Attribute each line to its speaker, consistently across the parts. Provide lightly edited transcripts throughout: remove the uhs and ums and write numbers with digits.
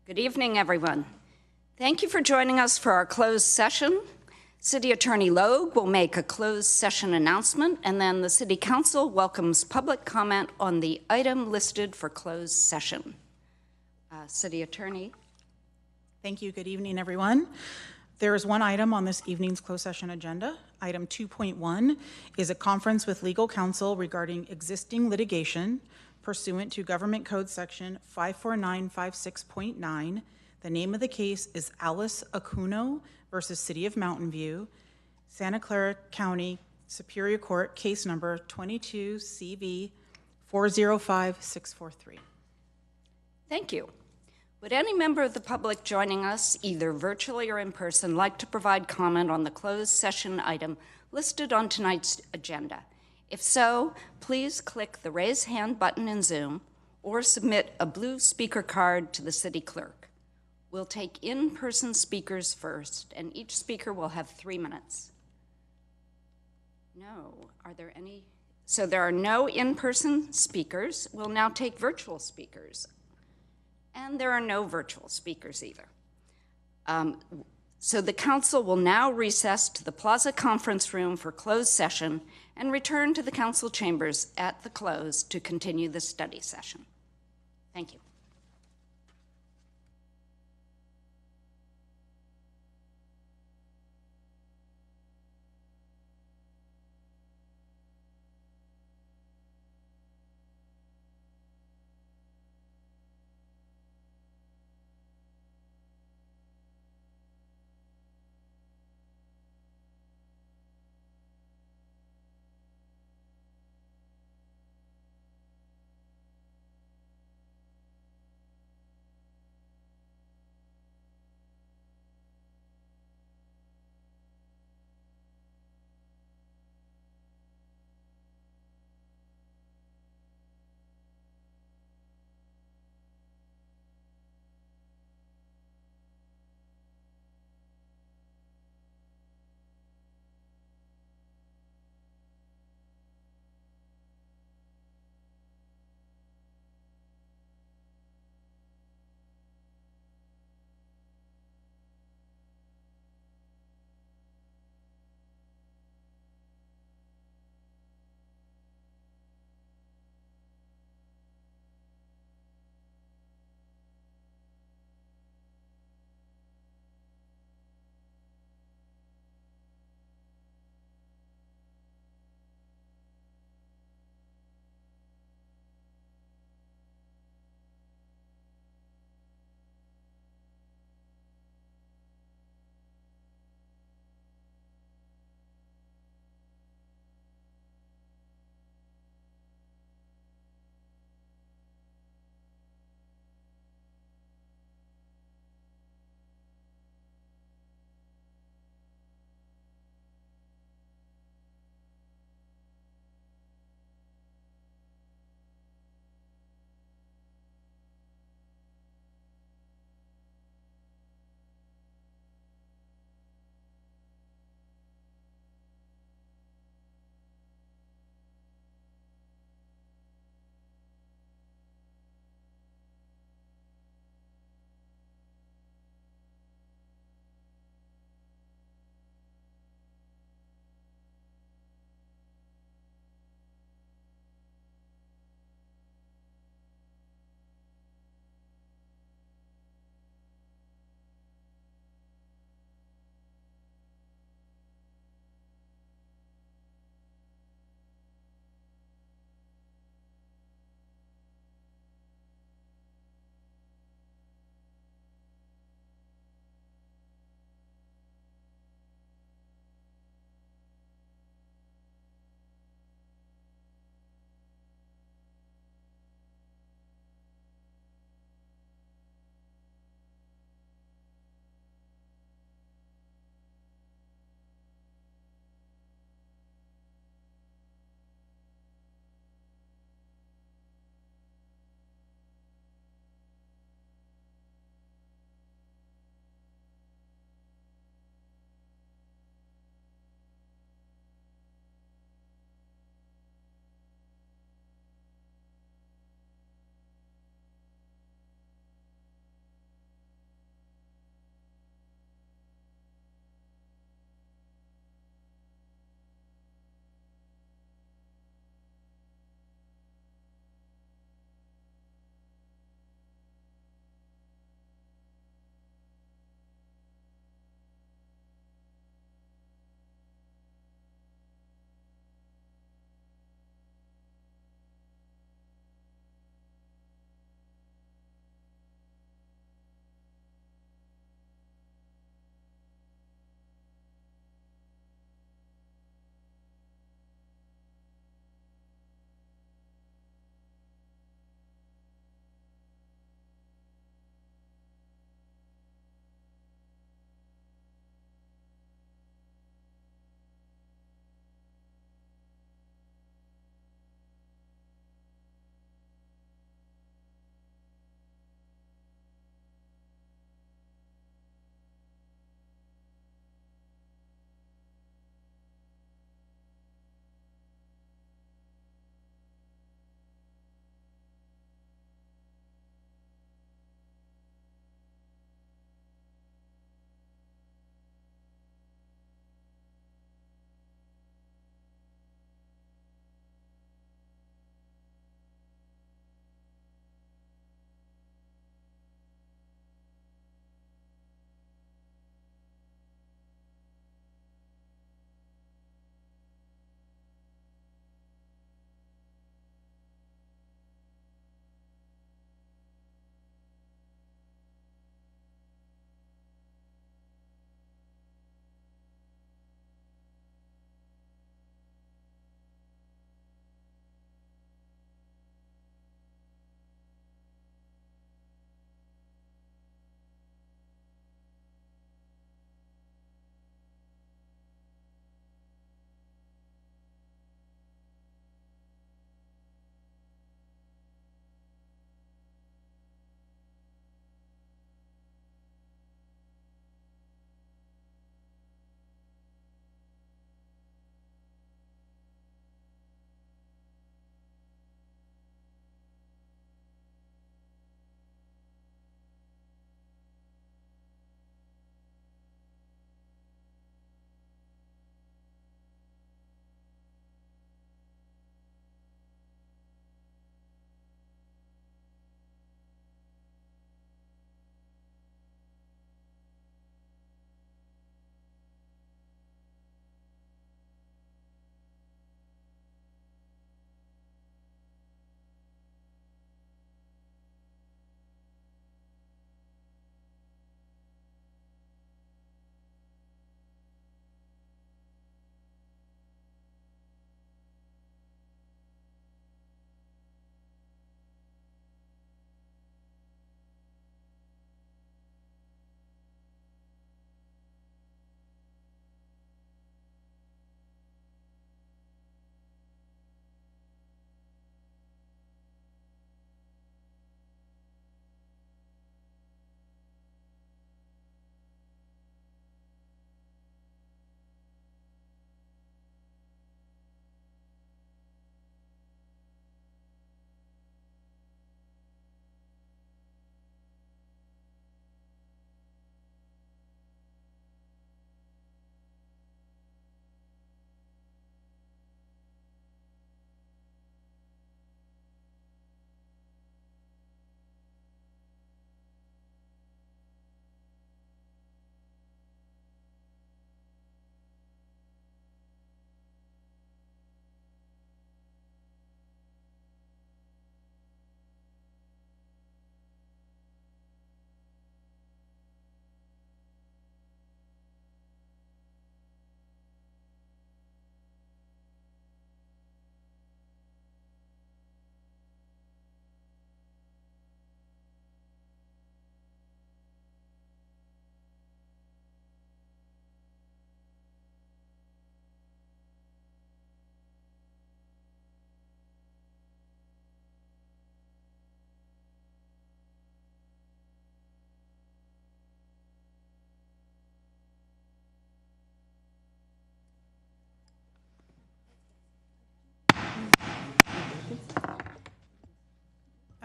Speaker 1: Good evening, everyone. Thank you for joining us for our closed session. City Attorney Logue will make a closed session announcement, and then the City Council welcomes public comment on the item listed for closed session. City Attorney.
Speaker 2: Thank you. Good evening, everyone. There is one item on this evening's closed session agenda. Item 2.1 is a conference with legal counsel regarding existing litigation pursuant to Government Code Section 54956.9. The name of the case is Alice Acuno versus City of Mountain View, Santa Clara County Superior Court, case number 22 CV 405643.
Speaker 1: Thank you. Would any member of the public joining us, either virtually or in person, like to provide comment on the closed session item listed on tonight's agenda? If so, please click the raise hand button in Zoom or submit a blue speaker card to the city clerk. We'll take in-person speakers first, and each speaker will have 3 minutes. No, are there any? So there are no in-person speakers. We'll now take virtual speakers. And there are no virtual speakers either. So the council will now recess to the Plaza Conference Room for closed session and return to the council chambers at the close to continue the study session. Thank you.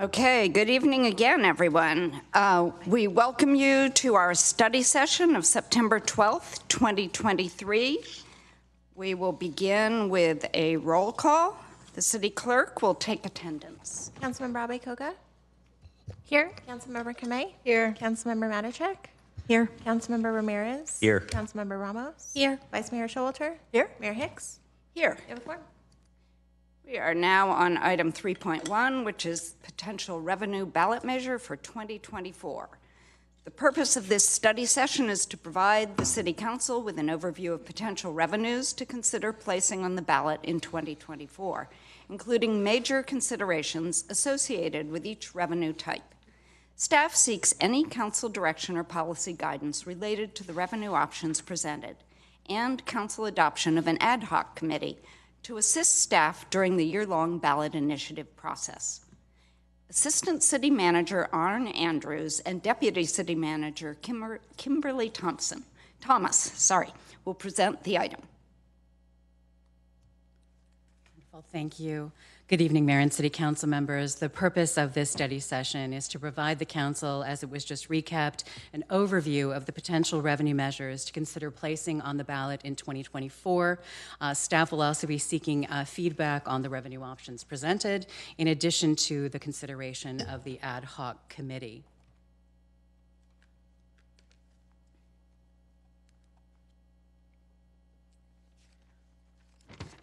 Speaker 1: Okay, good evening again, everyone. We welcome you to our study session of September 12th, 2023. We will begin with a roll call. The city clerk will take attendance.
Speaker 3: Councilmember Abe Koga?
Speaker 4: Here.
Speaker 3: Councilmember Kamei?
Speaker 4: Here.
Speaker 3: Councilmember Matichak?
Speaker 4: Here.
Speaker 3: Councilmember Ramirez?
Speaker 5: Here.
Speaker 3: Councilmember Ramos?
Speaker 4: Here.
Speaker 3: Vice Mayor Showalter?
Speaker 4: Here.
Speaker 3: Mayor Hicks?
Speaker 1: Here.
Speaker 3: You have a quorum.
Speaker 1: We are now on item 3.1, which is potential revenue ballot measure for 2024. The purpose of this study session is to provide the City Council with an overview of potential revenues to consider placing on the ballot in 2024, including major considerations associated with each revenue type. Staff seeks any council direction or policy guidance related to the revenue options presented, and council adoption of an ad hoc committee to assist staff during the year-long ballot initiative process. Assistant City Manager Arn Andrews and Deputy City Manager Kimberly Thomas will present the item.
Speaker 6: Well, thank you. Good evening, Mayor and City Council members. The purpose of this study session is to provide the Council, as it was just recapped, an overview of the potential revenue measures to consider placing on the ballot in 2024. Staff will also be seeking feedback on the revenue options presented, in addition to the consideration of the ad hoc committee.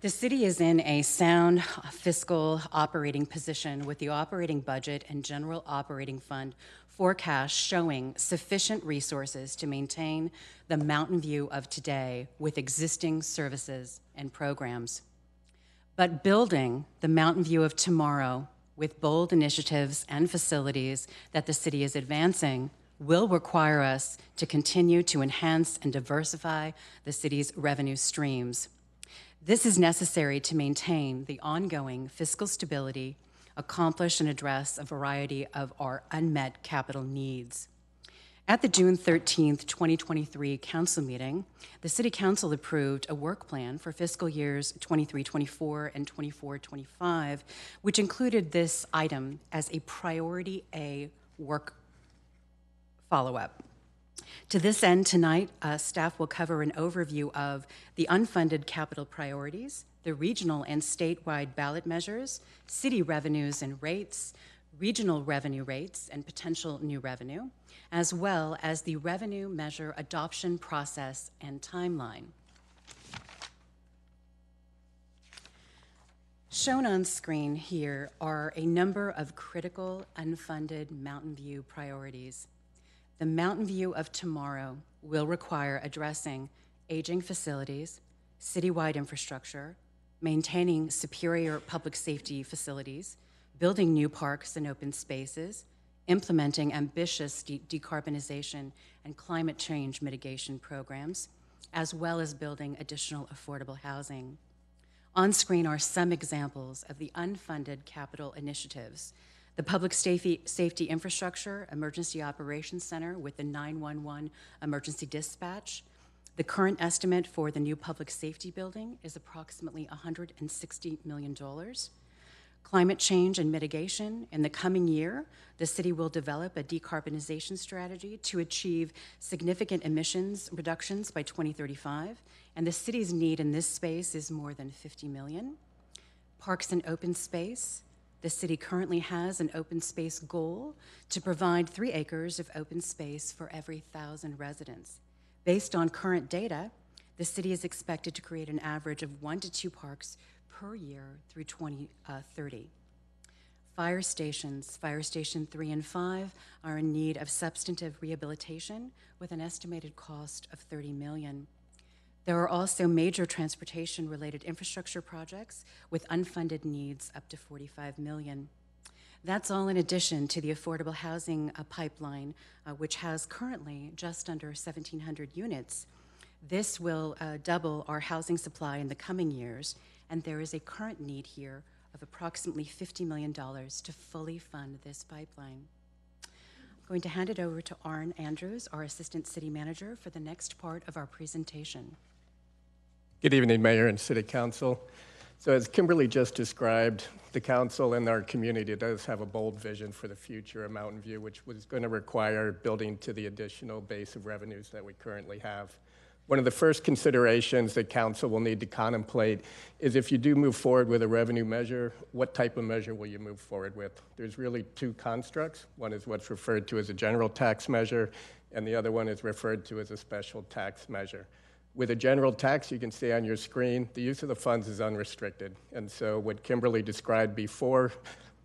Speaker 6: The city is in a sound fiscal operating position with the operating budget and general operating fund forecast showing sufficient resources to maintain the Mountain View of today with existing services and programs. But building the Mountain View of tomorrow with bold initiatives and facilities that the city is advancing will require us to continue to enhance and diversify the city's revenue streams. This is necessary to maintain the ongoing fiscal stability, accomplish and address a variety of our unmet capital needs. At the June 13th, 2023 council meeting, the City Council approved a work plan for fiscal years 23-24 and 24-25, which included this item as a priority A work follow-up. To this end, tonight, staff will cover an overview of the unfunded capital priorities, the regional and statewide ballot measures, city revenues and rates, regional revenue rates and potential new revenue, as well as the revenue measure adoption process and timeline. Shown on screen here are a number of critical unfunded Mountain View priorities. The Mountain View of tomorrow will require addressing aging facilities, citywide infrastructure, maintaining superior public safety facilities, building new parks and open spaces, implementing ambitious decarbonization and climate change mitigation programs, as well as building additional affordable housing. On screen are some examples of the unfunded capital initiatives: the Public Safety Infrastructure Emergency Operations Center with the 911 emergency dispatch. The current estimate for the new public safety building is approximately $160 million. Climate change and mitigation. In the coming year, the city will develop a decarbonization strategy to achieve significant emissions reductions by 2035, and the city's need in this space is more than $50 million. Parks and open space. The city currently has an open space goal to provide 3 acres of open space for every 1,000 residents. Based on current data, the city is expected to create an average of 1 to 2 parks per year through 2030. Fire stations, Fire Station 3 and 5, are in need of substantive rehabilitation with an estimated cost of $30 million. There are also major transportation-related infrastructure projects with unfunded needs up to $45 million. That's all in addition to the affordable housing pipeline, which has currently just under 1,700 units. This will double our housing supply in the coming years, and there is a current need here of approximately $50 million to fully fund this pipeline. I'm going to hand it over to Arn Andrews, our Assistant City Manager, for the next part of our presentation.
Speaker 5: Good evening, Mayor and City Council.
Speaker 4: So as Kimberly just described, the council and our community does have a bold vision for the future of Mountain View, which was going to require building to the additional base of revenues that we currently have. One of the first considerations that council will need to contemplate is if you do move forward with a revenue measure, what type of measure will you move forward with? There's really two constructs. One is what's referred to as a general tax measure, and the other one is referred to as a special tax measure. With a general tax, you can see on your screen, the use of the funds is unrestricted. And so what Kimberly described before,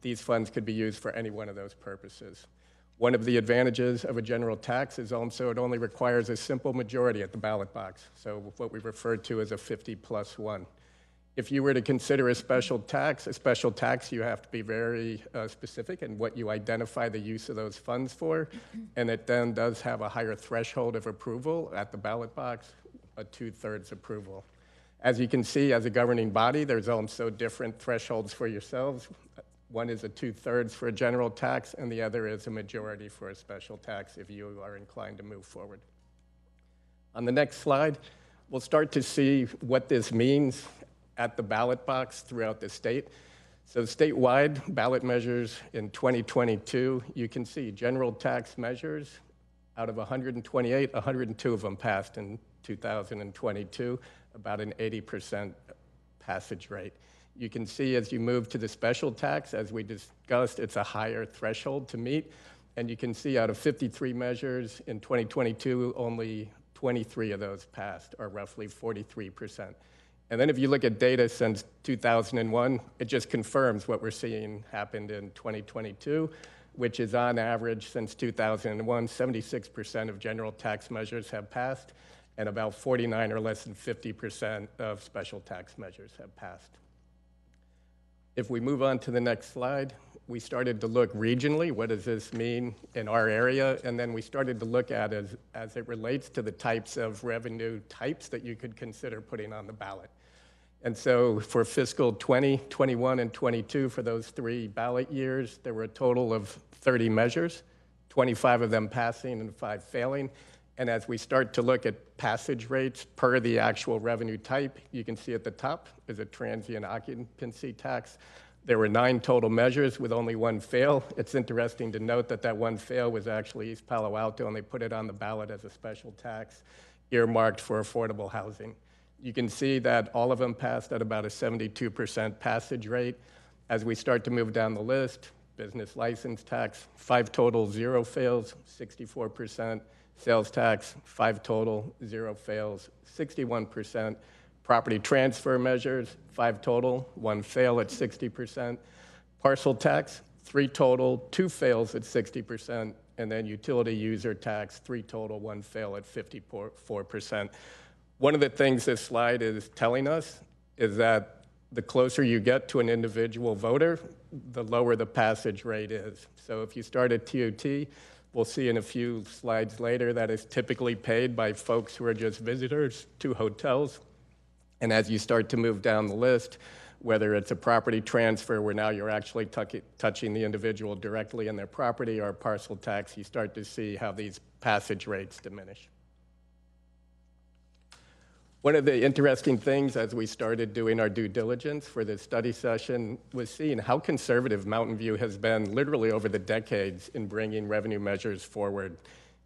Speaker 4: these funds could be used for any one of those purposes. One of the advantages of a general tax is also it only requires a simple majority at the ballot box, so what we refer to as a 50+1. If you were to consider a special tax, you have to be very specific in what you identify the use of those funds for, and it then does have a higher threshold of approval at the ballot box, a 2/3 approval. As you can see, as a governing body, there's also different thresholds for yourselves. One is a 2/3 for a general tax, and the other is a majority for a special tax if you are inclined to move forward. On the next slide, we'll start to see what this means at the ballot box throughout the state. So statewide ballot measures in 2022, you can see general tax measures out of 128, 102 of them passed in 2022, about an 80% passage rate. You can see as you move to the special tax, as we discussed, it's a higher threshold to meet. And you can see out of 53 measures in 2022, only 23 of those passed, or roughly 43%. And then if you look at data since 2001, it just confirms what we're seeing happened in 2022, which is on average since 2001, 76% of general tax measures have passed, and about 49 or less than 50% of special tax measures have passed. If we move on to the next slide, we started to look regionally, what does this mean in our area? And then we started to look at it as it relates to the types of revenue types that you could consider putting on the ballot. And so for fiscal 20, 21, and 22, for those 3 ballot years, there were a total of 30 measures, 25 of them passing and 5 failing. And as we start to look at passage rates per the actual revenue type, you can see at the top is a transient occupancy tax. There were 9 total measures with only 1 fail. It's interesting to note that that 1 fail was actually East Palo Alto, and they put it on the ballot as a special tax earmarked for affordable housing. You can see that all of them passed at about a 72% passage rate. As we start to move down the list, business license tax, 5 total, 0 fails, 64%. Sales tax, 5 total, 0 fails, 61%. Property transfer measures, 5 total, 1 fail at 60%. Parcel tax, 3 total, 2 fails at 60%. And then utility user tax, 3 total, 1 fail at 54%. One of the things this slide is telling us is that the closer you get to an individual voter, the lower the passage rate is. So if you start at TOT, we'll see in a few slides later that is typically paid by folks who are just visitors to hotels. And as you start to move down the list, whether it's a property transfer where now you're actually touching the individual directly in their property, or parcel tax, you start to see how these passage rates diminish. One of the interesting things as we started doing our due diligence for this study session was seeing how conservative Mountain View has been literally over the decades in bringing revenue measures forward.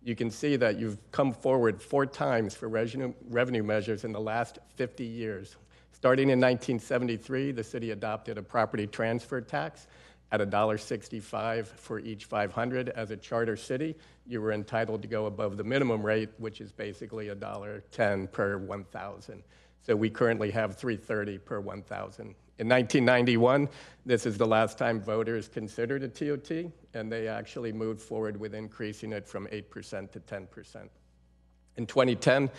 Speaker 4: You can see that you've come forward 4 times for revenue measures in the last 50 years. Starting in 1973, the city adopted a property transfer tax at $1.65 for each 500. As a charter city, you were entitled to go above the minimum rate, which is basically $1.10 per 1,000. So we currently have $3.30 per 1,000. In 1991, this is the last time voters considered a TOT, and they actually moved forward with increasing it from 8% to 10%. In 2010,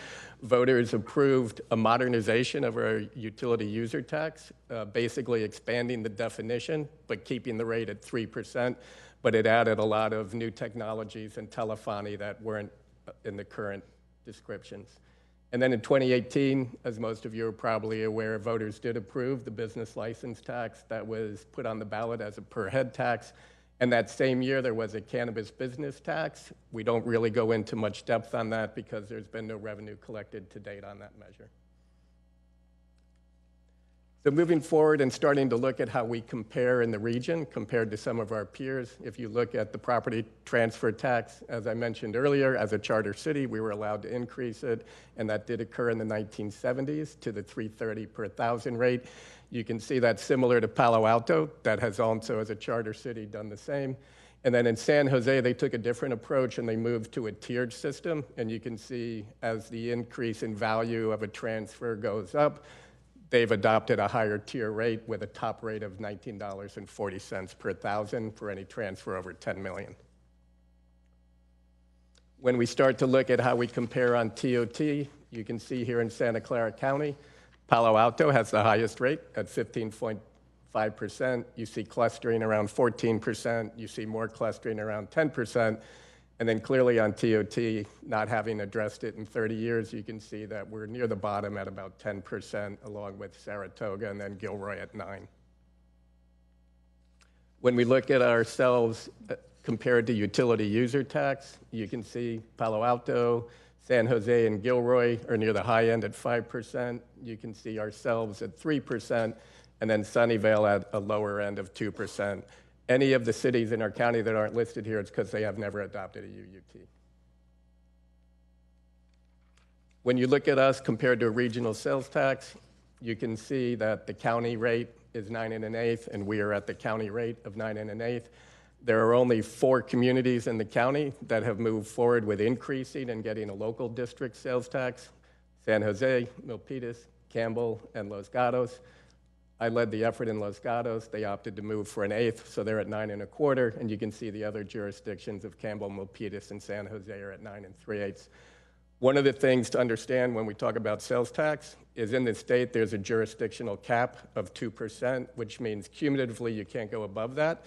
Speaker 4: voters approved a modernization of our utility user tax, basically expanding the definition, but keeping the rate at 3%, but it added a lot of new technologies and telephony that weren't in the current descriptions. And then in 2018, as most of you are probably aware, voters did approve the business license tax that was put on the ballot as a per head tax. And that same year, there was a cannabis business tax. We don't really go into much depth on that because there's been no revenue collected to date on that measure. So moving forward and starting to look at how we compare in the region compared to some of our peers, if you look at the property transfer tax, as I mentioned earlier, as a charter city, we were allowed to increase it, and that did occur in the 1970s to the $330 per thousand rate. You can see that's similar to Palo Alto, that has also, as a charter city, done the same. And then in San Jose, they took a different approach and they moved to a tiered system. And you can see as the increase in value of a transfer goes up, they've adopted a higher tier rate with a top rate of $19.40 per thousand for any transfer over 10 million. When we start to look at how we compare on TOT, you can see here in Santa Clara County, Palo Alto has the highest rate at 15.5%. You see clustering around 14%. You see more clustering around 10%. And then clearly on TOT, not having addressed it in 30 years, you can see that we're near the bottom at about 10%, along with Saratoga and then Gilroy at 9%. When we look at ourselves compared to utility user tax, you can see Palo Alto, San Jose, and Gilroy are near the high end at 5%. You can see ourselves at 3%, and then Sunnyvale at a lower end of 2%. Any of the cities in our county that aren't listed here, it's because they have never adopted a UUT. When you look at us compared to a regional sales tax, you can see that the county rate is 9 1/8, and we are at the county rate of 9 1/8. There are only 4 communities in the county that have moved forward with increasing and getting a local district sales tax: San Jose, Milpitas, Campbell, and Los Gatos. I led the effort in Los Gatos. They opted to move for an 1/8, so they're at 9 1/4, and you can see the other jurisdictions of Campbell, Milpitas, and San Jose are at 9 3/8. One of the things to understand when we talk about sales tax is in the state there's a jurisdictional cap of 2%, which means cumulatively you can't go above that.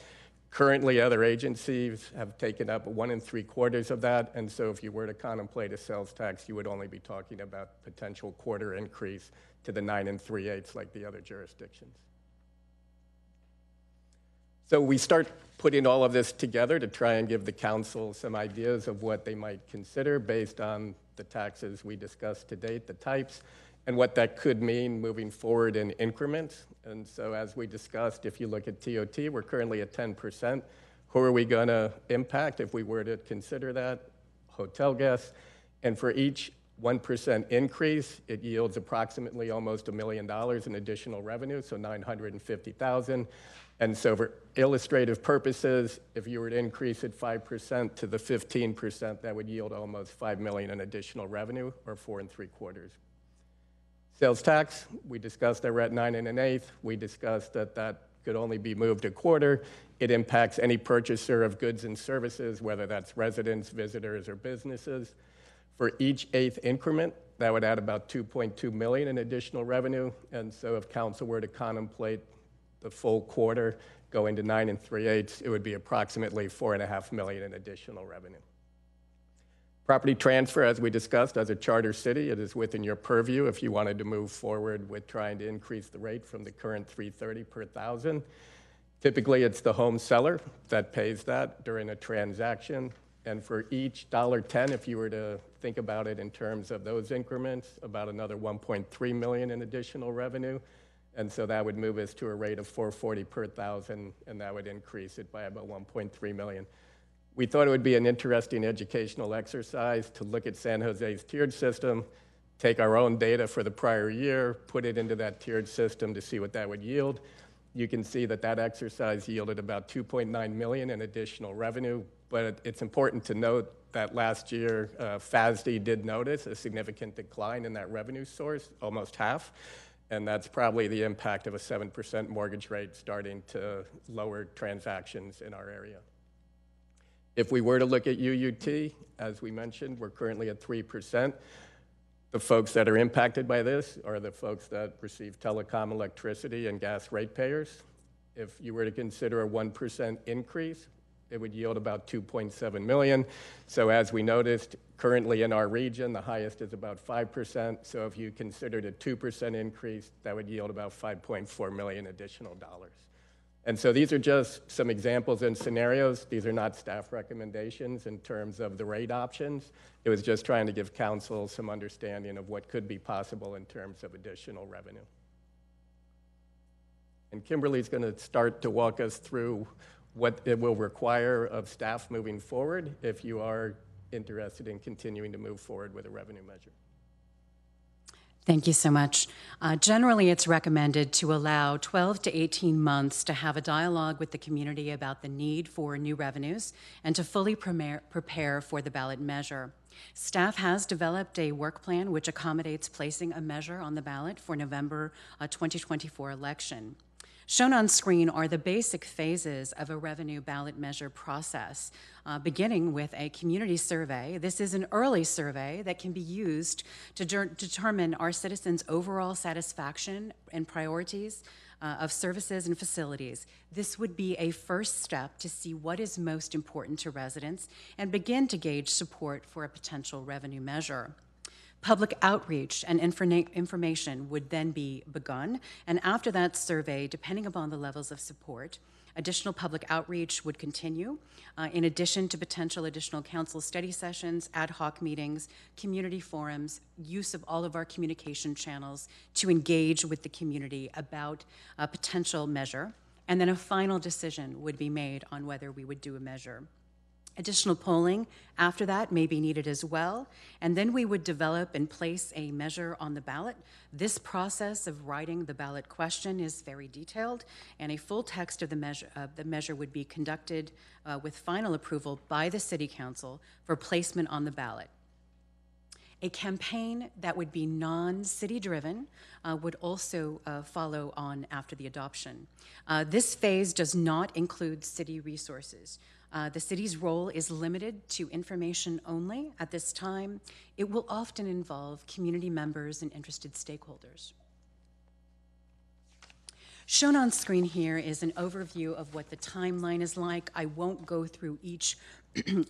Speaker 4: Currently, other agencies have taken up 1 3/4 of that, and so if you were to contemplate a sales tax, you would only be talking about potential quarter increase to the 9 3/8 like the other jurisdictions. So we start putting all of this together to try and give the council some ideas of what they might consider based on the taxes we discussed to date, the types, and what that could mean moving forward in increments. And so as we discussed, if you look at TOT, we're currently at 10%. Who are we going to impact if we were to consider that? Hotel guests. And for each 1% increase, it yields approximately almost $1 million in additional revenue, so $950,000. And so for illustrative purposes, if you were to increase it 5% to the 15%, that would yield almost $5 million in additional revenue, or 4 3/4. Sales tax, we discussed that we're at 9 1/8. We discussed that that could only be moved a quarter. It impacts any purchaser of goods and services, whether that's residents, visitors, or businesses. For each 1/8 increment, that would add about $2.2 million in additional revenue. And so if council were to contemplate the full quarter going to 9 3/8, it would be approximately $4.5 million in additional revenue. Property transfer, as we discussed, as a charter city, it is within your purview if you wanted to move forward with trying to increase the rate from the current $330 per thousand. Typically, it's the home seller that pays that during a transaction. And for each $1.10, if you were to think about it in terms of those increments, about another $1.3 million in additional revenue. And so that would move us to a rate of $440 per thousand, and that would increase it by about $1.3 million. We thought it would be an interesting educational exercise to look at San Jose's tiered system, take our own data for the prior year, put it into that tiered system to see what that would yield. You can see that that exercise yielded about $2.9 million in additional revenue, but it's important to note that last year, FASD did notice a significant decline in that revenue source, almost half, and that's probably the impact of a 7% mortgage rate starting to lower transactions in our area. If we were to look at UUT, as we mentioned, we're currently at 3%. The folks that are impacted by this are the folks that receive telecom, electricity, and gas ratepayers. If you were to consider a 1% increase, it would yield about $2.7 million. So as we noticed, currently in our region, the highest is about 5%. So if you considered a 2% increase, that would yield about $5.4 million additional dollars. And so these are just some examples and scenarios. These are not staff recommendations in terms of the rate options. It was just trying to give council some understanding of what could be possible in terms of additional revenue. And Kimberly's going to start to walk us through what it will require of staff moving forward if you are interested in continuing to move forward with a revenue measure.
Speaker 6: Thank you so much. Generally, it's recommended to allow 12 to 18 months to have a dialogue with the community about the need for new revenues and to fully prepare for the ballot measure. Staff has developed a work plan which accommodates placing a measure on the ballot for November 2024 election. Shown on screen are the basic phases of a revenue ballot measure process, beginning with a community survey. This is an early survey that can be used to determine our citizens' overall satisfaction and priorities of services and facilities. This would be a first step to see what is most important to residents and begin to gauge support for a potential revenue measure. Public outreach and information would then be begun, and after that survey, depending upon the levels of support, additional public outreach would continue, in addition to potential additional council study sessions, ad hoc meetings, community forums, use of all of our communication channels to engage with the community about a potential measure, and then a final decision would be made on whether we would do a measure. Additional polling after that may be needed as well, and then we would develop and place a measure on the ballot. This process of writing the ballot question is very detailed, and a full text of the measure would be conducted with final approval by the City Council for placement on the ballot. A campaign that would be non-city driven would also follow on after the adoption. This phase does not include city resources. The city's role is limited to information only at this time. It will often involve community members and interested stakeholders. Shown on screen here is an overview of what the timeline is like. I won't go through each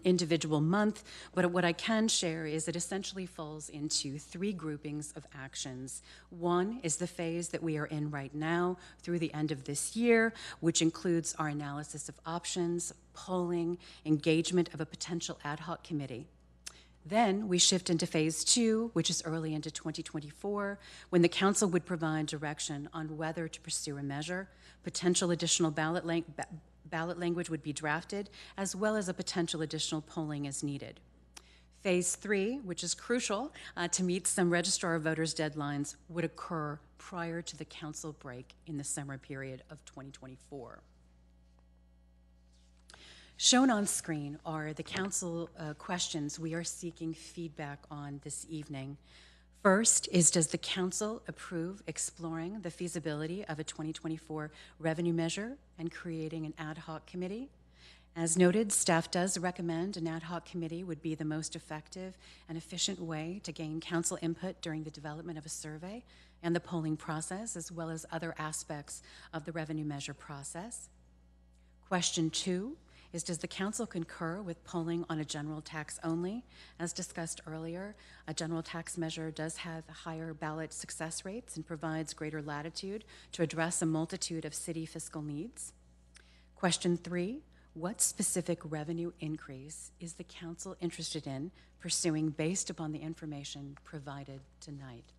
Speaker 6: individual month, but what I can share is it essentially falls into three groupings of actions. One is the phase that we are in right now through the end of this year, which includes our analysis of options, polling, engagement of a potential ad hoc committee. Then we shift into phase two, which is early into 2024, when the council would provide direction on whether to pursue a measure, potential additional ballot language would be drafted, as well as a potential additional polling as needed. Phase three, which is crucial to meet some registrar of voters deadlines, would occur prior to the council break in the summer period of 2024. Shown on screen are the council questions we are seeking feedback on this evening. First is, does the council approve exploring the feasibility of a 2024 revenue measure and creating an ad hoc committee? As noted, staff does recommend an ad hoc committee would be the most effective and efficient way to gain council input during the development of a survey and the polling process, as well as other aspects of the revenue measure process. Question two is, does the council concur with polling on a general tax only? As discussed earlier, a general tax measure does have higher ballot success rates and provides greater latitude to address a multitude of city fiscal needs. Question three, what specific revenue increase is the council interested in pursuing based upon the information provided tonight?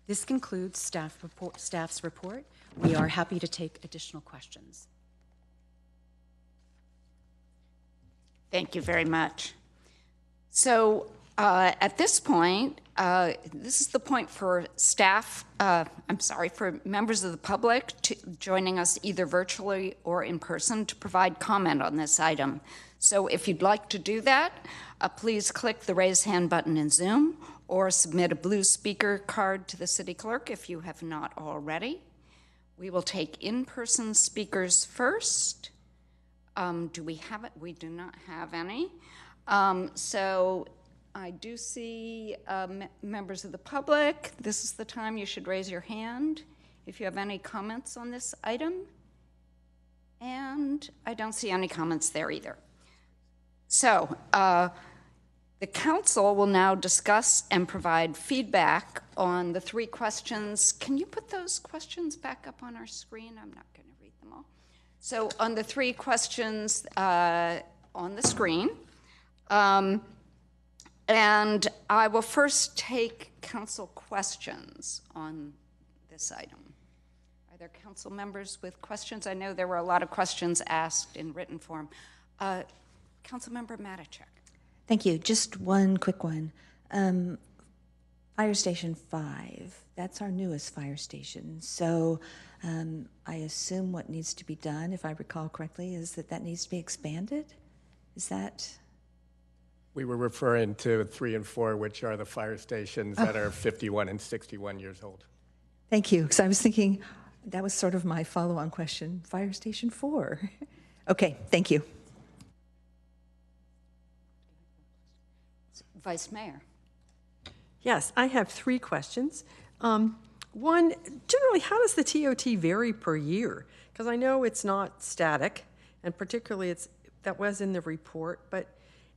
Speaker 6: This concludes staff's report. We are happy to take additional questions.
Speaker 1: Thank you very much. So at this point, this is the point for staff, for members of the public joining us either virtually or in person to provide comment on this item. So if you'd like to do that, please click the raise hand button in Zoom or submit a blue speaker card to the city clerk if you have not already. We will take in-person speakers first. Do we have it? We do not have any. So I do see members of the public. This is the time you should raise your hand if you have any comments on this item. And I don't see any comments there either. So the council will now discuss and provide feedback on the three questions. Can you put those questions back up on our screen? I'm not going to read them all. So on the three questions on the screen, and I will first take council questions on this item. Are there council members with questions? I know there were a lot of questions asked in written form. Councilmember Matichak.
Speaker 5: Thank you. Just one quick one. Fire Station 5, that's our newest fire station. So I assume what needs to be done, if I recall correctly, is that needs to be expanded? Is that?
Speaker 4: We were referring to 3 and 4, which are the fire stations that are 51 and 61 years old.
Speaker 5: Thank you, because I was thinking that was sort of my follow-on question. Fire Station 4. Okay, thank you.
Speaker 1: Vice Mayor.
Speaker 7: Yes, I have 3 questions. One, generally, how does the TOT vary per year? Because I know it's not static, and particularly that was in the report.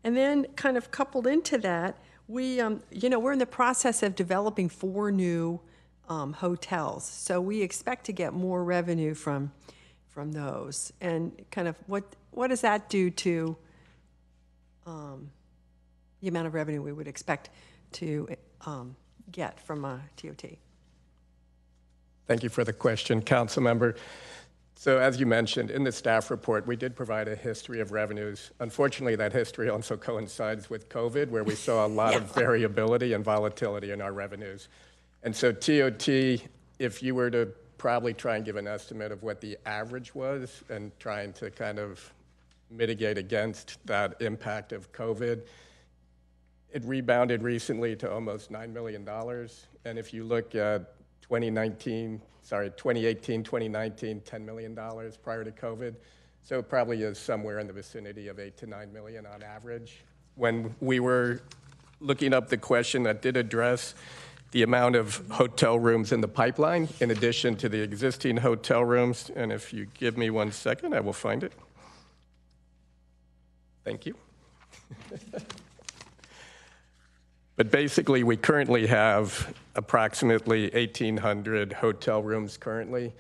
Speaker 7: And then, kind of coupled into that, we're in the process of developing 4 new hotels, so we expect to get more revenue from those. And kind of what does that do to the amount of revenue we would expect to get from a TOT?
Speaker 4: Thank you for the question, Council Member. So as you mentioned, in the staff report, we did provide a history of revenues. Unfortunately, that history also coincides with COVID, where we saw a lot of variability and volatility in our revenues. And so TOT, if you were to probably try and give an estimate of what the average was and trying to kind of mitigate against that impact of COVID, it rebounded recently to almost $9 million. And if you look at 2018, 2019, $10 million prior to COVID. So it probably is somewhere in the vicinity of $8 to $9 million on average. When we were looking up the question that did address the amount of hotel rooms in the pipeline, in addition to the existing hotel rooms, and if you give me 1 second, I will find it. Thank you. But basically, we currently have approximately 1,800 hotel rooms currently.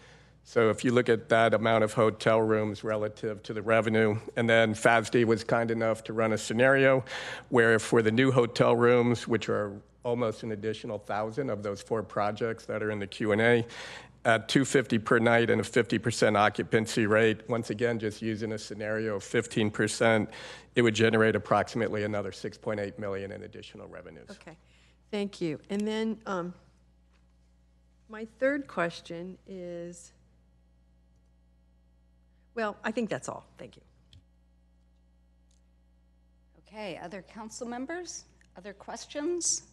Speaker 4: So if you look at that amount of hotel rooms relative to the revenue, and then FASD was kind enough to run a scenario where for the new hotel rooms, which are almost an additional 1,000 of those 4 projects that are in the Q&A, at $250 per night and a 50% occupancy rate, once again, just using a scenario of 15%, it would generate approximately another $6.8 million in additional revenues.
Speaker 7: Okay, thank you. And then my third question is, well, I think that's all. Thank you.
Speaker 1: Okay, other council members? Other questions?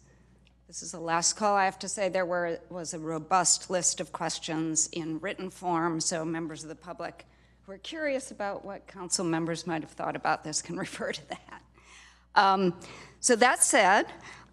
Speaker 1: This is the last call. I have to say there was a robust list of questions in written form, so members of the public who are curious about what council members might have thought about this can refer to that. So that said,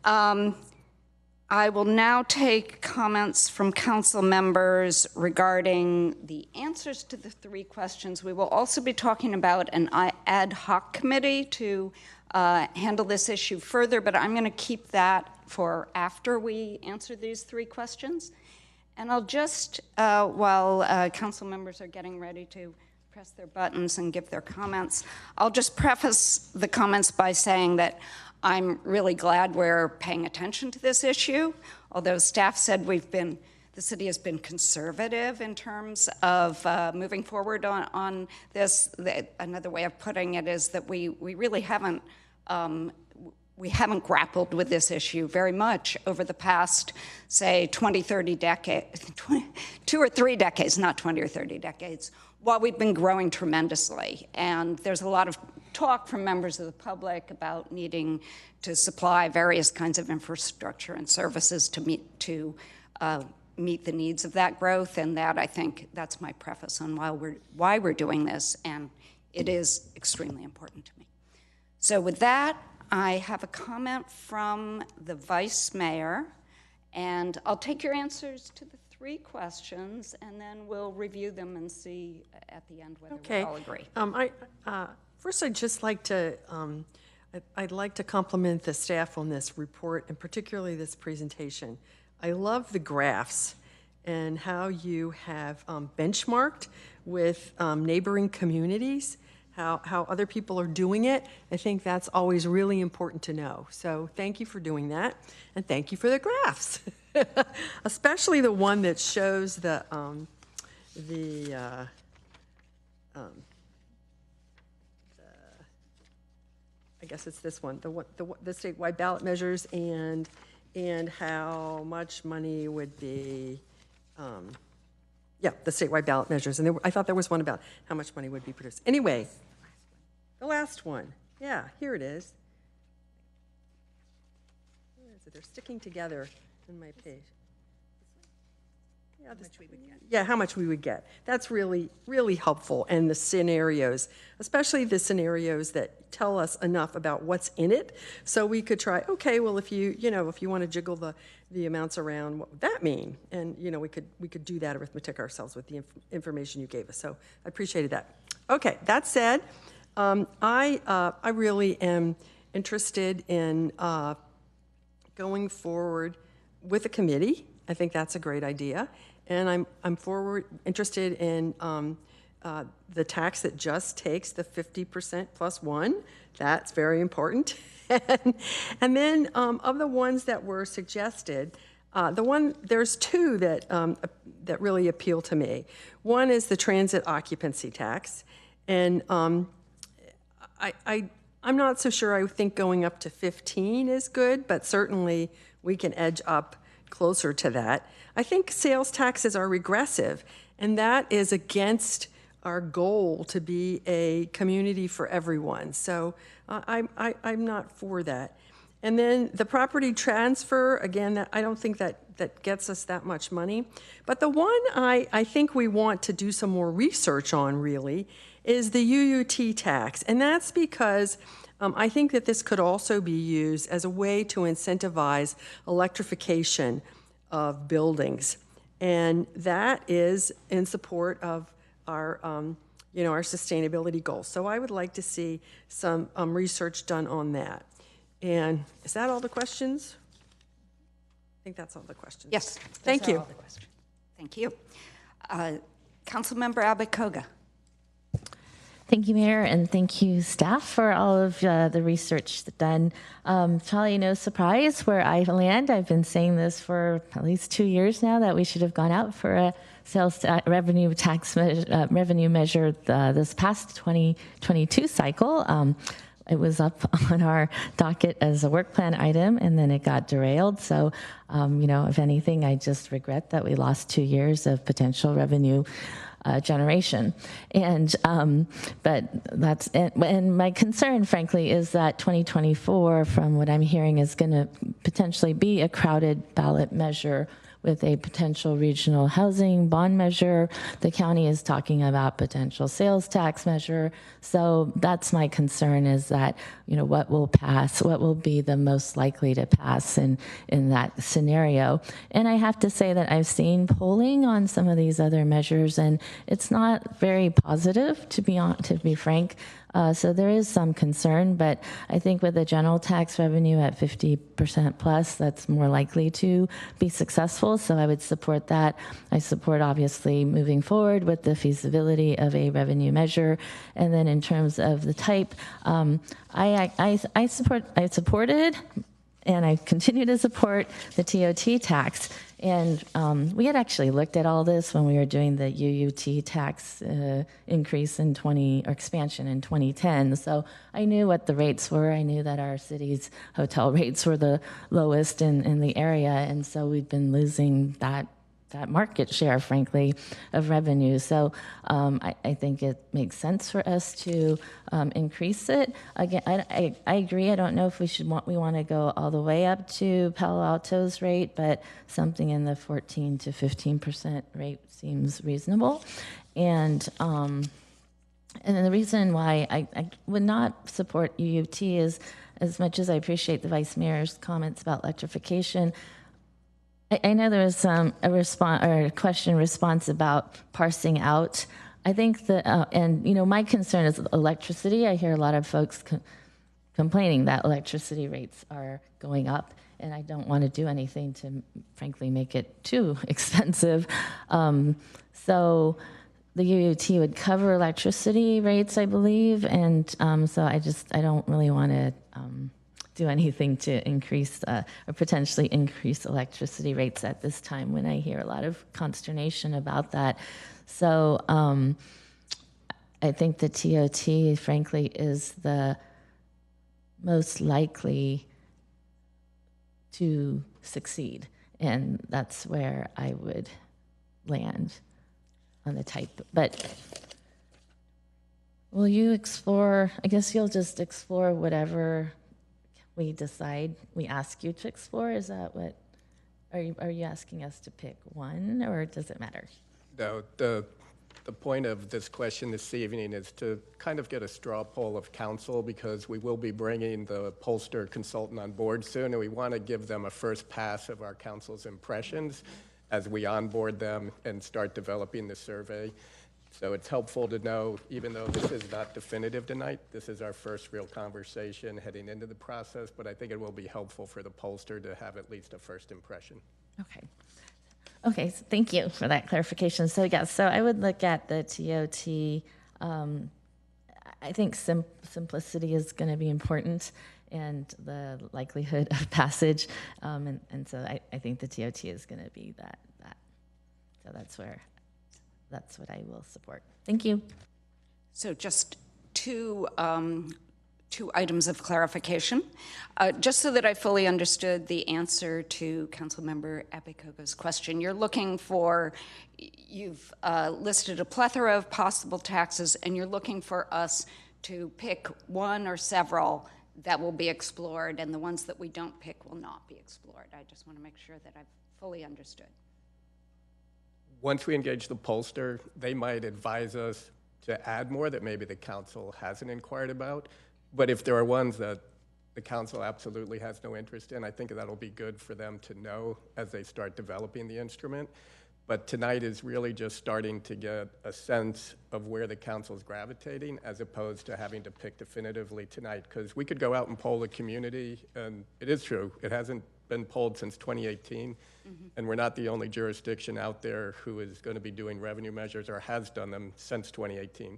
Speaker 1: I will now take comments from council members regarding the answers to the 3 questions. We will also be talking about an ad hoc committee to handle this issue further, but I'm going to keep that for after we answer these 3 questions. And I'll just, while council members are getting ready to press their buttons and give their comments, I'll just preface the comments by saying that I'm really glad we're paying attention to this issue. Although staff said the city has been conservative in terms of moving forward on this. Another way of putting it is that we really haven't grappled with this issue very much over the past, say, 20, 30 decades, 2 or 3 decades, not 20 or 30 decades, while we've been growing tremendously. And there's a lot of talk from members of the public about needing to supply various kinds of infrastructure and services to meet the needs of that growth. And that, I think, that's my preface on why we're doing this, and it is extremely important to me. So with that, I have a comment from the Vice Mayor, and I'll take your answers to the 3 questions, and then we'll review them and see at the end whether we all agree.
Speaker 7: First, I'd like to compliment the staff on this report, and particularly this presentation. I love the graphs and how you have benchmarked with neighboring communities, how other people are doing it. I think that's always really important to know. So thank you for doing that, and thank you for the graphs, especially the one that shows I guess it's this one, the statewide ballot measures and how much money would be, yeah, the statewide ballot measures. And I thought there was one about how much money would be produced. Anyway, the last one. Yeah, here it is. Where is it? They're sticking together in my page. Yeah, yeah, how much we would get. That's really, really helpful. And the scenarios, especially the scenarios that tell us enough about what's in it, so we could try, okay, well, if you want to jiggle the amounts around, what would that mean? And, we could do that arithmetic ourselves with the information you gave us. So I appreciated that. Okay, that said, I really am interested in going forward with a committee. I think that's a great idea. And I'm interested in the tax that just takes the 50% plus one. That's very important. And then of the ones that were suggested, there's two that really appeal to me. One is the transit occupancy tax, and I'm not so sure. I think going up to 15 is good, but certainly we can edge up closer to that. I think sales taxes are regressive, and that is against our goal to be a community for everyone. So I'm not for that. And then the property transfer, again, I don't think that gets us that much money. But the one I think we want to do some more research on, really, is the UUT tax. And that's because I think that this could also be used as a way to incentivize electrification of buildings. And that is in support of our, our sustainability goals. So I would like to see some research done on that. And is that all the questions? I think that's all the questions.
Speaker 1: Yes.
Speaker 7: Thank you.
Speaker 1: All the questions. Thank you. Councilmember Abbott-Koga.
Speaker 8: Thank you, Mayor, and thank you, staff, for all of the research done. Probably no surprise where I land. I've been saying this for at least 2 years now, that we should have gone out for a sales revenue measure this past 2022 cycle. It was up on our docket as a work plan item, and then it got derailed. So, if anything, I just regret that we lost 2 years of potential revenue generation. And but that's it. And my concern, frankly, is that 2024, from what I'm hearing, is going to potentially be a crowded ballot measure with a potential regional housing bond measure. The county is talking about potential sales tax measure. So that's my concern, is that, what will pass, what will be the most likely to pass in that scenario. And I have to say that I've seen polling on some of these other measures, and it's not very positive, to be frank. So there is some concern, but I think with the general tax revenue at 50% plus, that's more likely to be successful. So I would support that. I support, obviously, moving forward with the feasibility of a revenue measure. And then in terms of the type, I supported, and I continue to support the TOT tax. And we had actually looked at all this when we were doing the UUT tax increase expansion in 2010. So I knew what the rates were. I knew that our city's hotel rates were the lowest in the area. And so we've been losing that market share, frankly, of revenue. So I think it makes sense for us to increase it. Again, I agree. I don't know if we want to go all the way up to Palo Alto's rate, but something in the 14 to 15% rate seems reasonable. And then the reason why I would not support UUT is, as much as I appreciate the Vice Mayor's comments about electrification, I know there was a question response about parsing out. I think my concern is electricity. I hear a lot of folks complaining that electricity rates are going up, and I don't want to do anything to, frankly, make it too expensive. So the UUT would cover electricity rates, I believe, and so I don't really want to do anything to increase or potentially increase electricity rates at this time when I hear a lot of consternation about that. So I think the TOT, frankly, is the most likely to succeed, and that's where I would land on the type. But will you explore, I guess you'll just explore whatever we decide we ask you to explore? Is that what, are you asking us to pick one, or does it matter?
Speaker 4: No, the point of this question this evening is to kind of get a straw poll of council, because we will be bringing the pollster consultant on board soon, and we want to give them a first pass of our council's impressions as we onboard them and start developing the survey. So it's helpful to know, even though this is not definitive tonight, this is our first real conversation heading into the process, but I think it will be helpful for the pollster to have at least a first impression.
Speaker 8: Okay. Okay, so thank you for that clarification. So yeah, so I would look at the TOT. I think simplicity is going to be important, and the likelihood of passage. And so I think the TOT is going to be that. So that's what I will support. Thank you.
Speaker 1: So just two items of clarification. Just so that I fully understood the answer to Councilmember Apikoko's question, you're looking for, you've listed a plethora of possible taxes, and you're looking for us to pick one or several that will be explored, and the ones that we don't pick will not be explored. I just want to make sure that I've fully understood.
Speaker 4: Once we engage the pollster, they might advise us to add more that maybe the council hasn't inquired about. But if there are ones that the council absolutely has no interest in, I think that'll be good for them to know as they start developing the instrument. But tonight is really just starting to get a sense of where the council's gravitating, as opposed to having to pick definitively tonight. Because we could go out and poll the community, and it is true, it hasn't been polled since 2018, and we're not the only jurisdiction out there who is going to be doing revenue measures or has done them since 2018.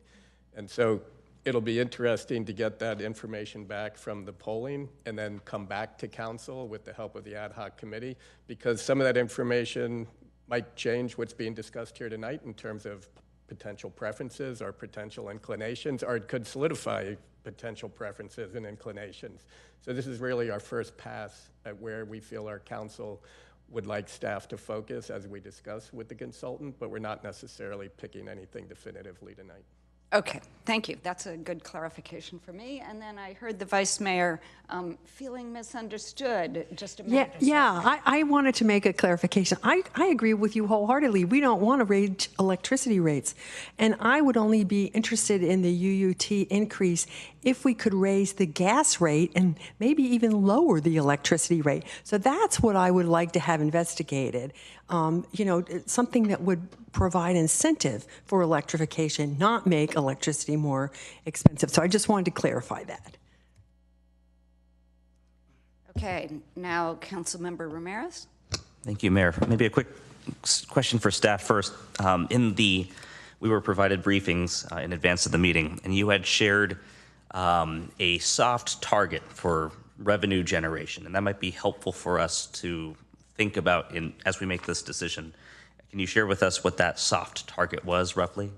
Speaker 4: And so it'll be interesting to get that information back from the polling and then come back to council with the help of the ad hoc committee, because some of that information might change what's being discussed here tonight in terms of potential preferences or potential inclinations, or it could solidify potential preferences and inclinations. So this is really our first pass at where we feel our council would like staff to focus as we discuss with the consultant, but we're not necessarily picking anything definitively tonight.
Speaker 1: Okay, thank you. That's a good clarification for me. And then I heard the Vice Mayor feeling misunderstood just a minute or so.
Speaker 7: Yeah, I wanted to make a clarification. I agree with you wholeheartedly. We don't want to raise electricity rates. And I would only be interested in the UUT increase if we could raise the gas rate and maybe even lower the electricity rate. So that's what I would like to have investigated. Something that would provide incentive for electrification, not make electricity more expensive. So I just wanted to clarify that.
Speaker 1: Okay, now Councilmember Ramirez.
Speaker 9: Thank you, Mayor. Maybe a quick question for staff first. We were provided briefings in advance of the meeting, and you had shared a soft target for revenue generation, and that might be helpful for us to think about as we make this decision. Can you share with us what that soft target was, roughly?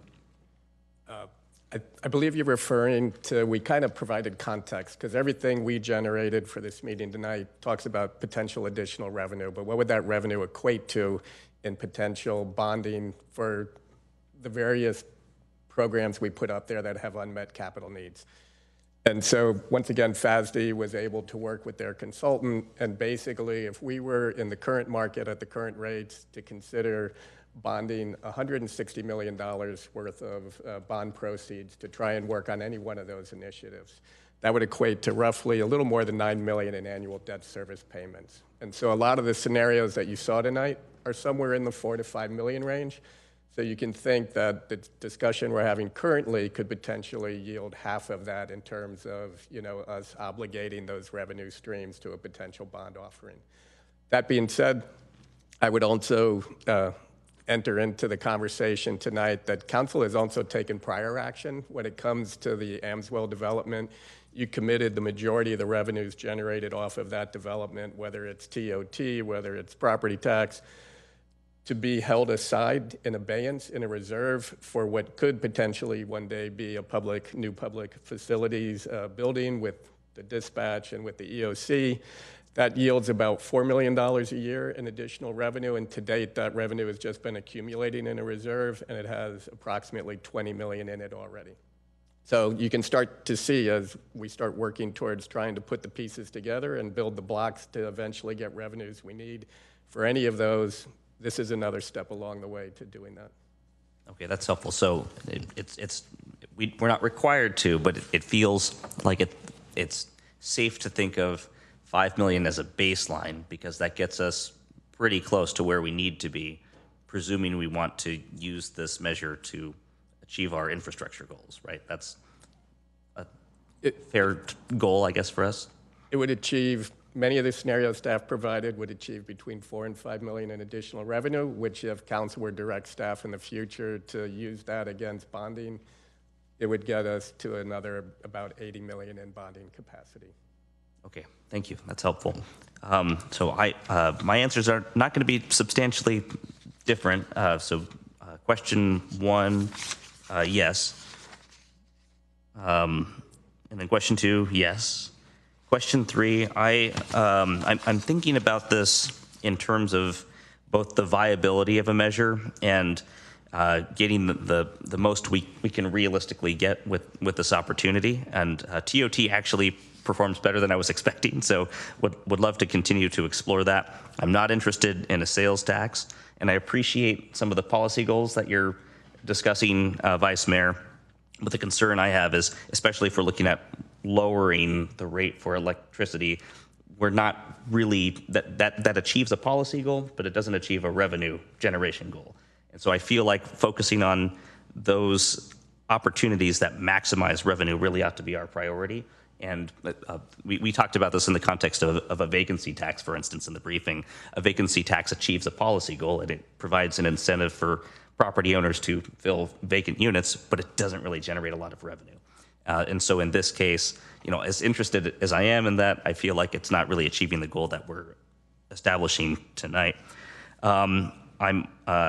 Speaker 4: I believe you're referring to, we kind of provided context, because everything we generated for this meeting tonight talks about potential additional revenue, but what would that revenue equate to in potential bonding for the various programs we put up there that have unmet capital needs? And so, once again, FASD was able to work with their consultant, and basically, if we were in the current market at the current rates to consider bonding $160 million worth of bond proceeds to try and work on any one of those initiatives, that would equate to roughly a little more than $9 million in annual debt service payments. And so a lot of the scenarios that you saw tonight are somewhere in the $4 to $5 million range. So you can think that the discussion we're having currently could potentially yield half of that in terms of, us obligating those revenue streams to a potential bond offering. That being said, I would also enter into the conversation tonight that council has also taken prior action when it comes to the Amswell development. You committed the majority of the revenues generated off of that development, whether it's TOT, whether it's property tax, to be held aside in abeyance, in a reserve for what could potentially one day be a new public facilities building with the dispatch and with the EOC. That yields about $4 million a year in additional revenue, and to date, that revenue has just been accumulating in a reserve, and it has approximately $20 million in it already. So you can start to see, as we start working towards trying to put the pieces together and build the blocks to eventually get revenues we need for any of those, this is another step along the way to doing that.
Speaker 9: Okay, that's helpful. So we're not required to, but it feels like it's safe to think of $5 million as a baseline, because that gets us pretty close to where we need to be, presuming we want to use this measure to achieve our infrastructure goals, right? That's a fair goal, I guess, for us.
Speaker 4: It would achieve, many of the scenarios staff provided would achieve between $4 and $5 million in additional revenue, which if council were direct staff in the future to use that against bonding, it would get us to another about $80 million in bonding capacity.
Speaker 9: Okay, thank you. That's helpful. So my answers are not going to be substantially different. Question 1, yes. And then question 2, yes. Question 3, I'm thinking about this in terms of both the viability of a measure and getting the most we can realistically get with this opportunity. And TOT actually performs better than I was expecting, so would love to continue to explore that. I'm not interested in a sales tax, and I appreciate some of the policy goals that you're discussing, Vice Mayor, but the concern I have is, especially if we're looking at lowering the rate for electricity, we're not really, that achieves a policy goal, but it doesn't achieve a revenue generation goal. And so I feel like focusing on those opportunities that maximize revenue really ought to be our priority. And we talked about this in the context of a vacancy tax, for instance, in the briefing. A vacancy tax achieves a policy goal, and it provides an incentive for property owners to fill vacant units, but it doesn't really generate a lot of revenue. And so in this case, as interested as I am in that, I feel like it's not really achieving the goal that we're establishing tonight. I'm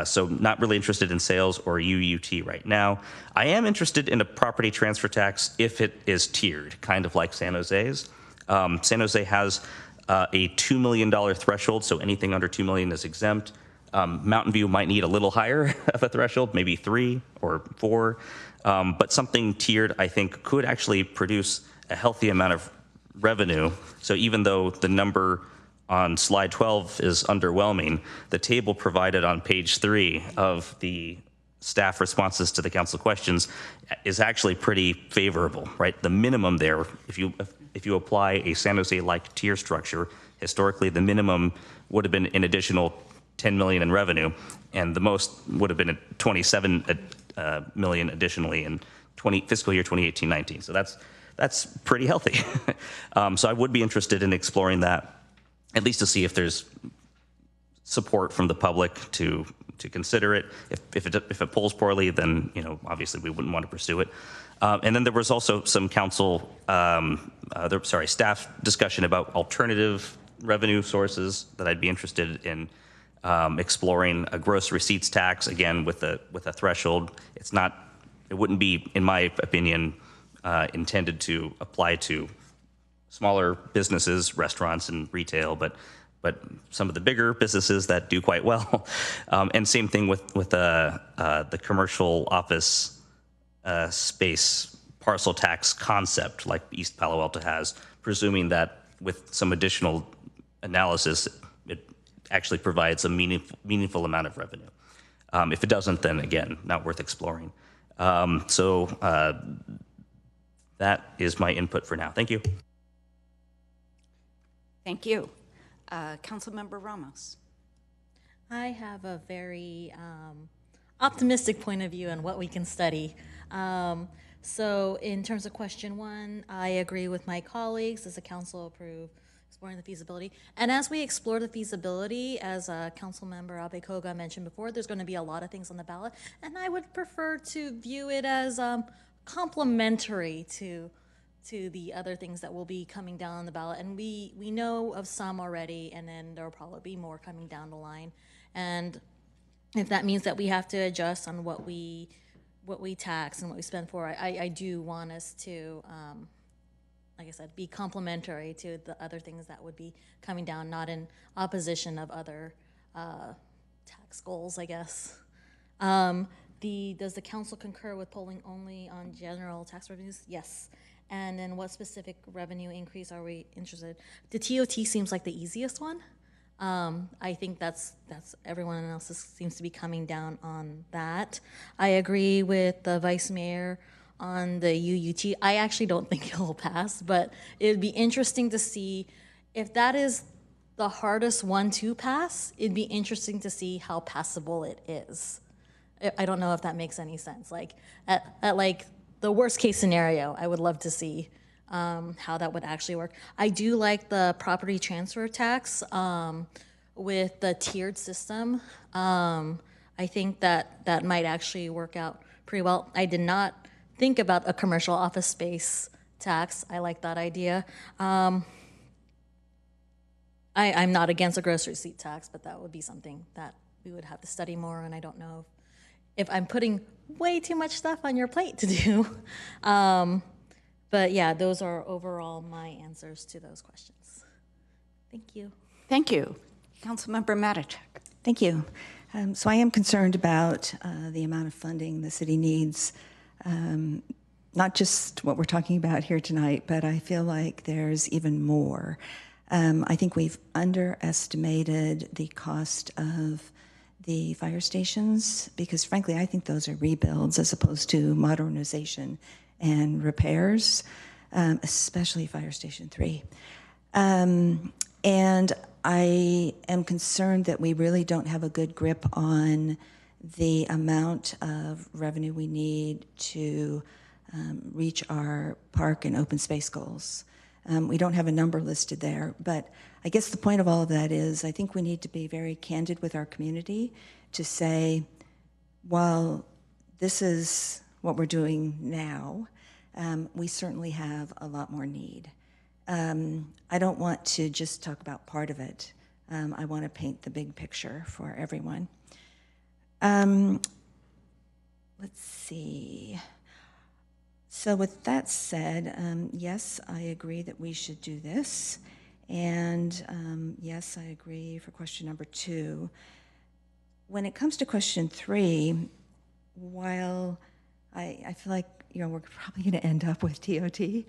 Speaker 9: so not really interested in sales or UUT right now. I am interested in a property transfer tax if it is tiered, kind of like San Jose's. San Jose has a $2 million threshold, so anything under $2 million is exempt. Mountain View might need a little higher of a threshold, maybe 3 or 4, but something tiered, I think, could actually produce a healthy amount of revenue. So even though the number on slide 12 is underwhelming, the table provided on page 3 of the staff responses to the council questions is actually pretty favorable, right? The minimum there, if you apply a San Jose-like tier structure, historically the minimum would have been an additional $10 million in revenue, and the most would have been 27 million additionally in fiscal year 2018-19. So that's pretty healthy. So I would be interested in exploring that, at least to see if there's support from the public to consider it. If it polls poorly, then obviously we wouldn't want to pursue it. And then there was also some staff discussion about alternative revenue sources that I'd be interested in exploring. A gross receipts tax, again with a threshold. It wouldn't be, in my opinion, intended to apply to smaller businesses, restaurants, and retail, but some of the bigger businesses that do quite well. And same thing with the commercial office space parcel tax concept, like East Palo Alto has, presuming that with some additional analysis, it actually provides a meaningful amount of revenue. If it doesn't, then again, not worth exploring. That is my input for now. Thank you.
Speaker 1: Thank you. Councilmember Ramos.
Speaker 10: I have a very optimistic point of view on what we can study. So in terms of question 1, I agree with my colleagues. Does the council approve exploring the feasibility. And as we explore the feasibility, as Councilmember Abe-Koga mentioned before, there's going to be a lot of things on the ballot, and I would prefer to view it as complementary to the other things that will be coming down on the ballot. And we know of some already, and then there will probably be more coming down the line. And if that means that we have to adjust on what we tax and what we spend for, I do want us to, like I said, be complementary to the other things that would be coming down, not in opposition of other tax goals, I guess. Does the council concur with polling only on general tax revenues? Yes. And then what specific revenue increase are we interested? The TOT seems like the easiest one. I think that's everyone else seems to be coming down on that. I agree with the vice mayor on the UUT. I actually don't think it'll pass, but it'd be interesting to see if that is the hardest one to pass. It'd be interesting to see how passable it is. I don't know if that makes any sense. Like at like the worst case scenario, I would love to see how that would actually work. I do like the property transfer tax with the tiered system. I think that might actually work out pretty well. I did not think about a commercial office space tax. I like that idea. I'm not against a grocery receipt tax, but that would be something that we would have to study more, and I don't know if I'm putting way too much stuff on your plate to do. But yeah, those are overall my answers to those questions. Thank you.
Speaker 1: Thank you. Councilmember Matichak.
Speaker 5: Thank you. So I am concerned about the amount of funding the city needs, not just what we're talking about here tonight, but I feel like there's even more. I think we've underestimated the cost of the fire stations because, frankly, I think those are rebuilds as opposed to modernization and repairs, especially Fire Station 3. And I am concerned that we really don't have a good grip on the amount of revenue we need to reach our park and open space goals. We don't have a number listed there, but I guess the point of all of that is I think we need to be very candid with our community to say, while this is what we're doing now, we certainly have a lot more need. I don't want to just talk about part of it. I want to paint the big picture for everyone. Let's see. So with that said, yes, I agree that we should do this. And yes, I agree for question number 2. When it comes to question 3, while I feel like we're probably going to end up with TOT,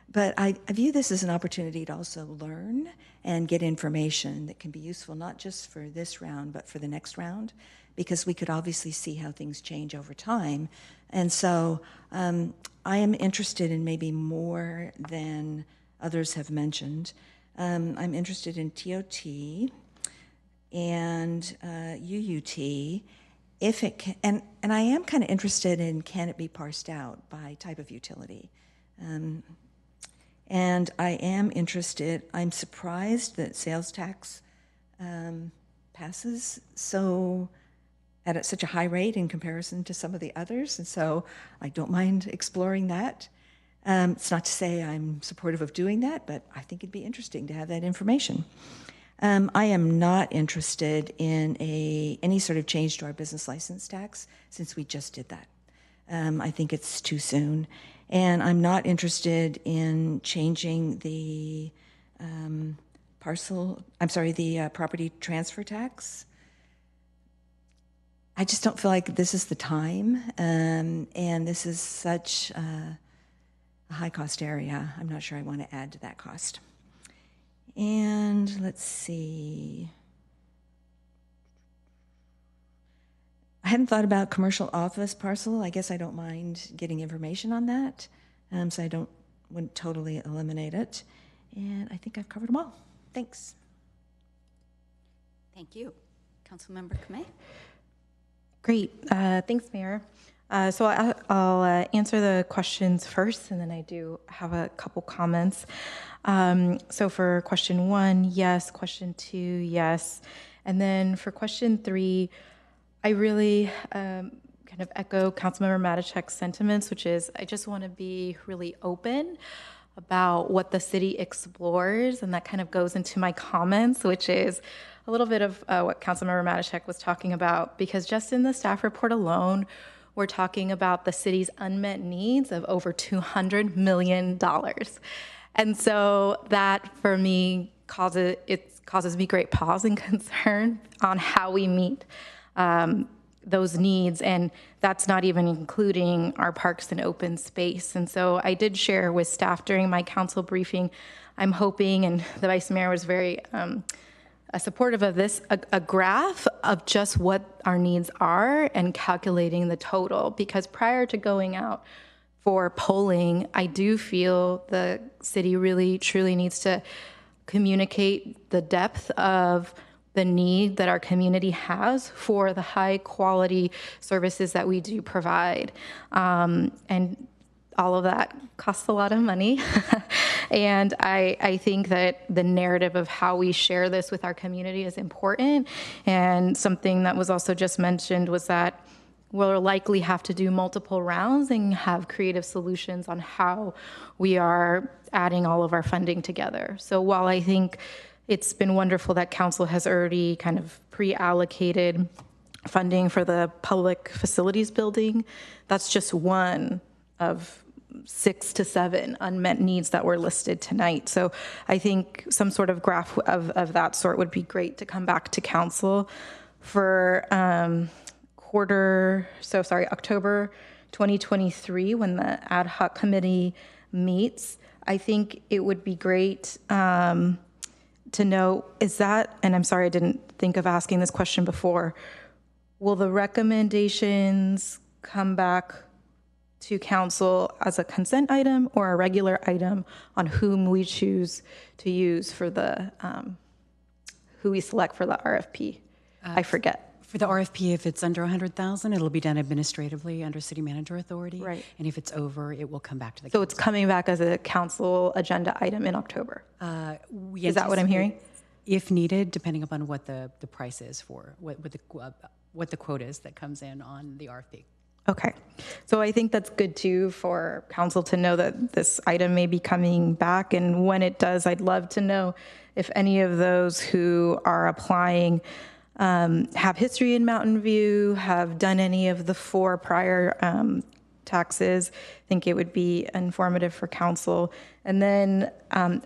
Speaker 5: but I view this as an opportunity to also learn and get information that can be useful, not just for this round, but for the next round, because we could obviously see how things change over time. And so I am interested in maybe more than others have mentioned. I'm interested in TOT and UUT, if it can, and I am kind of interested in can it be parsed out by type of utility. And I am interested, I'm surprised that sales tax passes at such a high rate in comparison to some of the others, and so I don't mind exploring that. It's not to say I'm supportive of doing that, but I think it'd be interesting to have that information. I am not interested in any sort of change to our business license tax since we just did that. I think it's too soon. And I'm not interested in changing the property transfer tax. I just don't feel like this is the time, and this is such a high-cost area. I'm not sure I want to add to that cost. And let's see. I hadn't thought about commercial office parcel. I guess I don't mind getting information on that, so I wouldn't totally eliminate it. And I think I've covered them all. Thanks.
Speaker 1: Thank you. Councilmember Kamei?
Speaker 11: Great. Thanks, Mayor. I'll answer the questions first, and then I do have a couple comments. So for question 1, yes. Question 2, yes. And then for question 3, I really kind of echo Councilmember Matichek's sentiments, which is I just want to be really open about what the city explores, and that kind of goes into my comments, which is a little bit of what Councilmember Matichek was talking about, because just in the staff report alone, we're talking about the city's unmet needs of over $200 million. And so that, for me, causes me great pause and concern on how we meet those needs, and that's not even including our parks and open space. And so I did share with staff during my council briefing, I'm hoping, and the Vice Mayor was very supportive of this, a graph of just what our needs are and calculating the total. Because prior to going out for polling, I do feel the city really truly needs to communicate the depth of the need that our community has for the high quality services that we do provide. And all of that costs a lot of money. And I think that the narrative of how we share this with our community is important. And something that was also just mentioned was that we'll likely have to do multiple rounds and have creative solutions on how we are adding all of our funding together. So while I think it's been wonderful that council has already kind of pre-allocated funding for the public facilities building, that's just one of 6 to 7 unmet needs that were listed tonight. So I think some sort of graph of that sort would be great to come back to council for October 2023, when the ad hoc committee meets. I think it would be great to know, is that, and I'm sorry I didn't think of asking this question before, will the recommendations come back to council as a consent item or a regular item on whom we choose to use for the, who we select for the RFP? I forget.
Speaker 6: For the RFP, if it's under 100,000, it'll be done administratively under city manager authority.
Speaker 11: Right.
Speaker 6: And if it's over, it will come back to the
Speaker 11: So
Speaker 6: council.
Speaker 11: it's coming back as a council agenda item in October. Is that what I'm hearing?
Speaker 6: If needed, depending upon what the price is for, what the quote is that comes in on the RFP.
Speaker 11: Okay. So I think that's good too for council to know that this item may be coming back. And when it does, I'd love to know if any of those who are applying have history in Mountain View, have done any of the 4 prior taxes. I think it would be informative for council. And then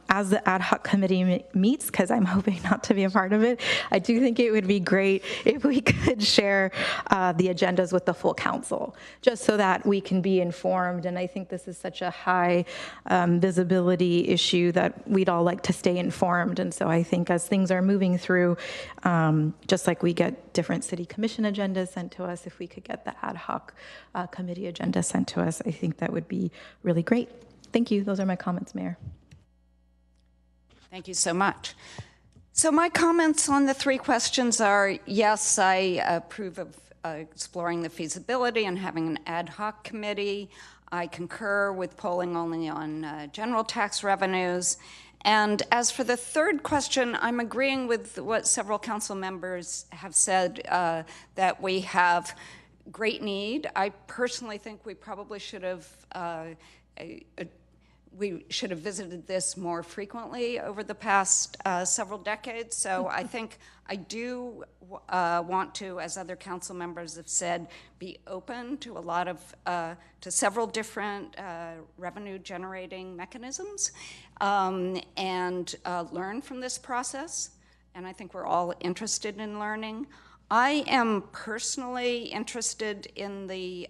Speaker 11: as the ad hoc committee meets, because I'm hoping not to be a part of it, I do think it would be great if we could share the agendas with the full council, just so that we can be informed. And I think this is such a high visibility issue that we'd all like to stay informed. And so I think as things are moving through, just like we get different city commission agendas sent to us, if we could get the ad hoc committee agenda sent to us, I think that would be really great. Thank you. Those are my comments, Mayor.
Speaker 1: Thank you so much. So my comments on the 3 questions are, yes, I approve of exploring the feasibility and having an ad hoc committee. I concur with polling only on general tax revenues. And as for the 3rd question, I'm agreeing with what several council members have said, that we have great need. I personally think we probably should have visited this more frequently over the past several decades. So I think I do want to, as other council members have said, be open to a lot of, to several different revenue generating mechanisms and learn from this process. And I think we're all interested in learning. I am personally interested in the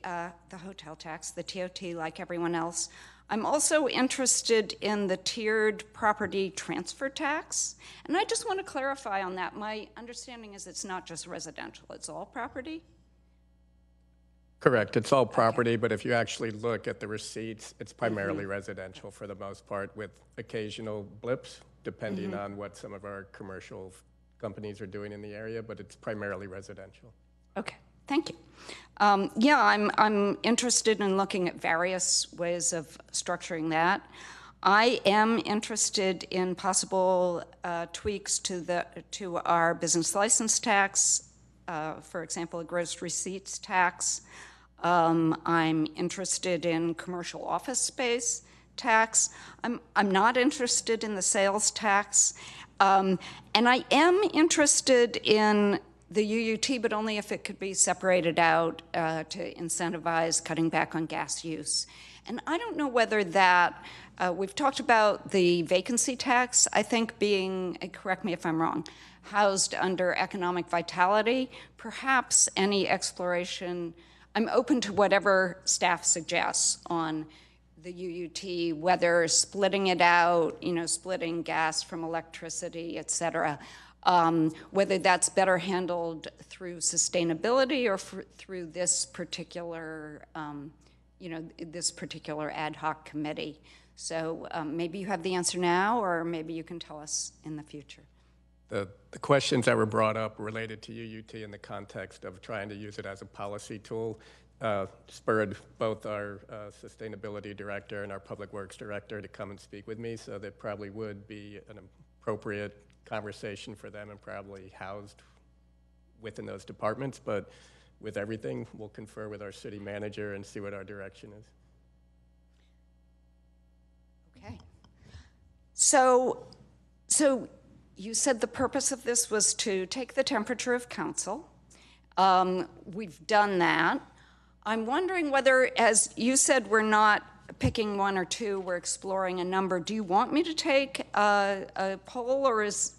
Speaker 1: hotel tax, the TOT, like everyone else. I'm also interested in the tiered property transfer tax. And I just want to clarify on that. My understanding is it's not just residential, it's all property?
Speaker 4: Correct. It's all property, but if you actually look at the receipts, it's primarily residential for the most part, with occasional blips, depending on what some of our commercial companies are doing in the area, but it's primarily residential.
Speaker 1: Okay, Thank you. Yeah, I'm interested in looking at various ways of structuring that. I am interested in possible tweaks to our business license tax, for example, a gross receipts tax. I'm interested in commercial office space tax. I'm not interested in the sales tax. And I am interested in the UUT, but only if it could be separated out to incentivize cutting back on gas use. And I don't know whether that, we've talked about the vacancy tax, I think being, correct me if I'm wrong, housed under economic vitality. Perhaps any exploration, I'm open to whatever staff suggests on the UUT, whether splitting it out, splitting gas from electricity, et cetera, whether that's better handled through sustainability or through this particular, this particular ad hoc committee. So maybe you have the answer now, or maybe you can tell us in the future.
Speaker 4: The questions that were brought up related to UUT in the context of trying to use it as a policy tool spurred both our sustainability director and our public works director to come and speak with me, so that probably would be an appropriate conversation for them and probably housed within those departments. But with everything, we'll confer with our city manager and see what our direction is.
Speaker 1: Okay. So you said the purpose of this was to take the temperature of council. We've done that. I'm wondering whether, as you said, we're not picking one or two, we're exploring a number. Do you want me to take a poll, or is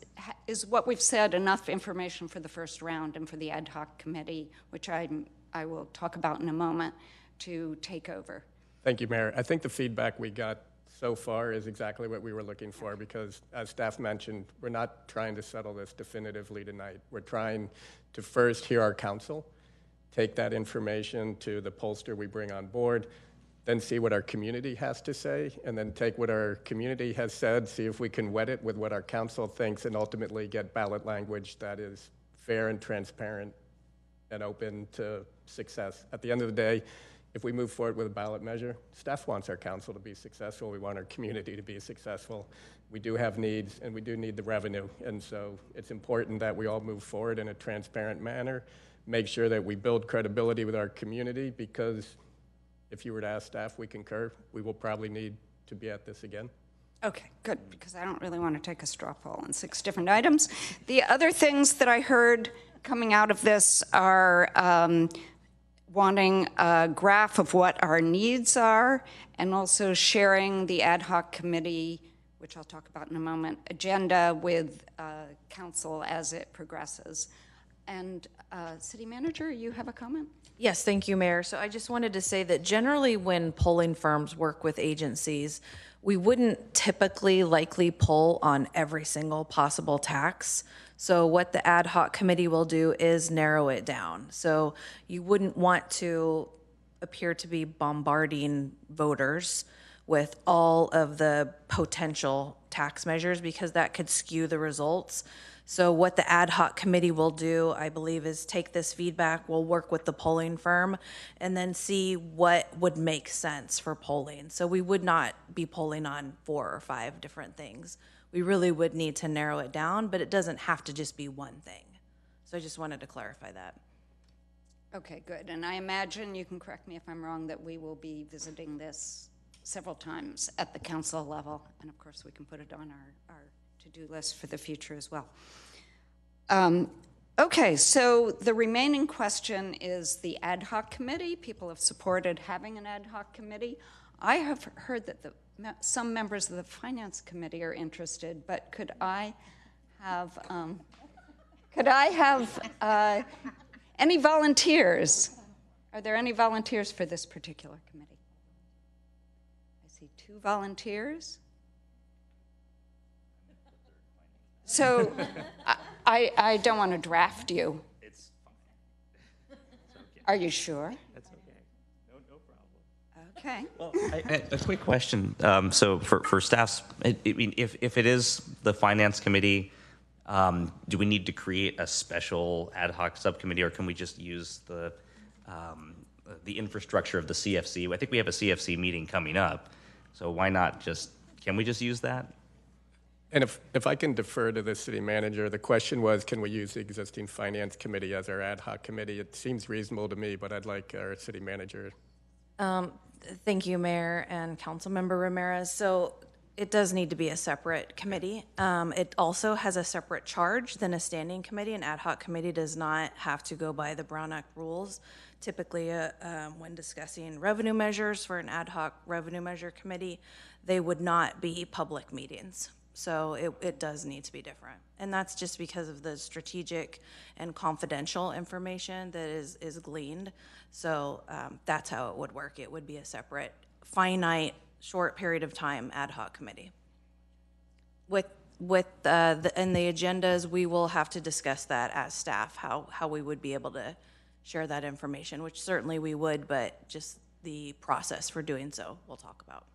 Speaker 1: what we've said enough information for the first round and for the ad hoc committee, which I will talk about in a moment, to take over?
Speaker 4: Thank you, Mayor. I think the feedback we got so far is exactly what we were looking for, because as staff mentioned, we're not trying to settle this definitively tonight. We're trying to first hear our council, take that information to the pollster we bring on board, then see what our community has to say, and then take what our community has said, see if we can wet it with what our council thinks, and ultimately get ballot language that is fair and transparent and open to success. At the end of the day, if we move forward with a ballot measure, staff wants our council to be successful. We want our community to be successful. We do have needs, and we do need the revenue. And so it's important that we all move forward in a transparent manner, make sure that we build credibility with our community, because if you were to ask staff, we concur, we will probably need to be at this again.
Speaker 1: Okay, good, because I don't really want to take a straw poll on 6 different items. The other things that I heard coming out of this are wanting a graph of what our needs are, and also sharing the ad hoc committee, which I'll talk about in a moment, agenda with council as it progresses. And City Manager, you have a comment?
Speaker 12: Yes, thank you, Mayor. So I just wanted to say that generally when polling firms work with agencies, we wouldn't typically likely poll on every single possible tax. So what the ad hoc committee will do is narrow it down. So you wouldn't want to appear to be bombarding voters with all of the potential tax measures, because that could skew the results. So what the ad hoc committee will do, I believe, is take this feedback, we'll work with the polling firm, and then see what would make sense for polling. So we would not be polling on 4 or 5 different things. We really would need to narrow it down, but it doesn't have to just be one thing. So I just wanted to clarify that.
Speaker 1: Okay, good. And I imagine, you can correct me if I'm wrong, that we will be visiting this several times at the council level. And of course, we can put it on our to-do list for the future as well. Okay, so the remaining question is the ad hoc committee. People have supported having an ad hoc committee. I have heard that some members of the finance committee are interested, but could I have any volunteers? Are there any volunteers for this particular committee? I see 2 volunteers. So I don't want to draft you.
Speaker 9: It's fine. It's okay.
Speaker 1: Are you sure?
Speaker 9: That's okay. No problem.
Speaker 1: Okay.
Speaker 9: Well, a quick question. So for staffs, I mean, if it is the finance committee, Do we need to create a special ad hoc subcommittee, or can we just use the infrastructure of the CFC? I think we have a CFC meeting coming up, so why not can we just use that?
Speaker 4: And if I can defer to the city manager, the question was, can we use the existing finance committee as our ad hoc committee? It seems reasonable to me, but I'd like our city manager.
Speaker 12: Thank you, Mayor and Councilmember Ramirez. So it does need to be a separate committee. It also has a separate charge than a standing committee. An ad hoc committee does not have to go by the Brown Act rules. Typically, when discussing revenue measures for an ad hoc revenue measure committee, they would not be public meetings. So it does need to be different. And that's just because of the strategic and confidential information that is gleaned. So that's how it would work. It would be a separate, finite, short period of time ad hoc committee. In the agendas, we will have to discuss that as staff, how we would be able to share that information, which certainly we would, but just the process for doing so we'll talk about.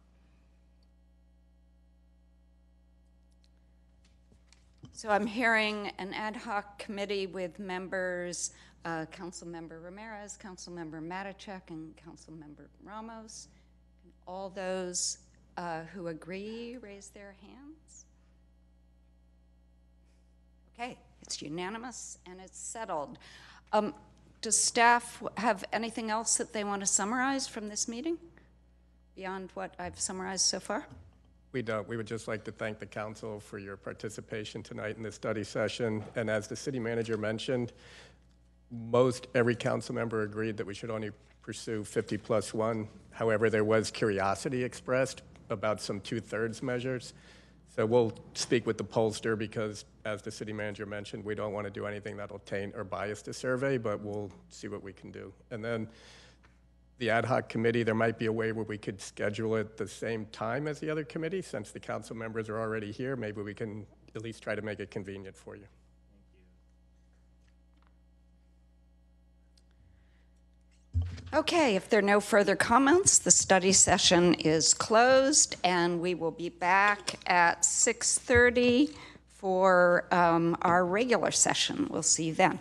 Speaker 1: So I'm hearing an ad hoc committee with members, Councilmember Ramirez, Councilmember Matichak, and Councilmember Ramos. All those who agree, raise their hands. Okay, it's unanimous and it's settled. Does staff have anything else that they want to summarize from this meeting beyond what I've summarized so far?
Speaker 4: We don't. We would just like to thank the council for your participation tonight in this study session. And as the city manager mentioned, most every council member agreed that we should only pursue 50+1. However, there was curiosity expressed about some 2/3 measures. So we'll speak with the pollster because, as the city manager mentioned, we don't want to do anything that'll taint or bias the survey, but we'll see what we can do. And then the ad hoc committee, there might be a way where we could schedule it the same time as the other committee. Since the council members are already here, maybe we can at least try to make it convenient for you.
Speaker 1: Okay, if there are no further comments, the study session is closed, and we will be back at 6:30 for our regular session. We'll see you then.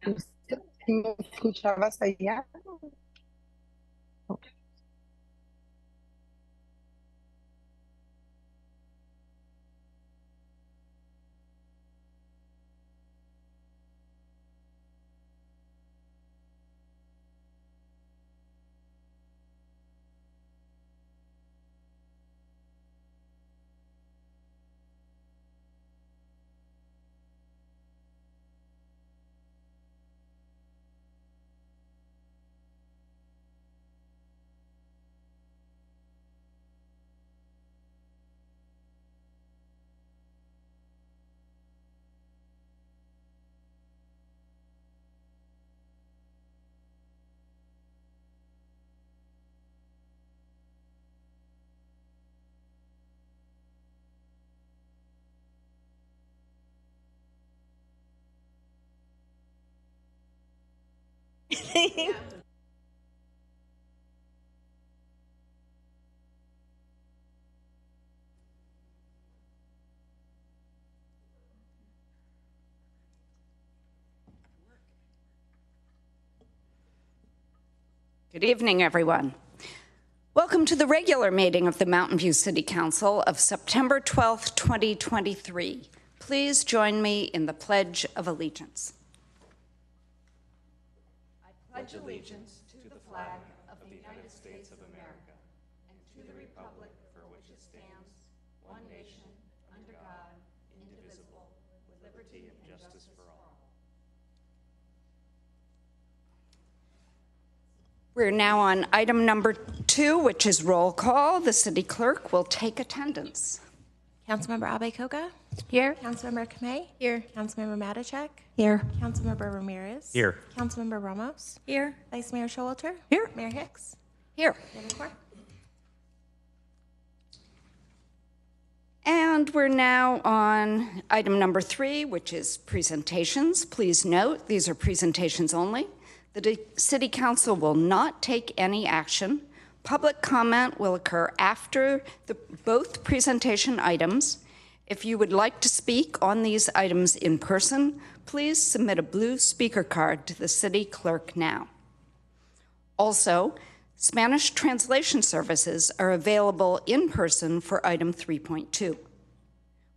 Speaker 13: ¿Me escuchabas allá?
Speaker 1: Good evening, everyone. Welcome to the regular meeting of the Mountain View City Council of September 12th, 2023. Please join me in the Pledge of Allegiance. I pledge allegiance to the flag of the United States of America and to the republic for which it stands, one nation, under God, indivisible, with liberty and justice for all. We're now on item number 2, which is roll call. The city clerk will take attendance.
Speaker 3: Councilmember Abe-Koga? Here. Councilmember Kamei? Here. Councilmember Matichak?
Speaker 5: Here.
Speaker 3: Councilmember Ramirez?
Speaker 9: Here.
Speaker 3: Councilmember Ramos?
Speaker 10: Here.
Speaker 3: Vice Mayor Showalter?
Speaker 7: Here.
Speaker 3: Mayor Hicks?
Speaker 1: Here.
Speaker 3: Mayor McCord?
Speaker 1: And we're now on item number 3, which is presentations. Please note, these are presentations only. The City Council will not take any action. Public comment will occur after both presentation items. If you would like to speak on these items in person, please submit a blue speaker card to the city clerk now. Also, Spanish translation services are available in person for item 3.2.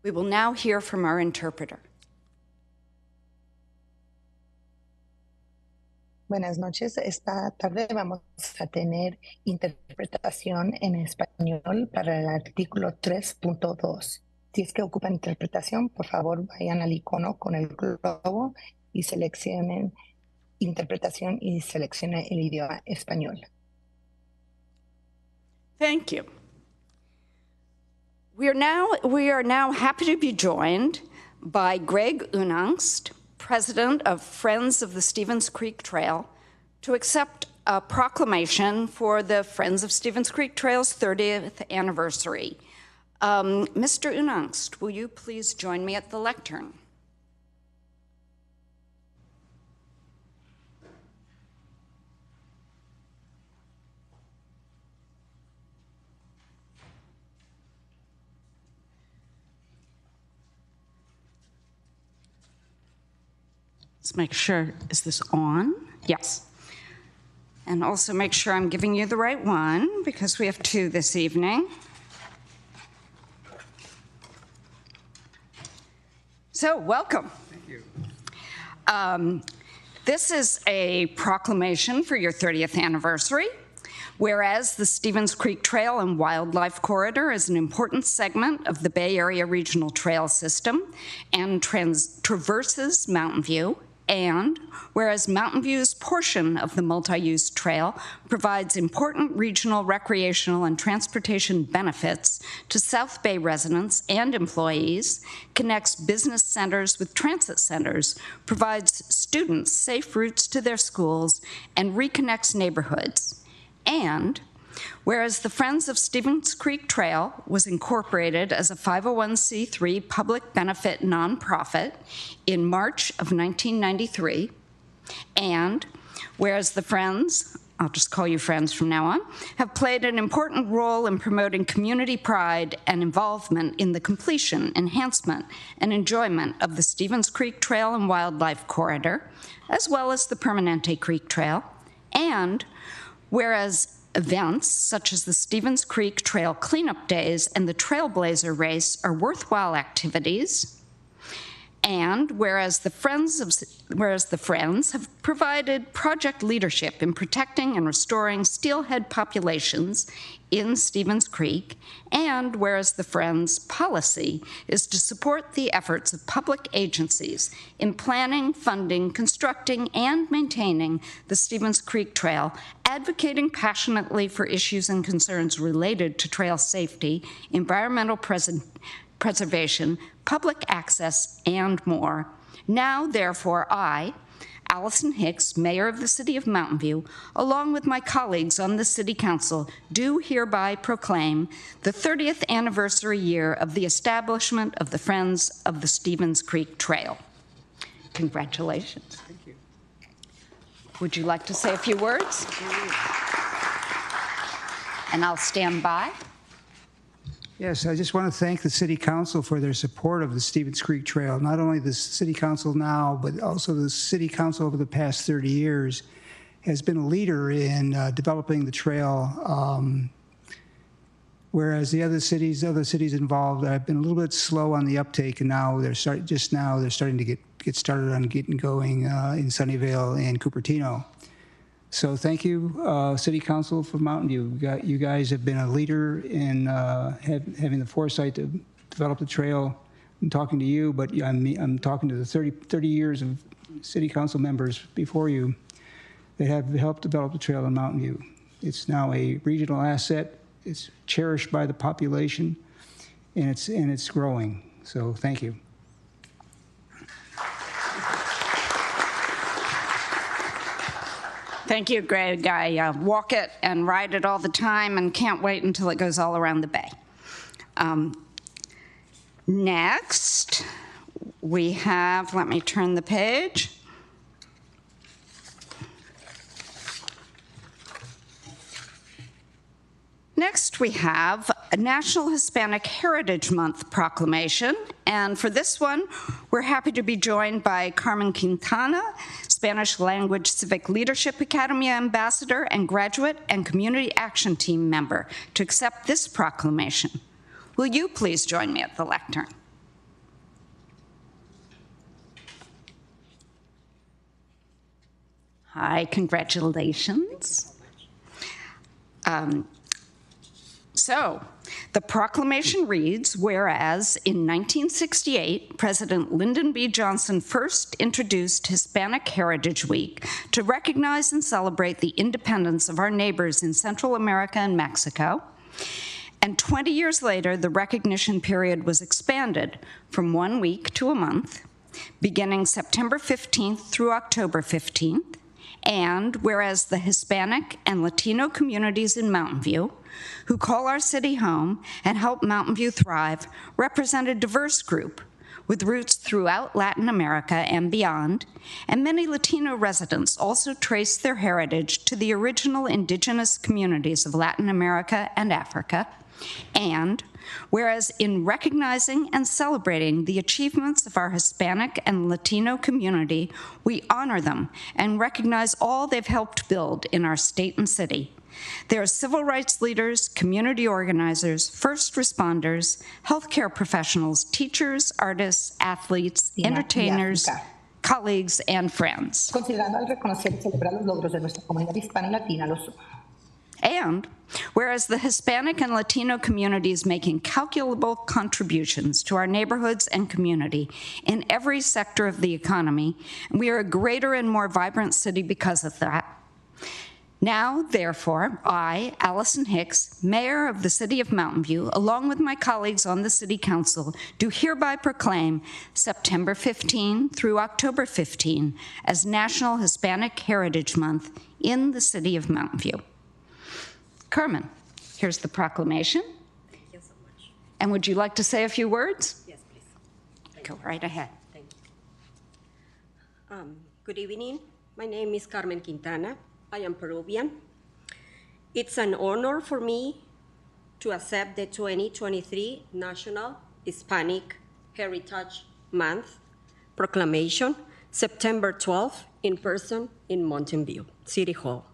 Speaker 1: We will now hear from our interpreter.
Speaker 13: Buenas noches. Esta tarde vamos a tener interpretación en español para el artículo 3.2. Si es que ocupan interpretación, por favor vayan al icono con el globo y seleccionen interpretación y seleccionen el idioma español.
Speaker 1: Thank you. We are now happy to be joined by Greg Unangst, President of Friends of the Stevens Creek Trail, to accept a proclamation for the Friends of Stevens Creek Trail's 30th anniversary. Mr. Unangst, will you please join me at the lectern? Let's make sure, is this on? Yes. And also make sure I'm giving you the right one, because we have 2 this evening. So, welcome.
Speaker 14: Thank you.
Speaker 1: This is a proclamation for your 30th anniversary. Whereas the Stevens Creek Trail and Wildlife Corridor is an important segment of the Bay Area Regional Trail System and traverses Mountain View, and whereas Mountain View's portion of the multi-use trail provides important regional recreational and transportation benefits to South Bay residents and employees, connects business centers with transit centers, provides students safe routes to their schools, and reconnects neighborhoods. And whereas the Friends of Stevens Creek Trail was incorporated as a 501c3 public benefit nonprofit in March of 1993, and whereas the Friends I'll just call you friends from now on, have played an important role in promoting community pride and involvement in the completion, enhancement, and enjoyment of the Stevens Creek Trail and Wildlife Corridor, as well as the Permanente Creek Trail. And whereas events such as the Stevens Creek Trail Cleanup Days and the Trailblazer Race are worthwhile activities, and whereas the Friends have provided project leadership in protecting and restoring steelhead populations in Stevens Creek, and whereas the Friends' policy is to support the efforts of public agencies in planning, funding, constructing, and maintaining the Stevens Creek Trail, advocating passionately for issues and concerns related to trail safety, environmental preservation, public access, and more. Now, therefore, I, Allison Hicks, Mayor of the City of Mountain View, along with my colleagues on the City Council, do hereby proclaim the 30th anniversary year of the establishment of the Friends of the Stevens Creek Trail. Congratulations.
Speaker 15: Thank you.
Speaker 1: Would you like to say a few words? And I'll stand by.
Speaker 15: Yes, I just want to thank the City Council for their support of the Stevens Creek Trail. Not only the City Council now, but also the City Council over the past 30 years has been a leader in developing the trail, whereas the other cities involved have been a little bit slow on the uptake, and now they're starting to get started on getting going in Sunnyvale and Cupertino. So thank you, City Council for Mountain View. You guys have been a leader in having the foresight to develop the trail. I'm talking to you, but I'm talking to the 30 years of City Council members before you that have helped develop the trail in Mountain View. It's now a regional asset. It's cherished by the population, and it's growing. So thank you.
Speaker 1: Thank you, Greg. I walk it and ride it all the time and can't wait until it goes all around the bay. Next, we have, let me turn the page. Next, we have a National Hispanic Heritage Month proclamation, and for this one, we're happy to be joined by Carmen Quintana, Spanish Language Civic Leadership Academy Ambassador and Graduate and Community Action Team member, to accept this proclamation. Will you please join me at the lectern? Hi, congratulations. So, the proclamation reads, whereas in 1968, President Lyndon B. Johnson first introduced Hispanic Heritage Week to recognize and celebrate the independence of our neighbors in Central America and Mexico, and 20 years later, the recognition period was expanded from 1 week to a month, beginning September 15th through October 15th, and whereas the Hispanic and Latino communities in Mountain View, who call our city home and help Mountain View thrive, represent a diverse group with roots throughout Latin America and beyond, and many Latino residents also trace their heritage to the original indigenous communities of Latin America and Africa, and whereas in recognizing and celebrating the achievements of our Hispanic and Latino community, we honor them and recognize all they've helped build in our state and city. They are civil rights leaders, community organizers, first responders, healthcare professionals, teachers, artists, athletes, entertainers, colleagues, and friends.
Speaker 13: Considerando al reconocer y celebrar los logros de nuestra comunidad hispana y latina, los
Speaker 1: And whereas the Hispanic and Latino communities make incalculable contributions to our neighborhoods and community in every sector of the economy, and we are a greater and more vibrant city because of that. Now, therefore, I, Allison Hicks, Mayor of the City of Mountain View, along with my colleagues on the City Council, do hereby proclaim September 15 through October 15 as National Hispanic Heritage Month in the City of Mountain View. Carmen, here's the proclamation.
Speaker 16: Thank you so much.
Speaker 1: And would you like to say a few words?
Speaker 16: Yes, please.
Speaker 1: Go right ahead.
Speaker 16: Thank you. Good evening. My name is Carmen Quintana. I am Peruvian. It's an honor for me to accept the 2023 National Hispanic Heritage Month proclamation, September 12th, in person in Mountain View City Hall.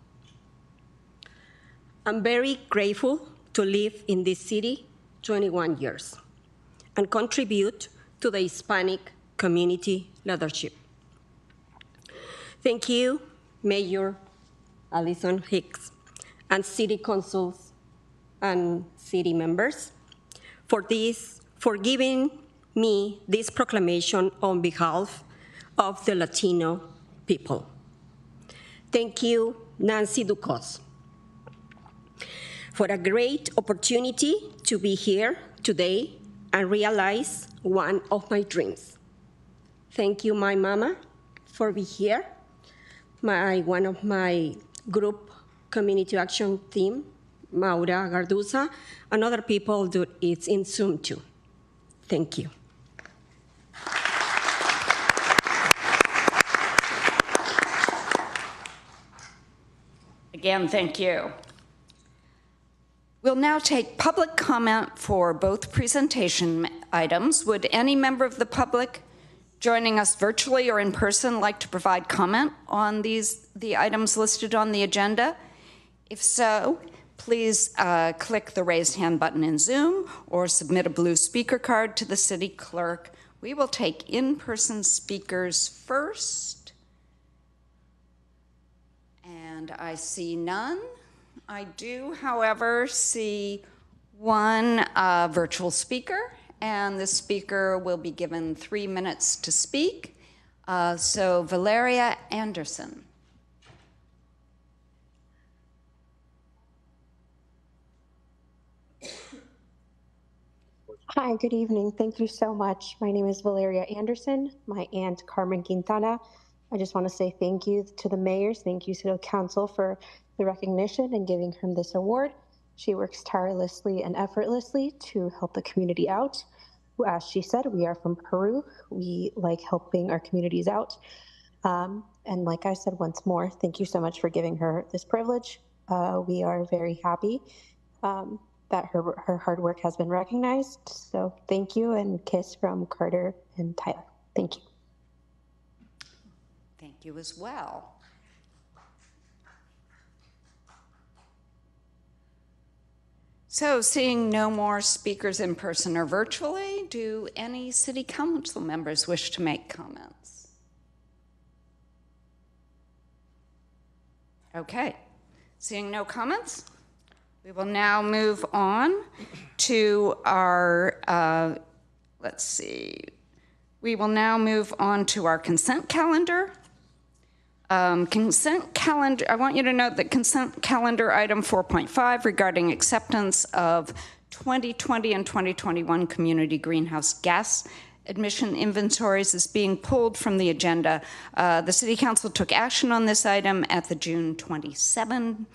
Speaker 16: I'm very grateful to live in this city 21 years and contribute to the Hispanic community leadership. Thank you, Mayor Allison Hicks, and City Councils and city members for giving me this proclamation on behalf of the Latino people. Thank you, Nancy Ducos, for a great opportunity to be here today and realize one of my dreams. Thank you, my mama, for being here, one of my group community action team, Maura Garduza, and other people do it in Zoom too. Thank you.
Speaker 1: Again, thank you. We'll now take public comment for both presentation items. Would any member of the public joining us virtually or in person like to provide comment on the items listed on the agenda? If so, please click the raised hand button in Zoom or submit a blue speaker card to the city clerk. We will take in-person speakers first. And I see none. I do, however, see one virtual speaker, and the speaker will be given 3 minutes to speak. So Valeria Anderson.
Speaker 17: Hi, good evening. Thank you so much. My name is Valeria Anderson, my aunt Carmen Quintana. I just want to say thank you to the mayors, thank you to the council for the recognition and giving her this award. She works tirelessly and effortlessly to help the community out. As she said, we are from Peru. We like helping our communities out. And like I said once more, thank you so much for giving her this privilege. We are very happy that her hard work has been recognized. So thank you, and kiss from Carter and Tyler. Thank you.
Speaker 1: Thank you as well. So seeing no more speakers in person or virtually, do any city council members wish to make comments? Okay, seeing no comments, we will now move on to our, let's see, we will now move on to our consent calendar. Consent calendar, I want you to note that consent calendar item 4.5 regarding acceptance of 2020 and 2021 community greenhouse gas emission inventories is being pulled from the agenda. The City Council took action on this item at the June 27,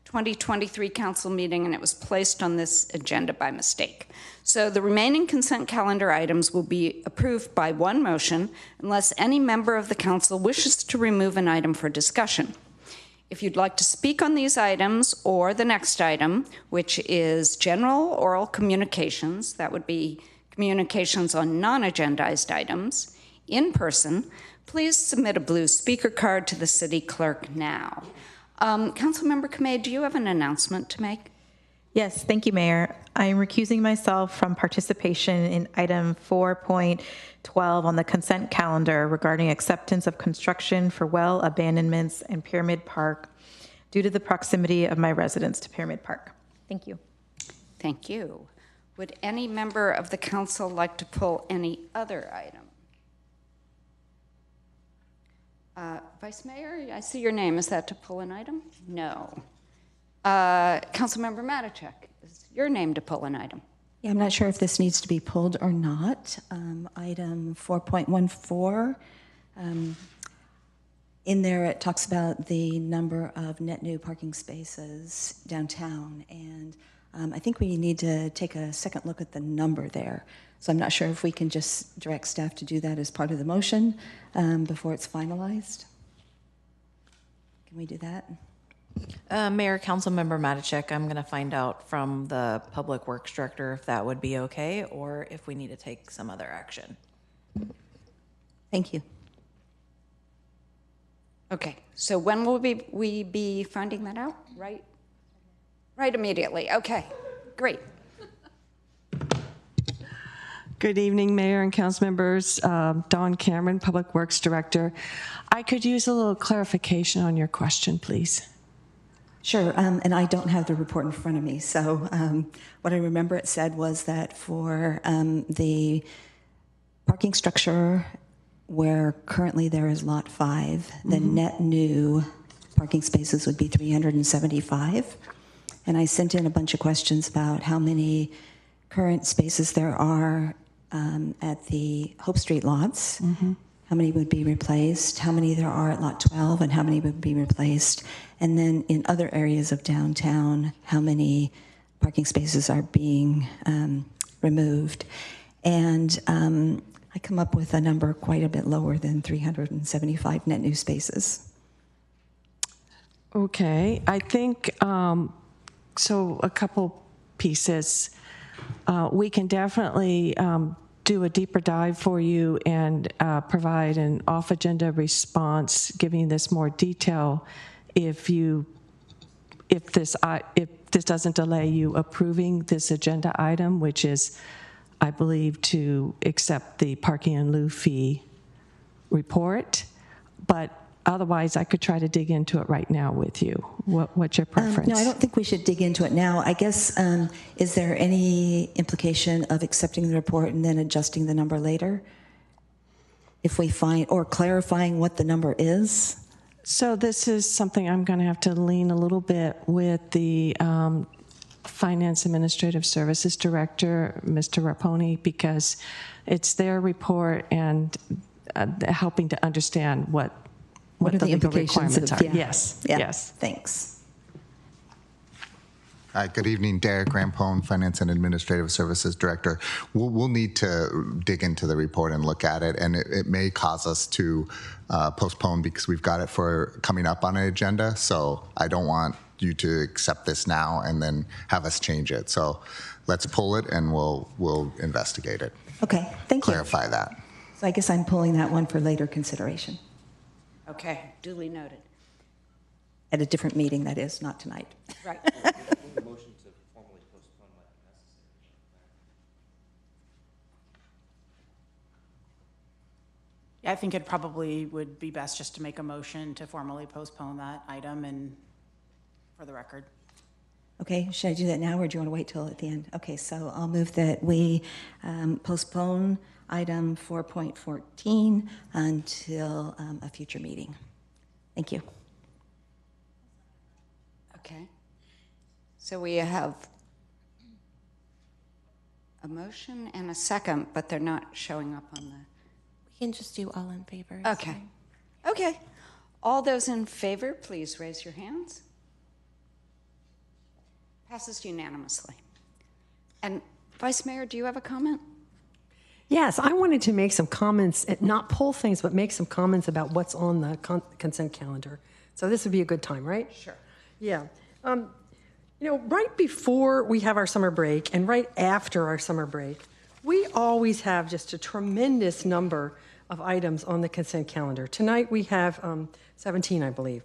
Speaker 1: 2023 council meeting, and it was placed on this agenda by mistake. So the remaining consent calendar items will be approved by one motion unless any member of the council wishes to remove an item for discussion. If you'd like to speak on these items or the next item, which is general oral communications, that would be communications on non-agendized items, in person, please submit a blue speaker card to the city clerk now. Councilmember Kamei, do you have an announcement to make?
Speaker 11: Yes, thank you, Mayor. I am recusing myself from participation in item 4.12 on the consent calendar regarding acceptance of construction for well abandonments in Pyramid Park due to the proximity of my residence to Pyramid Park. Thank you.
Speaker 1: Thank you. Would any member of the council like to pull any other item? Vice Mayor, I see your name. Is that to pull an item? No. Councilmember Matichak, is your name to pull an item?
Speaker 5: Yeah, I'm not sure if this needs to be pulled or not. Item 4.14, in there it talks about the number of net new parking spaces downtown, and I think we need to take a second look at the number there. So I'm not sure if we can just direct staff to do that as part of the motion before it's finalized. Can we do that?
Speaker 12: Mayor, Councilmember Matichek, I'm going to find out from the Public Works Director if that would be okay or if we need to take some other action.
Speaker 5: Thank you.
Speaker 1: Okay, so when will we be finding that out? Right? Right immediately. Okay, great.
Speaker 18: Good evening, Mayor and council members. Dawn Cameron, Public Works Director. I could use a little clarification on your question, please.
Speaker 5: Sure, and I don't have the report in front of me, so what I remember it said was that for the parking structure where currently there is lot 5, the net new parking spaces would be 375. And I sent in a bunch of questions about how many current spaces there are at the Hope Street lots, how many would be replaced, how many there are at lot 12, and how many would be replaced. And then in other areas of downtown, how many parking spaces are being removed. And I come up with a number quite a bit lower than 375 net new spaces.
Speaker 18: Okay, I think, so a couple pieces. We can definitely do a deeper dive for you and provide an off-agenda response, giving this more detail if this doesn't delay you approving this agenda item, which is, I believe, to accept the parking and lieu fee report. But otherwise, I could try to dig into it right now with you. What's your preference?
Speaker 5: No, I don't think we should dig into it now. I guess, is there any implication of accepting the report and then adjusting the number later? If we find, or clarifying what the number is?
Speaker 18: So this is something I'm going to have to lean a little bit with the Finance Administrative Services Director, Mr. Raponi, because it's their report and helping to understand what
Speaker 5: are the
Speaker 18: legal
Speaker 5: implications
Speaker 18: requirements
Speaker 5: of,
Speaker 18: are.
Speaker 5: yeah.
Speaker 18: Yes,
Speaker 5: Yeah.
Speaker 18: yes.
Speaker 5: Thanks.
Speaker 19: Hi, good evening, Derek Rampone, Finance and Administrative Services Director. We'll need to dig into the report and look at it, and it may cause us to postpone because we've got it for coming up on an agenda, so I don't want you to accept this now and then have us change it. So let's pull it and we'll investigate it.
Speaker 5: Okay, thank you.
Speaker 19: Clarify that.
Speaker 5: So I guess I'm pulling that one for later consideration.
Speaker 1: Okay, duly noted.
Speaker 5: At a different meeting, that is, not tonight.
Speaker 1: Right.
Speaker 2: Yeah, I think it probably would be best just to make a motion to formally postpone that item and for the record.
Speaker 5: Okay, should I do that now or do you want to wait till at the end? Okay, so I'll move that we postpone item 4.14 until a future meeting. Thank you.
Speaker 1: Okay. So we have a motion and a second, but they're not showing up on the...
Speaker 3: We can just do all in favor.
Speaker 1: Okay. Okay. All those in favor, please raise your hands. Passes unanimously. And Vice Mayor, do you have a comment?
Speaker 7: Yes, I wanted to make some comments, not pull things, but make some comments about what's on the consent calendar. So this would be a good time, right?
Speaker 1: Sure.
Speaker 7: Yeah. You know, right before we have our summer break and right after our summer break, we always have just a tremendous number of items on the consent calendar. Tonight we have 17, I believe.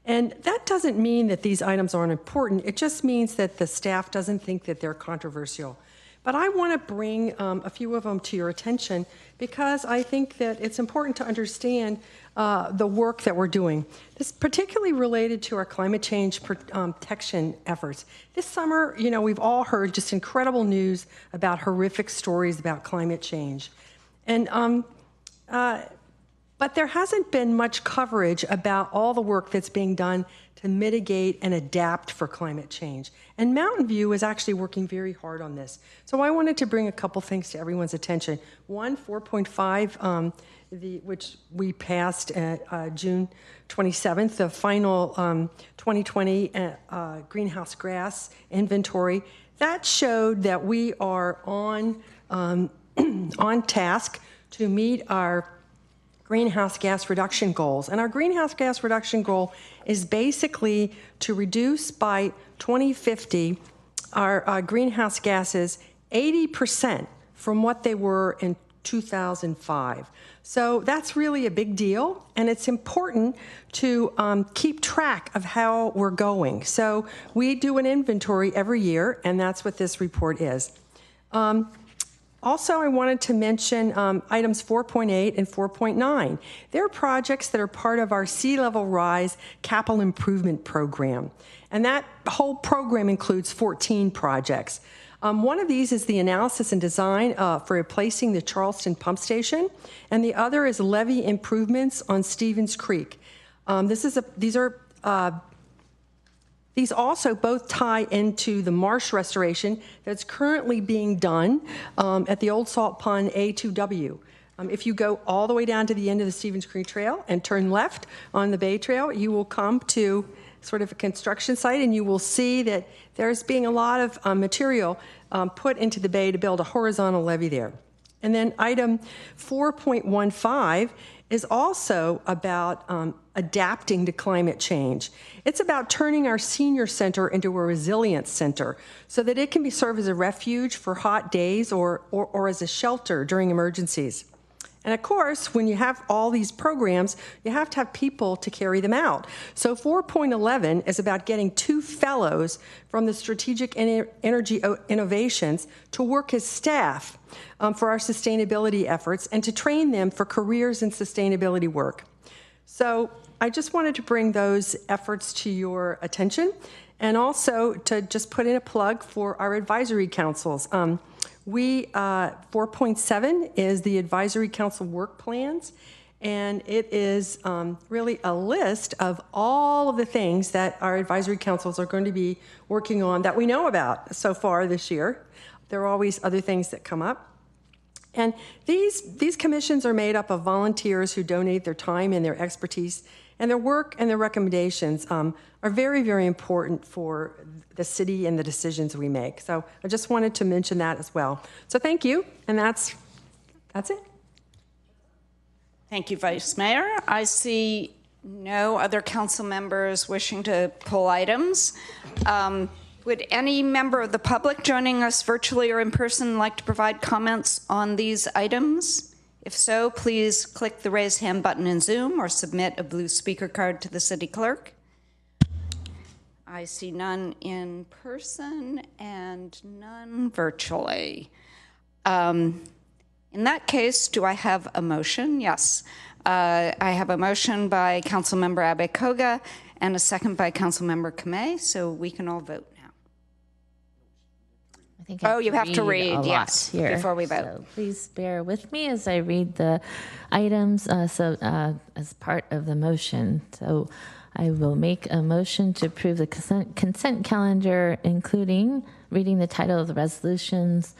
Speaker 7: And that doesn't mean that these items aren't important. It just means that the staff doesn't think that they're controversial. But I want to bring a few of them to your attention because I think that it's important to understand the work that we're doing. This is particularly related to our climate change protection efforts. This summer, you know, we've all heard just incredible news about horrific stories about climate change. And but there hasn't been much coverage about all the work that's being done to mitigate and adapt for climate change. And Mountain View is actually working very hard on this. So I wanted to bring a couple things to everyone's attention. One, 4.5, which we passed at June 27th, the final 2020 greenhouse gas inventory. That showed that we are on task to meet our greenhouse gas reduction goals. And our greenhouse gas reduction goal is basically to reduce by 2050 our greenhouse gases 80% from what they were in 2005. So that's really a big deal, and it's important to keep track of how we're going. So we do an inventory every year, and that's what this report is. Also, I wanted to mention items 4.8 and 4.9. They're projects that are part of our Sea Level Rise Capital Improvement Program, and that whole program includes 14 projects. One of these is the analysis and design for replacing the Charleston pump station, and the other is levee improvements on Stevens Creek. These also both tie into the marsh restoration that's currently being done at the Old Salt Pond A2W. If you go all the way down to the end of the Stevens Creek Trail and turn left on the Bay Trail, you will come to sort of a construction site, and you will see that there's being a lot of material put into the bay to build a horizontal levee there. And then item 4.15 is also about adapting to climate change. It's about turning our senior center into a resilience center so that it can be served as a refuge for hot days or as a shelter during emergencies. And of course, when you have all these programs, you have to have people to carry them out. So 4.11 is about getting 2 fellows from the Strategic Energy Innovations to work as staff for our sustainability efforts and to train them for careers in sustainability work. So I just wanted to bring those efforts to your attention, and also to just put in a plug for our advisory councils. 4.7 is the Advisory Council work plans, and it is really a list of all of the things that our advisory councils are going to be working on that we know about so far this year. There are always other things that come up. And these commissions are made up of volunteers who donate their time and their expertise, and their work and their recommendations are very, very important for the city and the decisions we make. So I just wanted to mention that as well. So thank you, and that's it.
Speaker 1: Thank you, Vice Mayor. I see no other council members wishing to pull items. Would any member of the public joining us virtually or in person like to provide comments on these items? If so, please click the raise hand button in Zoom or submit a blue speaker card to the city clerk. I see none in person and none virtually. In that case, do I have a motion? Yes. I have a motion by Councilmember Abe-Koga and a second by Councilmember Kamei, so we can all vote now.
Speaker 8: I think
Speaker 1: you have to read, yes,
Speaker 8: here,
Speaker 1: before we vote.
Speaker 8: So please bear with me as I read the items as part of the motion. So I will make a motion to approve the consent calendar, including reading the title of the resolutions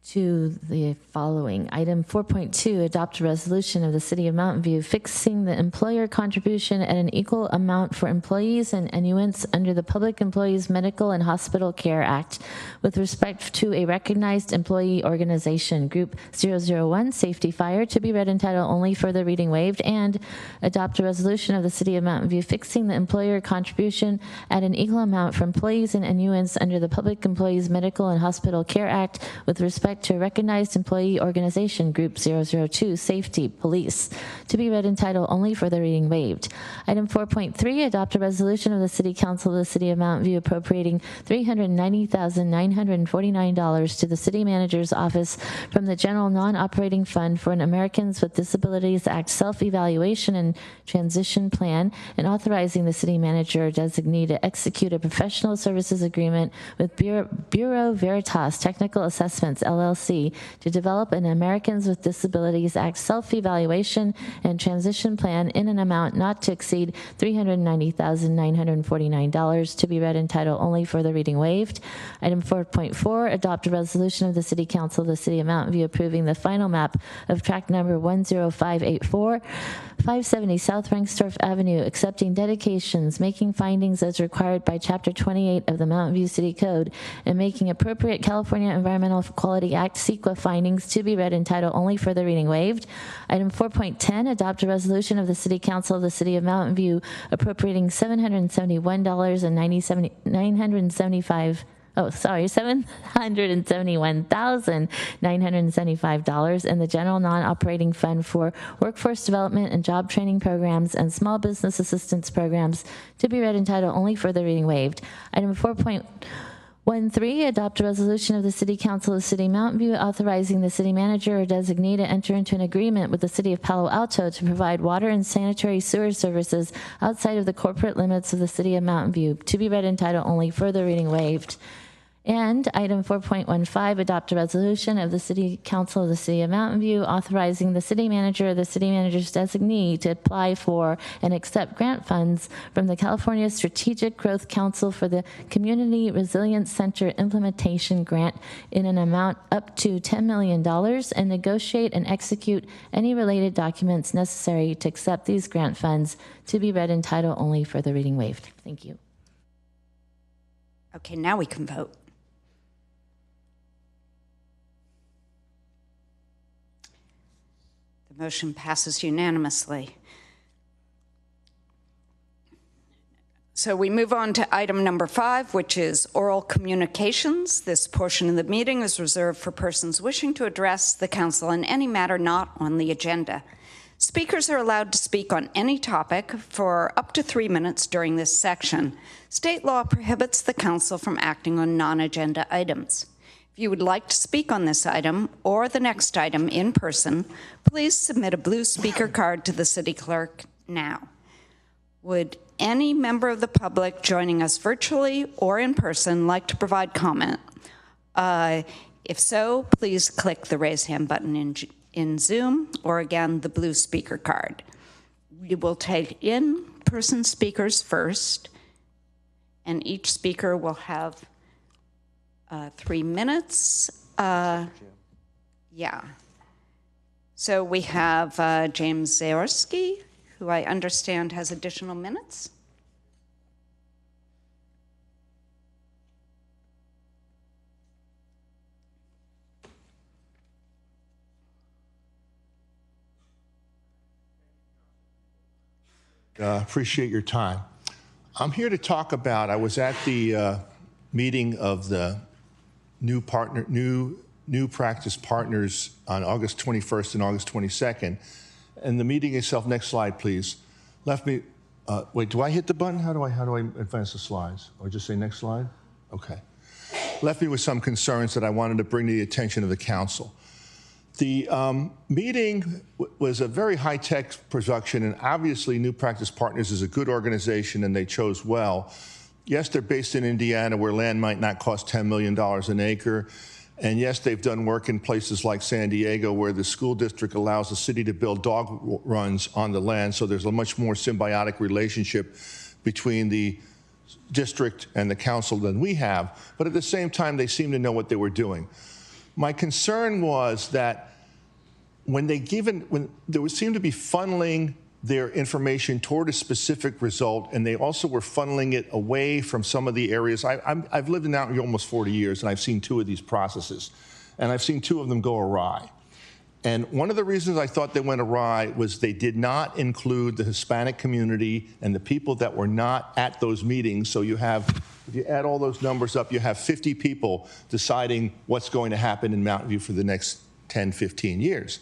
Speaker 8: to the following. Item 4.2, adopt a resolution of the City of Mountain View fixing the employer contribution at an equal amount for employees and annuitants under the Public Employees Medical and Hospital Care Act with respect to a recognized employee organization, Group 001, Safety Fire, to be read in title only, further reading waived, and adopt a resolution of the City of Mountain View fixing the employer contribution at an equal amount for employees and annuitants under the Public Employees Medical and Hospital Care Act with respect to a recognized employee organization, Group 002, Safety Police, to be read in title only, further reading waived. Item 4.3, adopt a resolution of the City Council of the City of Mountain View appropriating $390,949 to the City Manager's Office from the General Non-Operating Fund for an Americans with Disabilities Act Self-Evaluation and Transition Plan, and authorizing the City Manager designee to execute a professional services agreement with Bureau Veritas Technical Assessments, LLC, to develop an Americans with Disabilities Act self-evaluation and transition plan in an amount not to exceed $390,949, to be read in title only, further reading waived. Item 4.4, adopt a resolution of the City Council of the City of Mountain View approving the final map of tract number 10584, 570 South Ranksdorf Avenue, accepting dedications, making findings as required by Chapter 28 of the Mountain View City Code, and making appropriate California environmental quality Equality Act, CEQA findings to be read in title only, further reading waived. Item 4.10, adopt a resolution of the City Council of the City of Mountain View appropriating $771,975 in the general non-operating fund for workforce development and job training programs and small business assistance programs to be read in title only, further reading waived. Item 4.13, adopt a resolution of the City Council of the City of Mountain View authorizing the city manager or designee to enter into an agreement with the City of Palo Alto to provide water and sanitary sewer services outside of the corporate limits of the City of Mountain View to be read in title only, further reading waived. And item 4.15, adopt a resolution of the City Council of the City of Mountain View authorizing the city manager or the city manager's designee to apply for and accept grant funds from the California Strategic Growth Council for the Community Resilience Center Implementation Grant in an amount up to $10 million and negotiate and execute any related documents necessary to accept these grant funds to be read in title only, further reading waived. Thank you.
Speaker 1: Okay, now we can vote. Motion passes unanimously. So we move on to item number 5, which is oral communications. This portion of the meeting is reserved for persons wishing to address the council on any matter not on the agenda. Speakers are allowed to speak on any topic for up to 3 minutes during this section. State law prohibits the council from acting on non-agenda items. If you would like to speak on this item or the next item in person, please submit a blue speaker card to the city clerk now. Would any member of the public joining us virtually or in person like to provide comment? If so, please click the raise hand button in Zoom, or again, the blue speaker card. We will take in-person speakers first, and each speaker will have 3 minutes. Yeah. So we have James Zaorski, who I understand has additional minutes.
Speaker 20: Appreciate your time. I'm here to talk about, I was at the meeting of the new practice partners on August 21st and August 22nd. And the meeting itself, next slide, please, left me, wait, do I hit the button? How do I advance the slides? Or just say next slide? Okay. Left me with some concerns that I wanted to bring to the attention of the council. The meeting was a very high-tech production, and obviously New Practice Partners is a good organization and they chose well. Yes, they're based in Indiana where land might not cost $10 million an acre. And yes, they've done work in places like San Diego where the school district allows the city to build dog runs on the land. So there's a much more symbiotic relationship between the district and the council than we have. But at the same time, they seem to know what they were doing. My concern was that when there seemed to be funneling their information toward a specific result, and they also were funneling it away from some of the areas. I've lived in Mountain View almost 40 years, and I've seen 2 of these processes, and I've seen 2 of them go awry. And one of the reasons I thought they went awry was they did not include the Hispanic community and the people that were not at those meetings. So you have, if you add all those numbers up, you have 50 people deciding what's going to happen in Mountain View for the next 10, 15 years.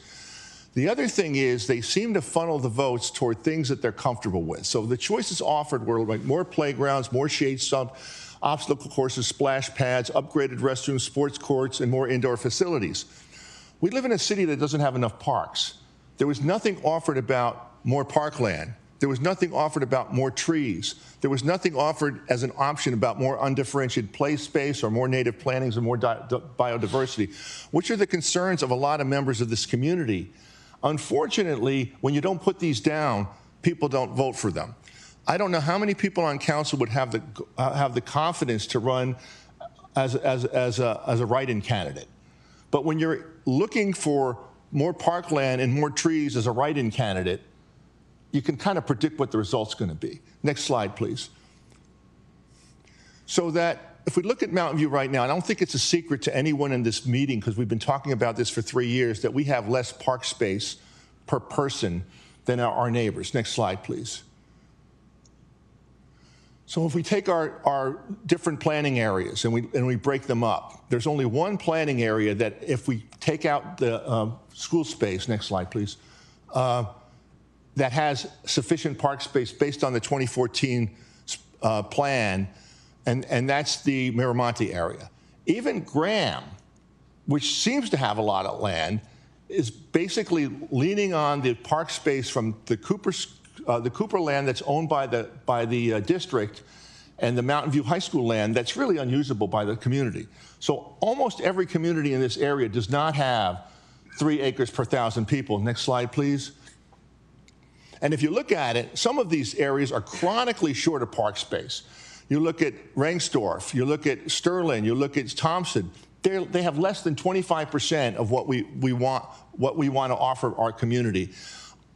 Speaker 20: The other thing is they seem to funnel the votes toward things that they're comfortable with. So the choices offered were like more playgrounds, more shade stuff, obstacle courses, splash pads, upgraded restrooms, sports courts, and more indoor facilities. We live in a city that doesn't have enough parks. There was nothing offered about more parkland. There was nothing offered about more trees. There was nothing offered as an option about more undifferentiated play space or more native plantings or more biodiversity, which are the concerns of a lot of members of this community. Unfortunately, when you don't put these down, people don't vote for them. I don't know how many people on council would have the confidence to run as a write-in candidate. But when you're looking for more parkland and more trees as a write-in candidate, you can kind of predict what the result's going to be. Next slide, please. So that if we look at Mountain View right now, I don't think it's a secret to anyone in this meeting, because we've been talking about this for 3 years, that we have less park space per person than our neighbors. Next slide, please. So if we take our different planning areas and we break them up, there's only one planning area that, if we take out the school space, next slide, please, that has sufficient park space based on the 2014 plan, and that's the Miramonte area. Even Graham, which seems to have a lot of land, is basically leaning on the park space from the Cooper land that's owned by the district, and the Mountain View High School land that's really unusable by the community. So almost every community in this area does not have 3 acres per 1,000 people. Next slide, please. And if you look at it, some of these areas are chronically short of park space. You look at Rengsdorf, you look at Sterling, you look at Thompson. They have less than 25% of what we want to offer our community.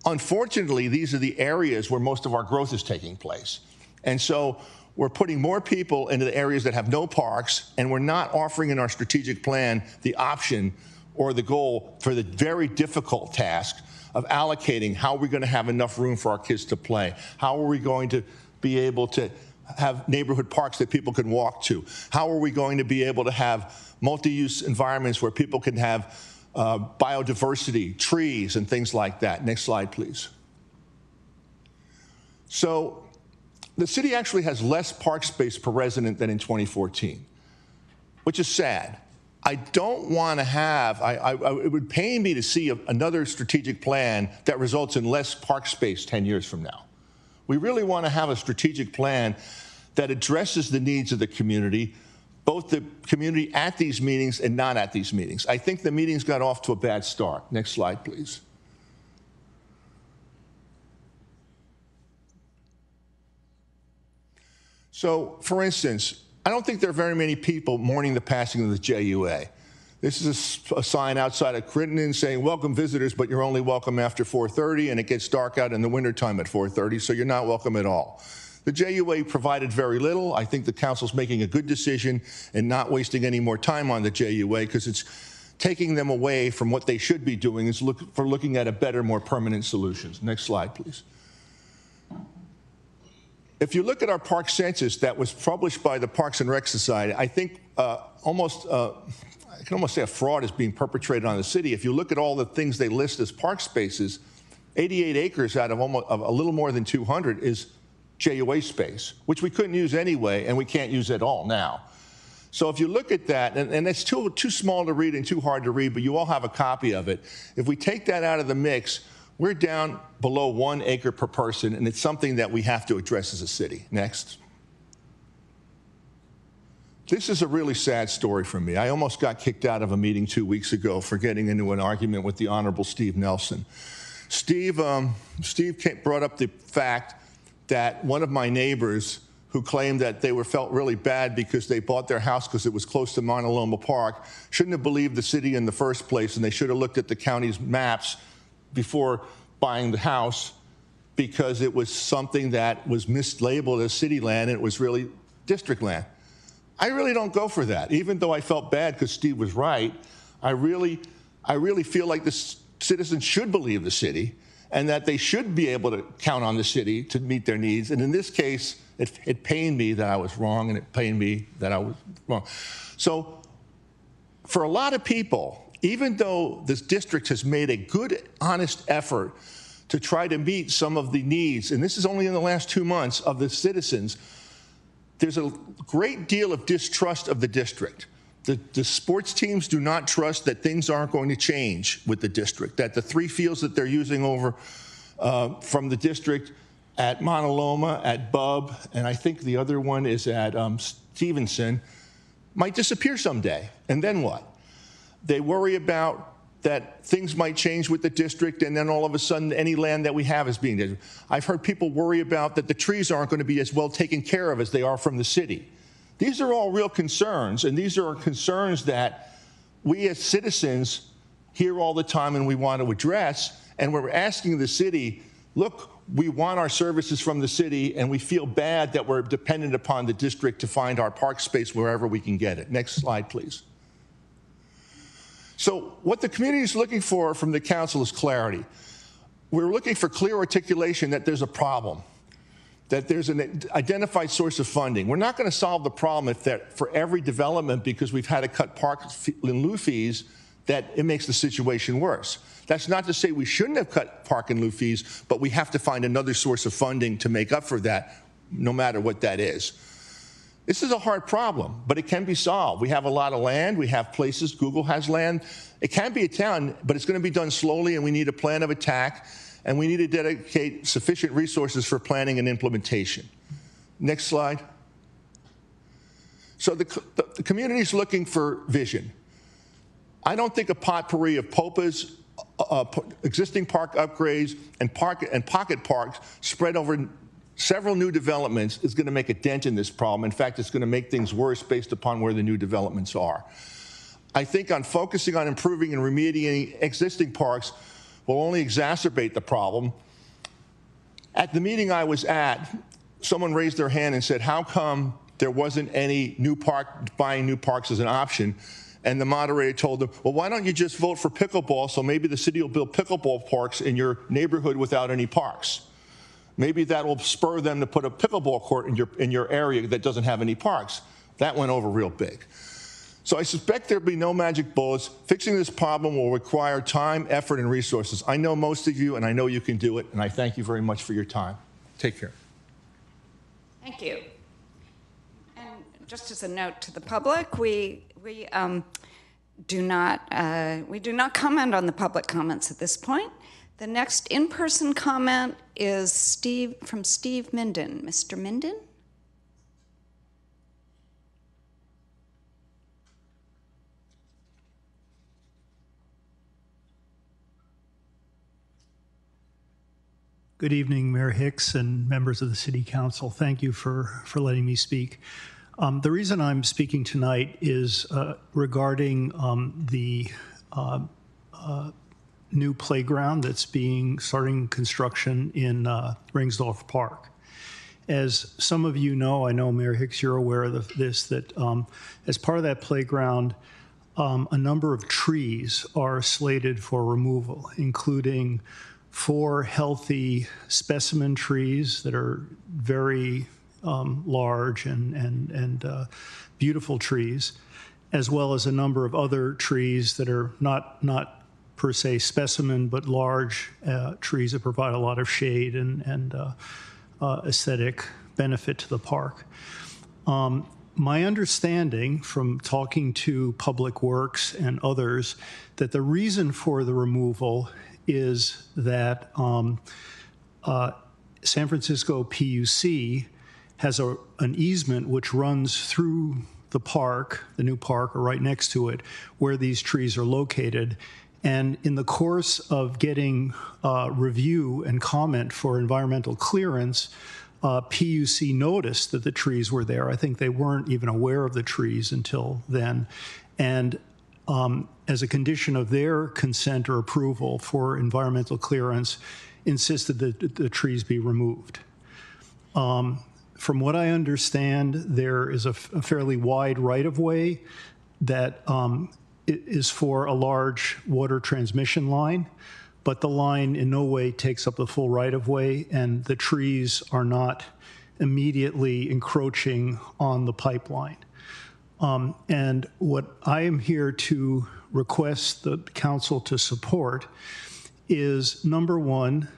Speaker 20: Unfortunately, these are the areas where most of our growth is taking place. And so we're putting more people into the areas that have no parks, and we're not offering in our strategic plan the option or the goal for the very difficult task of allocating how we're going to have enough room for our kids to play. How are we going to be able to have neighborhood parks that people can walk to? How are we going to be able to have multi-use environments where people can have biodiversity, trees, and things like that? Next slide, please. So the city actually has less park space per resident than in 2014, which is sad. I don't want to have, it would pain me to see another strategic plan that results in less park space 10 years from now. We really want to have a strategic plan that addresses the needs of the community, both the community at these meetings and not at these meetings. I think the meetings got off to a bad start. Next slide, please. So, for instance, I don't think there are very many people mourning the passing of the JUA. This is a sign outside of Crittenden saying, welcome visitors, but you're only welcome after 4:30, and it gets dark out in the wintertime at 4:30, so you're not welcome at all. The JUA provided very little. I think the council's making a good decision and not wasting any more time on the JUA, because it's taking them away from what they should be doing, is looking at a better, more permanent solutions. Next slide, please. If you look at our park census that was published by the Parks and Rec Society, I think I can almost say a fraud is being perpetrated on the city. If you look at all the things they list as park spaces, 88 acres out of a little more than 200 is JUA space, which we couldn't use anyway, and we can't use at all now. So if you look at that, and it's too small to read and too hard to read, but you all have a copy of it. If we take that out of the mix, we're down below 1 acre per person, and it's something that we have to address as a city. Next. This is a really sad story for me. I almost got kicked out of a meeting 2 weeks ago for getting into an argument with the Honorable Steve Nelson. Steve brought up the fact that one of my neighbors, who claimed that they felt really bad because they bought their house because it was close to Mauna Loma Park, shouldn't have believed the city in the first place, and they should have looked at the county's maps before buying the house, because it was something that was mislabeled as city land and it was really district land. I really don't go for that, even though I felt bad because Steve was right. I really feel like the citizens should believe the city and that they should be able to count on the city to meet their needs. And in this case, it pained me that I was wrong, and it pained me that I was wrong. So for a lot of people, even though this district has made a good, honest effort to try to meet some of the needs, and this is only in the last 2 months, of the citizens, there's a great deal of distrust of the district. The sports teams do not trust that things aren't going to change with the district, that the 3 fields that they're using over from the district at Mauna Loma, at Bub, and I think the other one is at Stevenson, might disappear someday. And then what? They worry about that things might change with the district, and then all of a sudden any land that we have is being taken. I've heard people worry about that the trees aren't going to be as well taken care of as they are from the city. These are all real concerns, and these are concerns that we as citizens hear all the time and we want to address, and we're asking the city, look, we want our services from the city, and we feel bad that we're dependent upon the district to find our park space wherever we can get it. Next slide, please. So what the community is looking for from the council is clarity. We're looking for clear articulation that there's a problem, that there's an identified source of funding. We're not going to solve the problem if that for every development, because we've had to cut park in lieu fees, that it makes the situation worse. That's not to say we shouldn't have cut park in lieu fees, but we have to find another source of funding to make up for that, no matter what that is. This is a hard problem, but it can be solved. We have a lot of land. We have places. Google has land. It can be a town, but it's going to be done slowly, and we need a plan of attack, and we need to dedicate sufficient resources for planning and implementation. Next slide. So the community is looking for vision. I don't think a potpourri of POPAs, existing park upgrades, and pocket parks spread over several new developments is going to make a dent in this problem. In fact, it's going to make things worse based upon where the new developments are. I think on focusing on improving and remediating existing parks will only exacerbate the problem. At the meeting I was at, someone raised their hand and said, how come there wasn't any new park, buying new parks as an option? And the moderator told them, well, why don't you just vote for pickleball, so maybe the city will build pickleball parks in your neighborhood without any parks. Maybe that will spur them to put a pickleball court in your area that doesn't have any parks. That went over real big. So I suspect there'll be no magic bullets. Fixing this problem will require time, effort, and resources. I know most of you, and I know you can do it, and I thank you very much for your time. Take care.
Speaker 1: Thank you. And just as a note to the public, we do not comment on the public comments at this point. The next in-person comment is from Steve Minden. Mr. Minden?
Speaker 21: Good evening, Mayor Hicks and members of the City Council. Thank you for letting me speak. The reason I'm speaking tonight is regarding the new playground that's starting construction in Ringsdorf Park. As some of you know, I know Mayor Hicks, you're aware of this, that as part of that playground, a number of trees are slated for removal, including 4 healthy specimen trees that are very large and beautiful trees, as well as a number of other trees that are not per se specimen, but large trees that provide a lot of shade and aesthetic benefit to the park. My understanding from talking to Public Works and others that the reason for the removal is that San Francisco PUC has an easement which runs through the park, the new park, or right next to it, where these trees are located. And in the course of getting review and comment for environmental clearance, PUC noticed that the trees were there. I think they weren't even aware of the trees until then. And as a condition of their consent or approval for environmental clearance, insisted that the trees be removed. From what I understand, there is a fairly wide right-of-way that is for a large water transmission line, but the line in no way takes up the full right-of-way, and the trees are not immediately encroaching on the pipeline. And what I am here to request the council to support is, number one,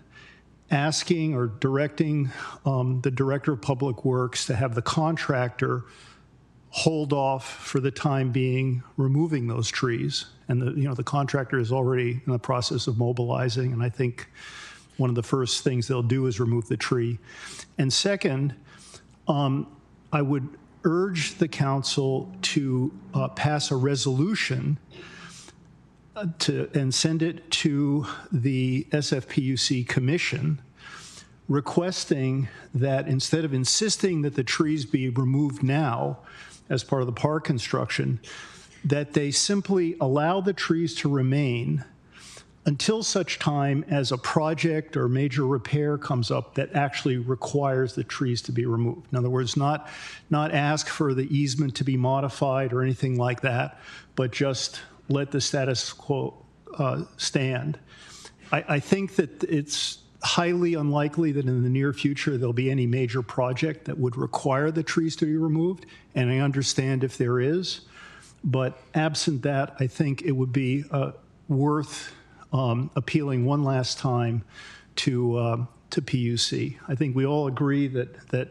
Speaker 21: asking or directing the Director of Public Works to have the contractor hold off for the time being removing those trees. And the contractor is already in the process of mobilizing, and I think one of the first things they'll do is remove the tree. And second, I would urge the council to pass a resolution and send it to the SFPUC Commission, requesting that instead of insisting that the trees be removed now as part of the park construction, that they simply allow the trees to remain until such time as a project or major repair comes up that actually requires the trees to be removed. In other words, not ask for the easement to be modified or anything like that, but just let the status quo stand. I think that it's highly unlikely that in the near future there'll be any major project that would require the trees to be removed, and I understand if there is, but absent that, I think it would be worth appealing one last time to PUC. I think we all agree that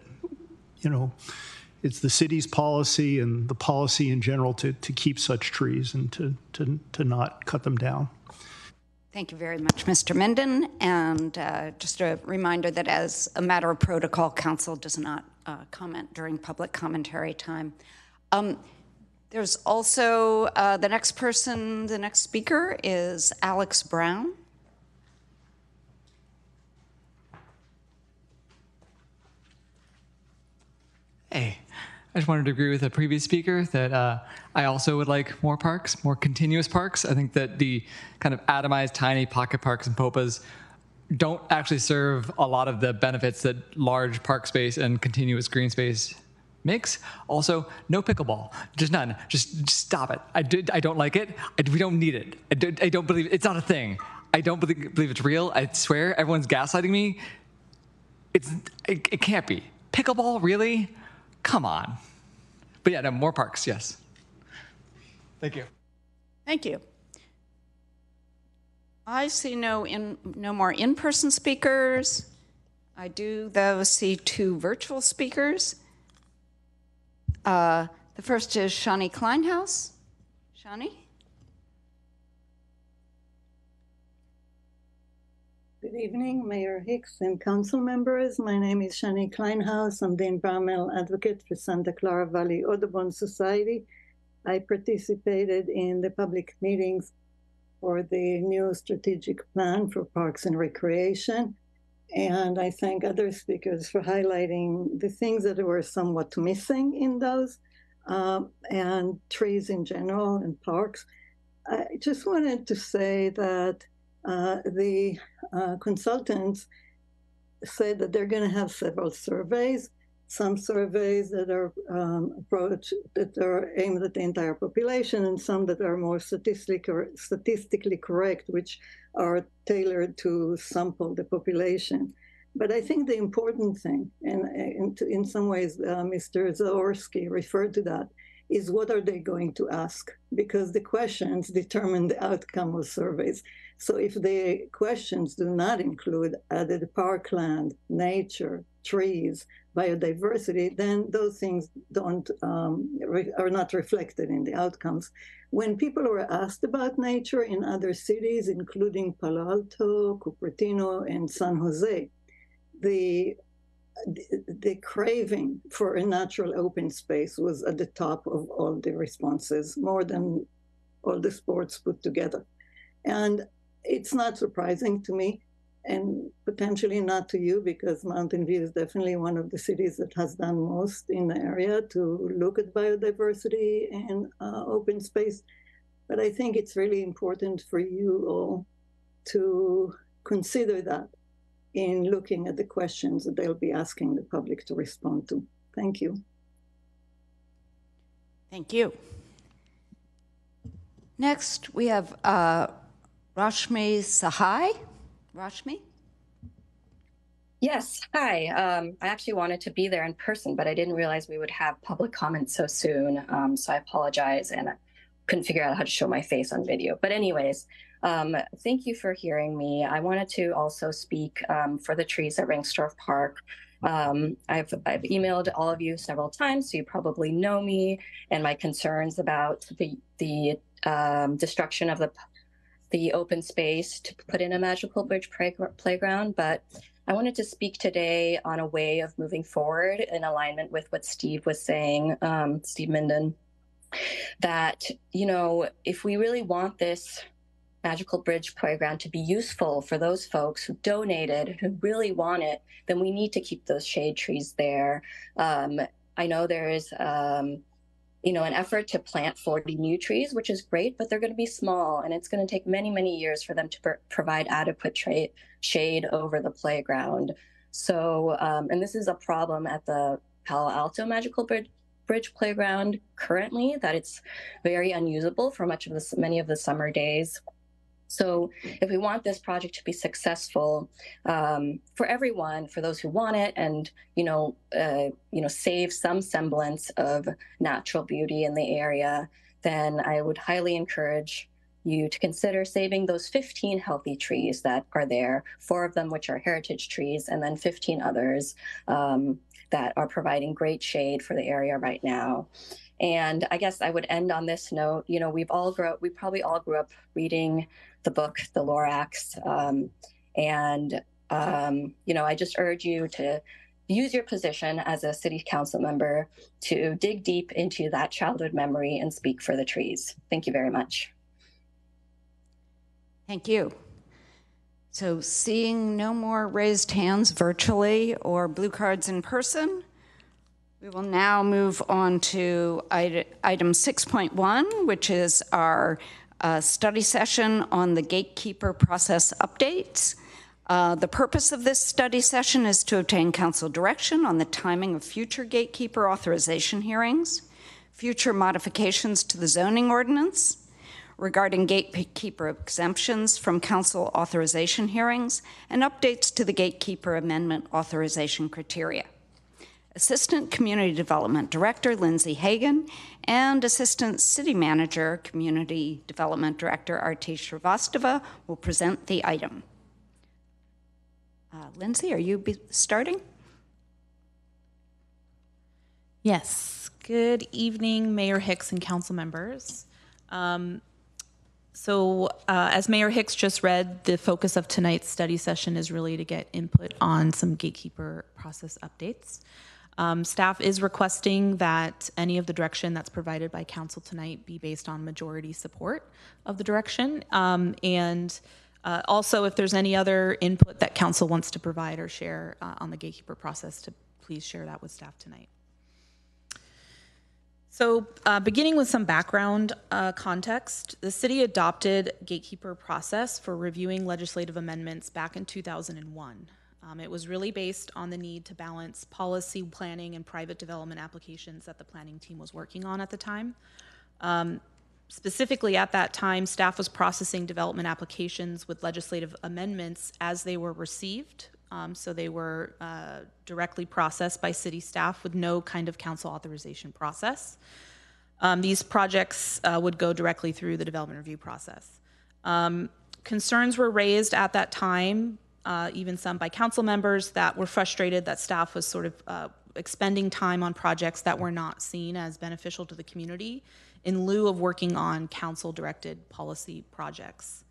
Speaker 21: you know, it's the city's policy and the policy in general to keep such trees and to not cut them down.
Speaker 1: Thank you very much, Mr. Minden. And just a reminder that as a matter of protocol, council does not comment during public commentary time. There's also the next speaker is Alex Brown.
Speaker 6: Hey, I just wanted to agree with the previous speaker that I also would like more parks, more continuous parks. I think that the kind of atomized tiny pocket parks and POPAs don't actually serve a lot of the benefits that large park space and continuous green space makes. Also, no pickleball, just none. Just stop it. I don't like it. We don't need it. I don't believe it. It's not a thing. I don't believe it's real. I swear, everyone's gaslighting me. It can't be. Pickleball, really? Come on. But yeah, no, more parks, yes. Thank you.
Speaker 1: Thank you. I see no more in-person speakers. I do, though, see 2 virtual speakers. The first is Shani Kleinhaus. Shani?
Speaker 22: Good evening, Mayor Hicks and council members. My name is Shani Kleinhaus. I'm the environmental advocate for Santa Clara Valley Audubon Society. I participated in the public meetings for the new strategic plan for parks and recreation. And I thank other speakers for highlighting the things that were somewhat missing in those, and trees in general and parks. I just wanted to say that the consultants said that they're going to have several surveys, some surveys that are that are aimed at the entire population, and some that are more statistically correct, which are tailored to sample the population. But I think the important thing, and in some ways Mr. Zaorski referred to that, is what are they going to ask? Because the questions determine the outcome of surveys. So if the questions do not include added parkland, nature, trees, biodiversity, then those things are not reflected in the outcomes. When people were asked about nature in other cities, including Palo Alto, Cupertino, and San Jose, the craving for a natural open space was at the top of all the responses, more than all the sports put together. And it's not surprising to me, and potentially not to you, because Mountain View is definitely one of the cities that has done most in the area to look at biodiversity and open space. But I think it's really important for you all to consider that in looking at the questions that they'll be asking the public to respond to. Thank you.
Speaker 1: Thank you. Next, we have Rashmi Sahai. Rashmi?
Speaker 23: Yes, hi. I actually wanted to be there in person, but I didn't realize we would have public comments so soon. So I apologize, and I couldn't figure out how to show my face on video. But anyways, thank you for hearing me. I wanted to also speak for the trees at Rangsdorf Park. I've emailed all of you several times, so you probably know me and my concerns about the destruction of the open space to put in a magical bridge playground. But I wanted to speak today on a way of moving forward in alignment with what Steve was saying, Steve Minden, that, you know, if we really want this magical bridge playground to be useful for those folks who donated, who really want it, then we need to keep those shade trees there. I know there is an effort to plant 40 new trees, which is great, but they're going to be small, and it's going to take many, many years for them to provide adequate shade over the playground. So, and this is a problem at the Palo Alto Magical Bridge Playground currently, that it's very unusable for many of the summer days. So if we want this project to be successful for everyone, for those who want it, and save some semblance of natural beauty in the area, then I would highly encourage you to consider saving those 15 healthy trees that are there, 4 of them which are heritage trees, and then 15 others that are providing great shade for the area right now. And I guess I would end on this note. We probably all grew up reading the book, The Lorax. I just urge you to use your position as a city council member to dig deep into that childhood memory and speak for the trees. Thank you very much.
Speaker 1: Thank you. So seeing no more raised hands virtually or blue cards in person, we will now move on to item 6.1, which is our study session on the gatekeeper process updates. The purpose of this study session is to obtain council direction on the timing of future gatekeeper authorization hearings, future modifications to the zoning ordinance, regarding gatekeeper exemptions from council authorization hearings, and updates to the gatekeeper amendment authorization criteria. Assistant Community Development Director Lindsay Hagan and Assistant City Manager Community Development Director Arti Shrivastava will present the item. Lindsay, are you starting?
Speaker 2: Yes. Good evening, Mayor Hicks and council members. As Mayor Hicks just read, the focus of tonight's study session is really to get input on some gatekeeper process updates. Staff is requesting that any of the direction that's provided by council tonight be based on majority support of the direction. Also, if there's any other input that council wants to provide or share on the gatekeeper process, to please share that with staff tonight. So beginning with some background context, the city adopted gatekeeper process for reviewing legislative amendments back in 2001. It was really based on the need to balance policy planning and private development applications that the planning team was working on at the time. Specifically at that time, staff was processing development applications with legislative amendments as they were received. So they were directly processed by city staff with no kind of council authorization process. These projects would go directly through the development review process. Concerns were raised at that time, even some by council members, that were frustrated that staff was sort of expending time on projects that were not seen as beneficial to the community in lieu of working on council-directed policy projects.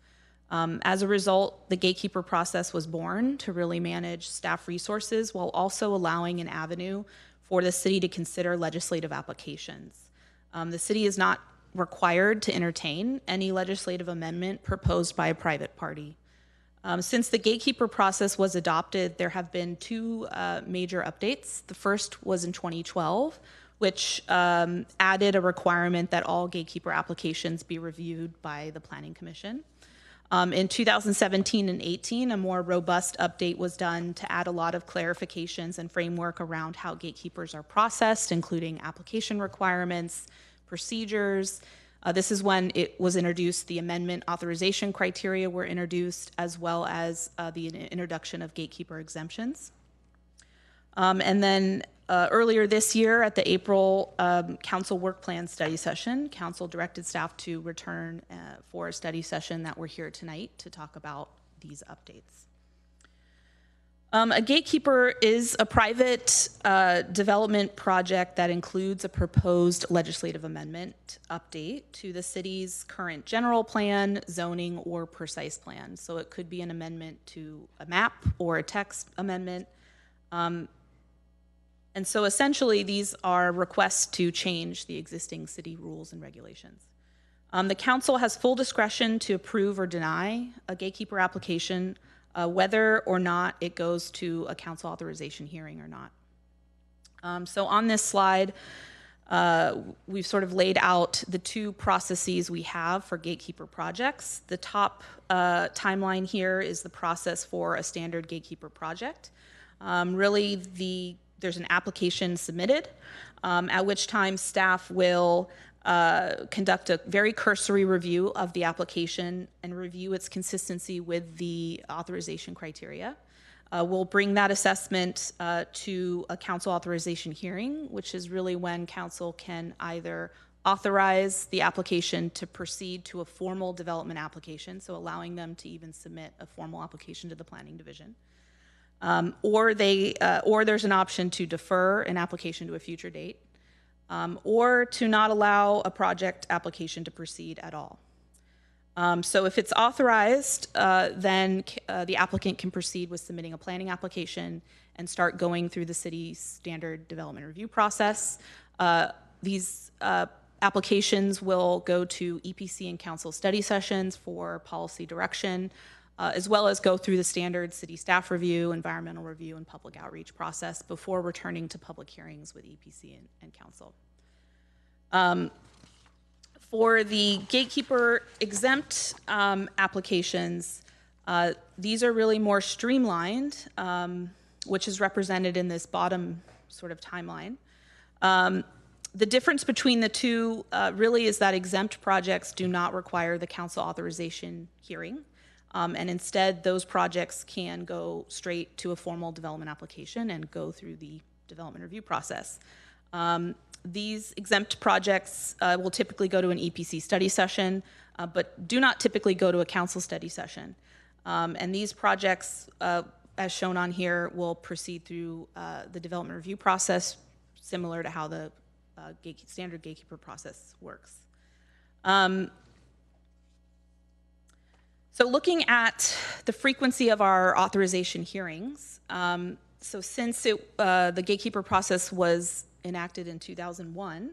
Speaker 2: As a result, the gatekeeper process was born to really manage staff resources while also allowing an avenue for the city to consider legislative applications. The city is not required to entertain any legislative amendment proposed by a private party. Since the gatekeeper process was adopted, there have been 2 major updates. The first was in 2012, which added a requirement that all gatekeeper applications be reviewed by the Planning Commission. In 2017 and 18, a more robust update was done to add a lot of clarifications and framework around how gatekeepers are processed, including application requirements, procedures. This is when it was introduced, the amendment authorization criteria were introduced, as well as the introduction of gatekeeper exemptions. And then earlier this year at the April Council Work Plan study session, Council directed staff to return for a study session that we're here tonight to talk about these updates. A gatekeeper is a private development project that includes a proposed legislative amendment update to the city's current general plan, zoning, or precise plan. So it could be an amendment to a map or a text amendment. And so essentially these are requests to change the existing city rules and regulations. The council has full discretion to approve or deny a gatekeeper application, whether or not it goes to a council authorization hearing or not. So on this slide, we've sort of laid out the two processes we have for gatekeeper projects. The top timeline here is the process for a standard gatekeeper project. There's an application submitted, at which time staff will conduct a very cursory review of the application and review its consistency with the authorization criteria. We'll bring that assessment to a council authorization hearing, which is really when council can either authorize the application to proceed to a formal development application, so allowing them to even submit a formal application to the planning division. Or there's an option to defer an application to a future date, or to not allow a project application to proceed at all. So if it's authorized, then the applicant can proceed with submitting a planning application and start going through the city's standard development review process. These applications will go to EPC and council study sessions for policy direction, as well as go through the standard city staff review, environmental review, and public outreach process before returning to public hearings with EPC and council. For the gatekeeper exempt applications, these are really more streamlined, which is represented in this bottom sort of timeline. The difference between the two really is that exempt projects do not require the council authorization hearing, and instead those projects can go straight to a formal development application and go through the development review process. These exempt projects will typically go to an EPC study session, but do not typically go to a council study session. And these projects, as shown on here, will proceed through the development review process, similar to how the standard gatekeeper process works. So looking at the frequency of our authorization hearings, so since the gatekeeper process was enacted in 2001.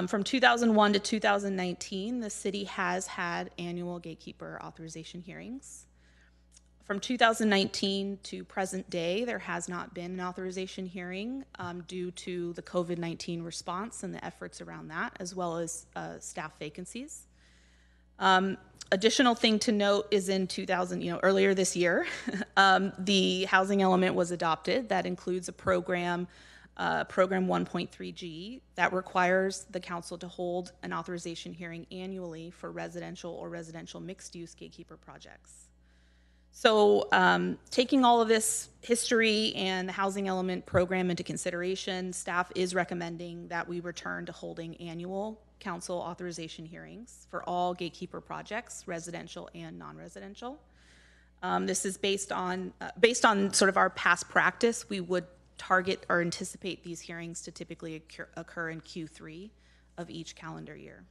Speaker 2: From 2001 to 2019, the city has had annual gatekeeper authorization hearings. From 2019 to present day, there has not been an authorization hearing due to the COVID-19 response and the efforts around that, as well as staff vacancies. Additional thing to note is in earlier this year, the housing element was adopted. That includes a program 1.3G that requires the council to hold an authorization hearing annually for residential or residential mixed-use gatekeeper projects. So taking all of this history and the housing element program into consideration, staff is recommending that we return to holding annual council authorization hearings for all gatekeeper projects, residential and non-residential. This is based on sort of our past practice. We would target or anticipate these hearings to typically occur in Q3 of each calendar year.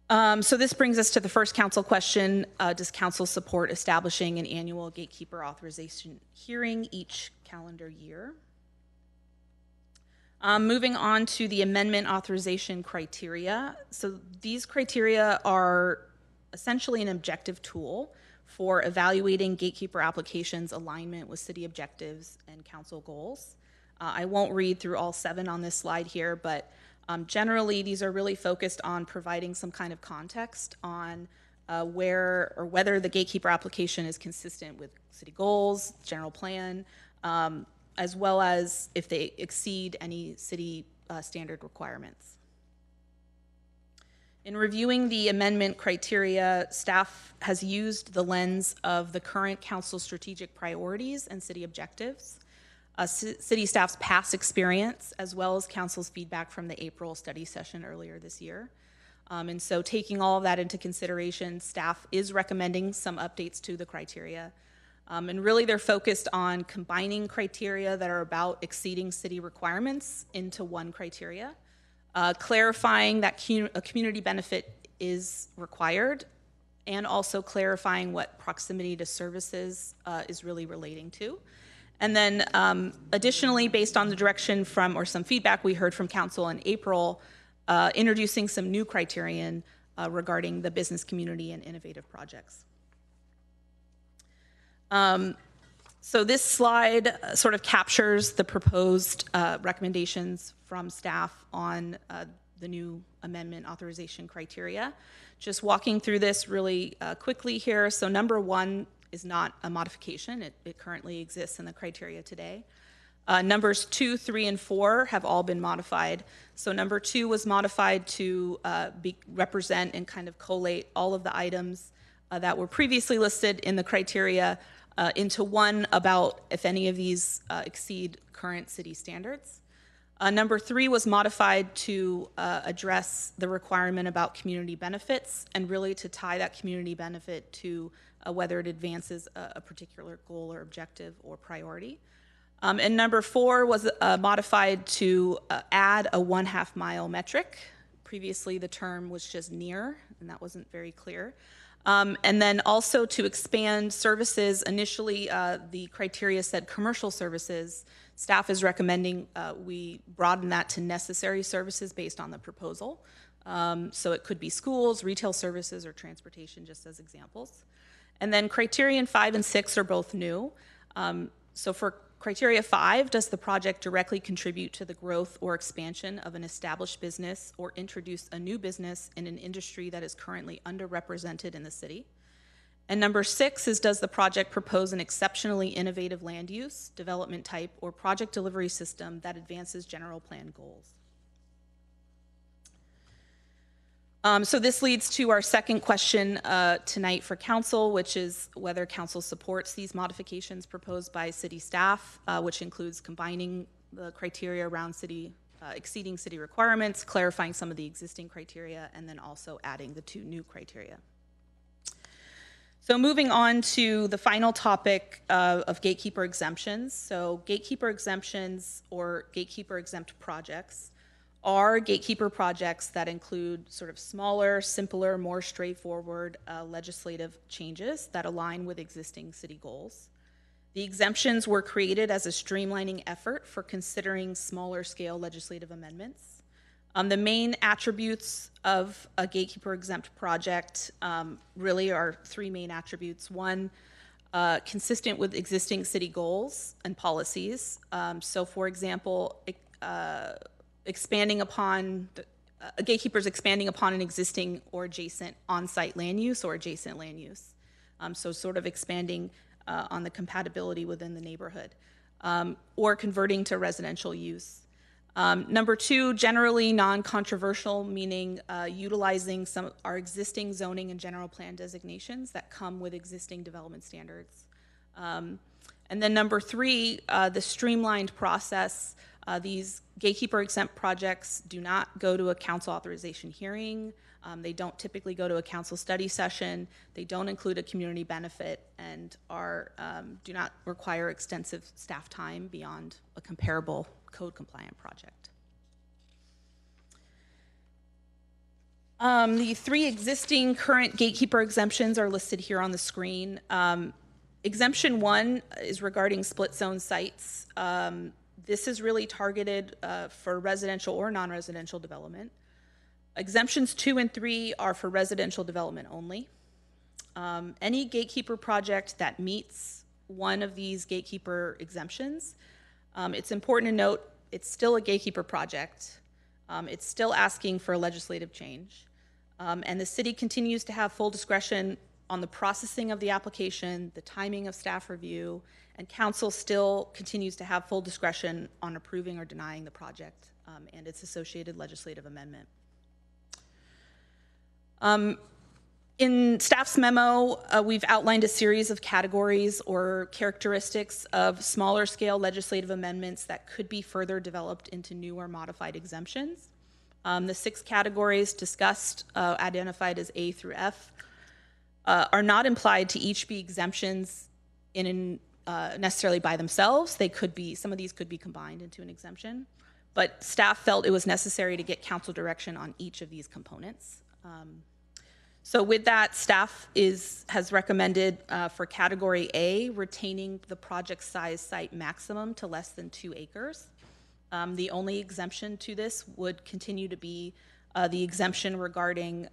Speaker 2: So this brings us to the first council question. Does council support establishing an annual gatekeeper authorization hearing each calendar year? Moving on to the amendment authorization criteria. So these criteria are essentially an objective tool for evaluating gatekeeper applications' alignment with city objectives and council goals. I won't read through all 7 on this slide here, but generally these are really focused on providing some kind of context on where or whether the gatekeeper application is consistent with city goals, general plan, as well as if they exceed any city standard requirements. In reviewing the amendment criteria, staff has used the lens of the current council strategic priorities and city objectives, city staff's past experience, as well as council's feedback from the April study session earlier this year. And so taking all of that into consideration, staff is recommending some updates to the criteria. And really they're focused on combining criteria that are about exceeding city requirements into one criteria, clarifying that a community benefit is required, and also clarifying what proximity to services is really relating to. And then additionally, based on the direction from, or some feedback we heard from council in April, introducing some new criterion regarding the business community and innovative projects.
Speaker 4: So this slide sort of captures the proposed recommendations from staff on the new amendment authorization criteria. Just walking through this really quickly here. So number 1 is not a modification. It currently exists in the criteria today. Numbers 2, 3, and 4 have all been modified. So number 2 was modified to represent and kind of collate all of the items that were previously listed in the criteria into one about if any of these exceed current city standards. Number 3 was modified to address the requirement about community benefits and really to tie that community benefit to whether it advances a particular goal or objective or priority. And number 4 was modified to add a 1/2 mile metric. Previously, the term was just near, and that wasn't very clear. And then also to expand services. Initially, the criteria said commercial services. Staff is recommending we broaden that to necessary services based on the proposal. So it could be schools, retail services, or transportation, just as examples. And then criterion 5 and 6 are both new. So for criteria 5, does the project directly contribute to the growth or expansion of an established business or introduce a new business in an industry that is currently underrepresented in the city? And number 6 is, does the project propose an exceptionally innovative land use, development type, or project delivery system that advances general plan goals? So this leads to our second question tonight for council, which is whether council supports these modifications proposed by city staff, which includes combining the criteria around exceeding city requirements, clarifying some of the existing criteria, and then also adding the 2 new criteria. So moving on to the final topic of gatekeeper exemptions. So gatekeeper exemptions or gatekeeper exempt projects are gatekeeper projects that include sort of smaller, simpler, more straightforward legislative changes that align with existing city goals. The exemptions were created as a streamlining effort for considering smaller scale legislative amendments. The main attributes of a gatekeeper exempt project really are 3 main attributes. 1, consistent with existing city goals and policies. So for example, expanding upon a gatekeeper's expanding upon an existing or adjacent on-site land use or adjacent land use. So sort of expanding on the compatibility within the neighborhood, or converting to residential use. Number 2, generally non-controversial, meaning utilizing our existing zoning and general plan designations that come with existing development standards. And then number 3, the streamlined process. These gatekeeper exempt projects do not go to a council authorization hearing. They don't typically go to a council study session. They don't include a community benefit and do not require extensive staff time beyond a comparable code compliant project. The 3 existing current gatekeeper exemptions are listed here on the screen. Exemption 1 is regarding split zone sites. This is really targeted for residential or non-residential development. Exemptions 2 and 3 are for residential development only. Any gatekeeper project that meets one of these gatekeeper exemptions, it's important to note it's still a gatekeeper project. It's still asking for a legislative change. And the city continues to have full discretion on the processing of the application, the timing of staff review, and council still continues to have full discretion on approving or denying the project and its associated legislative amendment. In staff's memo, we've outlined a series of categories or characteristics of smaller scale legislative amendments that could be further developed into new or modified exemptions. The 6 categories discussed, identified as A through F, are not implied to each be exemptions necessarily by themselves. They could be, some of these could be combined into an exemption, but staff felt it was necessary to get council direction on each of these components. So with that, staff has recommended for category A, retaining the project size site maximum to less than 2 acres. The only exemption to this would continue to be the exemption regarding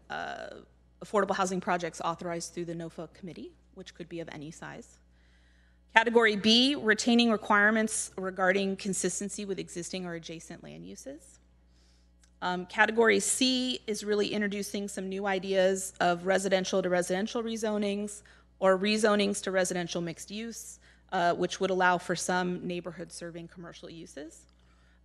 Speaker 4: affordable housing projects authorized through the NOFA committee, which could be of any size. Category B, retaining requirements regarding consistency with existing or adjacent land uses. Category C is really introducing some new ideas of residential to residential rezonings or rezonings to residential mixed use, which would allow for some neighborhood serving commercial uses.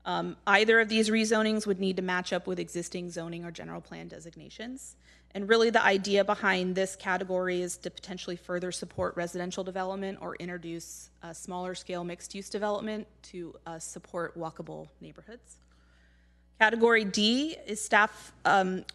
Speaker 4: Either of these rezonings would need to match up with existing zoning or general plan designations. And really the idea behind this category is to potentially further support residential development or introduce a smaller scale mixed use development to support walkable neighborhoods. Category D is staff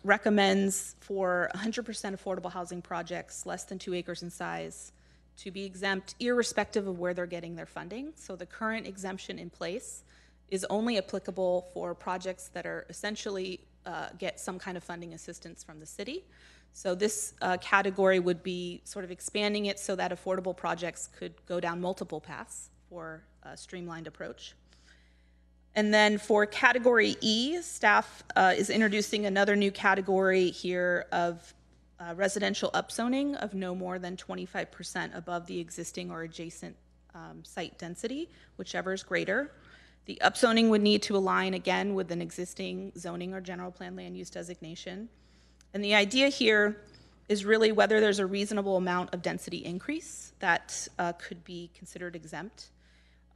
Speaker 4: recommends for 100% affordable housing projects less than 2 acres in size to be exempt irrespective of where they're getting their funding. So the current exemption in place is only applicable for projects that are essentially get some kind of funding assistance from the city. So this category would be sort of expanding it so that affordable projects could go down multiple paths for a streamlined approach. And then for category E, staff is introducing another new category here of residential upzoning of no more than 25% above the existing or adjacent site density, whichever is greater. The upzoning would need to align again with an existing zoning or general plan land use designation. And the idea here is really whether there's a reasonable amount of density increase that could be considered exempt.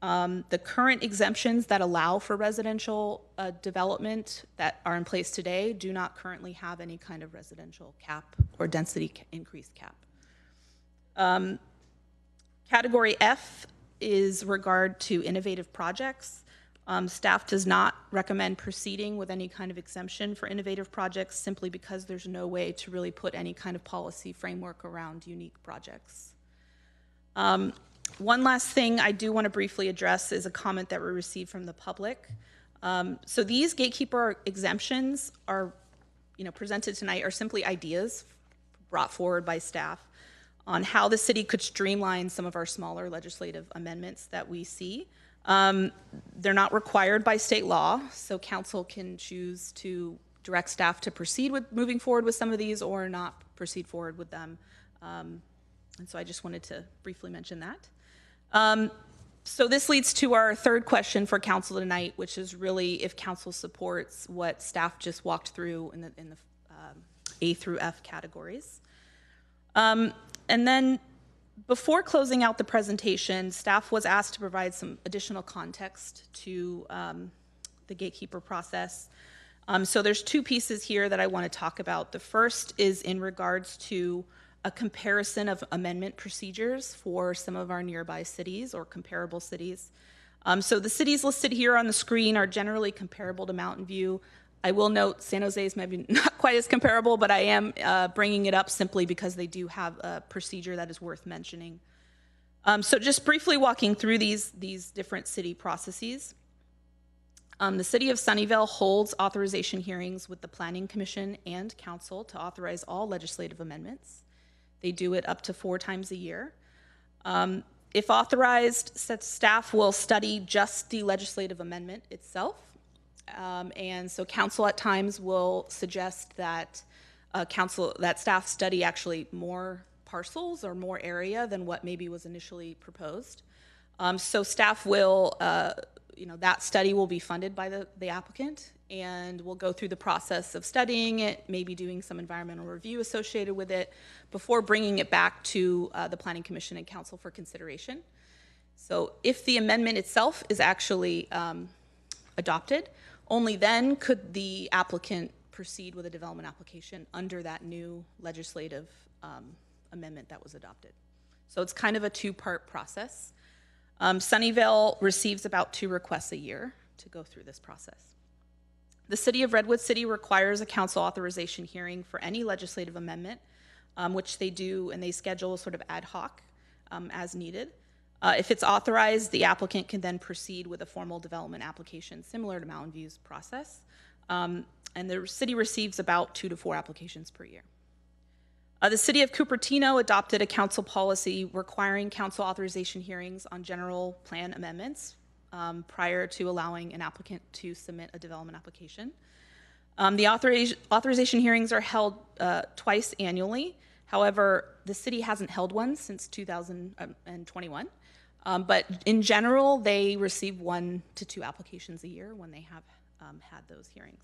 Speaker 4: The current exemptions that allow for residential development that are in place today do not currently have any kind of residential cap or density increase cap. Category F is regard to innovative projects. Staff does not recommend proceeding with any kind of exemption for innovative projects simply because there's no way to really put any kind of policy framework around unique projects. One last thing I do want to briefly address is a comment that we received from the public. So these gatekeeper exemptions are, presented tonight are simply ideas brought forward by staff on how the city could streamline some of our smaller legislative amendments that we see. They're not required by state law, so council can choose to direct staff to proceed with moving forward with some of these or not proceed forward with them. And so I just wanted to briefly mention that. So this leads to our third question for council tonight, which is really if council supports what staff just walked through in the A through F categories. And then before closing out the presentation, staff was asked to provide some additional context to the gatekeeper process. So there's two pieces here that I want to talk about. The first is in regards to a comparison of amendment procedures for some of our nearby cities or comparable cities. So the cities listed here on the screen are generally comparable to Mountain View. I will note San Jose is maybe not quite as comparable, but I am bringing it up simply because they do have a procedure that is worth mentioning. So just briefly walking through these different city processes. The city of Sunnyvale holds authorization hearings with the Planning Commission and Council to authorize all legislative amendments. They do it up to 4 times a year. If authorized, staff will study just the legislative amendment itself. And so council at times will suggest that staff study actually more parcels or more area than what maybe was initially proposed. So staff will, that study will be funded by the applicant, and we'll go through the process of studying it, maybe doing some environmental review associated with it before bringing it back to the Planning Commission and Council for consideration. So if the amendment itself is actually adopted, only then could the applicant proceed with a development application under that new legislative amendment that was adopted. So it's kind of a 2-part process. Sunnyvale receives about 2 requests a year to go through this process. The City of Redwood City requires a council authorization hearing for any legislative amendment, which they do, and they schedule sort of ad hoc as needed. If it's authorized, the applicant can then proceed with a formal development application similar to Mountain View's process. And the city receives about 2 to 4 applications per year. The City of Cupertino adopted a council policy requiring council authorization hearings on general plan amendments prior to allowing an applicant to submit a development application. The authorization hearings are held twice annually. However, the city hasn't held one since 2021. But in general, they receive 1 to 2 applications a year when they have had those hearings.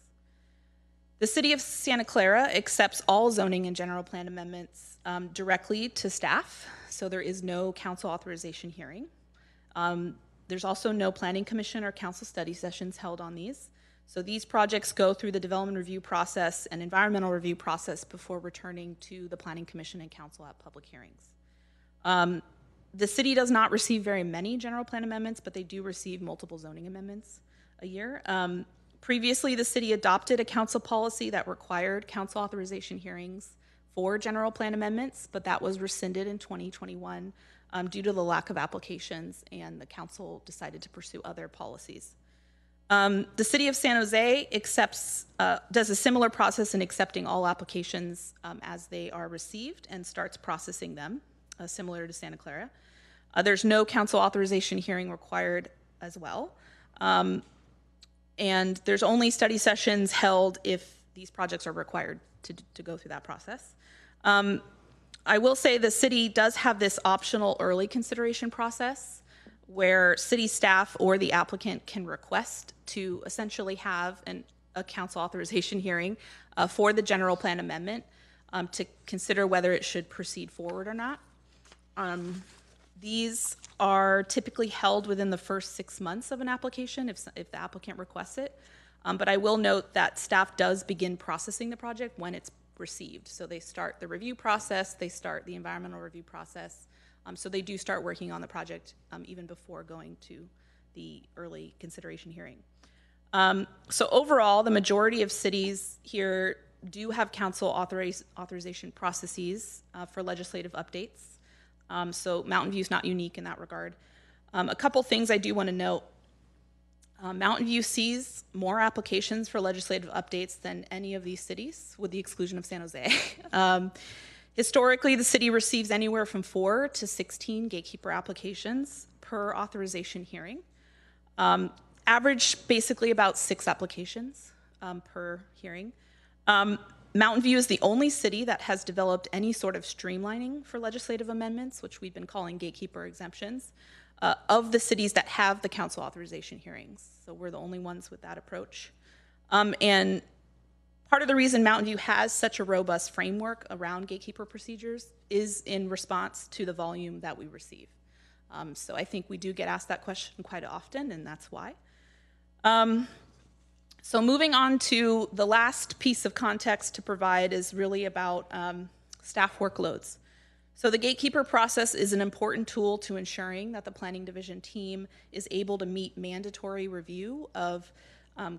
Speaker 4: The City of Santa Clara accepts all zoning and general plan amendments directly to staff, so there is no council authorization hearing. There's also no planning commission or council study sessions held on these. So these projects go through the development review process and environmental review process before returning to the planning commission and council at public hearings. The city does not receive very many general plan amendments, but they do receive multiple zoning amendments a year. Previously, the city adopted a council policy that required council authorization hearings for general plan amendments, but that was rescinded in 2021 due to the lack of applications, and the council decided to pursue other policies. The City of San Jose does a similar process in accepting all applications as they are received and starts processing them, similar to Santa Clara. There's no council authorization hearing required as well. And there's only study sessions held if these projects are required to go through that process. I will say the city does have this optional early consideration process where city staff or the applicant can request to essentially have a council authorization hearing for the general plan amendment to consider whether it should proceed forward or not. These are typically held within the first 6 months of an application if the applicant requests it. But I will note that staff does begin processing the project when it's received. So they start the review process, they start the environmental review process. So they do start working on the project even before going to the early consideration hearing. So overall, the majority of cities here do have council authorization processes for legislative updates. So Mountain View is not unique in that regard. A couple things I do want to note. Mountain View sees more applications for legislative updates than any of these cities, with the exclusion of San Jose. Historically, the city receives anywhere from 4 to 16 gatekeeper applications per authorization hearing. Average basically about 6 applications per hearing. Mountain View is the only city that has developed any sort of streamlining for legislative amendments, which we've been calling gatekeeper exemptions, of the cities that have the council authorization hearings. So we're the only ones with that approach. And part of the reason Mountain View has such a robust framework around gatekeeper procedures is in response to the volume that we receive. So I think we do get asked that question quite often, and that's why. So moving on to the last piece of context to provide is really about staff workloads. So the gatekeeper process is an important tool to ensuring that the planning division team is able to meet mandatory review of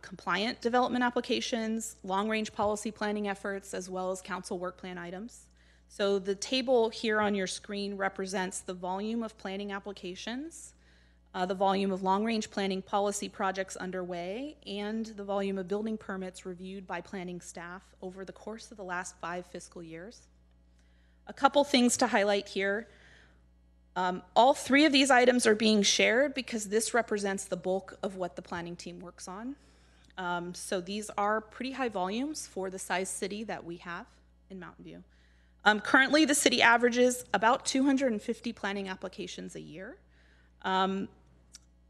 Speaker 4: compliant development applications, long-range policy planning efforts, as well as council work plan items. So the table here on your screen represents the volume of planning applications, the volume of long-range planning policy projects underway, and the volume of building permits reviewed by planning staff over the course of the last 5 fiscal years. A couple things to highlight here. All 3 of these items are being shared because this represents the bulk of what the planning team works on. So these are pretty high volumes for the size city that we have in Mountain View. Currently, the city averages about 250 planning applications a year.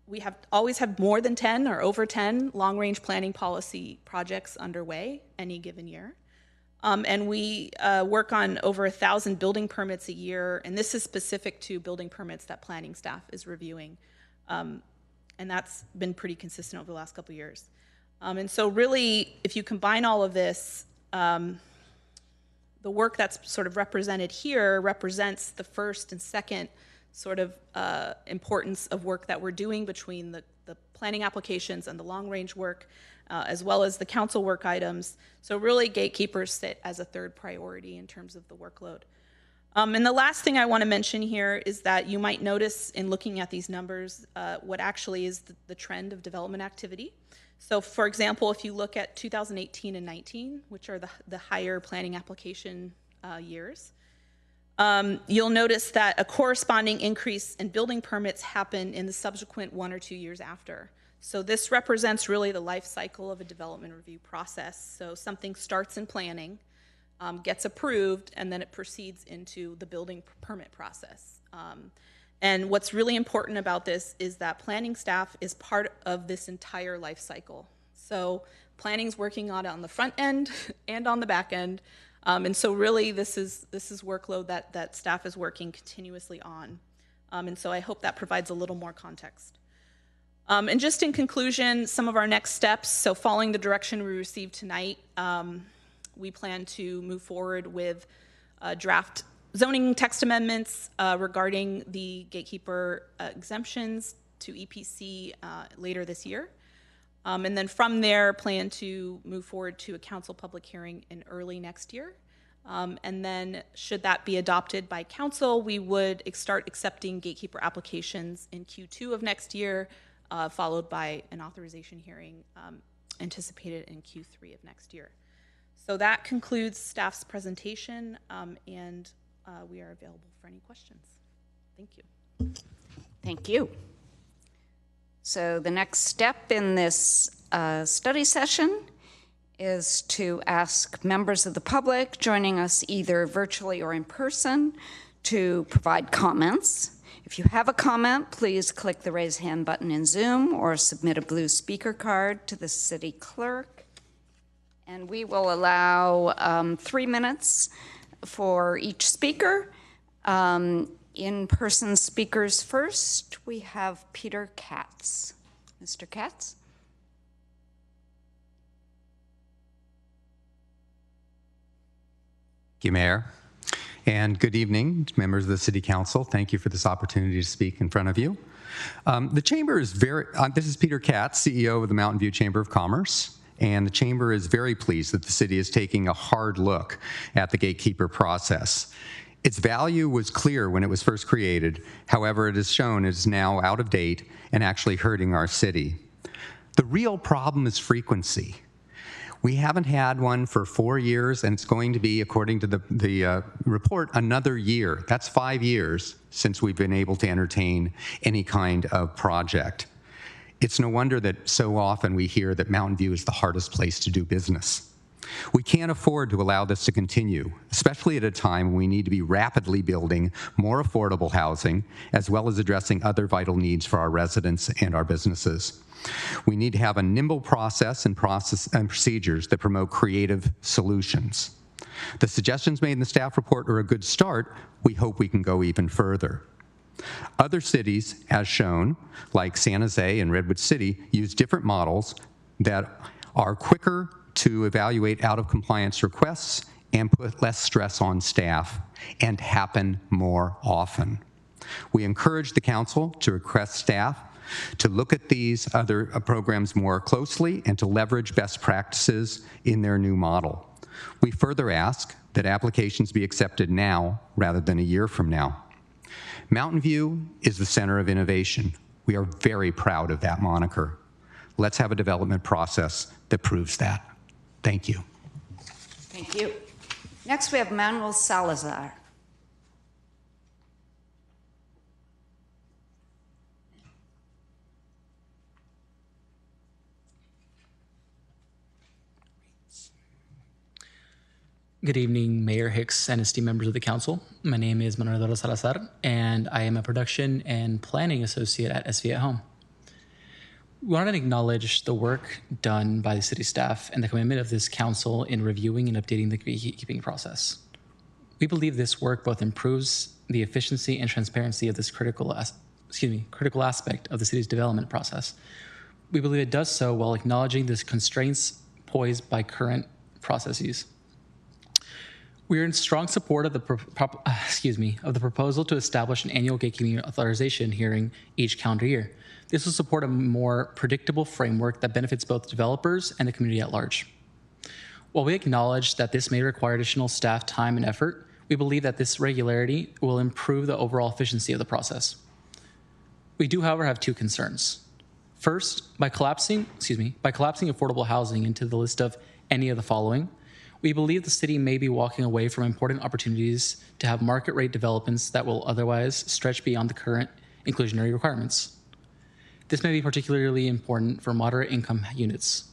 Speaker 4: We always have more than 10 or over 10 long-range planning policy projects underway any given year. And we work on over 1,000 building permits a year, and this is specific to building permits that planning staff is reviewing. And that's been pretty consistent over the last couple of years. And so really, if you combine all of this, the work that's sort of represented here represents the first and second sort of importance of work that we're doing between the planning applications and the long-range work, as well as the council work items. So really, gatekeepers sit as a third priority in terms of the workload. And the last thing I want to mention here is that you might notice in looking at these numbers what actually is the trend of development activity. So for example, if you look at 2018 and 19, which are the higher planning application years, you'll notice that a corresponding increase in building permits happen in the subsequent 1 or 2 years after. So this represents really the life cycle of a development review process. So something starts in planning, gets approved, and then it proceeds into the building permit process. And what's really important about this is that planning staff is part of this entire life cycle. So planning's working on the front end and on the back end. And so really this is workload that staff is working continuously on. And so I hope that provides a little more context. And just in conclusion, some of our next steps. So following the direction we received tonight, we plan to move forward with draft zoning text amendments regarding the gatekeeper exemptions to EPC later this year. And then from there, plan to move forward to a council public hearing in early next year. And then should that be adopted by council, we would start accepting gatekeeper applications in Q2 of next year, followed by an authorization hearing anticipated in Q3 of next year. So that concludes staff's presentation, and we are available for any questions. Thank you.
Speaker 1: Thank you. So the next step in this study session is to ask members of the public joining us either virtually or in person to provide comments. If you have a comment, please click the raise hand button in Zoom or submit a blue speaker card to the city clerk. And we will allow 3 minutes for each speaker. In-person speakers first, we have Peter Katz. Mr. Katz?
Speaker 9: Thank you, Mayor. And good evening, members of the City Council. Thank you for this opportunity to speak in front of you. The Chamber is this is Peter Katz, CEO of the Mountain View Chamber of Commerce. And the Chamber is very pleased that the city is taking a hard look at the gatekeeper process. Its value was clear when it was first created. However, it is shown it is now out of date and actually hurting our city. The real problem is frequency. We haven't had one for 4 years, and it's going to be, according to the report, another year. That's 5 years since we've been able to entertain any kind of project. It's no wonder that so often we hear that Mountain View is the hardest place to do business. We can't afford to allow this to continue, especially at a time when we need to be rapidly building more affordable housing, as well as addressing other vital needs for our residents and our businesses. We need to have a nimble process and procedures that promote creative solutions. The suggestions made in the staff report are a good start. We hope we can go even further. Other cities, as shown, like San Jose and Redwood City, use different models that are quicker to evaluate out-of-compliance requests and put less stress on staff and happen more often. We encourage the council to request staff to look at these other programs more closely and to leverage best practices in their new model. We further ask that applications be accepted now rather than a year from now. Mountain View is the center of innovation. We are very proud of that moniker. Let's have a development process that proves that. Thank you.
Speaker 1: Thank you. Next, we have Manuel Salazar.
Speaker 10: Good evening, Mayor Hicks and esteemed members of the council. My name is Manuel Salazar, and I am a production and planning associate at SV at Home. We want to acknowledge the work done by the city staff and the commitment of this council in reviewing and updating the gatekeeping process. We believe this work both improves the efficiency and transparency of this critical aspect of the city's development process. We believe it does so while acknowledging the constraints posed by current processes. We are in strong support of the proposal to establish an annual gatekeeping authorization hearing each calendar year. This will support a more predictable framework that benefits both developers and the community at large. While we acknowledge that this may require additional staff time and effort, we believe that this regularity will improve the overall efficiency of the process. We do, however, have two concerns. First, by collapsing affordable housing into the list of any of the following, we believe the city may be walking away from important opportunities to have market rate developments that will otherwise stretch beyond the current inclusionary requirements. This may be particularly important for moderate income units.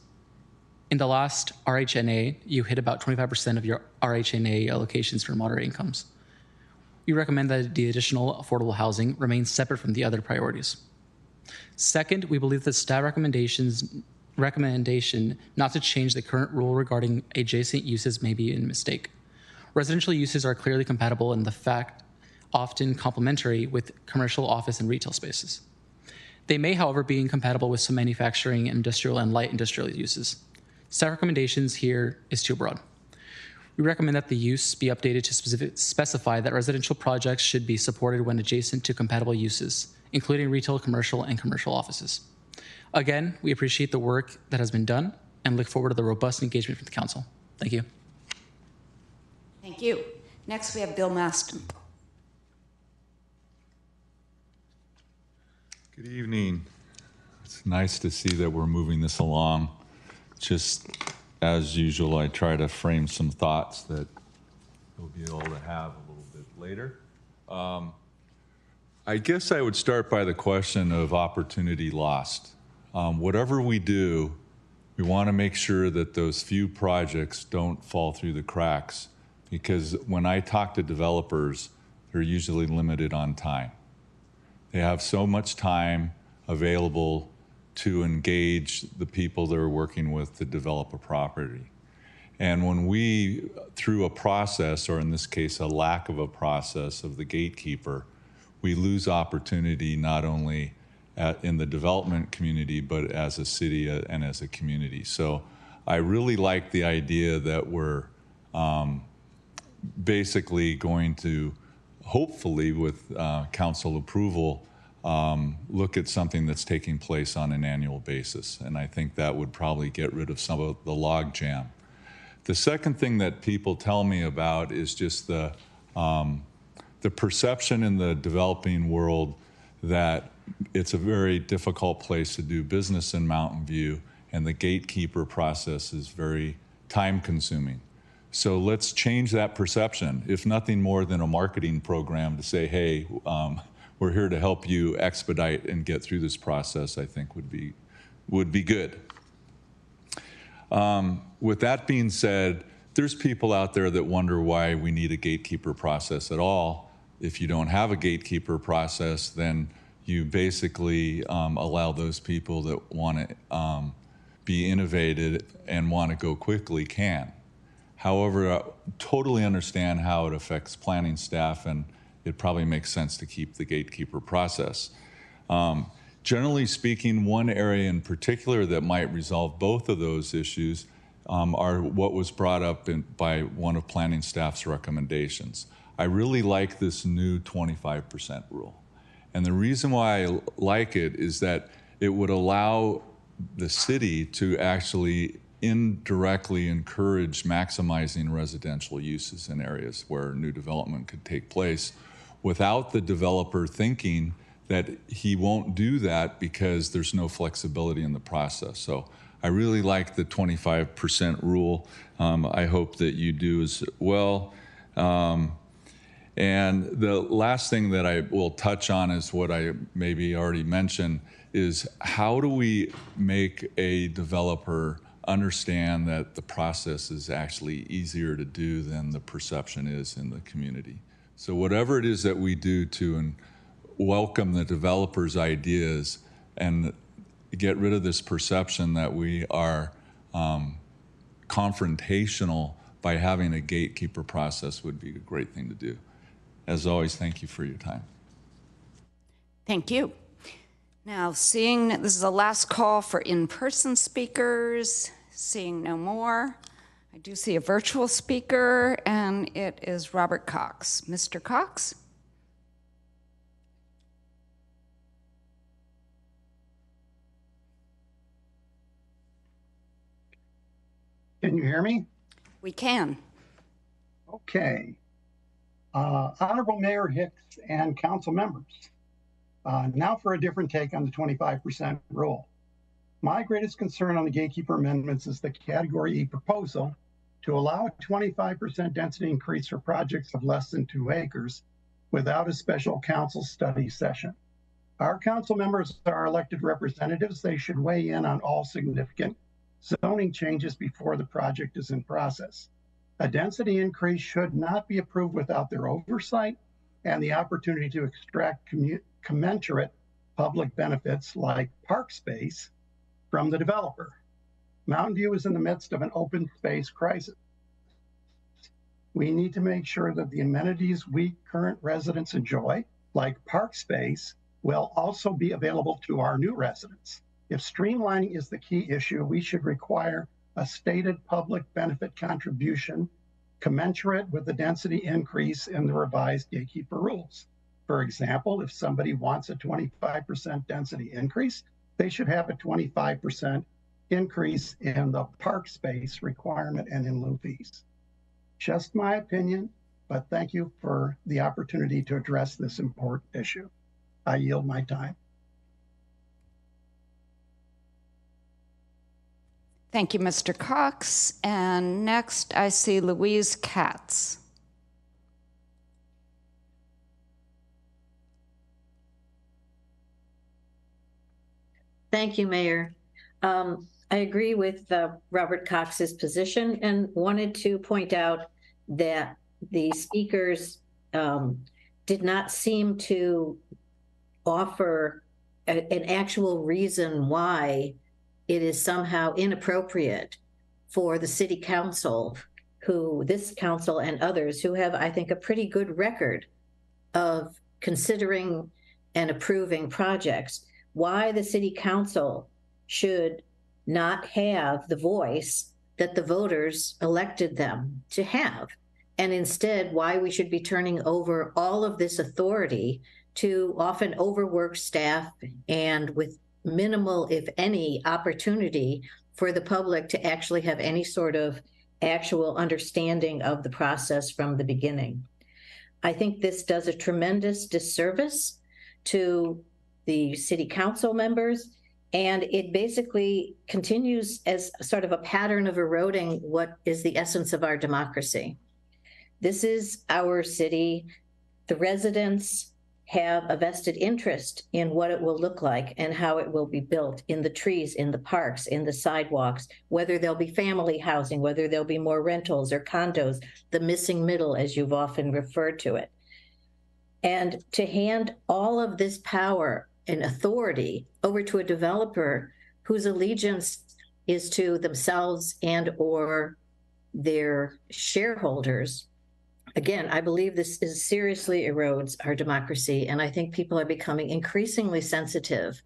Speaker 10: In the last RHNA, you hit about 25% of your RHNA allocations for moderate incomes. We recommend that the additional affordable housing remains separate from the other priorities. Second, we believe that staff recommendation not to change the current rule regarding adjacent uses may be a mistake. Residential uses are clearly compatible and, the fact, often complementary with commercial, office, and retail spaces. They may, however, be incompatible with some manufacturing, industrial, and light industrial uses. Staff recommendations here is too broad. We recommend that the use be updated to specify that residential projects should be supported when adjacent to compatible uses, including retail, commercial, and commercial offices. Again, we appreciate the work that has been done and look forward to the robust engagement from the council. Thank you.
Speaker 1: Thank you. Next, we have Bill Maston.
Speaker 13: Good evening. It's nice to see that we're moving this along. Just as usual, I try to frame some thoughts that we'll be able to have a little bit later. I guess I would start by the question of opportunity lost. Whatever we do, we want to make sure that those few projects don't fall through the cracks, because when I talk to developers, they're usually limited on time. They have so much time available to engage the people they're working with to develop a property. And when we, through a process, or in this case, a lack of a process of the gatekeeper, we lose opportunity not only in the development community, but as a city and as a community. So I really like the idea that we're basically going to, hopefully with council approval, look at something that's taking place on an annual basis. And I think that would probably get rid of some of the log jam. The second thing that people tell me about is just the perception in the developing world that it's a very difficult place to do business in Mountain View, and the gatekeeper process is very time consuming. So let's change that perception, if nothing more than a marketing program to say, hey, we're here to help you expedite and get through this process, I think would be good. With that being said, there's people out there that wonder why we need a gatekeeper process at all. If you don't have a gatekeeper process, then you basically allow those people that want to be innovative and want to go quickly can. However, I totally understand how it affects planning staff, and it probably makes sense to keep the gatekeeper process. Generally speaking, one area in particular that might resolve both of those issues are what was brought up by one of planning staff's recommendations. I really like this new 25% rule. And the reason why I like it is that it would allow the city to actually indirectly encourage maximizing residential uses in areas where new development could take place without the developer thinking that he won't do that because there's no flexibility in the process. So I really like the 25% rule. I hope that you do as well. And the last thing that I will touch on is what I maybe already mentioned, is how do we make a developer understand that the process is actually easier to do than the perception is in the community. So whatever it is that we do to welcome the developers' ideas and get rid of this perception that we are confrontational by having a gatekeeper process would be a great thing to do. As always, thank you for your time.
Speaker 1: Thank you. Now, seeing that this is the last call for in-person speakers, seeing no more, I do see a virtual speaker, and it is Robert Cox. Mr. Cox?
Speaker 14: Can you hear me?
Speaker 1: We can.
Speaker 14: Okay. Honorable Mayor Hicks and council members, now for a different take on the 25% rule. My greatest concern on the gatekeeper amendments is the Category E proposal to allow a 25% density increase for projects of less than 2 acres without a special council study session. Our council members are elected representatives. They should weigh in on all significant zoning changes before the project is in process. A density increase should not be approved without their oversight and the opportunity to extract commensurate public benefits like park space from the developer. Mountain View is in the midst of an open space crisis. We need to make sure that the amenities we current residents enjoy, like park space, will also be available to our new residents. If streamlining is the key issue, we should require a stated public benefit contribution commensurate with the density increase in the revised gatekeeper rules. For example, if somebody wants a 25% density increase, they should have a 25% increase in the park space requirement and in lieu fees. Just my opinion, but thank you for the opportunity to address this important issue. I yield my time.
Speaker 1: Thank you, Mr. Cox. And next, I see Louise Katz.
Speaker 15: Thank you, Mayor. I agree with Robert Cox's position and wanted to point out that the speakers did not seem to offer an actual reason why it is somehow inappropriate for the city council, this council and others who have, I think, a pretty good record of considering and approving projects, why the city council should not have the voice that the voters elected them to have. And instead, why we should be turning over all of this authority to often overworked staff and with minimal, if any, opportunity for the public to actually have any sort of actual understanding of the process from the beginning. I think this does a tremendous disservice to the city council members, and it basically continues as sort of a pattern of eroding what is the essence of our democracy. This is our city. The residents have a vested interest in what it will look like and how it will be built, in the trees, in the parks, in the sidewalks, whether there'll be family housing, whether there'll be more rentals or condos, the missing middle, as you've often referred to it. And to hand all of this power and authority over to a developer whose allegiance is to themselves and or their shareholders, again, I believe this seriously erodes our democracy, and I think people are becoming increasingly sensitive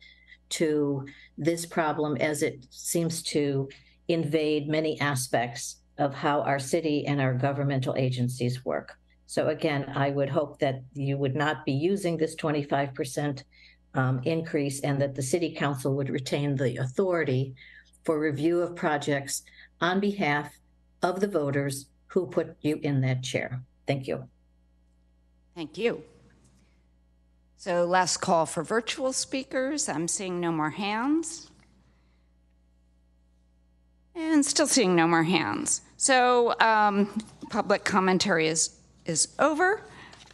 Speaker 15: to this problem as it seems to invade many aspects of how our city and our governmental agencies work. So again, I would hope that you would not be using this 25% increase, and that the city council would retain the authority for review of projects on behalf of the voters who put you in that chair. Thank you.
Speaker 1: Thank you. So last call for virtual speakers. I'm seeing no more hands. And still seeing no more hands. So public commentary is over.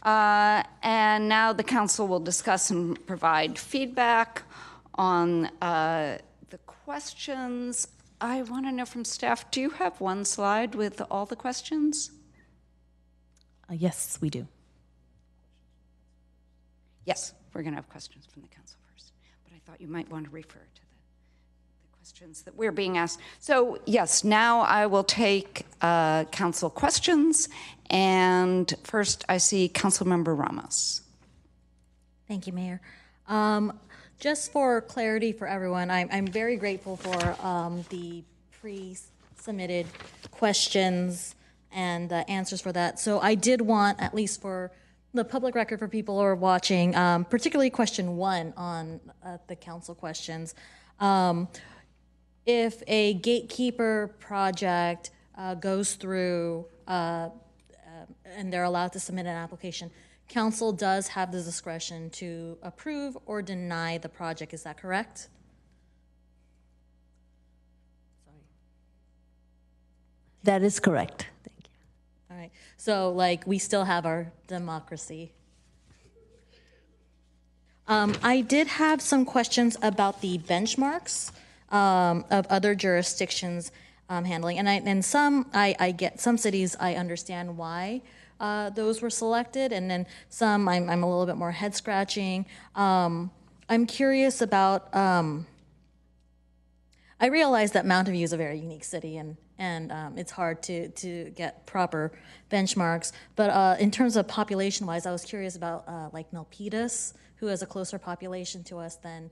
Speaker 1: And now the council will discuss and provide feedback on the questions. I want to know from staff, do you have one slide with all the questions?
Speaker 11: Yes, we do.
Speaker 1: Yes, we're going to have questions from the council first, but I thought you might want to refer to the questions that we're being asked. So yes, now I will take council questions, and first I see Councilmember Ramos.
Speaker 16: Thank you, Mayor. Just for clarity for everyone, I'm very grateful for the pre-submitted questions and the answers for that. So I did want, at least for the public record for people who are watching, particularly question 1 on the council questions. If a gatekeeper project goes through and they're allowed to submit an application, council does have the discretion to approve or deny the project. Is that correct? Sorry.
Speaker 17: That is correct.
Speaker 16: All right, so like we still have our democracy. I did have some questions about the benchmarks of other jurisdictions. handling. And some, I get, some cities, I understand why those were selected, and then some I'm a little bit more head scratching. I'm curious about, I realize that Mountain View is a very unique city, and it's hard to get proper benchmarks. But in terms of population-wise, I was curious about like Milpitas, who has a closer population to us than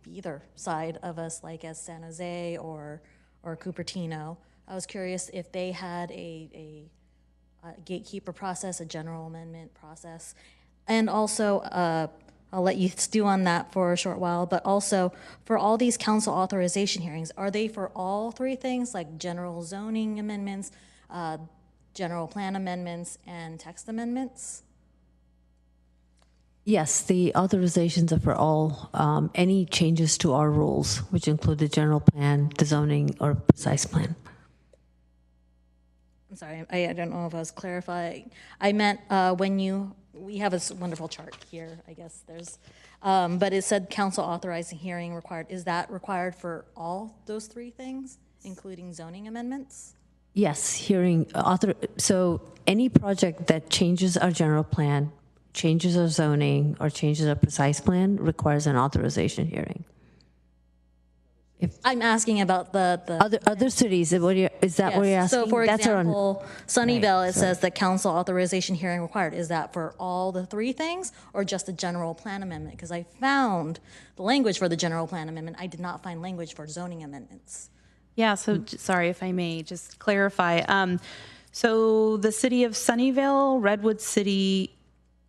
Speaker 16: either side of us, like as San Jose or Cupertino. I was curious if they had a gatekeeper process, a general amendment process, and also I'll let you stew on that for a short while, but also for all these council authorization hearings, are they for all three things, like general zoning amendments, general plan amendments, and text amendments?
Speaker 12: Yes, the authorizations are for all, any changes to our rules, which include the general plan, the zoning, or precise plan.
Speaker 16: I'm sorry, I don't know if I was clarifying. I meant when we have a wonderful chart here, I guess there's, but it said council authorizing hearing required. Is that required for all those three things, including zoning amendments?
Speaker 12: Yes, so any project that changes our general plan, changes our zoning, or changes our precise plan requires an authorization hearing.
Speaker 16: I'm asking about the
Speaker 12: other cities. Is that what you're asking?
Speaker 16: So, for example, Sunnyvale,
Speaker 12: Right,
Speaker 16: it says the council authorization hearing required. Is that for all the three things, or just the general plan amendment? Because I found the language for the general plan amendment. I did not find language for zoning amendments.
Speaker 4: Yeah, so sorry if I may just clarify. So the city of Sunnyvale, Redwood City,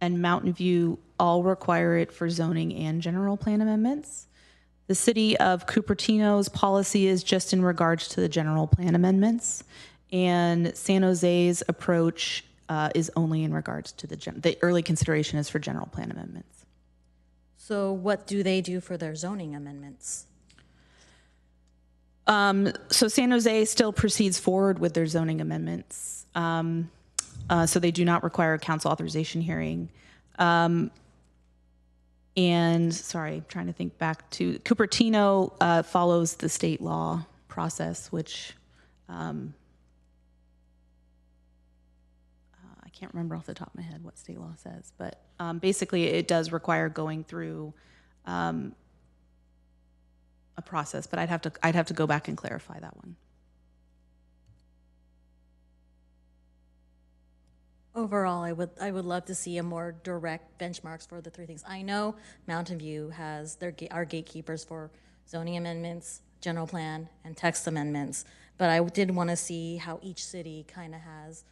Speaker 4: and Mountain View all require it for zoning and general plan amendments. The city of Cupertino's policy is just in regards to the general plan amendments, and San Jose's approach is only in regards to the early consideration is for general plan amendments.
Speaker 16: So what do they do for their zoning amendments?
Speaker 4: So San Jose still proceeds forward with their zoning amendments. So they do not require a council authorization hearing. And sorry, I'm trying to think back to Cupertino follows the state law process, which I can't remember off the top of my head what state law says, but basically it does require going through a process. But I'd have to go back and clarify that one.
Speaker 16: Overall, I would love to see a more direct benchmarks for the three things. I know Mountain View has our gatekeepers for zoning amendments, general plan, and text amendments, but I did want to see how each city kind of has,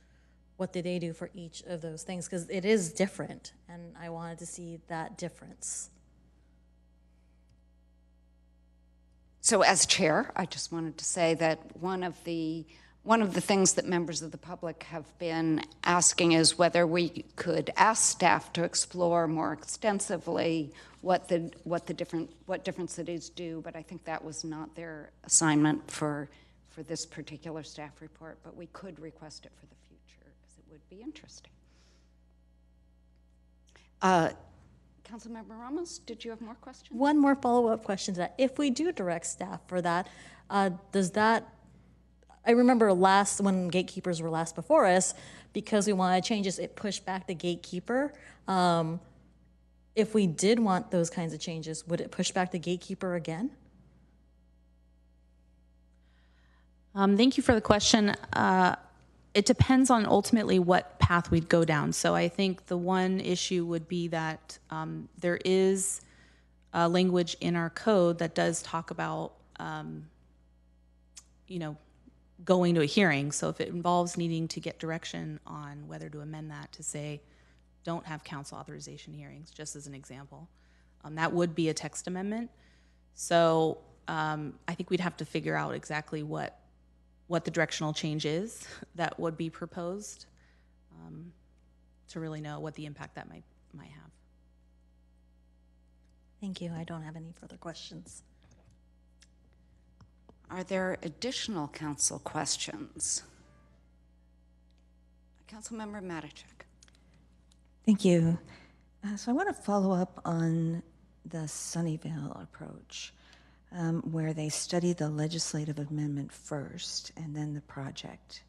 Speaker 16: what did they do for each of those things, because it is different, and I wanted to see that difference.
Speaker 1: So as chair, I just wanted to say that one of the things that members of the public have been asking is whether we could ask staff to explore more extensively what different cities do, but I think that was not their assignment for this particular staff report, but we could request it for the future because it would be interesting. Councilmember Ramos, did you have more questions?
Speaker 16: One more follow-up question to that. If we do direct staff for that, does that, I remember when gatekeepers were last before us, because we wanted changes, it pushed back the gatekeeper. If we did want those kinds of changes, would it push back the gatekeeper again?
Speaker 4: Thank you for the question. It depends on ultimately what path we'd go down. So I think the one issue would be that there is language in our code that does talk about, going to a hearing. So if it involves needing to get direction on whether to amend that to say, don't have council authorization hearings, just as an example, that would be a text amendment. So I think we'd have to figure out exactly what the directional change is that would be proposed to really know what the impact that might have.
Speaker 16: Thank you. I don't have any further questions.
Speaker 1: Are there additional council questions? Councilmember Matichak.
Speaker 5: Thank you. So I want to follow up on the Sunnyvale approach. where they study the legislative amendment first and then the project.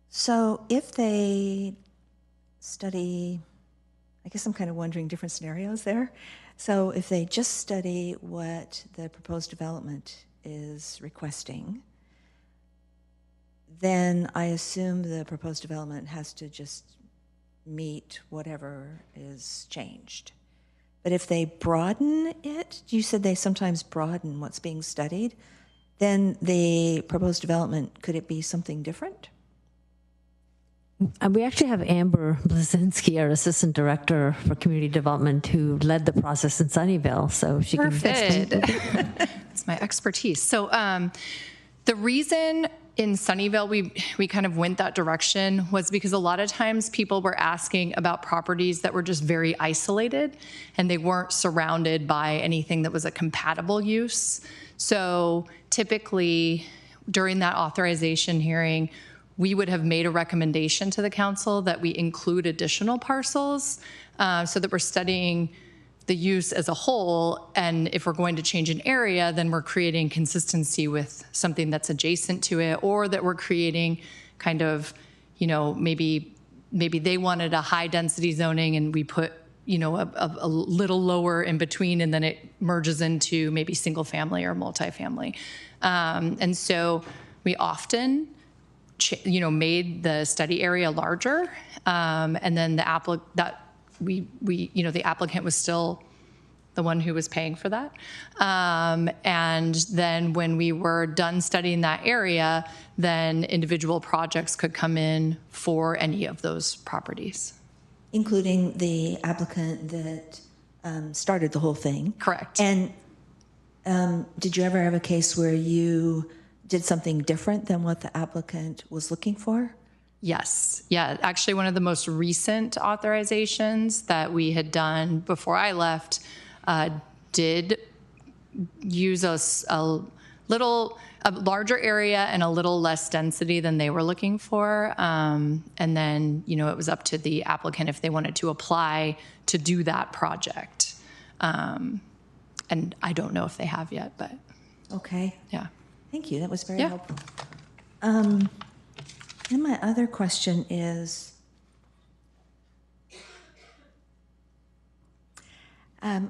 Speaker 5: So if they study, I guess I'm kind of wondering different scenarios there. So if they just study what the proposed development is requesting, then I assume the proposed development has to just meet whatever is changed. But if they broaden it, you said they sometimes broaden what's being studied, then the proposed development, could it be something different?
Speaker 12: We actually have Amber Blazinski, our Assistant Director for Community Development, who led the process in Sunnyvale, so she can explain.
Speaker 17: It's my expertise. So the reason in Sunnyvale we kind of went that direction was because a lot of times people were asking about properties that were just very isolated and they weren't surrounded by anything that was a compatible use. So typically during that authorization hearing, we would have made a recommendation to the council that we include additional parcels so that we're studying the use as a whole. And if we're going to change an area, then we're creating consistency with something that's adjacent to it, or that we're creating kind of, maybe they wanted a high density zoning and we put, a little lower in between, and then it merges into maybe single family or multifamily. And so we often made the study area larger, and then the applicant was still the one who was paying for that. And then when we were done studying that area, then individual projects could come in for any of those properties.
Speaker 5: Including the applicant that started the whole thing.
Speaker 17: Correct.
Speaker 5: And did you ever have a case where you did something different than what the applicant was looking for?
Speaker 17: Yes. Yeah. Actually, one of the most recent authorizations that we had done before I left did use a larger area and a little less density than they were looking for. And then, it was up to the applicant if they wanted to apply to do that project. And I don't know if they have yet, but.
Speaker 5: Okay.
Speaker 17: Yeah.
Speaker 5: Thank you. That was very helpful. And my other question is,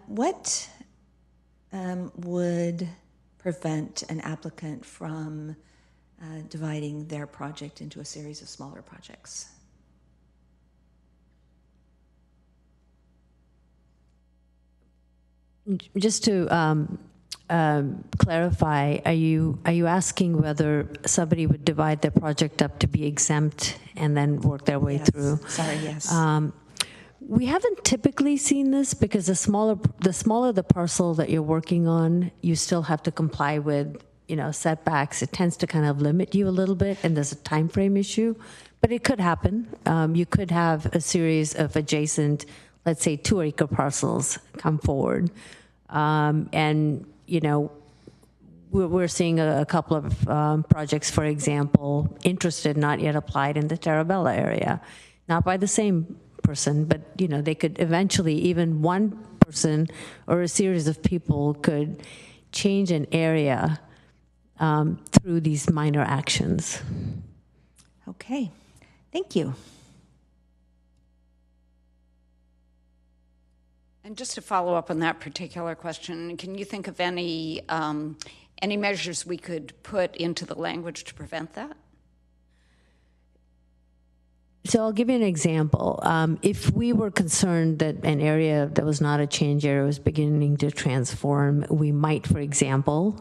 Speaker 5: what would prevent an applicant from dividing their project into a series of smaller projects?
Speaker 12: Just to clarify, are you asking whether somebody would divide their project up to be exempt and then work their way through?
Speaker 5: Sorry, yes.
Speaker 12: We haven't typically seen this because the smaller the parcel that you're working on, you still have to comply with, setbacks. It tends to kind of limit you a little bit, and there's a time frame issue. But it could happen. You could have a series of adjacent, let's say 2-acre parcels come forward. And, we're seeing a couple of projects, for example, interested, not yet applied in the Terabella area. Not by the same person, but, they could eventually, even one person or a series of people could change an area through these minor actions.
Speaker 5: Okay. Thank you.
Speaker 1: And just to follow up on that particular question, can you think of any measures we could put into the language to prevent that?
Speaker 12: So I'll give you an example. If we were concerned that an area that was not a change area was beginning to transform, we might, for example,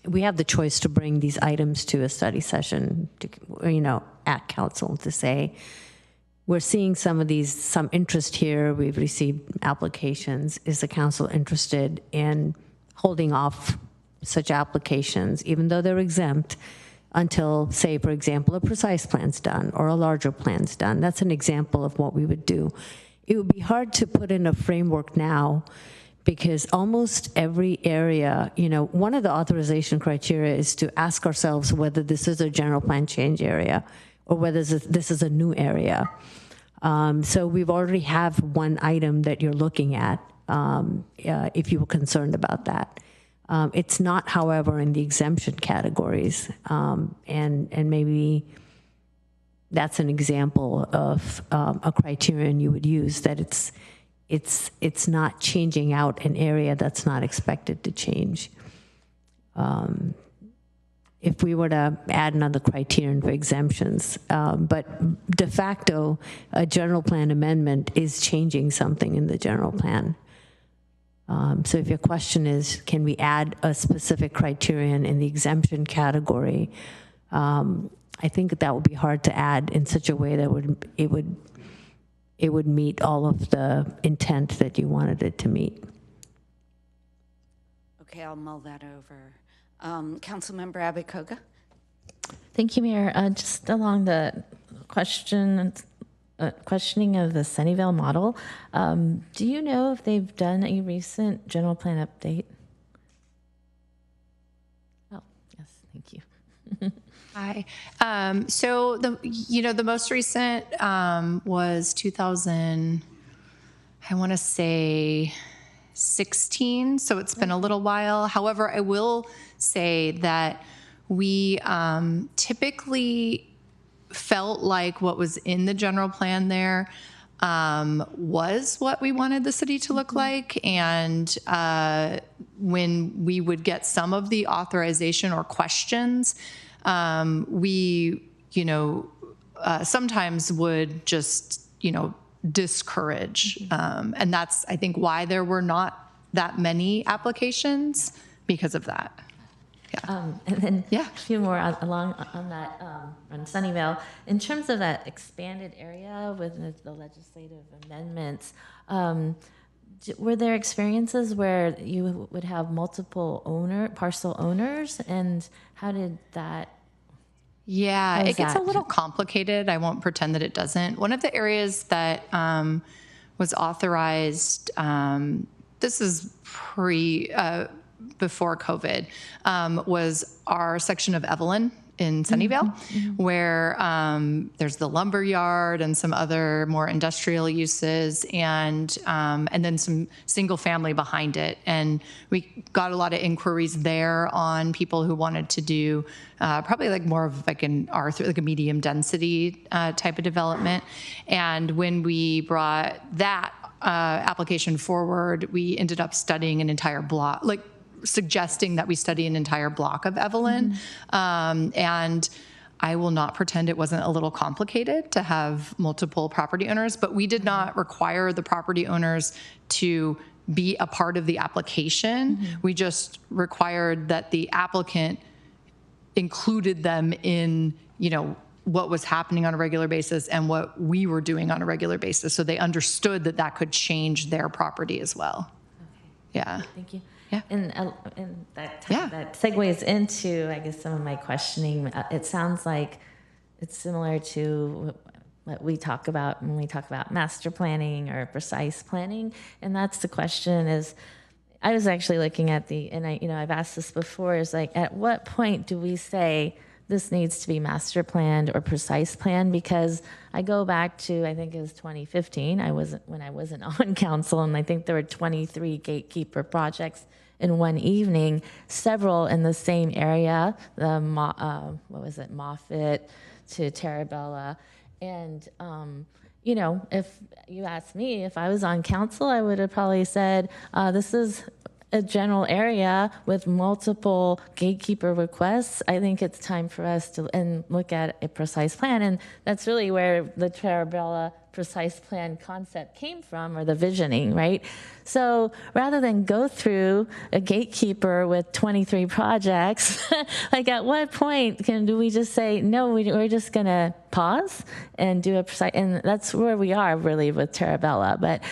Speaker 12: we have the choice to bring these items to a study session, at council to say, we're seeing some interest here. We've received applications. Is the council interested in holding off such applications, even though they're exempt, until, say, for example, a precise plan's done or a larger plan's done? That's an example of what we would do. It would be hard to put in a framework now because almost every area, one of the authorization criteria is to ask ourselves whether this is a general plan change area or whether this is a new area. So we've already have one item that you're looking at if you were concerned about that. It's not, however, in the exemption categories, and maybe that's an example of a criterion you would use, that it's not changing out an area that's not expected to change. If we were to add another criterion for exemptions, but de facto, a general plan amendment is changing something in the general plan. So if your question is, can we add a specific criterion in the exemption category, I think that would be hard to add in such a way that it would meet all of the intent that you wanted it to meet.
Speaker 1: Okay, I'll mull that over. Councilmember Abicoga.
Speaker 8: Thank you, Mayor. Just along the questioning of the Sunnyvale model, do you know if they've done a recent general plan update? Oh, yes, thank you.
Speaker 17: Hi. So the most recent was 2000. I want to say 16. So it's been a little while. However, I will say that we typically felt like what was in the general plan there was what we wanted the city to look like. And when we would get some of the authorization or questions, we, sometimes would just, discourage. And that's, I think, why there were not that many applications because of that. Yeah.
Speaker 8: And then a few more on that, on Sunnyvale. In terms of that expanded area with the legislative amendments, were there experiences where you would have multiple parcel owners, and how did that?
Speaker 17: Yeah, it gets a little complicated. I won't pretend that it doesn't. One of the areas that was authorized, this is before COVID, was our section of Evelyn in Sunnyvale, where there's the lumber yard and some other more industrial uses, and then some single family behind it. And we got a lot of inquiries there on people who wanted to do probably like more of like an R3, like a medium density type of development. And when we brought that application forward, we ended up studying an entire block, suggesting that we study an entire block of Evelyn. And I will not pretend it wasn't a little complicated to have multiple property owners, but we did not require the property owners to be a part of the application. We just required that the applicant included them in, what was happening on a regular basis and what we were doing on a regular basis. So they understood that that could change their property as well. Okay. Yeah.
Speaker 8: Thank you. Yeah. And that segues into, I guess, some of my questioning. It sounds like it's similar to what we talk about when we talk about master planning or precise planning. And that's the question is, I was actually looking at I've asked this before, is like, at what point do we say this needs to be master planned or precise planned? Because I go back to, I think it was 2015, when I wasn't on council, and I think there were 23 gatekeeper projects in one evening, several in the same area, Moffett to Terabella. And, if you asked me, if I was on council, I would have probably said, this is a general area with multiple gatekeeper requests. I think it's time for us to look at a precise plan. And that's really where the Terabella precise plan concept came from, or the visioning, right? So rather than go through a gatekeeper with 23 projects, like at what point do we just say, no, we're just going to pause and do a precise, and that's where we are really with Terabella. But,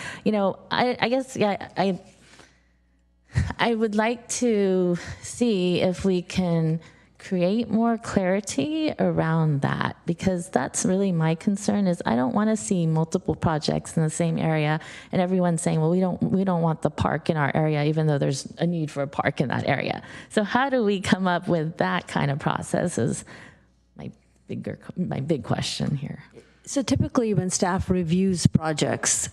Speaker 8: I guess, I would like to see if we can create more clarity around that, because that's really my concern. Is I don't want to see multiple projects in the same area and everyone saying, well, we don't want the park in our area, even though there's a need for a park in that area. So how do we come up with that kind of process is my big question here.
Speaker 12: So typically when staff reviews projects,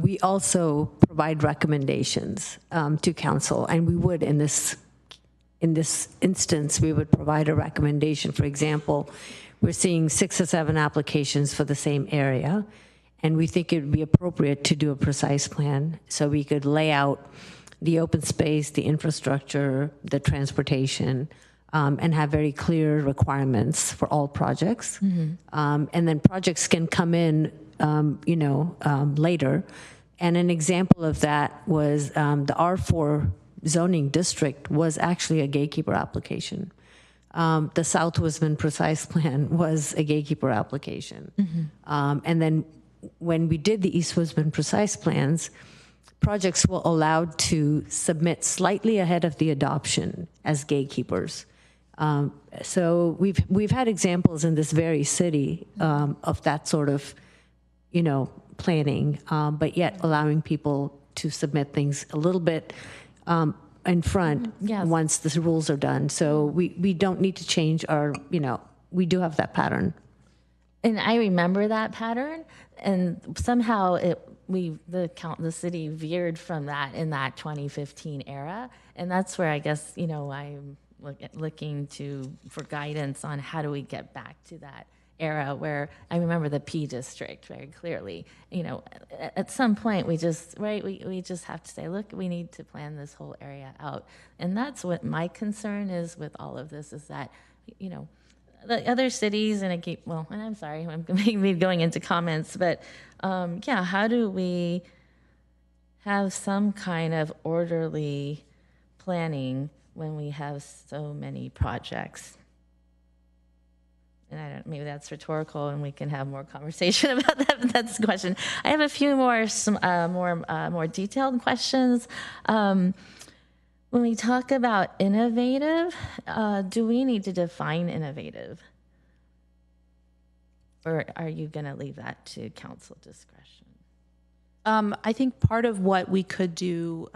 Speaker 12: we also provide recommendations to council, and we would in this in this instance, we would provide a recommendation. For example, we're seeing 6 or 7 applications for the same area, and we think it would be appropriate to do a precise plan so we could lay out the open space, the infrastructure, the transportation, and have very clear requirements for all projects. And then projects can come in, later. And an example of that was the R4 zoning district was actually a gatekeeper application. The South Wisman Precise Plan was a gatekeeper application. And then when we did the East Wisman Precise Plans, projects were allowed to submit slightly ahead of the adoption as gatekeepers. So we've had examples in this very city of that sort of, planning, but yet allowing people to submit things a little bit in front once the rules are done. So we don't need to change our, we do have that pattern.
Speaker 8: And I remember that pattern, and somehow the city veered from that in that 2015 era, and that's where I guess I'm looking for guidance on how do we get back to that era where I remember the P district very clearly. At some point we just have to say, look, we need to plan this whole area out, and that's what my concern is with all of this is that the other cities and and I'm sorry, I'm maybe going into comments, but how do we have some kind of orderly planning when we have so many projects? And maybe that's rhetorical, and we can have more conversation about that. But that's the question. I have a few more detailed questions. When we talk about innovative, do we need to define innovative, or are you going to leave that to council discretion?
Speaker 4: I think part of what we could do.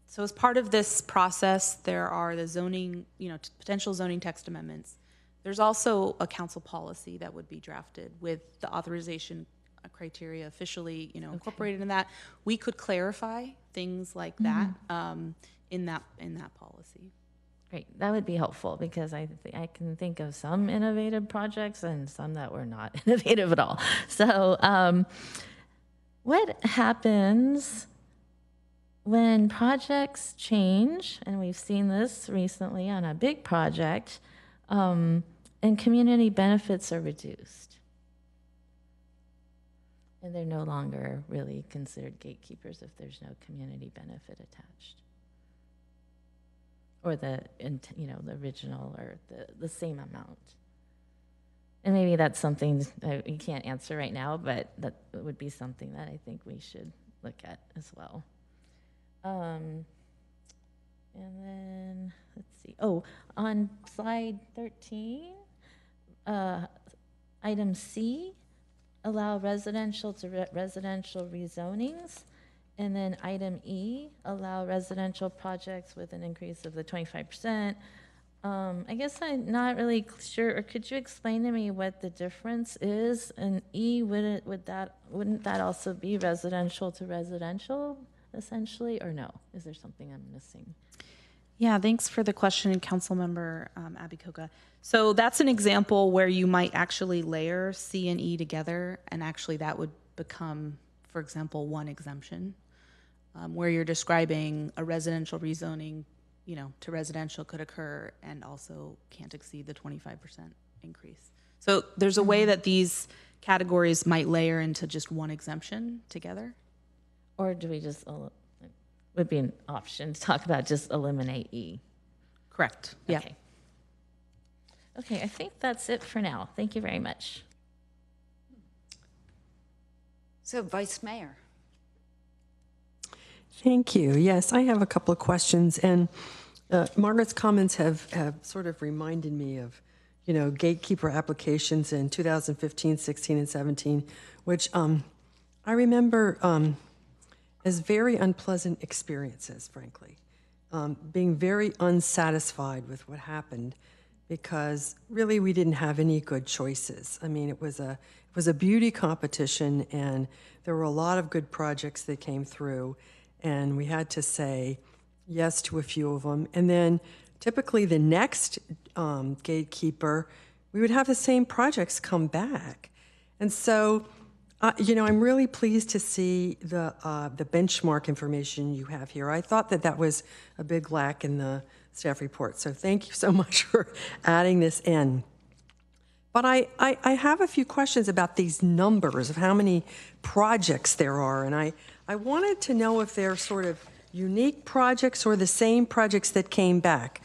Speaker 4: So as part of this process, there are the zoning, potential zoning text amendments. There's also a council policy that would be drafted with the authorization criteria officially, incorporated in that. We could clarify things like that in that policy.
Speaker 8: Great, that would be helpful because I can think of some innovative projects and some that were not innovative at all. So, what happens when projects change? And we've seen this recently on a big project. And community benefits are reduced. And they're no longer really considered gatekeepers if there's no community benefit attached. Or the original or the same amount. And maybe that's something you can't answer right now, but that would be something that I think we should look at as well. And then, let's see. Oh, on slide 13, item C, allow residential to residential rezonings. And then item E, allow residential projects with an increase of the 25%. I guess I'm not really sure, or could you explain to me what the difference is? And E, wouldn't that also be residential to residential, essentially, or no? Is there something I'm missing?
Speaker 4: Yeah, thanks for the question, Councilmember Abikoga. So that's an example where you might actually layer C and E together, and actually that would become, for example, one exemption, where you're describing a residential rezoning, to residential could occur and also can't exceed the 25% increase. So there's a way that these categories might layer into just one exemption together.
Speaker 8: Or do we just would be an option to talk about just eliminate E?
Speaker 4: Correct. Yeah.
Speaker 8: Okay, I think that's it for now. Thank you very much.
Speaker 1: So, Vice Mayor.
Speaker 7: Thank you. Yes, I have a couple of questions, and Margaret's comments have sort of reminded me of, gatekeeper applications in 2015, 16, and 17, which I remember as very unpleasant experiences, frankly, being very unsatisfied with what happened because really we didn't have any good choices. I mean, it was a beauty competition, and there were a lot of good projects that came through, and we had to say yes to a few of them. And then typically the next gatekeeper, we would have the same projects come back. And so, I'm really pleased to see the benchmark information you have here. I thought that was a big lack in the staff report. So thank you so much for adding this in. But I have a few questions about these numbers of how many projects there are. And I wanted to know if they're sort of unique projects or the same projects that came back.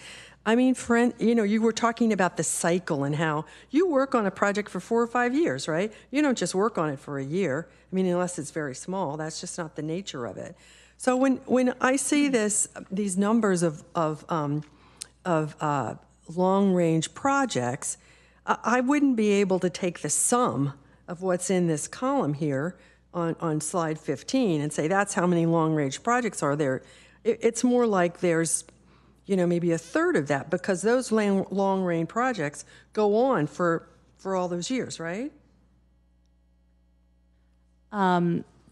Speaker 7: I mean, you were talking about the cycle and how you work on a project for 4 or 5 years, right? You don't just work on it for a year. I mean, unless it's very small, that's just not the nature of it. So when I see these numbers of long-range projects, I wouldn't be able to take the sum of what's in this column here on slide 15 and say that's how many long-range projects are there. It's more like there's, maybe a third of that, because those long-range projects go on for all those years, right?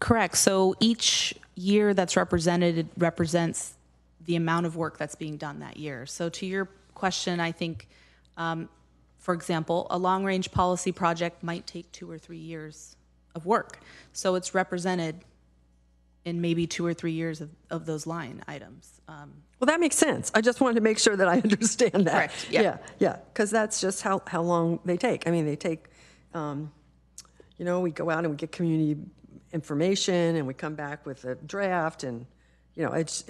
Speaker 4: Correct. So each year that's represented, it represents the amount of work that's being done that year. So to your question, I think, for example, a long-range policy project might take 2 or 3 years of work. So it's represented in maybe 2 or 3 years of those line items.
Speaker 7: Well, that makes sense. I just wanted to make sure that I understand that.
Speaker 4: Correct. Yeah.
Speaker 7: Yeah. Because that's just how long they take. I mean, they take, we go out and we get community information and we come back with a draft and, it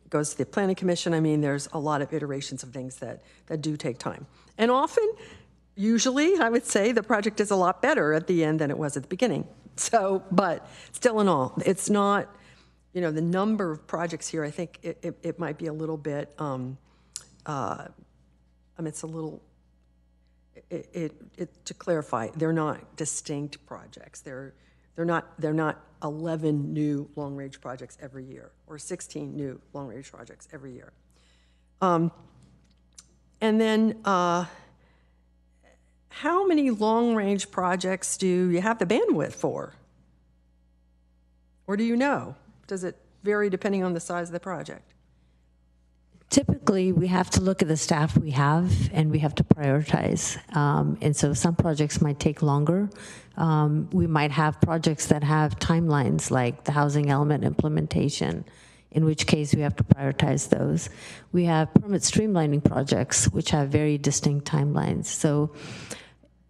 Speaker 7: goes to the planning commission. I mean, there's a lot of iterations of things that do take time. And often, usually, I would say the project is a lot better at the end than it was at the beginning. So, but still in all, it's not, the number of projects here, I think it might be a little bit, it's a little, to clarify, they're not distinct projects. They're not 11 new long-range projects every year or 16 new long-range projects every year. And then how many long-range projects do you have the bandwidth for? Or do you know? Does it vary depending on the size of the project?
Speaker 12: Typically, we have to look at the staff we have and we have to prioritize. And so some projects might take longer. We might have projects that have timelines like the housing element implementation, in which case we have to prioritize those. We have permit streamlining projects, which have very distinct timelines. So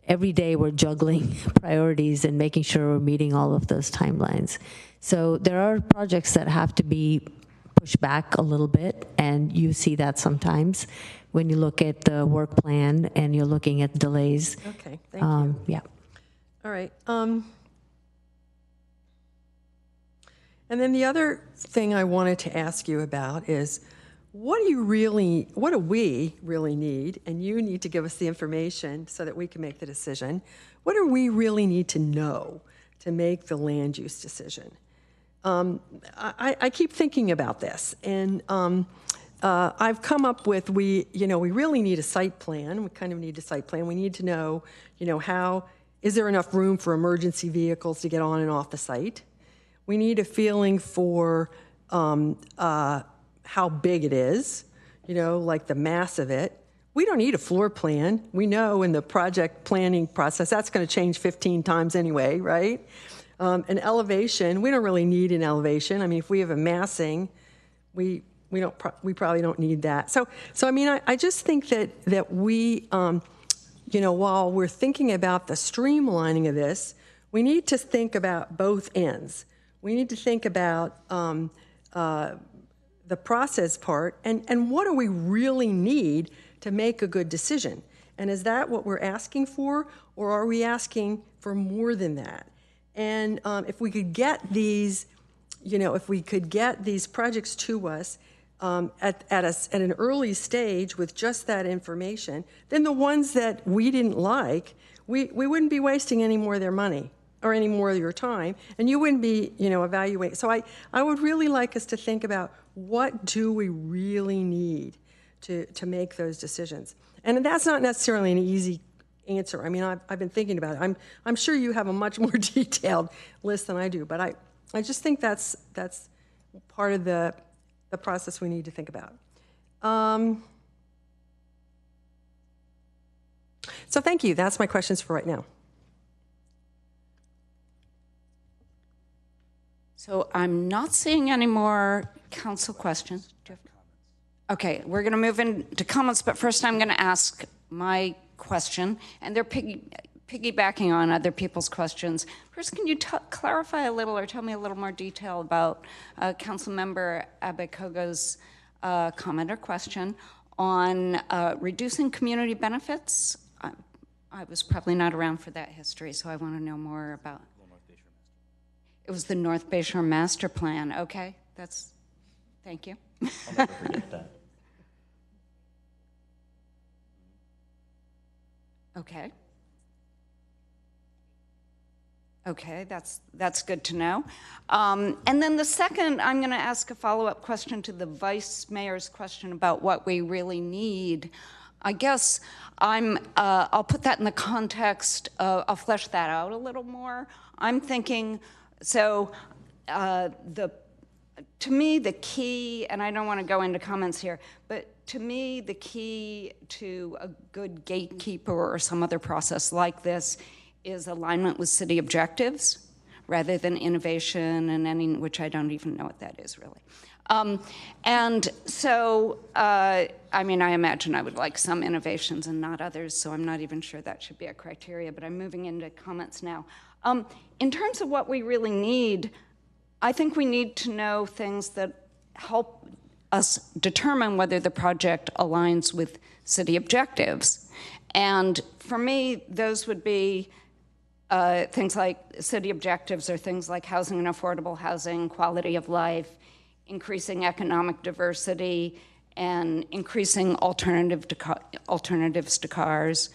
Speaker 12: every day we're juggling priorities and making sure we're meeting all of those timelines. So there are projects that have to be pushed back a little bit, and you see that sometimes when you look at the work plan and you're looking at delays.
Speaker 7: Okay, thank you.
Speaker 12: Yeah.
Speaker 7: All right. And then the other thing I wanted to ask you about is, what do we really need, and you need to give us the information so that we can make the decision. What do we really need to know to make the land use decision? I keep thinking about this, and I've come up with, we really need a site plan. We kind of need a site plan. We need to know, is there enough room for emergency vehicles to get on and off the site? We need a feeling for how big it is, like the mass of it. We don't need a floor plan. We know in the project planning process, that's going to change 15 times anyway, right? An elevation, we don't really need an elevation. I mean, if we have a massing, we probably don't need that. So I mean, I just think that we, while we're thinking about the streamlining of this, we need to think about both ends. We need to think about the process part and what do we really need to make a good decision? And is that what we're asking for, or are we asking for more than that? And if we could get these, if we could get these projects to us at an early stage with just that information, then the ones that we didn't like, we wouldn't be wasting any more of their money or any more of your time, and you wouldn't be, evaluating. So I would really like us to think about, what do we really need to make those decisions? And that's not necessarily an easy answer. I mean, I've been thinking about it. I'm sure you have a much more detailed list than I do, but I just think that's part of the process we need to think about. So thank you. That's my questions for right now.
Speaker 1: So I'm not seeing any more council questions. Okay, we're going to move into comments, but first I'm going to ask my question, and they're piggybacking on other people's questions. First, can you clarify a little or tell me a little more detail about Councilmember Abekoga's comment or question on reducing community benefits? I was probably not around for that history, so I want to know more about. It was the North Bayshore Master Plan. Okay, thank you.
Speaker 3: I'll never forget that.
Speaker 1: Okay. Okay, that's good to know. And then the second, I'm going to ask a follow-up question to the Vice Mayor's question about what we really need. I guess I'll put that in the context of, I'll flesh that out a little more. I'm thinking, so to me, the key, and I don't want to go into comments here, but to me, the key to a good gatekeeper or some other process like this is alignment with city objectives rather than innovation and any, which I don't even know what that is really. And so, I mean, I imagine I would like some innovations and not others, so I'm not even sure that should be a criteria, but I'm moving into comments now. In terms of what we really need, I think we need to know things that help us determine whether the project aligns with city objectives. And for me, those would be things like city objectives or things like housing and affordable housing, quality of life, increasing economic diversity, and increasing alternatives to cars.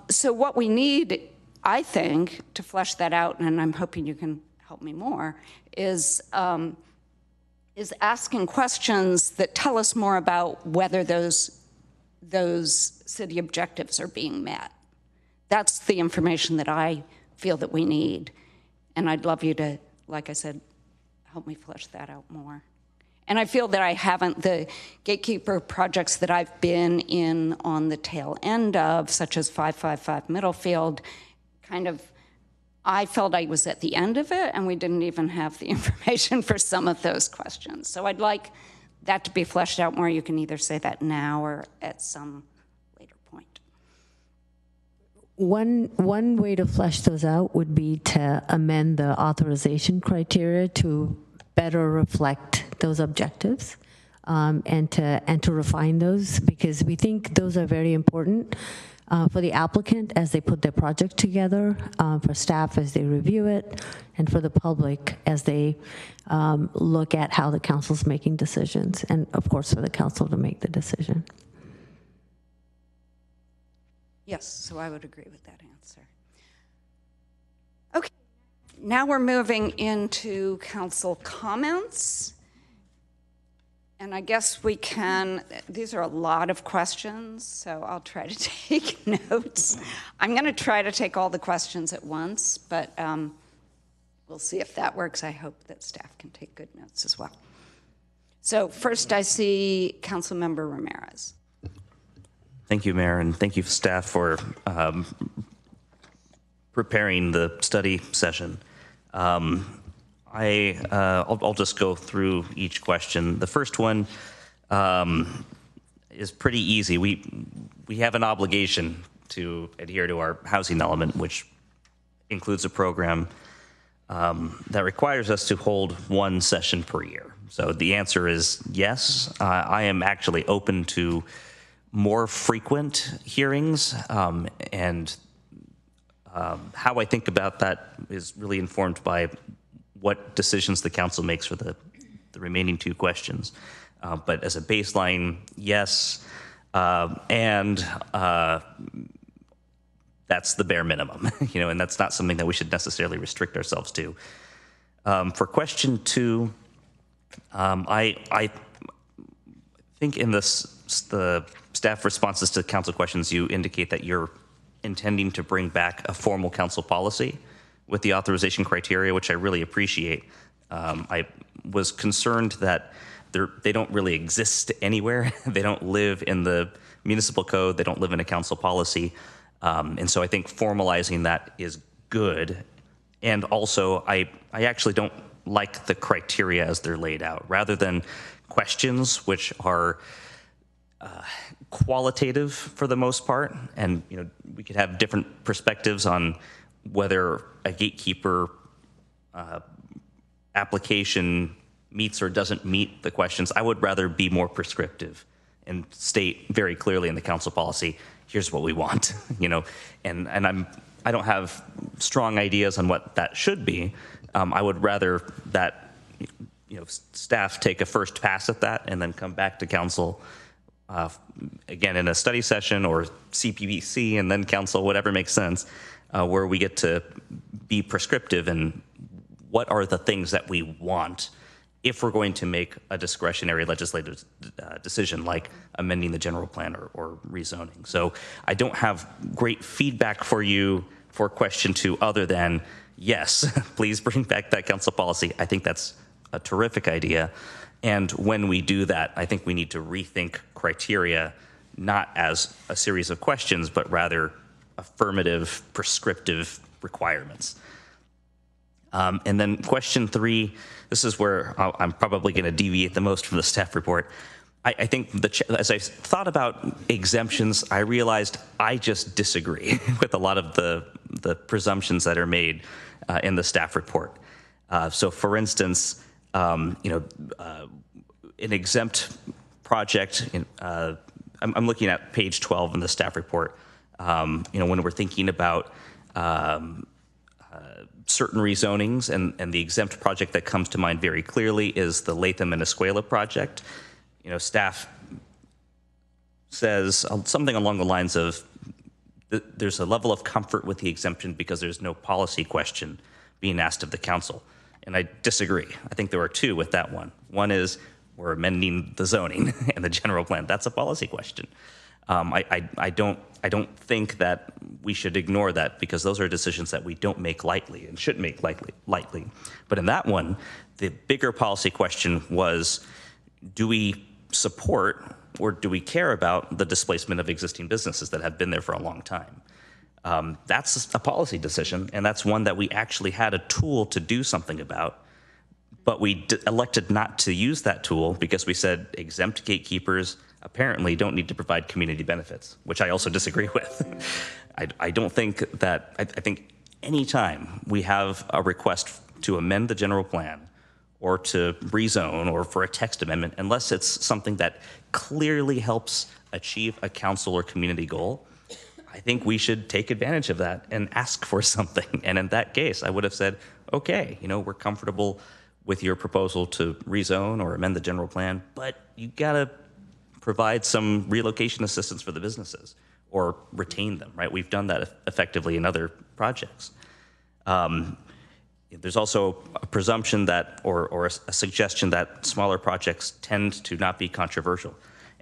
Speaker 1: So what we need, I think, to flesh that out, and I'm hoping you can help me more, is asking questions that tell us more about whether those city objectives are being met. That's the information that I feel that we need. And I'd love you to, like I said, help me flesh that out more. And I feel that I haven't, the gatekeeper projects that I've been in on the tail end of, such as 555 Middlefield, kind of, I felt I was at the end of it, and we didn't even have the information for some of those questions. So I'd like that to be fleshed out more. You can either say that now or at some later point.
Speaker 12: One way to flesh those out would be to amend the authorization criteria to better reflect those objectives, and to refine those, because we think those are very important. For the applicant as they put their project together, for staff as they review it, and for the public as they look at how the council's making decisions, and of course for the council to make the decision.
Speaker 1: Yes, so I would agree with that answer. Okay, now we're moving into council comments. And I guess we can, these are a lot of questions, so I'll try to take notes. I'm going to try to take all the questions at once, but we'll see if that works. I hope that staff can take good notes as well. So first I see Councilmember Ramirez.
Speaker 3: Thank you, Mayor, and thank you, staff, for preparing the study session. I'll just go through each question. The first one is pretty easy. We have an obligation to adhere to our housing element, which includes a program that requires us to hold one session per year. So the answer is yes. I am actually open to more frequent hearings, and how I think about that is really informed by what decisions the council makes for the remaining two questions. But as a baseline, yes, and that's the bare minimum, and that's not something that we should necessarily restrict ourselves to. For question two, I think in the staff responses to council questions, you indicate that you're intending to bring back a formal council policy with the authorization criteria, which I really appreciate. I was concerned that they don't really exist anywhere. They don't live in the municipal code. They don't live in a council policy. And so I think formalizing that is good. And also, I actually don't like the criteria as they're laid out. Rather than questions which are qualitative for the most part, and we could have different perspectives on whether a gatekeeper application meets or doesn't meet the questions. I would rather be more prescriptive and state very clearly in the council policy, here's what we want, and I don't have strong ideas on what that should be. I would rather that staff take a first pass at that and then come back to council again in a study session or CPBC and then council, whatever makes sense, where we get to be prescriptive in what are the things that we want if we're going to make a discretionary legislative decision like amending the general plan or rezoning. So I don't have great feedback for you for question 2 other than, yes, please bring back that council policy. I think that's a terrific idea. And when we do that, I think we need to rethink criteria, not as a series of questions, but rather affirmative, prescriptive requirements. And then question 3, this is where I'm probably going to deviate the most from the staff report. I think as I thought about exemptions, I realized I just disagree with a lot of the presumptions that are made in the staff report. So for instance, an exempt project, I'm looking at page 12 in the staff report, when we're thinking about certain rezonings, and the exempt project that comes to mind very clearly is the Latham and Escuela project. Staff says something along the lines of there's a level of comfort with the exemption because there's no policy question being asked of the council. And I disagree. I think there are 2 with that one. One is we're amending the zoning and the general plan. That's a policy question. I don't think that we should ignore that because those are decisions that we don't make lightly and shouldn't make lightly. But in that one, the bigger policy question was, do we support or do we care about the displacement of existing businesses that have been there for a long time? That's a policy decision, and that's one that we actually had a tool to do something about, but we elected not to use that tool because we said exempt gatekeepers apparently don't need to provide community benefits, which I also disagree with. I don't think that, I think anytime we have a request to amend the general plan or to rezone or for a text amendment, unless it's something that clearly helps achieve a council or community goal, I think we should take advantage of that and ask for something. And in that case, I would have said, okay, we're comfortable with your proposal to rezone or amend the general plan, but you gotta provide some relocation assistance for the businesses or retain them, right? We've done that effectively in other projects. There's also a presumption that, or a suggestion that smaller projects tend to not be controversial.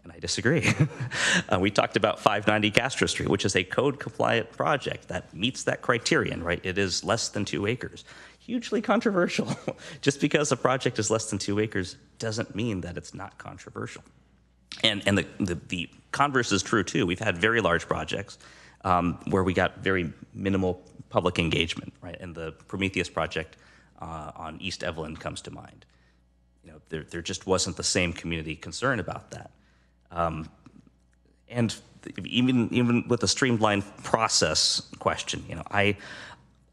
Speaker 3: And I disagree. We talked about 590 Castro Street, which is a code-compliant project that meets that criterion, right? It is less than 2 acres. Hugely controversial. Just because a project is less than 2 acres doesn't mean that it's not controversial. And the converse is true too. We've had very large projects where we got very minimal public engagement, right? And the Prometheus project on East Evelyn comes to mind. There just wasn't the same community concern about that. And even with the streamlined process question,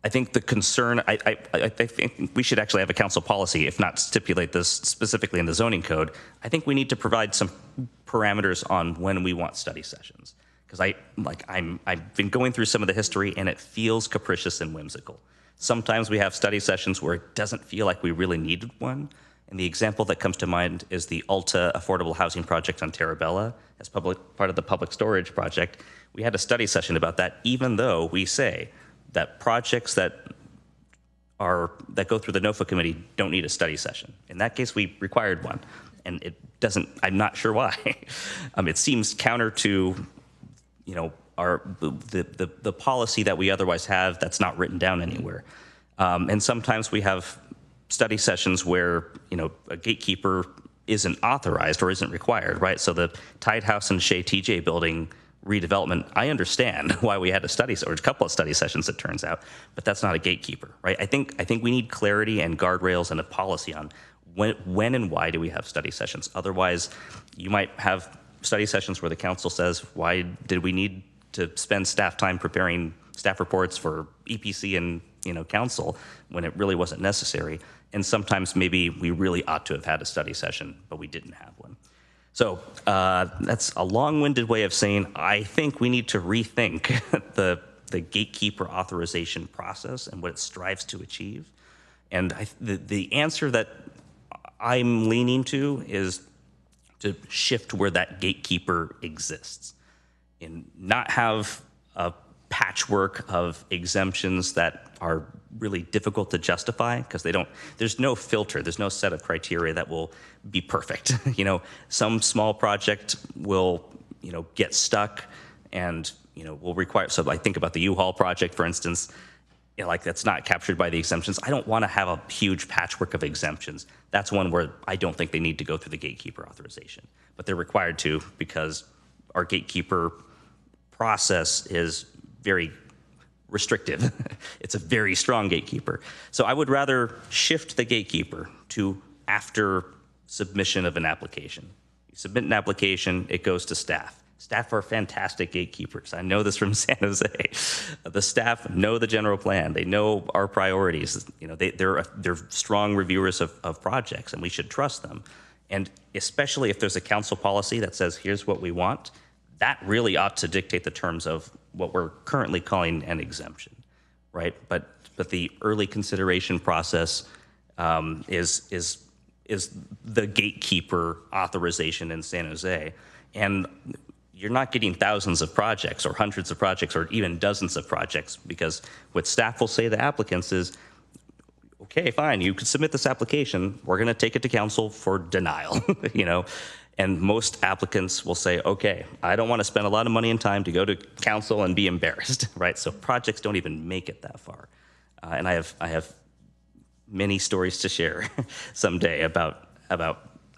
Speaker 3: I think the concern, I think we should actually have a council policy, if not stipulate this specifically in the zoning code. I think we need to provide some parameters on when we want study sessions. Because I've been going through some of the history and it feels capricious and whimsical. Sometimes we have study sessions where it doesn't feel like we really needed one. And the example that comes to mind is the Alta Affordable Housing Project on Terabella as part of the public storage project. We had a study session about that, even though we say that projects that go through the NOFA committee don't need a study session. In that case, we required one, and it doesn't. I'm not sure why. It seems counter to, the policy that we otherwise have that's not written down anywhere. And sometimes we have study sessions where a gatekeeper isn't authorized or isn't required, right? So the Tide House and Shea TJ building redevelopment, I understand why we had or a couple of study sessions, it turns out, but that's not a gatekeeper, right? I think we need clarity and guardrails and a policy on when and why do we have study sessions. Otherwise, you might have study sessions where the council says, why did we need to spend staff time preparing staff reports for EPC and council when it really wasn't necessary? And sometimes maybe we really ought to have had a study session, but we didn't have one. So that's a long-winded way of saying I think we need to rethink the gatekeeper authorization process and what it strives to achieve. And the answer that I'm leaning to is to shift where that gatekeeper exists and not have a patchwork of exemptions that are really difficult to justify because there's no filter, there's no set of criteria that will be perfect. Some small project will, get stuck and, will require, so I think about the U-Haul project, for instance, that's not captured by the exemptions. I don't want to have a huge patchwork of exemptions. That's one where I don't think they need to go through the gatekeeper authorization, but they're required to because our gatekeeper process is very restrictive. It's a very strong gatekeeper. So I would rather shift the gatekeeper to after submission of an application. You submit an application, it goes to staff. Staff are fantastic gatekeepers. I know this from San Jose. The staff know the general plan. They know our priorities. They're strong reviewers of projects, and we should trust them. And especially if there's a council policy that says, here's what we want, that really ought to dictate the terms of what we're currently calling an exemption, right? But the early consideration process is the gatekeeper authorization in San Jose, and you're not getting thousands of projects or hundreds of projects or even dozens of projects, because what staff will say to applicants is, okay, fine, you can submit this application. We're going to take it to council for denial, And most applicants will say, okay, I don't want to spend a lot of money and time to go to council and be embarrassed, right? So projects don't even make it that far. And I have many stories to share someday about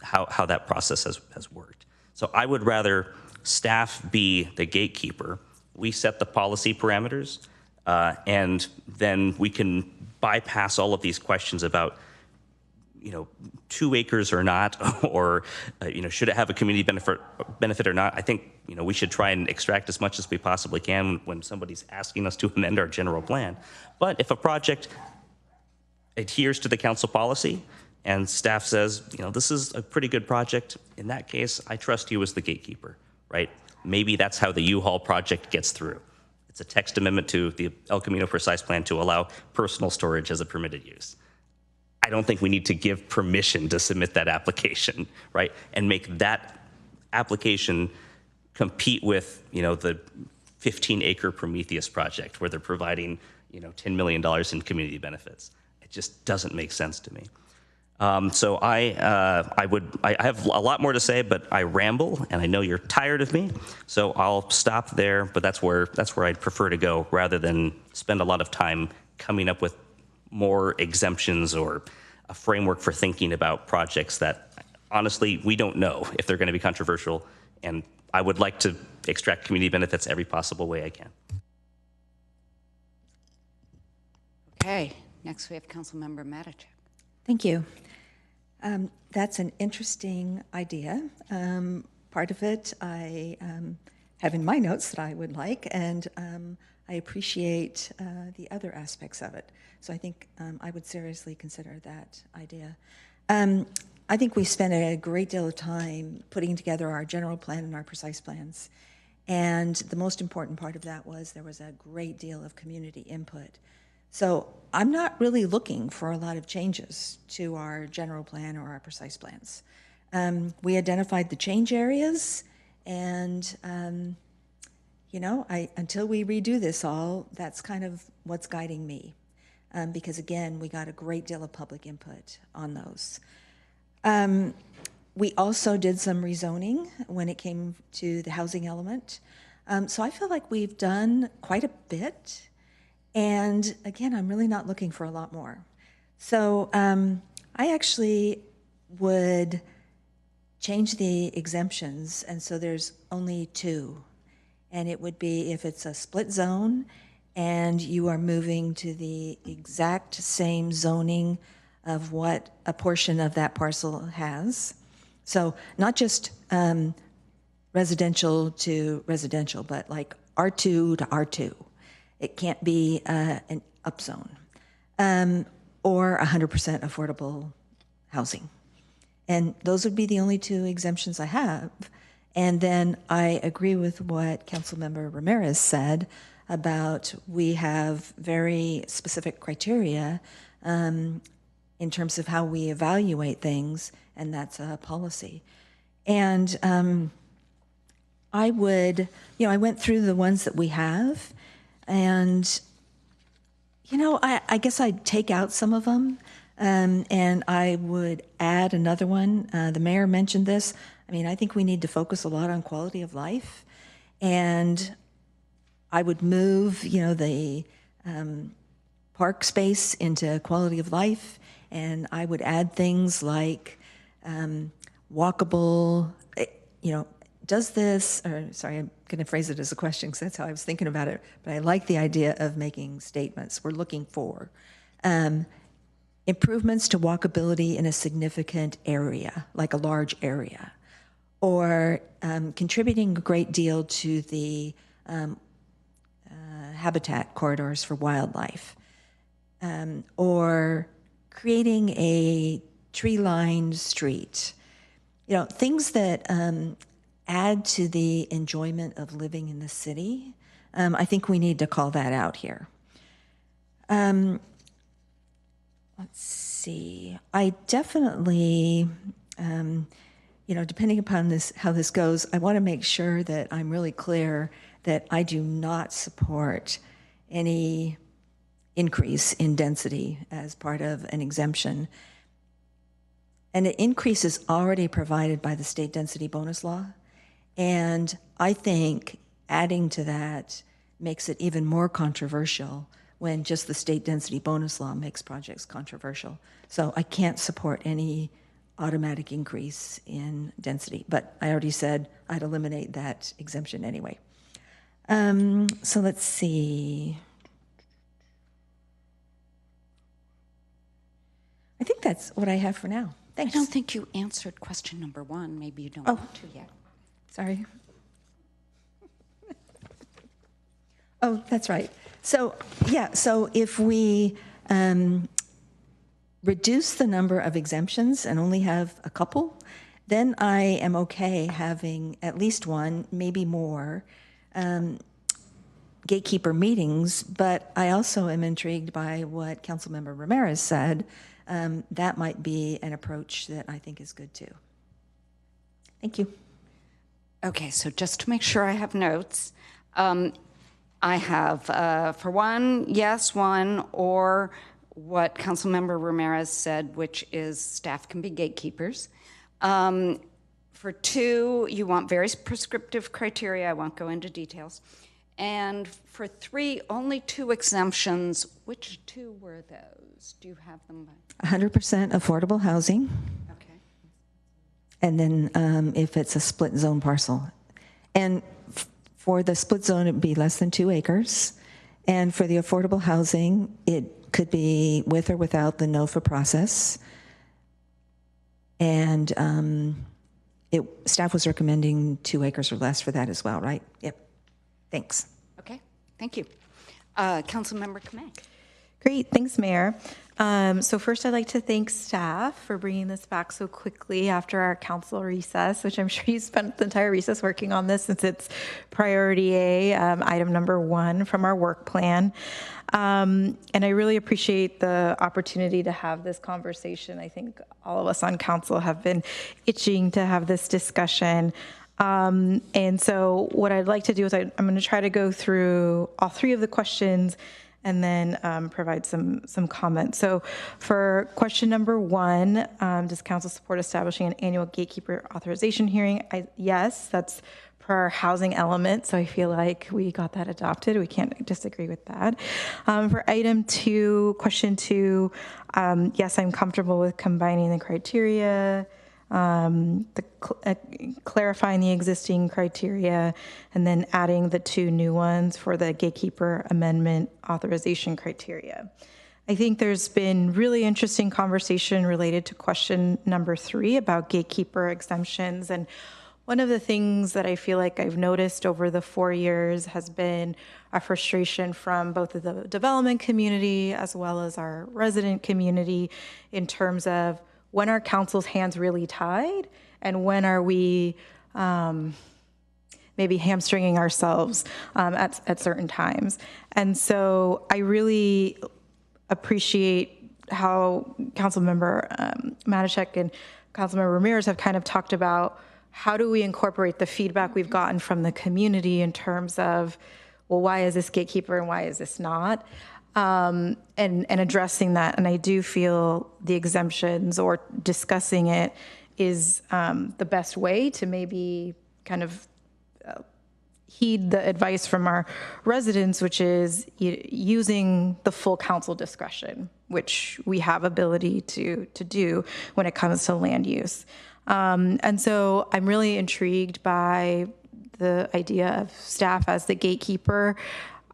Speaker 3: how that process has worked. So I would rather staff be the gatekeeper. We set the policy parameters, and then we can bypass all of these questions about 2 acres or not, or should it have a community benefit or not. I think we should try and extract as much as we possibly can when somebody's asking us to amend our general plan. But if a project adheres to the council policy and staff says, this is a pretty good project, in that case, I trust you as the gatekeeper, right? Maybe that's how the U-Haul project gets through. It's a text amendment to the El Camino Precise Plan to allow personal storage as a permitted use. I don't think we need to give permission to submit that application, right? And make that application compete with, the 15-acre Prometheus project where they're providing, $10 million in community benefits. It just doesn't make sense to me. So I have a lot more to say, but I ramble, and I know you're tired of me, so I'll stop there. But that's where I'd prefer to go, rather than spend a lot of time coming up with more exemptions or a framework for thinking about projects that honestly we don't know if they're going to be controversial, and I would like to extract community benefits every possible way I can.
Speaker 1: Okay, next we have Councilmember Matichak.
Speaker 5: Thank you. That's an interesting idea. Part of it I have in my notes that I would like, and I appreciate the other aspects of it. So I think I would seriously consider that idea. I think we spent a great deal of time putting together our general plan and our precise plans. And the most important part of that was there was a great deal of community input. So I'm not really looking for a lot of changes to our general plan or our precise plans. We identified the change areas, and until we redo this all, that's kind of what's guiding me. Because again, we got a great deal of public input on those. We also did some rezoning when it came to the housing element. So I feel like we've done quite a bit. And again, I'm really not looking for a lot more. So I actually would change the exemptions, and so there's only 2. And it would be if it's a split zone and you are moving to the exact same zoning of what a portion of that parcel has. So not just residential to residential, but like R2 to R2. It can't be an upzone or 100% affordable housing. And those would be the only two exemptions I have. And then I agree with what Councilmember Ramirez said about we have very specific criteria in terms of how we evaluate things, and that's a policy. And I would, I went through the ones that we have, and, I guess I'd take out some of them, and I would add another one. The mayor mentioned this. I think we need to focus a lot on quality of life, and I would move, the park space into quality of life, and I would add things like walkable, does this, or sorry, I'm going to phrase it as a question because that's how I was thinking about it, but I like the idea of making statements. We're looking for improvements to walkability in a significant area, like a large area, or contributing a great deal to the habitat corridors for wildlife, or creating a tree-lined street. Things that add to the enjoyment of living in the city. I think we need to call that out here. Let's see. I definitely, depending upon how this goes, I want to make sure that I'm really clear that I do not support any increase in density as part of an exemption. And an increase is already provided by the state density bonus law. And I think adding to that makes it even more controversial when just the state density bonus law makes projects controversial. So I can't support any automatic increase in density, but I already said I'd eliminate that exemption anyway. So let's see. I think that's what I have for now. Thanks.
Speaker 1: I don't think you answered question number 1. Maybe you don't want to yet.
Speaker 5: Sorry. Oh, that's right. So, so if we reduce the number of exemptions and only have a couple, then I am okay having at least one, maybe more, gatekeeper meetings. But I also am intrigued by what Councilmember Ramirez said. That might be an approach that I think is good too. Thank you.
Speaker 1: Okay, so just to make sure I have notes, I have, for 1, yes, 1, or what Councilmember Ramirez said, which is staff can be gatekeepers. For 2, you want very prescriptive criteria. I won't go into details. And for 3, only 2 exemptions. Which 2 were those? Do you have them?
Speaker 5: 100% affordable housing.
Speaker 1: Okay.
Speaker 5: And then if it's a split zone parcel. And for the split zone, it'd be less than 2 acres. And for the affordable housing, it could be with or without the NOFA process. And staff was recommending 2 acres or less for that as well, right? Yep. Thanks.
Speaker 1: Okay, thank you. Councilmember Kamei.
Speaker 11: Great, thanks, Mayor. So first, I'd like to thank staff for bringing this back so quickly after our council recess, which I'm sure you spent the entire recess working on this since it's priority A, item number 1 from our work plan. And I really appreciate the opportunity to have this conversation. I think all of us on council have been itching to have this discussion. And so what I'd like to do is I'm going to try to go through all 3 of the questions and then provide some comments. So for question number 1, does council support establishing an annual gatekeeper authorization hearing? Yes, that's per our housing element, so I feel like we got that adopted. We can't disagree with that. For item 2, question 2, yes, I'm comfortable with combining the criteria clarifying the existing criteria, and then adding the 2 new ones for the gatekeeper amendment authorization criteria. I think there's been really interesting conversation related to question number 3 about gatekeeper exemptions. And one of the things that I feel like I've noticed over the 4 years has been a frustration from both of the development community as well as our resident community in terms of when are council's hands really tied and when are we maybe hamstringing ourselves at certain times. And so I really appreciate how Councilmember Matichak and Councilmember Ramirez have kind of talked about how do we incorporate the feedback we've gotten from the community in terms of, well, why is this gatekeeper and why is this not? And addressing that. And I do feel the exemptions or discussing it is the best way to maybe kind of heed the advice from our residents, which is using the full council discretion, which we have ability to do when it comes to land use. And so I'm really intrigued by the idea of staff as the gatekeeper.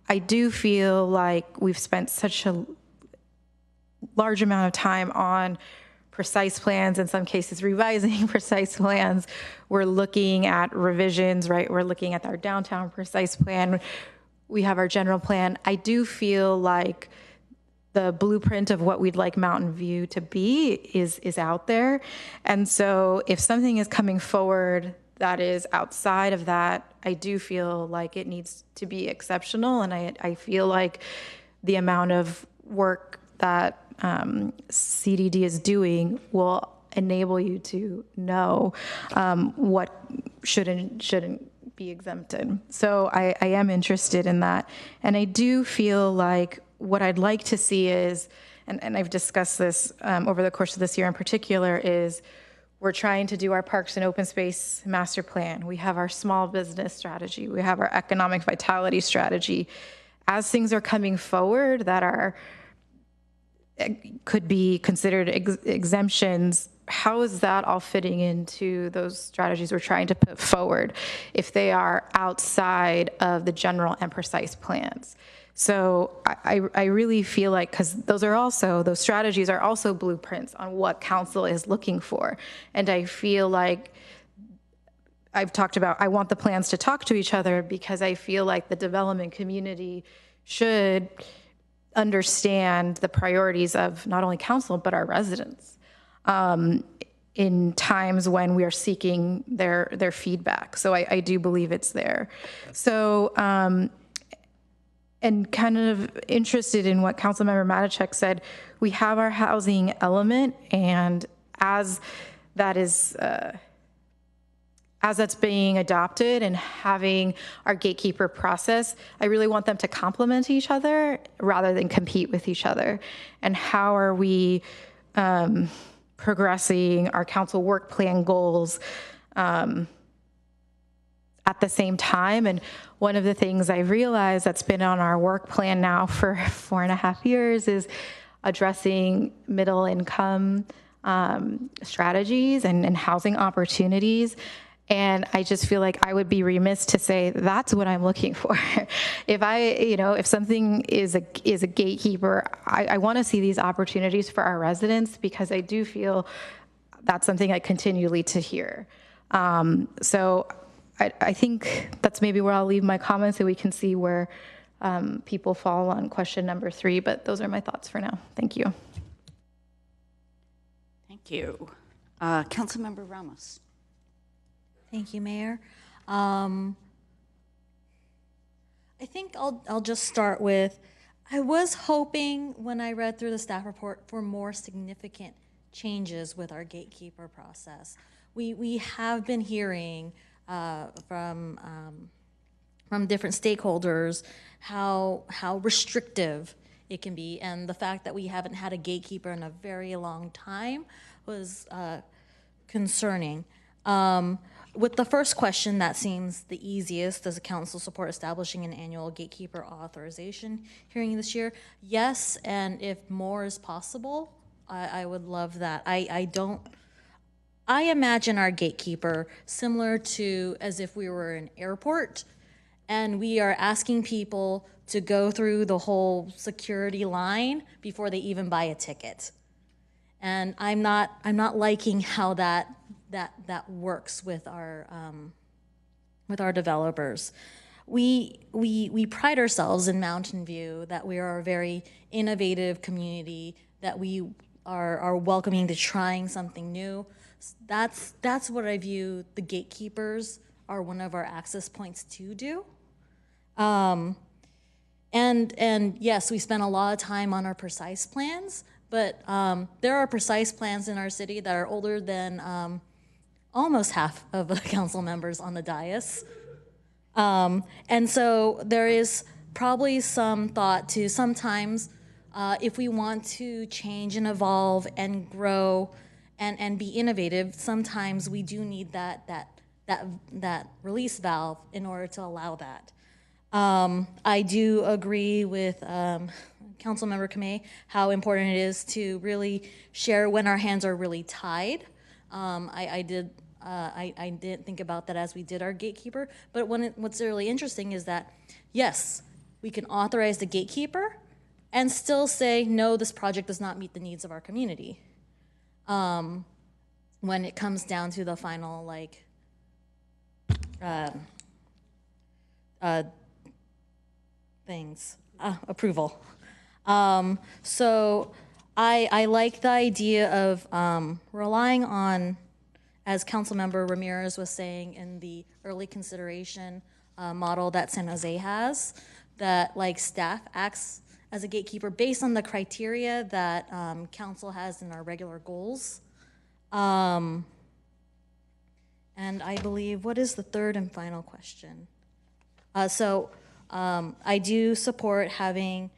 Speaker 11: I do feel like we've spent such a large amount of time on precise plans, in some cases revising precise plans. We're looking at revisions, right? We're looking at our downtown precise plan. We have our general plan. I do feel like the blueprint of what we'd like Mountain View to be is out there. And so if something is coming forward that is outside of that, I do feel like it needs to be exceptional. And I feel like the amount of work that CDD is doing will enable you to know what should and shouldn't be exempted. So I am interested in that. And I do feel like what I'd like to see is, and I've discussed this over the course of this year in particular, is we're trying to do our parks and open space master plan. We have our small business strategy. We have our economic vitality strategy. As things are coming forward that are could be considered exemptions, how is that all fitting into those strategies we're trying to put forward if they are outside of the general and precise plans? So I really feel like, because those strategies are also blueprints on what council is looking for. And I feel like I've talked about, I want the plans to talk to each other because I feel like the development community should understand the priorities of not only council, but our residents in times when we are seeking their feedback. So I do believe it's there. So, and kind of interested in what Councilmember Matichak said, we have our housing element, and as that's being adopted and having our gatekeeper process, I really want them to complement each other rather than compete with each other. And how are we progressing our council work plan goals at the same time? And one of the things I realized that's been on our work plan now for 4.5 years is addressing middle income strategies and housing opportunities. And I just feel like I would be remiss to say that's what I'm looking for. If something is a gatekeeper, I want to see these opportunities for our residents, because I do feel that's something I continually to hear. So I think that's maybe where I'll leave my comments, so we can see where people fall on question number 3. But those are my thoughts for now. Thank you.
Speaker 1: Thank you. Councilmember Ramos.
Speaker 16: Thank you, Mayor. I think I'll just start with, I was hoping when I read through the staff report for more significant changes with our gatekeeper process. We have been hearing from different stakeholders how restrictive it can be, and the fact that we haven't had a gatekeeper in a very long time was concerning. With the first question, that seems the easiest. Does the council support establishing an annual gatekeeper authorization hearing this year? Yes, and if more is possible, I would love that. I imagine our gatekeeper similar to as if we were an airport and we are asking people to go through the whole security line before they even buy a ticket. And I'm not liking how that works with our developers. We pride ourselves in Mountain View that we are a very innovative community, that we are welcoming to trying something new. That's what I view the gatekeepers are one of our access points to do. And yes, we spend a lot of time on our precise plans, but there are precise plans in our city that are older than almost half of the council members on the dais. And so there is probably some thought to sometimes if we want to change and evolve and grow and be innovative, sometimes we do need that release valve in order to allow that. I do agree with Councilmember Kamei how important it is to really share when our hands are really tied. I didn't think about that as we did our gatekeeper, but what's really interesting is that, yes, we can authorize the gatekeeper and still say, no, this project does not meet the needs of our community. When it comes down to the final, approval. So I like the idea of relying on, as Councilmember Ramirez was saying in the early consideration model that San Jose has, that staff acts as a gatekeeper based on the criteria that council has in our regular goals. And I believe, what is the third and final question? I do support having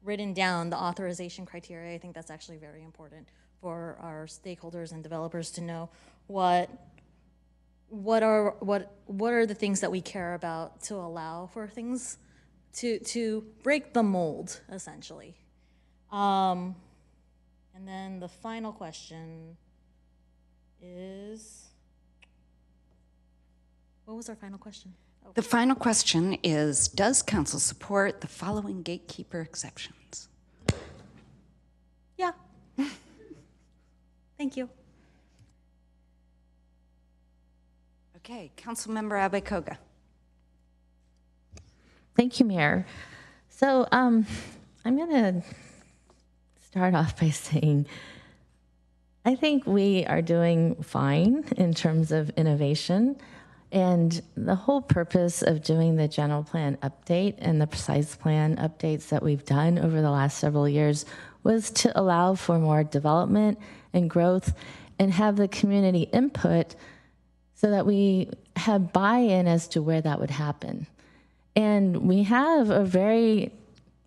Speaker 16: written down the authorization criteria. I think that's actually very important for our stakeholders and developers to know what are the things that we care about to allow for things to break the mold, essentially. And then the final question is, what was our final question?
Speaker 1: The final question is, does council support the following gatekeeper exceptions?
Speaker 16: Yeah. Thank you.
Speaker 1: Okay, Councilmember Abe-Koga.
Speaker 8: Thank you, Mayor. So I'm going to start off by saying I think we are doing fine in terms of innovation. And the whole purpose of doing the general plan update and the precise plan updates that we've done over the last several years was to allow for more development and growth and have the community input so that we have buy-in as to where that would happen. And we have a very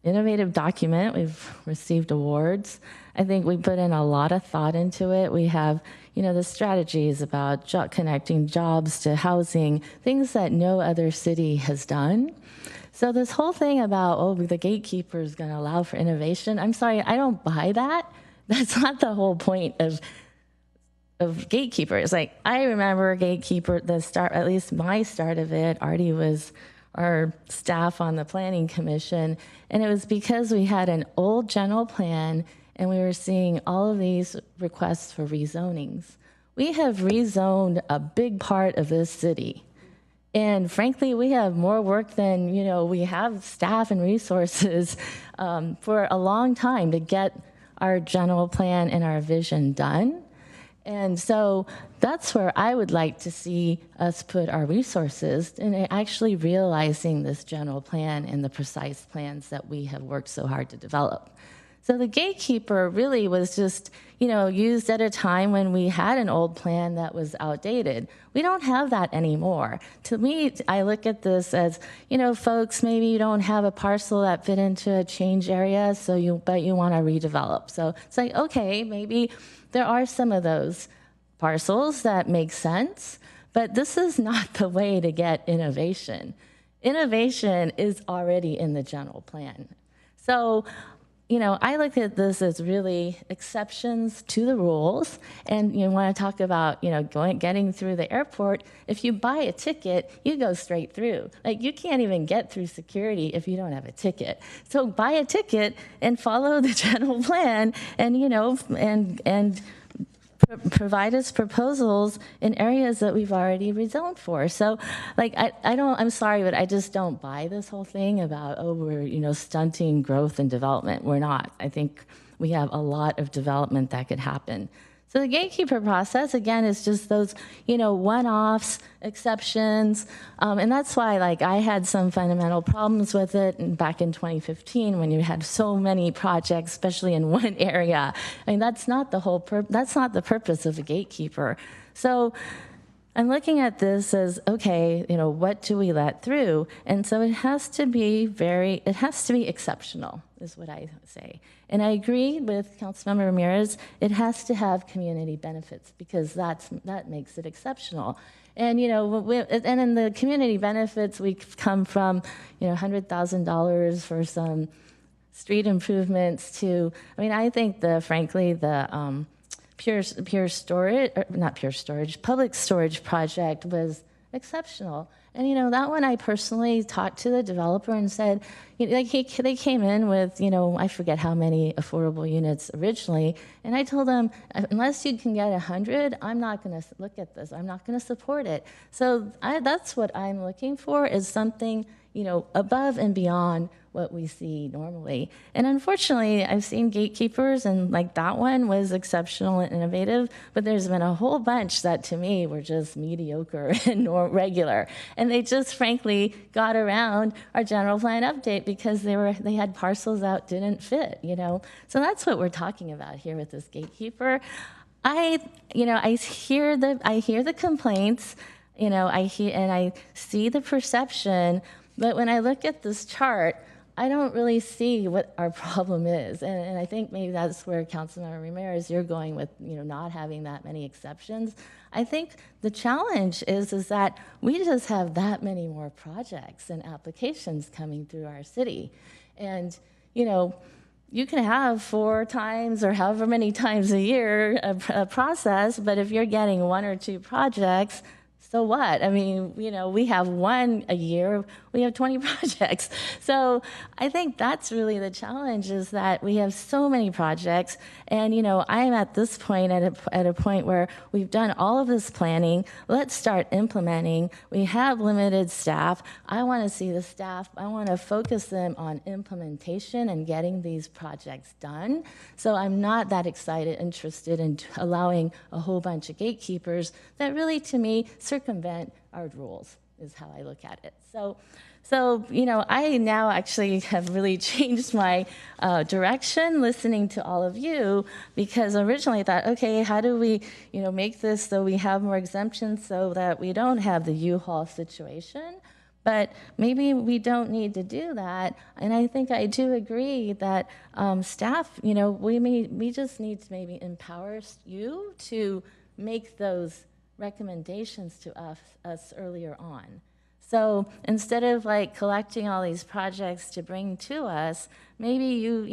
Speaker 8: innovative document. We've received awards. I think we put in a lot of thought into it. We have, the strategies about connecting jobs to housing, things that no other city has done. So this whole thing about, the gatekeeper is going to allow for innovation, I'm sorry, I don't buy that. That's not the whole point of gatekeeper. It's I remember gatekeeper, the start, at least my start of it, Artie was our staff on the planning commission, and it was because we had an old general plan and we were seeing all of these requests for rezonings. We have rezoned a big part of this city. And frankly, we have more work than, we have staff and resources for a long time to get our general plan and our vision done. And so that's where I would like to see us put our resources in actually realizing this general plan and the precise plans that we have worked so hard to develop. So the gatekeeper really was just, used at a time when we had an old plan that was outdated. We don't have that anymore. To me, I look at this as, folks, maybe you don't have a parcel that fit into a change area, but you want to redevelop. So it's okay, maybe there are some of those parcels that make sense, but this is not the way to get innovation. Innovation is already in the general plan. So I look at this as really exceptions to the rules. And you want to talk about, getting through the airport. If you buy a ticket, you go straight through. Like, you can't even get through security if you don't have a ticket. So buy a ticket and follow the general plan, and provide us proposals in areas that we've already rezoned for. So, I'm sorry, but I just don't buy this whole thing about, we're, stunting growth and development. We're not. I think we have a lot of development that could happen. So the gatekeeper process, again, is just those, one-offs, exceptions. And that's why, I had some fundamental problems with it back in 2015 when you had so many projects, especially in one area. I mean, that's not the that's not the purpose of a gatekeeper. So I'm looking at this as, okay, what do we let through? And so it has to be exceptional, is what I say. And I agree with Councilmember Ramirez, it has to have community benefits, because that makes it exceptional. And, and in the community benefits, we come from, $100,000 for some street improvements to, I think frankly, the public storage project was exceptional. And, that one I personally talked to the developer and said, they came in with, I forget how many affordable units originally. And I told them, unless you can get 100, I'm not going to look at this. I'm not going to support it. So that's what I'm looking for, is something, above and beyond what we see normally. And unfortunately, I've seen gatekeepers, and that one was exceptional and innovative, but there's been a whole bunch that to me were just mediocre and regular. And they just frankly got around our general plan update because they had parcels that didn't fit, So that's what we're talking about here with this gatekeeper. I hear the complaints, I see the perception, but when I look at this chart, I don't really see what our problem is. And I think maybe that's where Councilmember Ramirez, you're going with, not having that many exceptions. I think the challenge is that we just have that many more projects and applications coming through our city. And, you can have 4 times or however many times a year a process, but if you're getting 1 or 2 projects, so what? I mean, we have 1 a year, we have 20 projects. So I think that's really the challenge, is that we have so many projects. And, I'm at this point, at a point where we've done all of this planning. Let's start implementing. We have limited staff. I want to see the staff. I want to focus them on implementation and getting these projects done. So I'm not that interested in allowing a whole bunch of gatekeepers that really, to me, circumvent our rules, is how I look at it. So I now actually have really changed my direction listening to all of you, because originally I thought, okay, how do we, make this so we have more exemptions so that we don't have the U-Haul situation? But maybe we don't need to do that. And I think I do agree that staff, we just need to maybe empower you to make those recommendations to us earlier on. So instead of collecting all these projects to bring to us, maybe you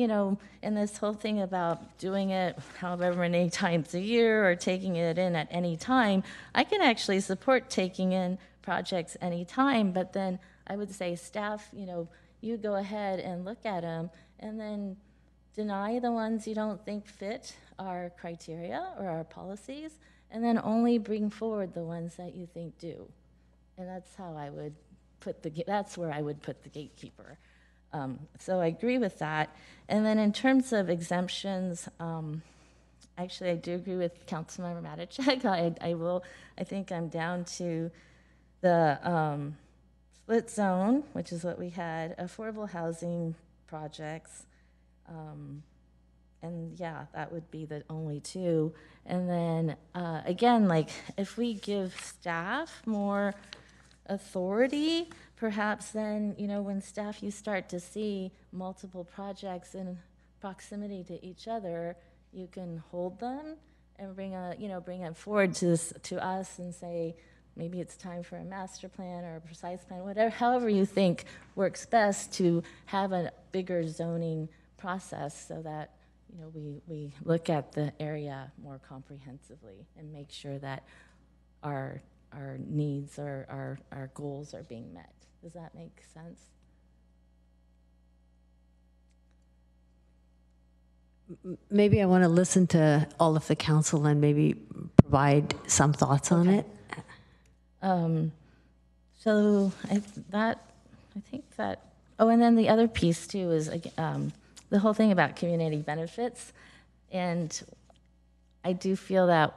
Speaker 8: in this whole thing about doing it however many times a year or taking it in at any time, I can actually support taking in projects anytime, but then I would say staff, you go ahead and look at them and then deny the ones you don't think fit our criteria or our policies, and then only bring forward the ones that you think do. And that's how I would that's where I would put the gatekeeper. So I agree with that. And then in terms of exemptions, actually I do agree with Councilmember Matichak. I think I'm down to the split zone, which is what we had, affordable housing projects, and yeah, that would be the only 2. And then again, if we give staff more authority, perhaps then, when staff, you start to see multiple projects in proximity to each other, you can hold them and bring them forward to us and say, maybe it's time for a master plan or a precise plan, however you think works best to have a bigger zoning process so that, you know, we look at the area more comprehensively and make sure that our needs or our goals are being met. Does that make sense?
Speaker 12: Maybe I want to listen to all of the council and maybe provide some thoughts on it.
Speaker 8: So I think that, oh, and then the other piece too is the whole thing about community benefits. And I do feel that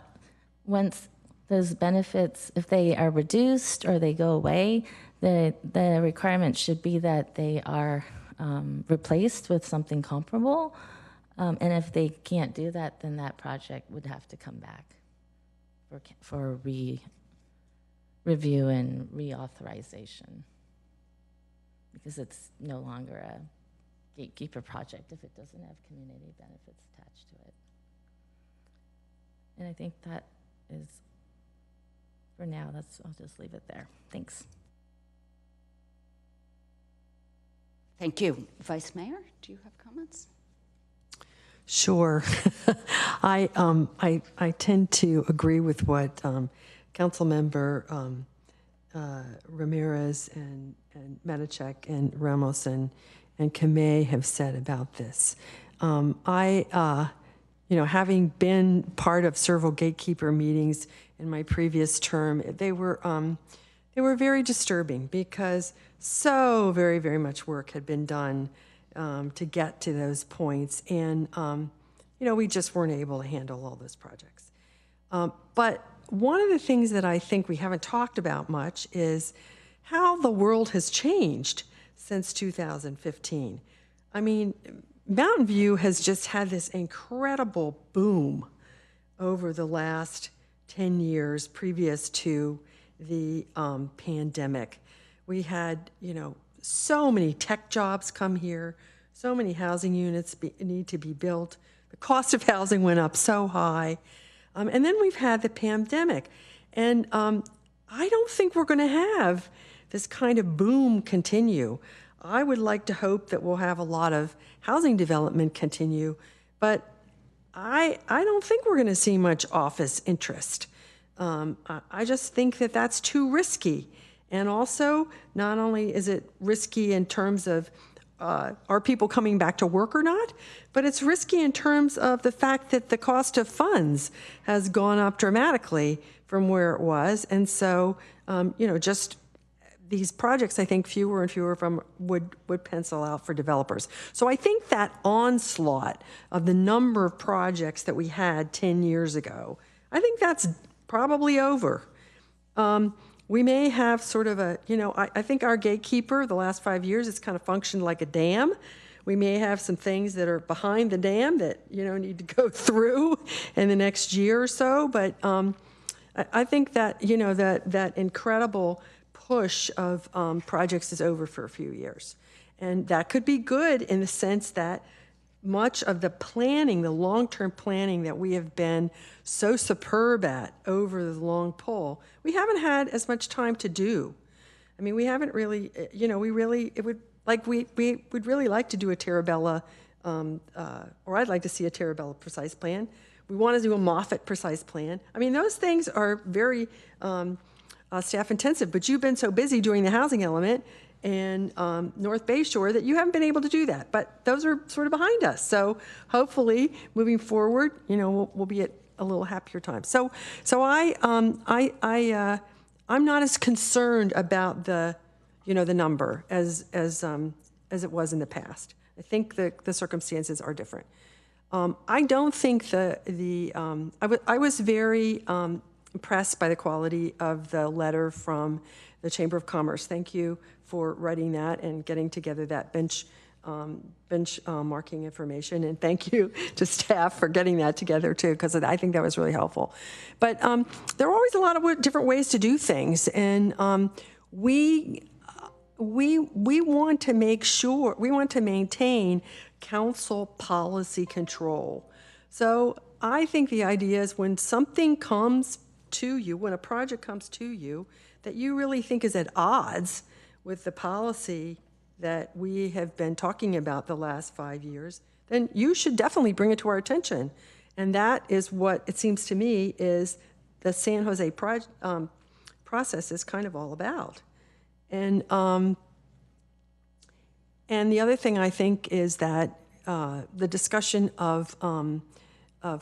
Speaker 8: once those benefits, if they are reduced or they go away, the requirement should be that they are replaced with something comparable. And if they can't do that, then that project would have to come back for review and reauthorization, because it's no longer a gatekeeper project if it doesn't have community benefits attached to it. And I think that is, for now, I'll just leave it there. Thanks.
Speaker 1: Thank you. Vice Mayor, do you have comments?
Speaker 7: Sure. I tend to agree with what Councilmember Ramirez and Matichak and Ramos and Kamei have said about this. Having been part of several gatekeeper meetings in my previous term, they were very disturbing because so very, very much work had been done to get to those points. And, we just weren't able to handle all those projects. But one of the things that I think we haven't talked about much is how the world has changed since 2015. I mean, Mountain View has just had this incredible boom over the last 10 years previous to the pandemic. We had, so many tech jobs come here, so many housing units need to be built. The cost of housing went up so high. And then we've had the pandemic. And I don't think we're going to have this kind of boom continue. I would like to hope that we'll have a lot of housing development continue, but I don't think we're going to see much office interest. I just think that that's too risky. And also, not only is it risky in terms of are people coming back to work or not, but it's risky in terms of the fact that the cost of funds has gone up dramatically from where it was. And so, just these projects, I think fewer and fewer of them would pencil out for developers. So I think that onslaught of the number of projects that we had 10 years ago, I think that's probably over. We may have sort of I think our gatekeeper, the last 5 years, it's kind of functioned like a dam. We may have some things that are behind the dam that, need to go through in the next year or so. But I think that, that incredible push of projects is over for a few years. And that could be good in the sense that much of the planning, the long-term planning that we have been so superb at over the long pull, we haven't had as much time to do. I mean, we haven't really, we would really like to do a Terabella, or I'd like to see a Terabella precise plan. We want to do a Moffett precise plan. I mean, those things are very staff intensive, but you've been so busy doing the housing element and North Bay Shore that you haven't been able to do that. But those are sort of behind us. So hopefully, moving forward, we'll be at a little happier time. So I'm not as concerned about the number as it was in the past. I think the circumstances are different. I don't think I was very impressed by the quality of the letter from the Chamber of Commerce. Thank you for writing that and getting together that bench marking information. And thank you to staff for getting that together too, because I think that was really helpful. But there are always a lot of different ways to do things. And we want to make sure, we want to maintain council policy control. So I think the idea is when something comes to you, when a project comes to you that you really think is at odds with the policy that we have been talking about the last 5 years, then you should definitely bring it to our attention. And that is what it seems to me is the San Jose process is kind of all about. And the other thing I think is that the discussion of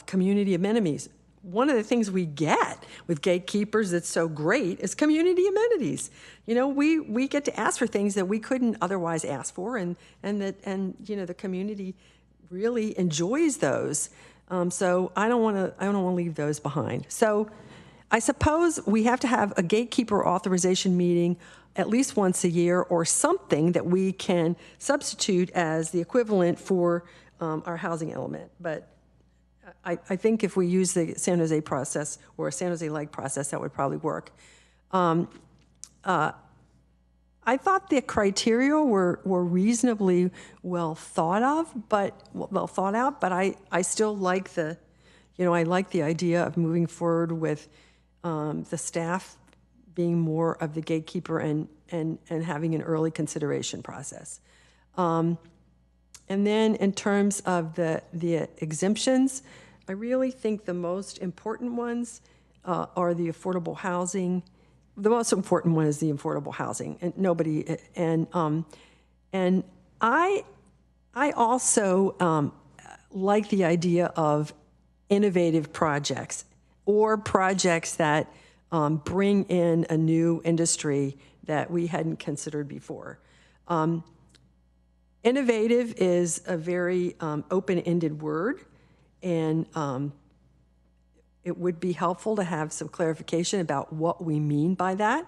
Speaker 7: community amenities. One of the things we get with gatekeepers that's so great is community amenities. You know, we get to ask for things that we couldn't otherwise ask for, and you know, the community really enjoys those. So I don't want to leave those behind. So I suppose we have to have a gatekeeper authorization meeting at least once a year, or something that we can substitute as the equivalent for our housing element. But I think if we use the San Jose process or a San Jose-like process, that would probably work. I thought the criteria were reasonably well thought out, but I still like the, you know, I like the idea of moving forward with the staff being more of the gatekeeper and having an early consideration process. And then in terms of the exemptions, I really think the most important ones are the affordable housing. The most important one is the affordable housing, and I also like the idea of innovative projects or projects that bring in a new industry that we hadn't considered before. Innovative is a very open-ended word, and it would be helpful to have some clarification about what we mean by that.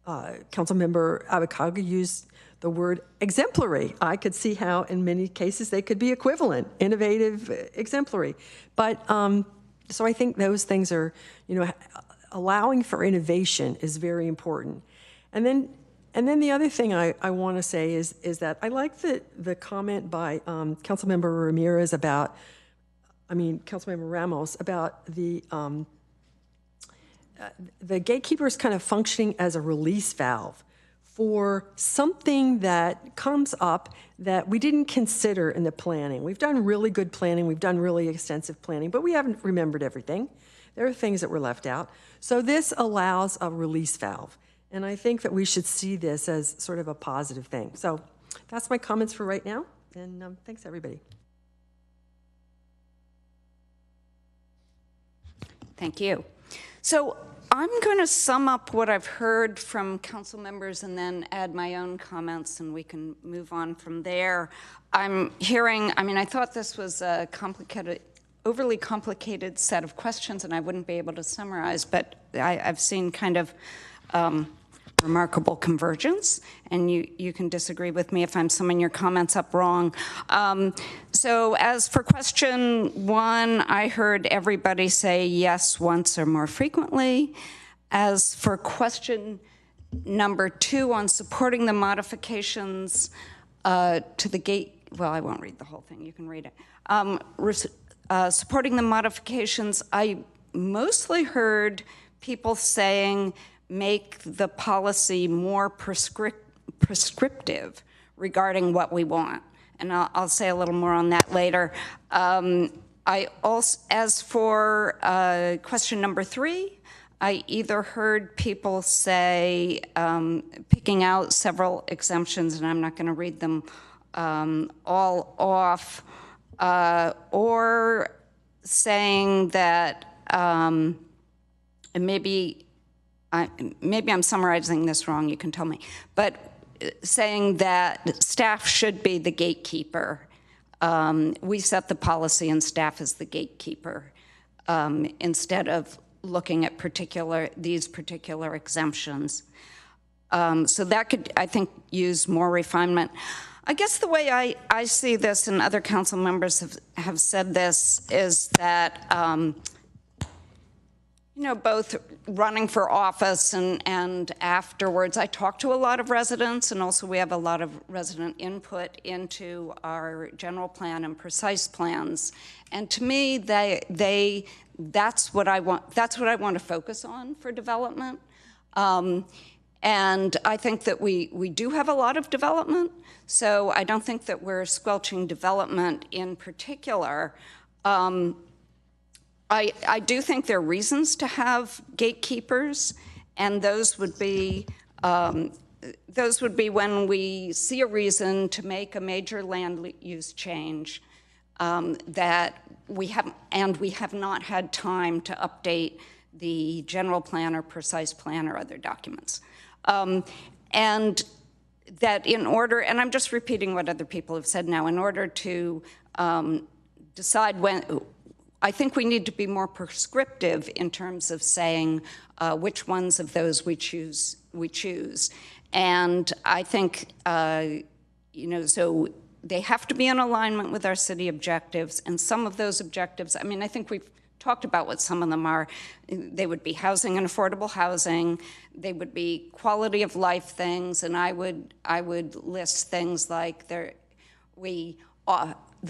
Speaker 7: Councilmember Abikaga used the word exemplary. I could see how in many cases they could be equivalent, innovative, exemplary. But so I think those things are, you know, allowing for innovation is very important. And then the other thing I want to say is that I like the comment by Councilmember Ramirez about, Councilmember Ramos about the gatekeepers kind of functioning as a release valve for something that comes up that we didn't consider in the planning. We've done really good planning, we've done really extensive planning, but we haven't remembered everything. There are things that were left out. So this allows a release valve. And I think that we should see this as sort of a positive thing. So that's my comments for right now. And thanks, everybody.
Speaker 1: Thank you. So I'm going to sum up what I've heard from council members and then add my own comments, and we can move on from there. I'm hearing, I thought this was a overly complicated set of questions, and I wouldn't be able to summarize, but I've seen kind of remarkable convergence, and you can disagree with me if I'm summing your comments up wrong. So as for question 1, I heard everybody say yes once or more frequently. As for question number 2 on supporting the modifications to the gate, well, I won't read the whole thing, you can read it. Supporting the modifications, I mostly heard people saying make the policy more prescriptive regarding what we want. And I'll say a little more on that later. I also, as for question number 3, I either heard people say, picking out several exemptions, and I'm not going to read them all off, or saying that, and maybe I'm summarizing this wrong, you can tell me, but saying that staff should be the gatekeeper. We set the policy and staff is the gatekeeper, instead of looking at these particular exemptions. So that could, I think, use more refinement. I guess the way I see this, and other council members have said this, is that both running for office and afterwards, I talk to a lot of residents, and also we have a lot of resident input into our general plan and precise plans. And to me, that's what I want to focus on for development. And I think that we do have a lot of development, so I don't think that we're squelching development in particular. I do think there are reasons to have gatekeepers, and those would be when we see a reason to make a major land use change that we have not had time to update the general plan or precise plan or other documents. And that in order, and I'm just repeating what other people have said now, in order to decide when, I think we need to be more prescriptive in terms of saying which ones of those we choose. And I think, so they have to be in alignment with our city objectives, and some of those objectives, I mean, I think we've talked about what some of them are. They would be housing and affordable housing. They would be quality of life things, and I would list things like the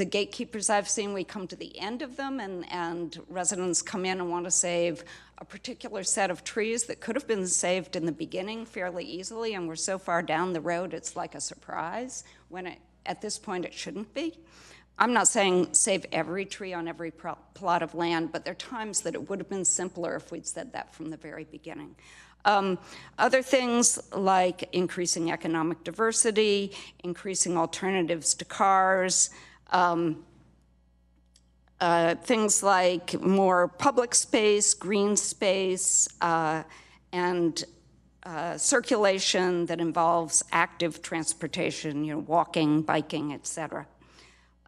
Speaker 1: gatekeepers I've seen, we come to the end of them, and residents come in and want to save a particular set of trees that could have been saved in the beginning fairly easily, and we're so far down the road it's like a surprise, when at this point it shouldn't be. I'm not saying save every tree on every plot of land, but there are times that it would have been simpler if we'd said that from the very beginning. Other things like increasing economic diversity, increasing alternatives to cars, things like more public space, green space, and circulation that involves active transportation, walking, biking, et cetera.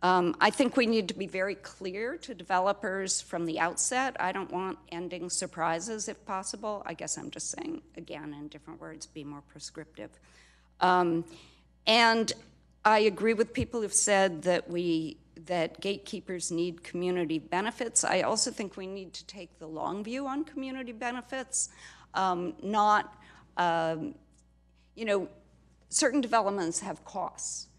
Speaker 1: I think we need to be very clear to developers from the outset. I don't want ending surprises if possible. I guess I'm just saying, again, in different words, be more prescriptive. And I agree with people who've said that gatekeepers need community benefits. I also think we need to take the long view on community benefits, certain developments have costs.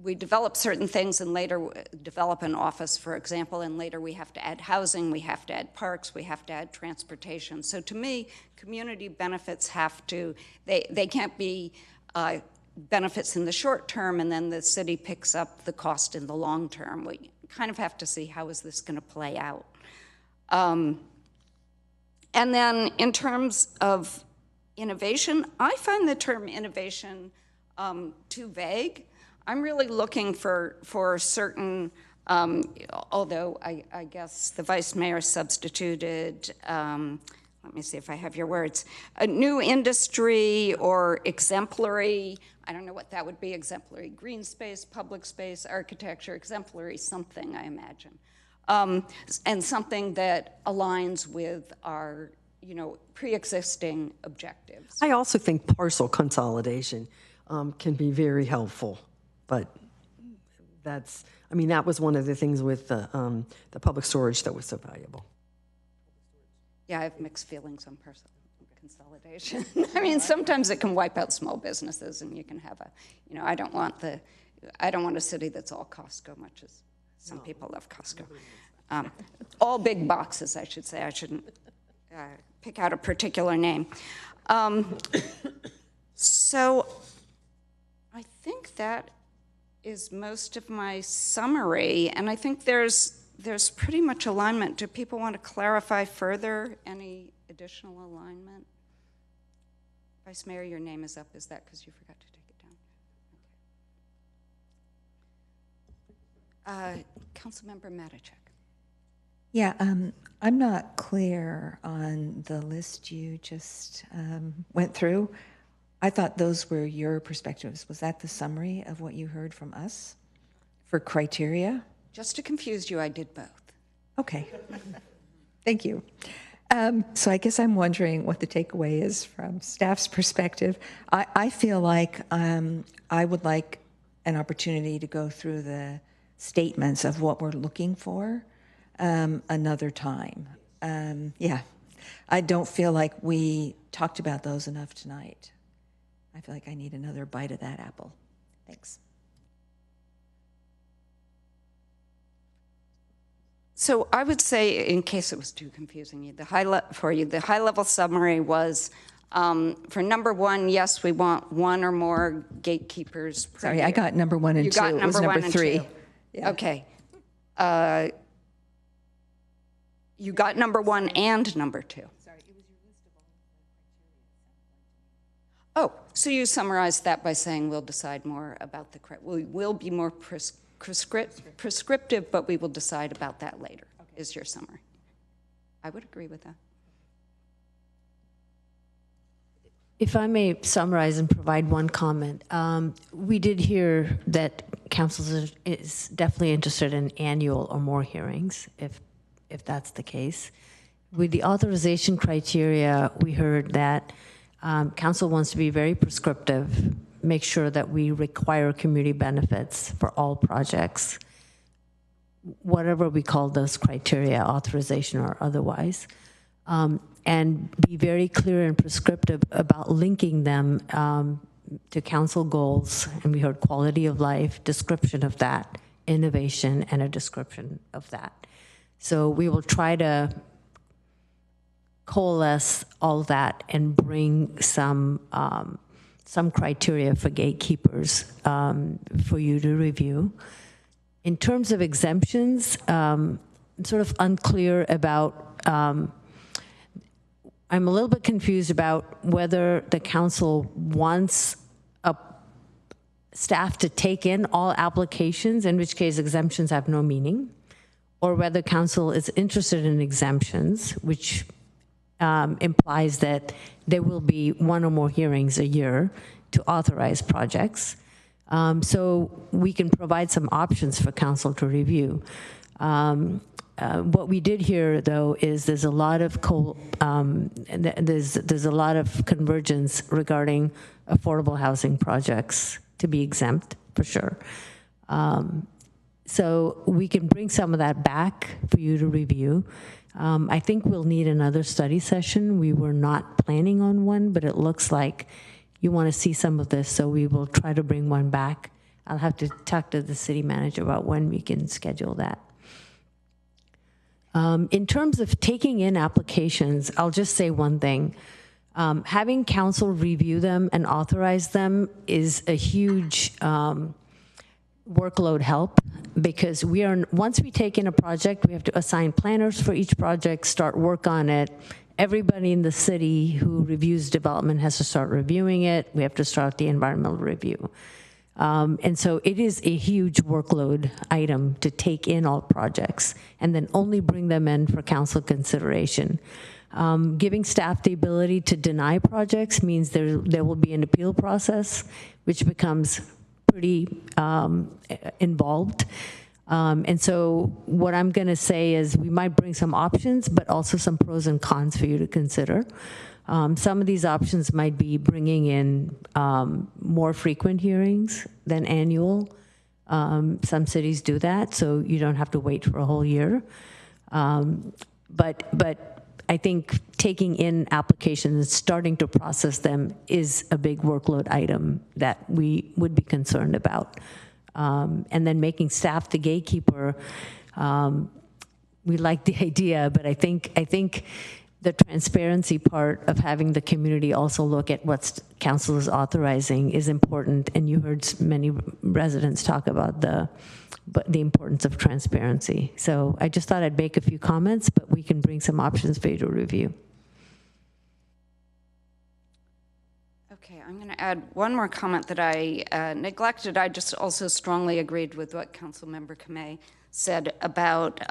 Speaker 1: We develop certain things and later develop an office, for example, and later we have to add housing, we have to add parks, we have to add transportation. So to me, community benefits they can't be benefits in the short term and then the city picks up the cost in the long term. We kind of have to see how is this going to play out. And then in terms of innovation, I find the term innovation too vague. I'm really looking for certain, although I guess the vice mayor substituted, let me see if I have your words, a new industry or exemplary, I don't know what that would be, exemplary green space, public space, architecture, exemplary something, I imagine. And something that aligns with our, pre-existing objectives.
Speaker 7: I also think parcel consolidation can be very helpful. But that was one of the things with the public storage that was so valuable.
Speaker 1: Yeah, I have mixed feelings on parcel consolidation. I mean, sometimes it can wipe out small businesses, and you can have I don't want a city that's all Costco, much as some people love Costco. All big boxes, I should say. I shouldn't pick out a particular name. So I think that is most of my summary, and I think there's pretty much alignment. Do people want to clarify further any additional alignment? Vice Mayor, your name is up. Is that because you forgot to take it down? Okay. Councilmember Matichak.
Speaker 5: Yeah, I'm not clear on the list you just went through. I thought those were your perspectives. Was that the summary of what you heard from us for criteria?
Speaker 1: Just to confuse you, I did both. Okay.
Speaker 5: Thank you. So I guess I'm wondering what the takeaway is from staff's perspective. I feel like I would like an opportunity to go through the statements of what we're looking for another time. Yeah, I don't feel like we talked about those enough tonight. I feel like I need another bite of that apple. Thanks.
Speaker 1: So I would say, in case it was too confusing the high-level summary was For number 1, yes, we want 1 or more gatekeepers per
Speaker 12: Sorry,
Speaker 1: year.
Speaker 12: I got number 1 and 2.
Speaker 1: You got
Speaker 12: It was
Speaker 1: number 1
Speaker 12: number
Speaker 1: and
Speaker 12: 3.
Speaker 1: 2.
Speaker 12: Yeah.
Speaker 1: Okay. You got number 1 and number 2. Sorry, it was your list of all the criteria. Oh, so you summarized that by saying we'll decide more about the we will be more prescriptive, but we will decide about that later. Okay. Is your summary? I would agree with that.
Speaker 12: If I may summarize and provide one comment, we did hear that council is definitely interested in annual or more hearings, if that's the case. With the authorization criteria, we heard that council wants to be very prescriptive, make sure that we require community benefits for all projects, whatever we call those criteria, authorization or otherwise. And be very clear and prescriptive about linking them to council goals. And we heard quality of life, description of that, innovation, and a description of that. So we will try to coalesce all that and bring some criteria for gatekeepers for you to review. In terms of exemptions, I'm sort of unclear about I'm a little bit confused about whether the council wants staff to take in all applications, in which case exemptions have no meaning, or whether council is interested in exemptions, which implies that there will be 1 or more hearings a year to authorize projects. So we can provide some options for council to review. What we did hear, though, is there's a lot of there's a lot of convergence regarding affordable housing projects to be exempt, for sure. So we can bring some of that back for you to review. I think we'll need another study session. We were not planning on one, but it looks like you want to see some of this, so we will try to bring one back. I'll have to talk to the city manager about when we can schedule that. In terms of taking in applications, I'll just say one thing. Having council review them and authorize them is a huge workload help, because once we take in a project, we have to assign planners for each project, start work on it. Everybody in the city who reviews development has to start reviewing it. We have to start the environmental review. And so it is a huge workload item to take in all projects and then only bring them in for council consideration. Giving staff the ability to deny projects means there will be an appeal process, which becomes pretty involved. And so what I'm going to say is we might bring some options, but also some pros and cons for you to consider. Some of these options might be bringing in more frequent hearings than annual. Some cities do that, so you don't have to wait for a whole year. But I think taking in applications and starting to process them is a big workload item that we would be concerned about. And then making staff the gatekeeper, we like the idea, but I think the transparency part of having the community also look at what council is authorizing is important. And you heard many residents talk about the importance of transparency. So I just thought I'd make a few comments, but we can bring some options for you to review.
Speaker 1: Okay, I'm going to add one more comment that I neglected. I just also strongly agreed with what Councilmember Kamei said about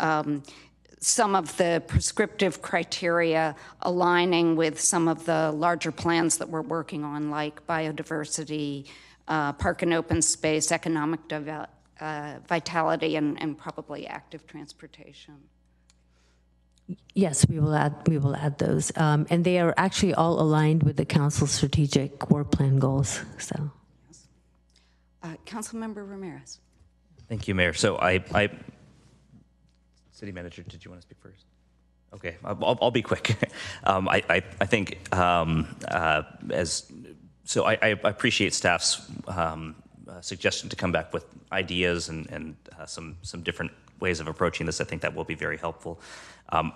Speaker 1: some of the prescriptive criteria aligning with some of the larger plans that we're working on, like biodiversity, park and open space, economic vitality, and probably active transportation.
Speaker 12: Yes, we will add those, and they are actually all aligned with the council's strategic work plan goals. So,
Speaker 1: yes. Councilmember Ramirez.
Speaker 3: Thank you, Mayor. So City Manager, did you want to speak first? Okay, I'll be quick. I think I appreciate staff's suggestion to come back with ideas and some different ways of approaching this, I think that will be very helpful.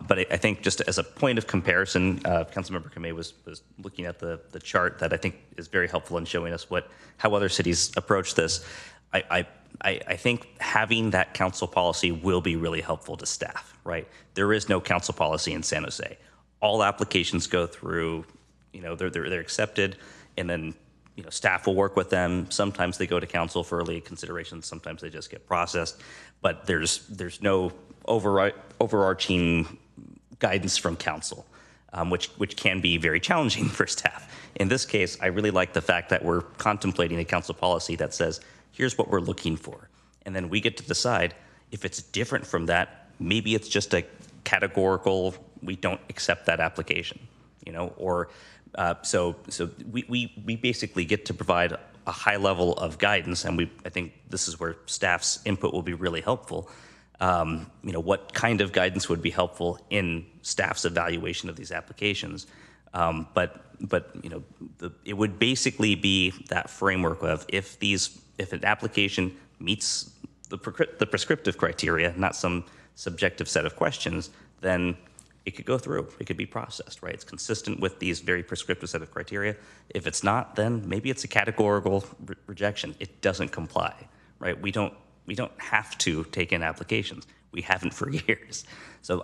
Speaker 3: But I think just as a point of comparison, Councilmember Kamei was looking at the chart that I think is very helpful in showing us how other cities approach this. I think having that council policy will be really helpful to staff, right? There is no council policy in San Jose. All applications go through, they're accepted, and then staff will work with them. Sometimes they go to council for early consideration. Sometimes they just get processed. But there's no overarching guidance from council, which can be very challenging for staff. In this case, I really like the fact that we're contemplating a council policy that says, here's what we're looking for. And then we get to decide if it's different from that, maybe it's just a categorical, we don't accept that application, so we basically get to provide a high level of guidance, and I think this is where staff's input will be really helpful. What kind of guidance would be helpful in staff's evaluation of these applications? But it would basically be that framework of if an application meets the prescriptive criteria, not some subjective set of questions, then it could go through. It could be processed, right? It's consistent with these very prescriptive set of criteria. If it's not, then maybe it's a categorical rejection. It doesn't comply, right? We don't have to take in applications. We haven't for years. So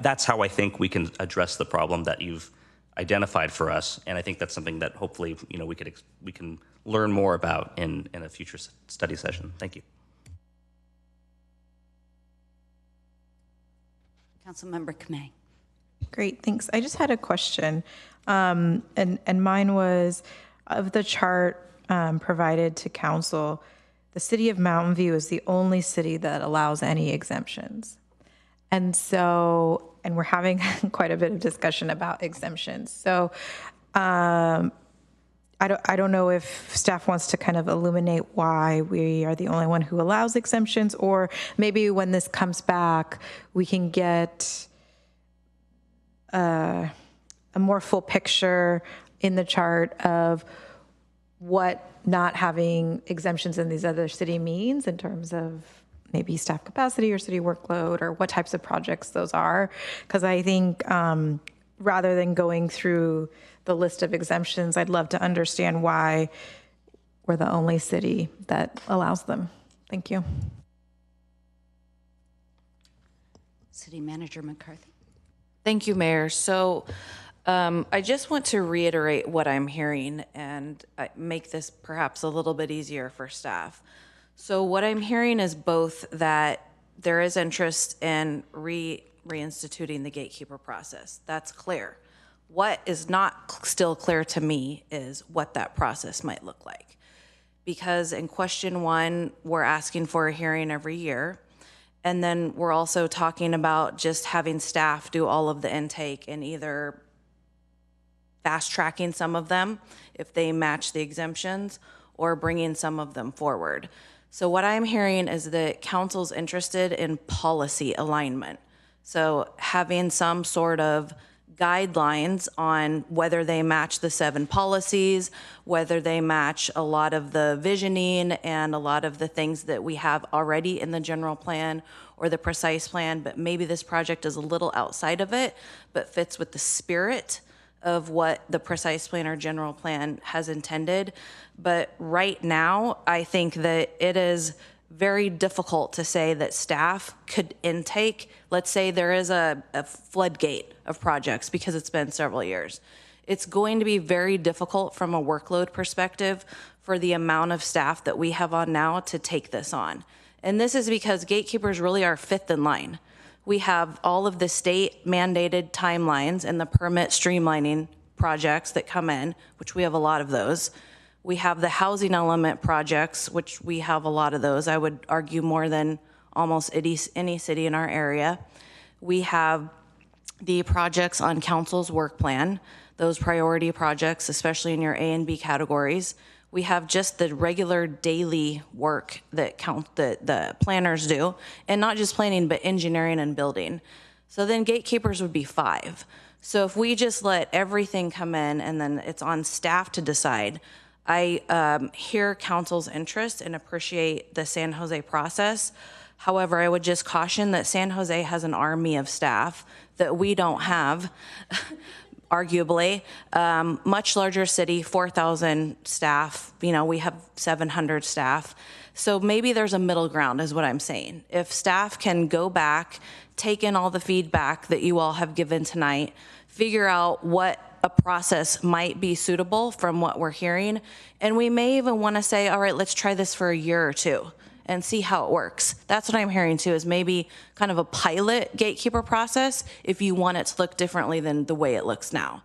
Speaker 3: that's how I think we can address the problem that you've identified for us, and I think that's something that hopefully we can learn more about in a future study session. Thank you.
Speaker 1: Councilmember Kamei.
Speaker 11: Great, thanks. I just had a question, and mine was, of the chart provided to council, the city of Mountain View is the only city that allows any exemptions. And we're having quite a bit of discussion about exemptions. So I don't know if staff wants to kind of illuminate why we are the only one who allows exemptions, or maybe when this comes back, we can get a more full picture in the chart of what not having exemptions in these other city means in terms of maybe staff capacity or city workload, or what types of projects those are. Because I think rather than going through the list of exemptions, I'd love to understand why we're the only city that allows them. Thank you.
Speaker 1: City Manager McCarthy.
Speaker 18: Thank you, Mayor. So I just want to reiterate what I'm hearing and make this perhaps a little bit easier for staff. So what I'm hearing is both that there is interest in reinstituting the gatekeeper process. That's clear. What is not still clear to me is what that process might look like. Because in question 1, we're asking for a hearing every year. And then we're also talking about just having staff do all of the intake and either fast tracking some of them if they match the exemptions, or bringing some of them forward. So what I'm hearing is that council's interested in policy alignment. So having some sort of guidelines on whether they match the 7 policies, whether they match a lot of the visioning and a lot of the things that we have already in the general plan or the precise plan, but maybe this project is a little outside of it, but fits with the spirit of what the precise plan or general plan has intended. But right now, I think that it is very difficult to say that staff could intake, let's say there is a floodgate of projects because it's been several years. It's going to be very difficult from a workload perspective for the amount of staff that we have on now to take this on. And this is because gatekeepers really are 5th in line. We have all of the state mandated timelines and the permit streamlining projects that come in, which we have a lot of those. We have the housing element projects, which we have a lot of those. I would argue more than almost any city in our area. We have the projects on council's work plan, those priority projects, especially in your A and B categories. We have just the regular daily work that the planners do, and not just planning, but engineering and building. So then gatekeepers would be 5. So if we just let everything come in and then it's on staff to decide, I hear council's interest and appreciate the San Jose process. However, I would just caution that San Jose has an army of staff that we don't have, arguably. Much larger city, 4,000 staff. You know, we have 700 staff. So maybe there's a middle ground is what I'm saying. If staff can go back, take in all the feedback that you all have given tonight, figure out what a process might be suitable from what we're hearing. And we may even want to say, all right, let's try this for a year or two and see how it works. That's what I'm hearing too, is maybe kind of a pilot gatekeeper process if you want it to look differently than the way it looks now.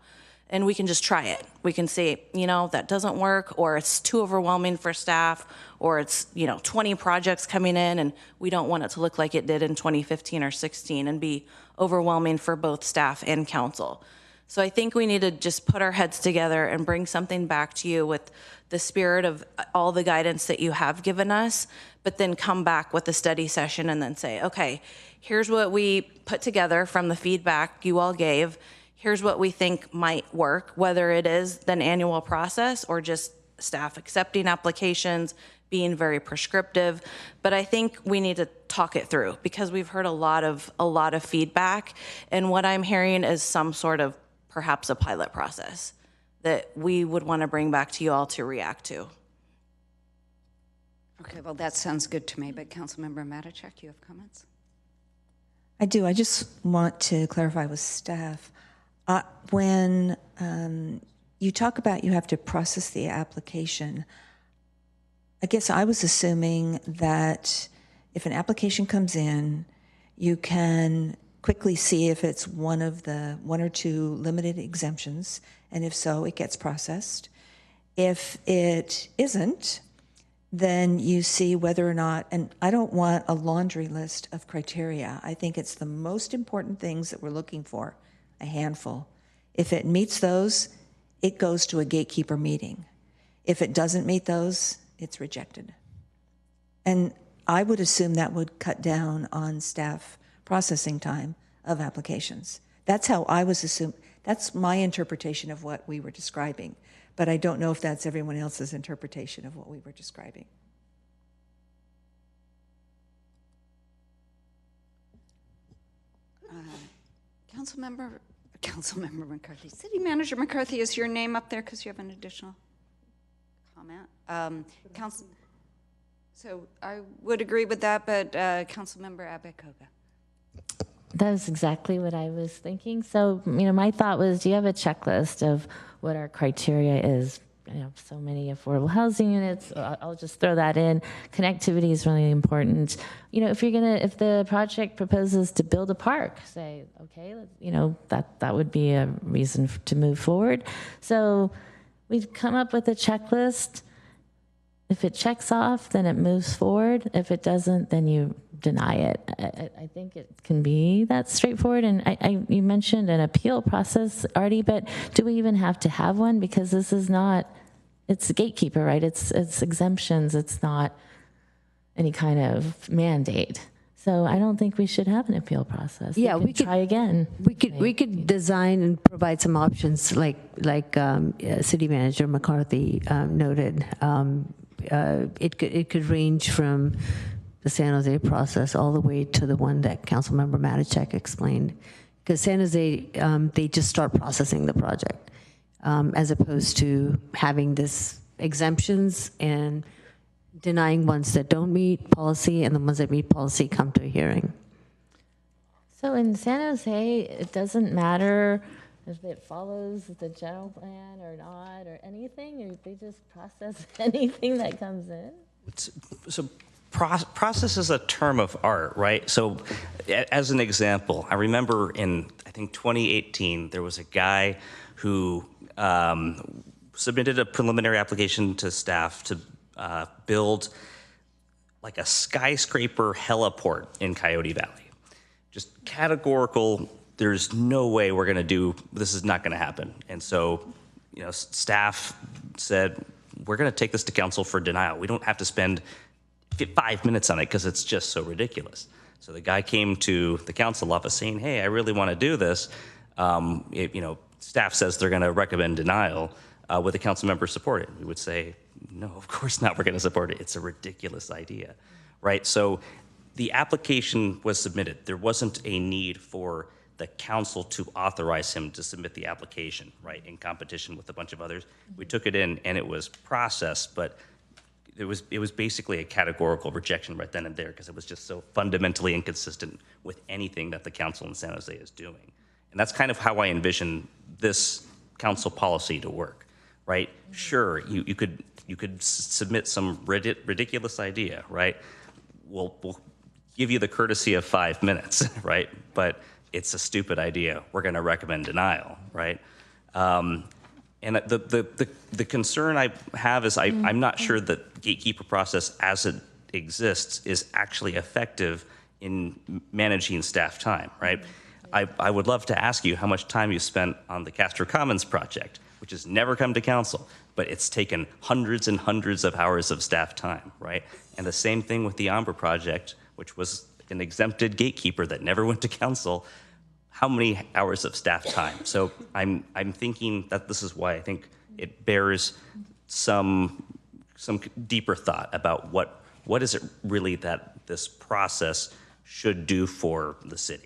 Speaker 18: And we can just try it. We can say, you know, that doesn't work, or it's too overwhelming for staff, or it's, you know, 20 projects coming in and we don't want it to look like it did in 2015 or 16 and be overwhelming for both staff and council. So I think we need to just put our heads together and bring something back to you with the spirit of all the guidance that you have given us, but then come back with a study session and then say, okay, here's what we put together from the feedback you all gave. Here's what we think might work, whether it is an annual process or just staff accepting applications, being very prescriptive. But I think we need to talk it through because we've heard a lot of feedback. And what I'm hearing is some sort of perhaps a pilot process that we would want to bring back to you all to react to.
Speaker 1: Okay, well, that sounds good to me, but Councilmember Matichak, you have comments?
Speaker 5: I do. I just want to clarify with staff. When you talk about you have to process the application, I guess I was assuming that if an application comes in, you can quickly see if it's one or two limited exemptions, and if so, it gets processed. If it isn't, then you see whether or not, and I don't want a laundry list of criteria. I think it's the most important things that we're looking for, a handful. If it meets those, it goes to a gatekeeper meeting. If it doesn't meet those, it's rejected. And I would assume that would cut down on staff processing time of applications. That's how I was assuming. That's my interpretation of what we were describing, but I don't know if that's everyone else's interpretation of what we were describing.
Speaker 1: Councilmember McCarthy. City Manager McCarthy, is your name up there because you have an additional comment? So I would agree with that, but Councilmember Abakoga.
Speaker 8: That was exactly what I was thinking. So, you know, my thought was, do you have a checklist of what our criteria is? You know, so many affordable housing units. I'll just throw that in. Connectivity is really important. You know, if the project proposes to build a park, say, okay, you know, that would be a reason to move forward. So we've come up with a checklist. If it checks off, then it moves forward. If it doesn't, then you deny it. I think it can be that straightforward. And you mentioned an appeal process, Artie, but do we even have to have one? Because this is not, it's a gatekeeper, right? It's exemptions. It's not any kind of mandate. So I don't think we should have an appeal process.
Speaker 12: Yeah,
Speaker 8: we could try again.
Speaker 12: We could design and provide some options, like City Manager McCarthy noted. It could range from the San Jose process all the way to the one that Councilmember Matichak explained. Because San Jose, they just start processing the project, as opposed to having this exemptions and denying ones that don't meet policy, and the ones that meet policy come to a hearing.
Speaker 8: So in San Jose, it doesn't matter if it follows the general plan or not, or anything, or they just process anything that comes in?
Speaker 3: So process is a term of art, right? So as an example, I remember in, I think 2018, there was a guy who submitted a preliminary application to staff to build like a skyscraper heliport in Coyote Valley. Just categorical, there's no way we're gonna do, this is not gonna happen. And so, you know, staff said, we're gonna take this to council for denial. We don't have to spend 5 minutes on it because it's just so ridiculous. So the guy came to the council office saying, hey, I really wanna do this. You know, staff says they're gonna recommend denial. Would the council member support it? We would say, no, of course not, we're gonna support it. It's a ridiculous idea, right? So the application was submitted. There wasn't a need for the council to authorize him to submit the application, right, in competition with a bunch of others. We took it in and it was processed, but it was basically a categorical rejection right then and there because it was just so fundamentally inconsistent with anything that the council in San Jose is doing. And that's kind of how I envision this council policy to work, right? Sure, you could submit some ridiculous idea, right? We'll give you the courtesy of 5 minutes, right? But it's a stupid idea. We're going to recommend denial, right? And the concern I have is I'm not sure that gatekeeper process as it exists is actually effective in managing staff time, right? I would love to ask you how much time you spent on the Castro Commons project, which has never come to council, but it's taken hundreds and hundreds of hours of staff time, right? And the same thing with the Ambra project, which was an exempted gatekeeper that never went to council. How many hours of staff time? So I'm thinking that this is why I think it bears some deeper thought about what is it really that this process should do for the city.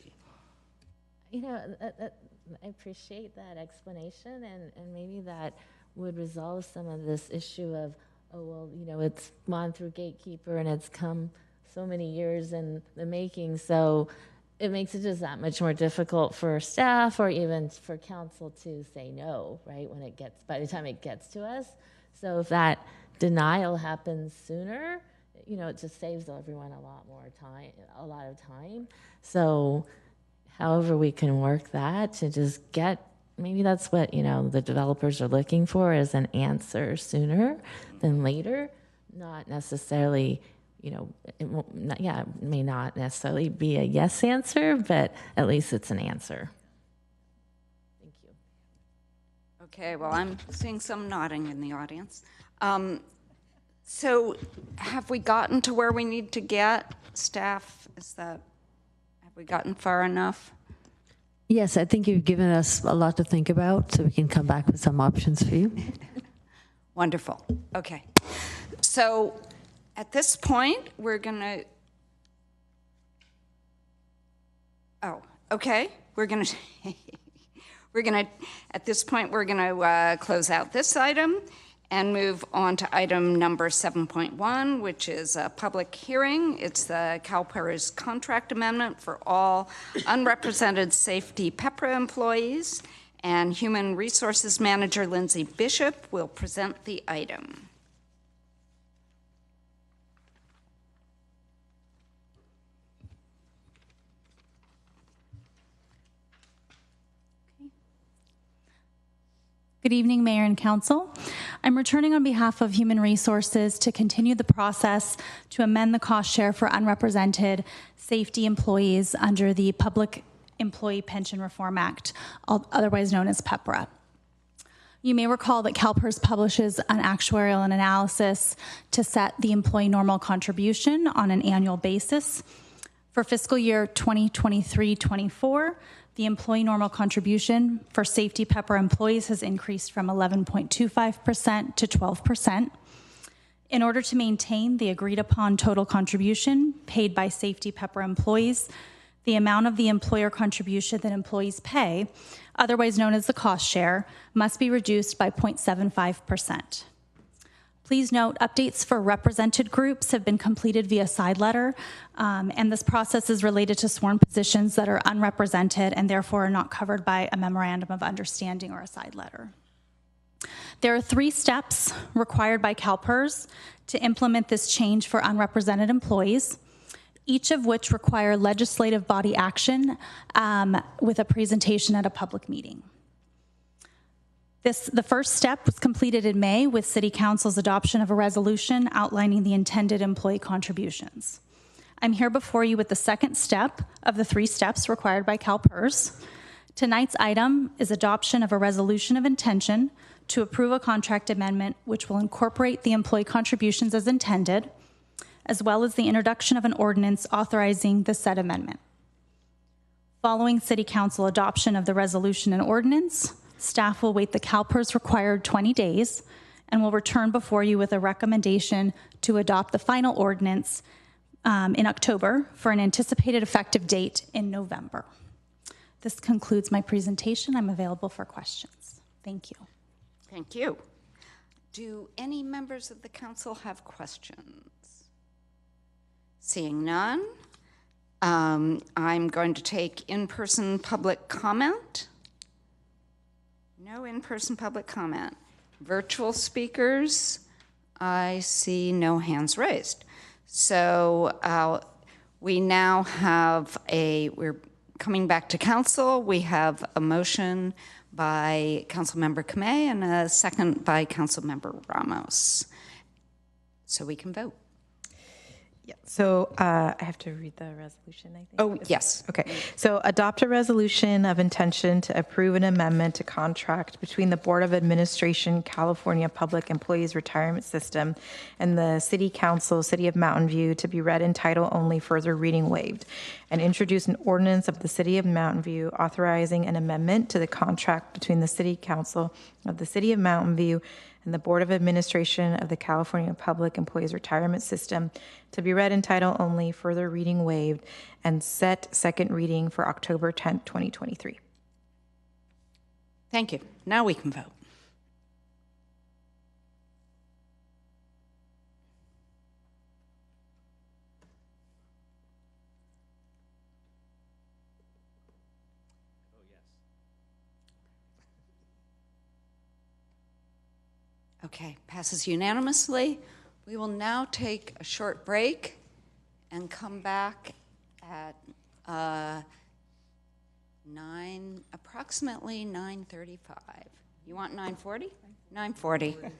Speaker 8: You know, I appreciate that explanation, and maybe that would resolve some of this issue of, oh, well, you know, it's gone through gatekeeper and it's come so many years in the making, so it makes it just that much more difficult for staff or even for council to say no, right, by the time it gets to us. So if that denial happens sooner, you know, it just saves everyone a lot of time. So however we can work that to just get, maybe that's what, you know, the developers are looking for, is an answer sooner than later, not necessarily, you know, it may not necessarily be a yes answer, but at least it's an answer. Thank you.
Speaker 1: Okay, well, I'm seeing some nodding in the audience. So have we gotten to where we need to get? Staff, have we gotten far enough?
Speaker 12: Yes, I think you've given us a lot to think about, so we can come back with some options for you.
Speaker 1: Wonderful. Okay. So at this point, we're going to... Oh, okay. At this point, we're going to close out this item and move on to item number 7.1, which is a public hearing. It's the CalPERS contract amendment for all unrepresented safety PEPRA employees, and Human Resources Manager Lindsay Bishop will present the item.
Speaker 19: Good evening, Mayor and Council. I'm returning on behalf of Human Resources to continue the process to amend the cost share for unrepresented safety employees under the Public Employee Pension Reform Act, otherwise known as PEPRA. You may recall that CalPERS publishes an actuarial analysis to set the employee normal contribution on an annual basis. For fiscal year 2023-24, the employee normal contribution for safety PEPRA employees has increased from 11.25% to 12%. In order to maintain the agreed upon total contribution paid by safety PEPRA employees, the amount of the employer contribution that employees pay, otherwise known as the cost share, must be reduced by 0.75%. Please note, updates for represented groups have been completed via side letter, and this process is related to sworn positions that are unrepresented and therefore are not covered by a memorandum of understanding or a side letter. There are 3 steps required by CalPERS to implement this change for unrepresented employees, each of which require legislative body action with a presentation at a public meeting. The first step was completed in May with City Council's adoption of a resolution outlining the intended employee contributions. I'm here before you with the second step of the 3 steps required by CalPERS. Tonight's item is adoption of a resolution of intention to approve a contract amendment which will incorporate the employee contributions as intended, as well as the introduction of an ordinance authorizing the said amendment. Following City Council adoption of the resolution and ordinance, staff will wait the CalPERS required 20 days and will return before you with a recommendation to adopt the final ordinance in October for an anticipated effective date in November. This concludes my presentation. I'm available for questions. Thank you.
Speaker 1: Thank you. Do any members of the council have questions? Seeing none, I'm going to take in-person public comment. No in-person public comment. Virtual speakers, I see no hands raised. So we now have we're coming back to council. We have a motion by Councilmember Kamei and a second by Councilmember Ramos. So we can vote.
Speaker 11: Yeah, so I have to read the resolution, I think.
Speaker 1: Oh, yes.
Speaker 11: Okay, so adopt a resolution of intention to approve an amendment to contract between the Board of Administration, California Public Employees Retirement System, and the City Council, City of Mountain View, to be read in title only, further reading waived, and introduce an ordinance of the City of Mountain View authorizing an amendment to the contract between the City Council of the City of Mountain View and the Board of Administration of the California Public Employees Retirement System, to be read in title only, further reading waived, and set second reading for October 10th, 2023.
Speaker 1: Thank you. Now we can vote. Okay, passes unanimously. We will now take a short break and come back at approximately 9:35. You want 9:40? 9:40.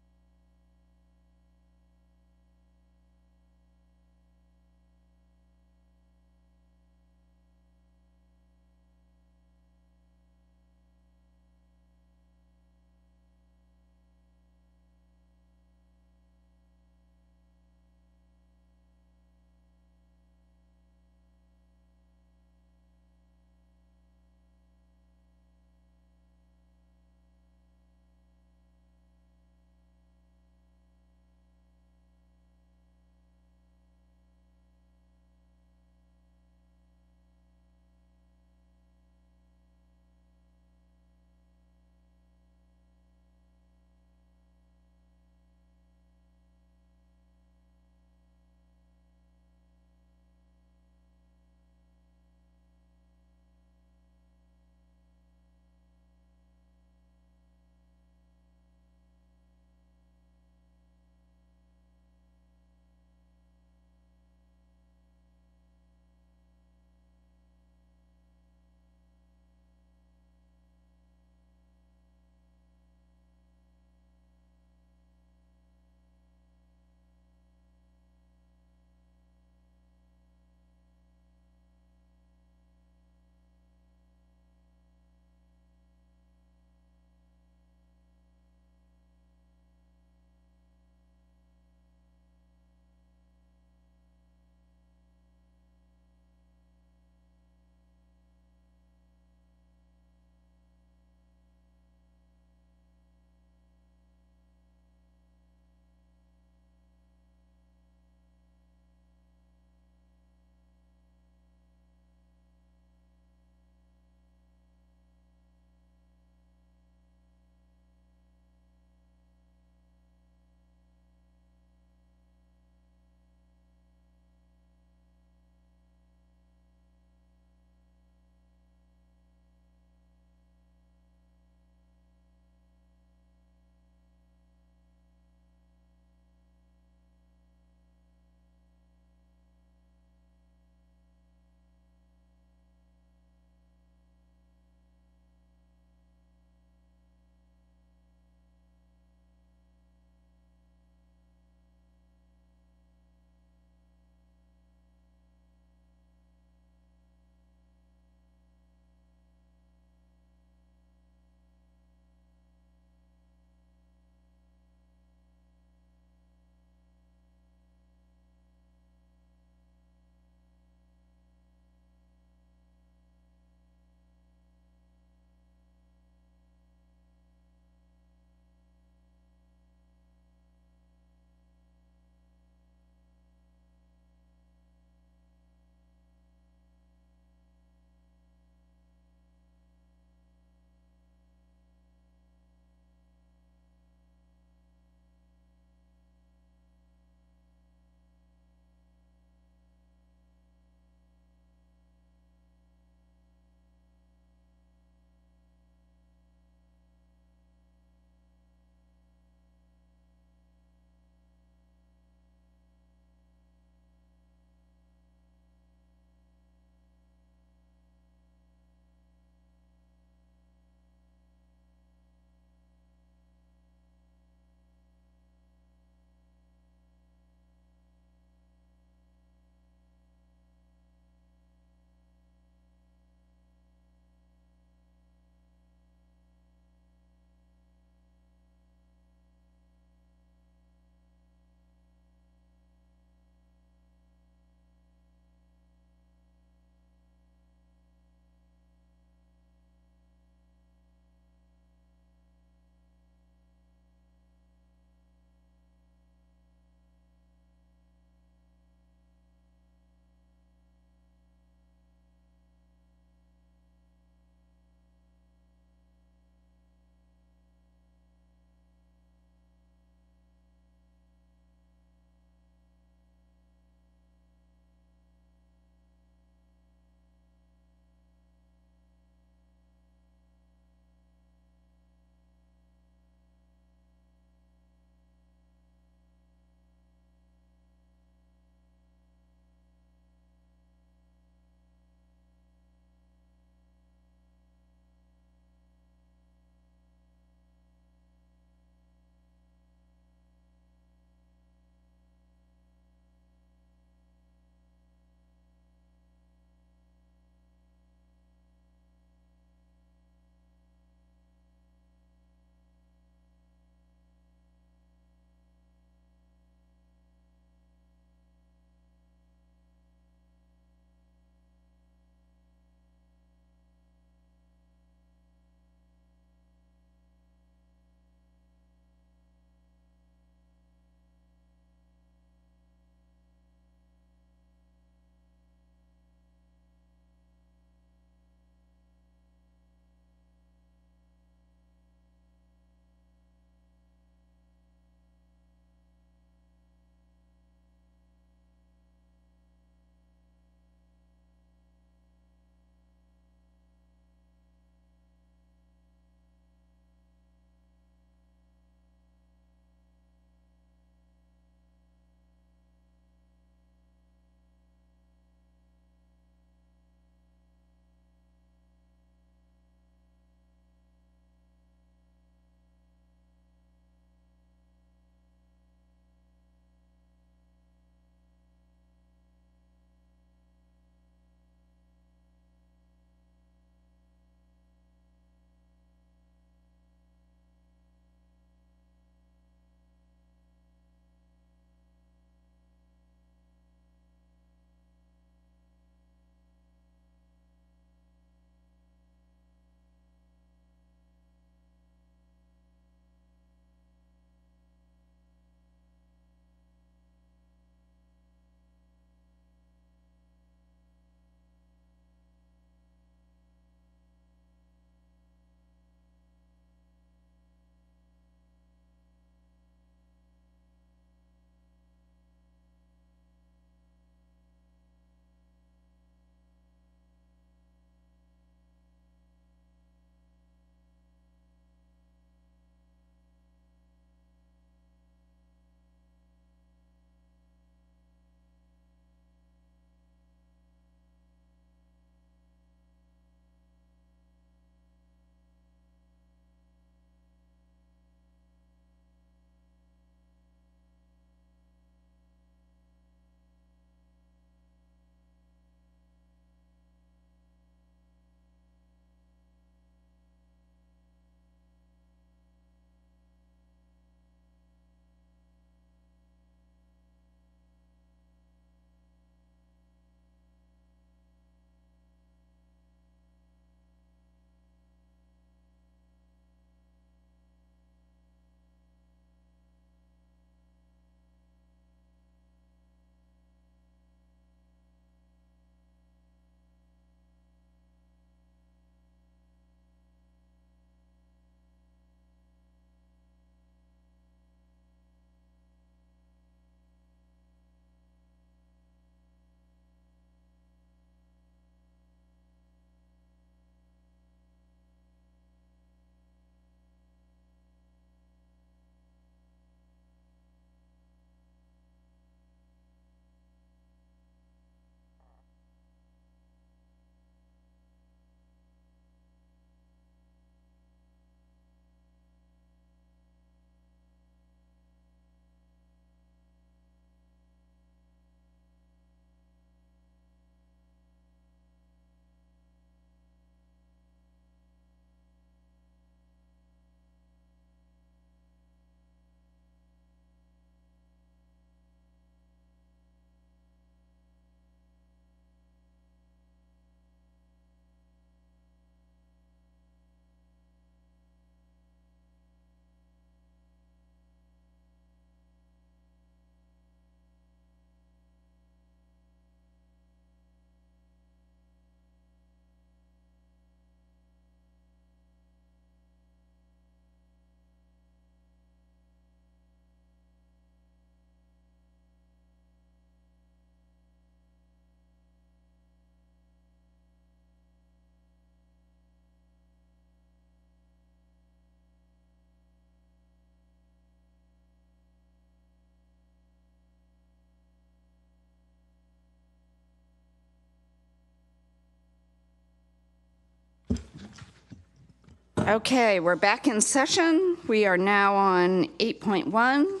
Speaker 1: Okay, we're back in session. We are now on 8.1,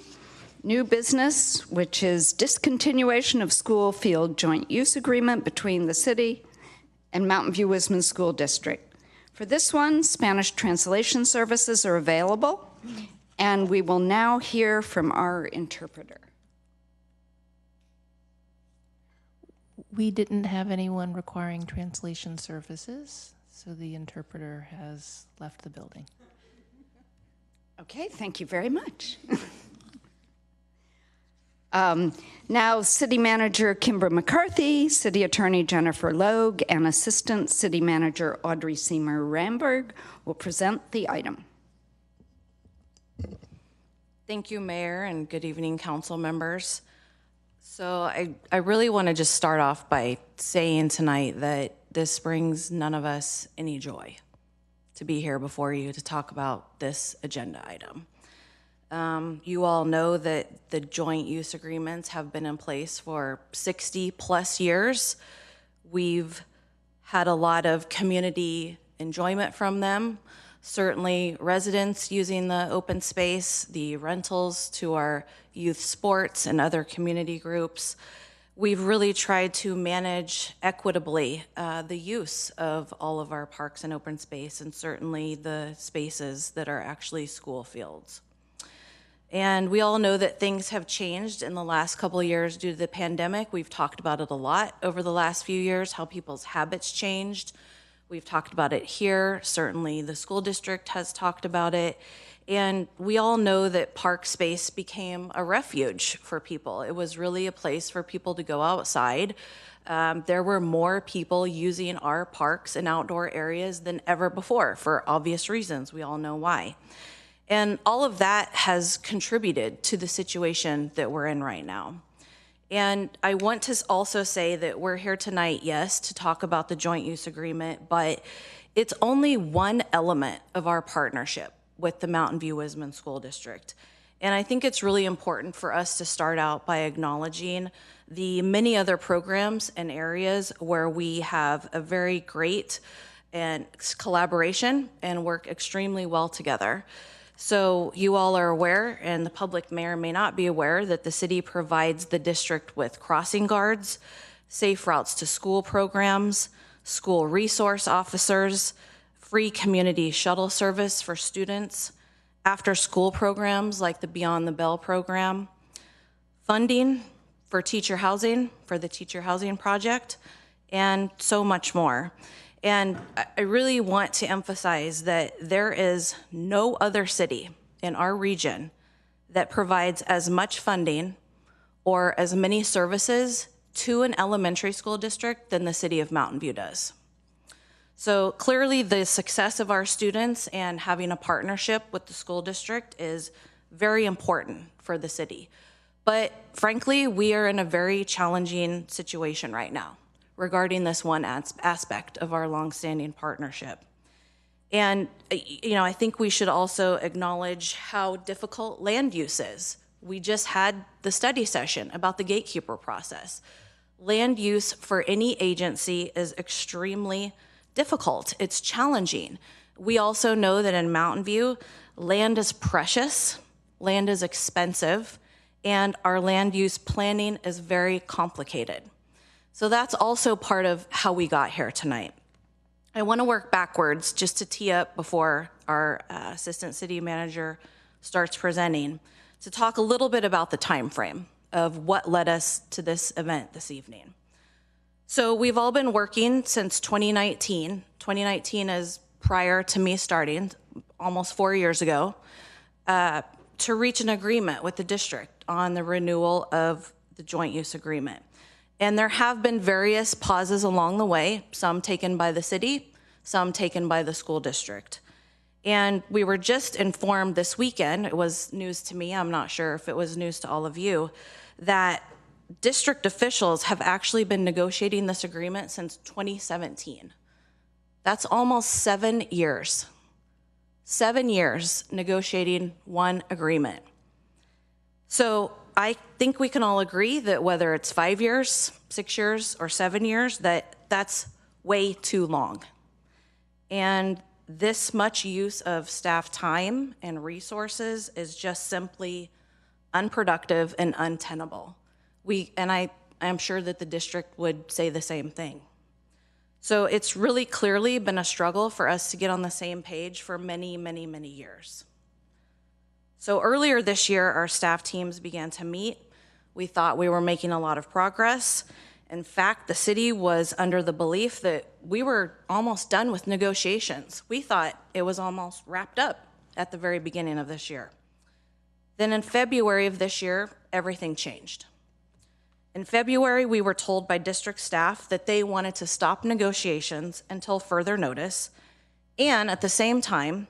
Speaker 1: new business, which is discontinuation of school field joint use agreement between the city and Mountain View Wisman School District. For this one, Spanish translation services are available, and we will now hear from our interpreter.
Speaker 6: We didn't have anyone requiring translation services, so the interpreter has left the building.
Speaker 1: Okay, thank you very much. Now, City Manager Kimber McCarthy, City Attorney Jennifer Logue, and Assistant City Manager Audrey Seymour Ramberg will present the item.
Speaker 18: Thank you, Mayor, and good evening, council members. So I really want to just start off by saying tonight that this brings none of us any joy to be here before you to talk about this agenda item. You all know that the joint use agreements have been in place for 60 plus years. We've had a lot of community enjoyment from them. Certainly residents using the open space, the rentals to our youth sports and other community groups. We've really tried to manage equitably the use of all of our parks and open space, and certainly the spaces that are actually school fields. And we all know that things have changed in the last couple of years due to the pandemic. We've talked about it a lot over the last few years, how people's habits changed. We've talked about it here. Certainly the school district has talked about it. And we all know that park space became a refuge for people. It was really a place for people to go outside. There were more people using our parks and outdoor areas than ever before for obvious reasons. We all know why. And all of that has contributed to the situation that we're in right now. And I want to also say that we're here tonight, yes, to talk about the joint use agreement, but it's only one element of our partnership with the Mountain View Wisman School District. And I think it's really important for us to start out by acknowledging the many other programs and areas where we have a very great and collaboration and work extremely well together. So you all are aware, and the public may or may not be aware, that the city provides the district with crossing guards, safe routes to school programs, school resource officers, free community shuttle service for students, after school programs like the Beyond the Bell program, funding for teacher housing, for the Teacher Housing Project, and so much more. And I really want to emphasize that there is no other city in our region that provides as much funding or as many services to an elementary school district than the city of Mountain View does. So clearly the success of our students and having a partnership with the school district is very important for the city. But frankly, we are in a very challenging situation right now regarding this one aspect of our longstanding partnership. And I think we should also acknowledge how difficult land use is. We just had the study session about the gatekeeper process. Land use for any agency is extremely difficult. It's challenging. We also know that in Mountain View, land is precious, land is expensive, and our land use planning is very complicated. So that's also part of how we got here tonight. I want to work backwards just to tee up before our Assistant City Manager starts presenting to talk a little bit about the time frame of what led us to this event this evening. So we've all been working since 2019. 2019 is prior to me starting, almost 4 years ago, to reach an agreement with the district on the renewal of the joint use agreement. And there have been various pauses along the way, some taken by the city, some taken by the school district. And we were just informed this weekend, it was news to me, I'm not sure if it was news to all of you, that district officials have actually been negotiating this agreement since 2017. That's almost 7 years. 7 years negotiating one agreement. So I think we can all agree that whether it's 5 years, 6 years, or 7 years, that's way too long. And this much use of staff time and resources is just simply unproductive and untenable. I'm sure that the district would say the same thing. So it's really clearly been a struggle for us to get on the same page for many, many, many years. So earlier this year, our staff teams began to meet. We thought we were making a lot of progress. In fact, the city was under the belief that we were almost done with negotiations. We thought it was almost wrapped up at the very beginning of this year. Then in February of this year, everything changed. In February, we were told by district staff that they wanted to stop negotiations until further notice, and at the same time,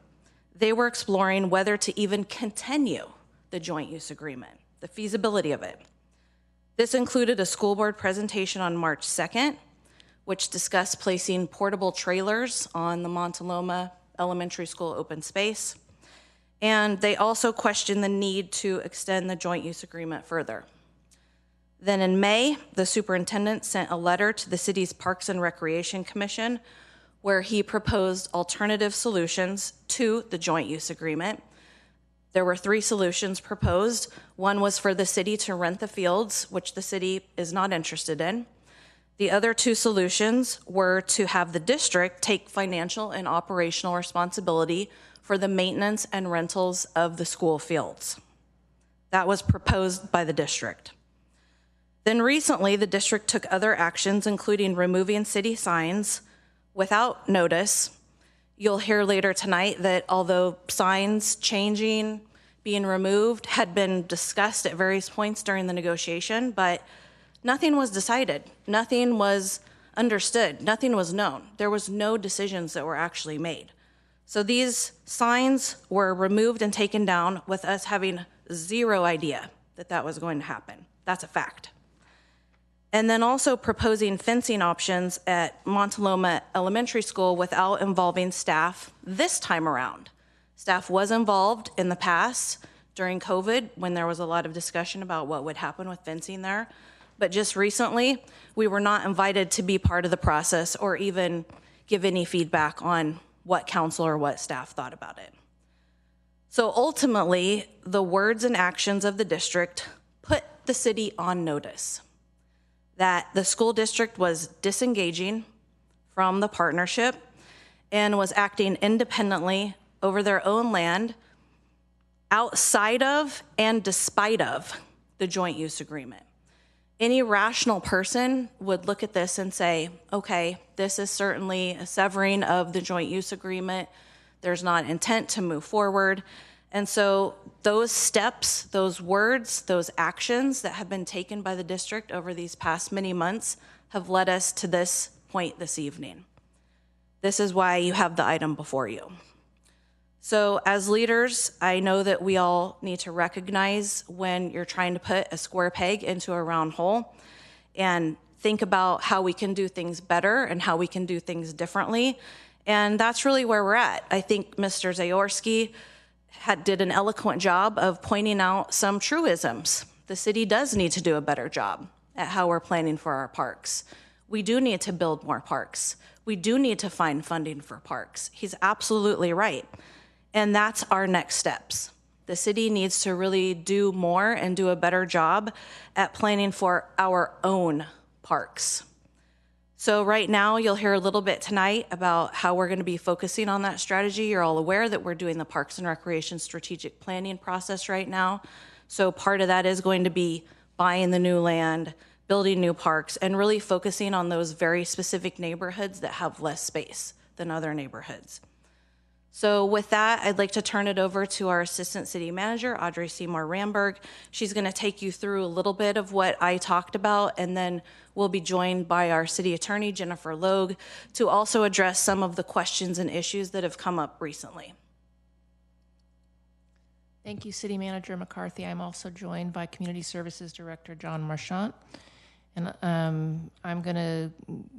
Speaker 18: they were exploring whether to even continue the joint use agreement, the feasibility of it. This included a school board presentation on March 2nd, which discussed placing portable trailers on the Montaloma Elementary School open space, and they also questioned the need to extend the joint use agreement further. Then in May, the superintendent sent a letter to the city's Parks and Recreation Commission where he proposed alternative solutions to the joint use agreement. There were 3 solutions proposed. One was for the city to rent the fields, which the city is not interested in. The other 2 solutions were to have the district take financial and operational responsibility for the maintenance and rentals of the school fields. That was proposed by the district. Then recently, the district took other actions, including removing city signs without notice. You'll hear later tonight that although signs changing, being removed, had been discussed at various points during the negotiation, but nothing was decided. Nothing was understood. Nothing was known. There was no decisions that were actually made. So these signs were removed and taken down with us having zero idea that that was going to happen. That's a fact. And then also proposing fencing options at Montaloma Elementary School without involving staff this time around. Staff was involved in the past during COVID when there was a lot of discussion about what would happen with fencing there. But just recently, we were not invited to be part of the process or even give any feedback on what council or what staff thought about it. So ultimately, the words and actions of the district put the city on notice that the school district was disengaging from the partnership and was acting independently over their own land outside of and despite of the joint use agreement. Any rational person would look at this and say, okay, this is certainly a severing of the joint use agreement. There's not intent to move forward. And so those steps, those words, those actions that have been taken by the district over these past many months have led us to this point this evening. This is why you have the item before you. So as leaders, I know that we all need to recognize when you're trying to put a square peg into a round hole and think about how we can do things better and how we can do things differently. And that's really where we're at. I think Mr. Zayorski did an eloquent job of pointing out some truisms. The city does need to do a better job at how we're planning for our parks. We do need to build more parks. We do need to find funding for parks. He's absolutely right. And that's our next steps. The city needs to really do more and do a better job at planning for our own parks. So right now, you'll hear a little bit tonight about how we're going to be focusing on that strategy. You're all aware that we're doing the Parks and Recreation strategic planning process right now. So part of that is going to be buying the new land, building new parks, and really focusing on those very specific neighborhoods that have less space than other neighborhoods. So with that, I'd like to turn it over to our Assistant City Manager, Audrey Seymour Ramberg. She's going to take you through a little bit of what I talked about, and then we'll be joined by our City Attorney, Jennifer Logue, to also address some of the questions and issues that have come up recently.
Speaker 6: Thank you, City Manager McCarthy. I'm also joined by Community Services Director John Marchant. And I'm going to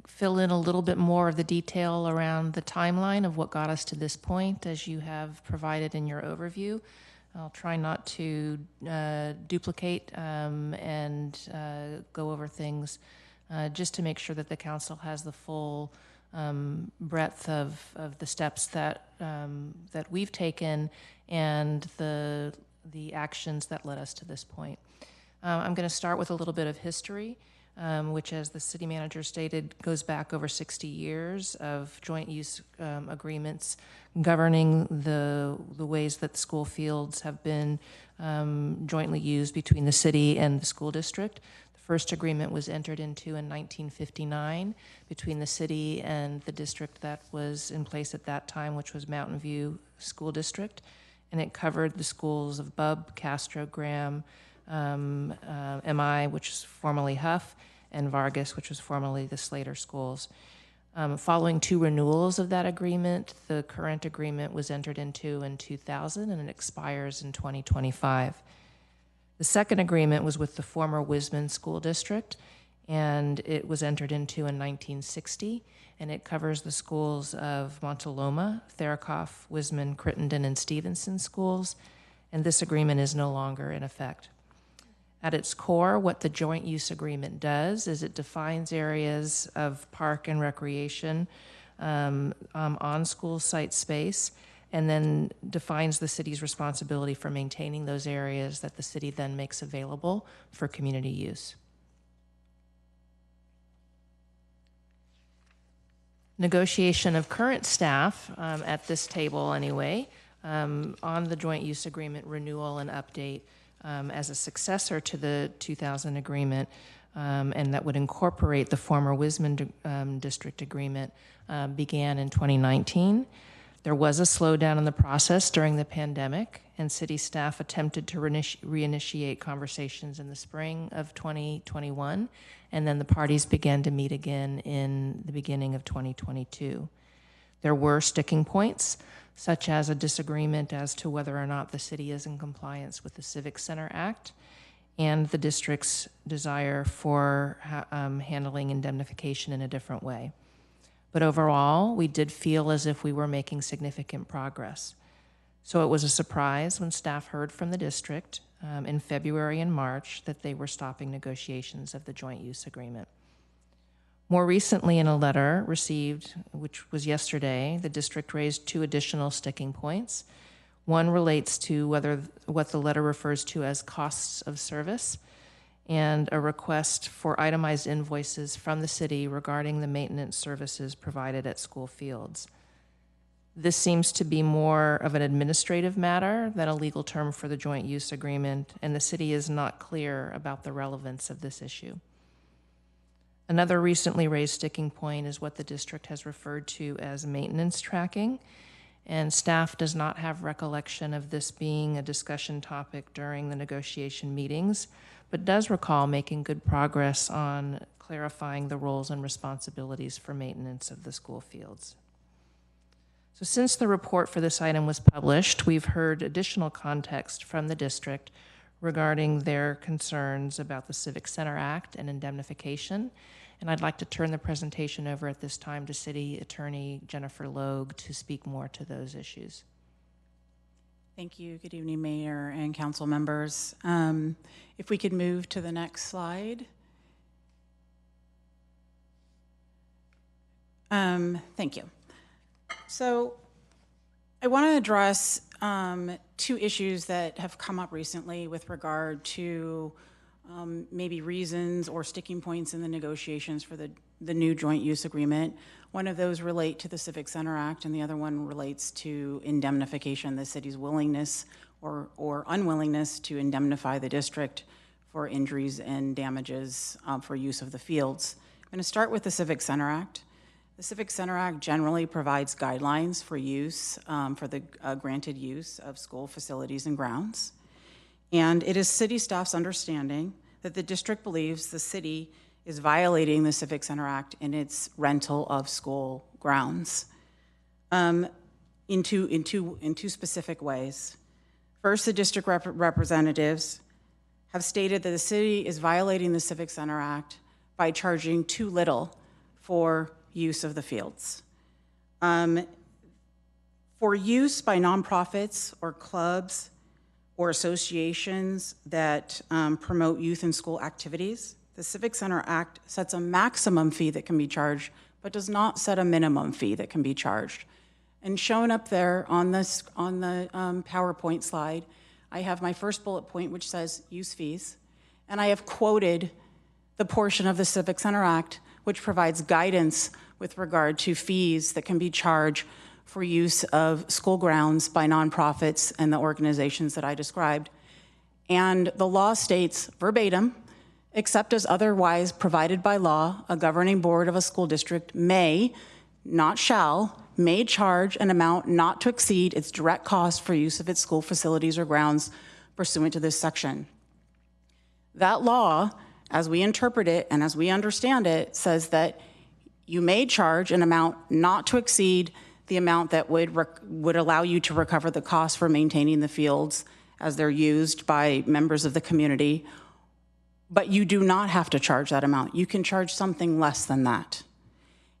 Speaker 6: fill in a little bit more of the detail around the timeline of what got us to this point, as you have provided in your overview. I'll try not to duplicate and go over things just to make sure that the council has the full breadth of the steps that that we've taken and the actions that led us to this point. I'm going to start with a little bit of history, which, as the city manager stated, goes back over 60 years of joint use agreements governing the ways that the school fields have been jointly used between the city and the school district. The first agreement was entered into in 1959 between the city and the district that was in place at that time, which was Mountain View School District, and it covered the schools of Bubb, Castro, Graham, MI, which is formerly Huff, and Vargas, which was formerly the Slater schools. Following 2 renewals of that agreement, the current agreement was entered into in 2000 and it expires in 2025. The second agreement was with the former Wisman School District, and it was entered into in 1960, and it covers the schools of Montaloma, Therakoff, Wisman, Crittenden, and Stevenson schools, and this agreement is no longer in effect. At its core, what the joint use agreement does is it defines areas of park and recreation on school site space, and then defines the city's responsibility for maintaining those areas that the city then makes available for community use. Negotiation of current staff at this table anyway, on the joint use agreement renewal and update as a successor to the 2000 agreement, and that would incorporate the former Wisman district agreement, began in 2019. There was a slowdown in the process during the pandemic, and city staff attempted to reinitiate conversations in the spring of 2021, and then the parties began to meet again in the beginning of 2022. There were sticking points, such as a disagreement as to whether or not the city is in compliance with the Civic Center Act and the district's desire for handling indemnification in a different way. But overall, we did feel as if we were making significant progress. So it was a surprise when staff heard from the district in February and March that they were stopping negotiations of the joint use agreement. More recently, in a letter received, which was yesterday, the district raised 2 additional sticking points. One relates to what the letter refers to as costs of service, and a request for itemized invoices from the city regarding the maintenance services provided at school fields. This seems to be more of an administrative matter than a legal term for the joint use agreement, and the city is not clear about the relevance of this issue. Another recently raised sticking point is what the district has referred to as maintenance tracking, and staff does not have recollection of this being a discussion topic during the negotiation meetings, but does recall making good progress on clarifying the roles and responsibilities for maintenance of the school fields. So since the report for this item was published, we've heard additional context from the district regarding their concerns about the Civic Center Act and indemnification. And I'd like to turn the presentation over at this time to City Attorney Jennifer Logue to speak more to those issues.
Speaker 2: Thank you. Good evening, Mayor and council members. If we could move to the next slide. Thank you. So I want to address 2 issues that have come up recently with regard to maybe reasons or sticking points in the negotiations for the new joint use agreement. One of those relate to the Civic Center Act, and the other one relates to indemnification, the city's willingness or unwillingness to indemnify the district for injuries and damages for use of the fields. I'm going to start with the Civic Center Act. The Civic Center Act generally provides guidelines for use, for the granted use of school facilities and grounds. And it is city staff's understanding that the district believes the city is violating the Civic Center Act in its rental of school grounds in two specific ways. First, the district representatives have stated that the city is violating the Civic Center Act by charging too little for use of the fields. For use by nonprofits or clubs or associations that promote youth and school activities, the Civic Center Act sets a maximum fee that can be charged but does not set a minimum fee that can be charged. And shown up there on the PowerPoint slide, I have my first bullet point, which says use fees, and I have quoted the portion of the Civic Center Act which provides guidance with regard to fees that can be charged for use of school grounds by nonprofits and the organizations that I described. And the law states verbatim, except as otherwise provided by law, a governing board of a school district may, not shall, may charge an amount not to exceed its direct cost for use of its school facilities or grounds pursuant to this section. That law, as we interpret it and as we understand it, says that you may charge an amount not to exceed the amount that would allow you to recover the cost for maintaining the fields as they're used by members of the community, but you do not have to charge that amount. You can charge something less than that.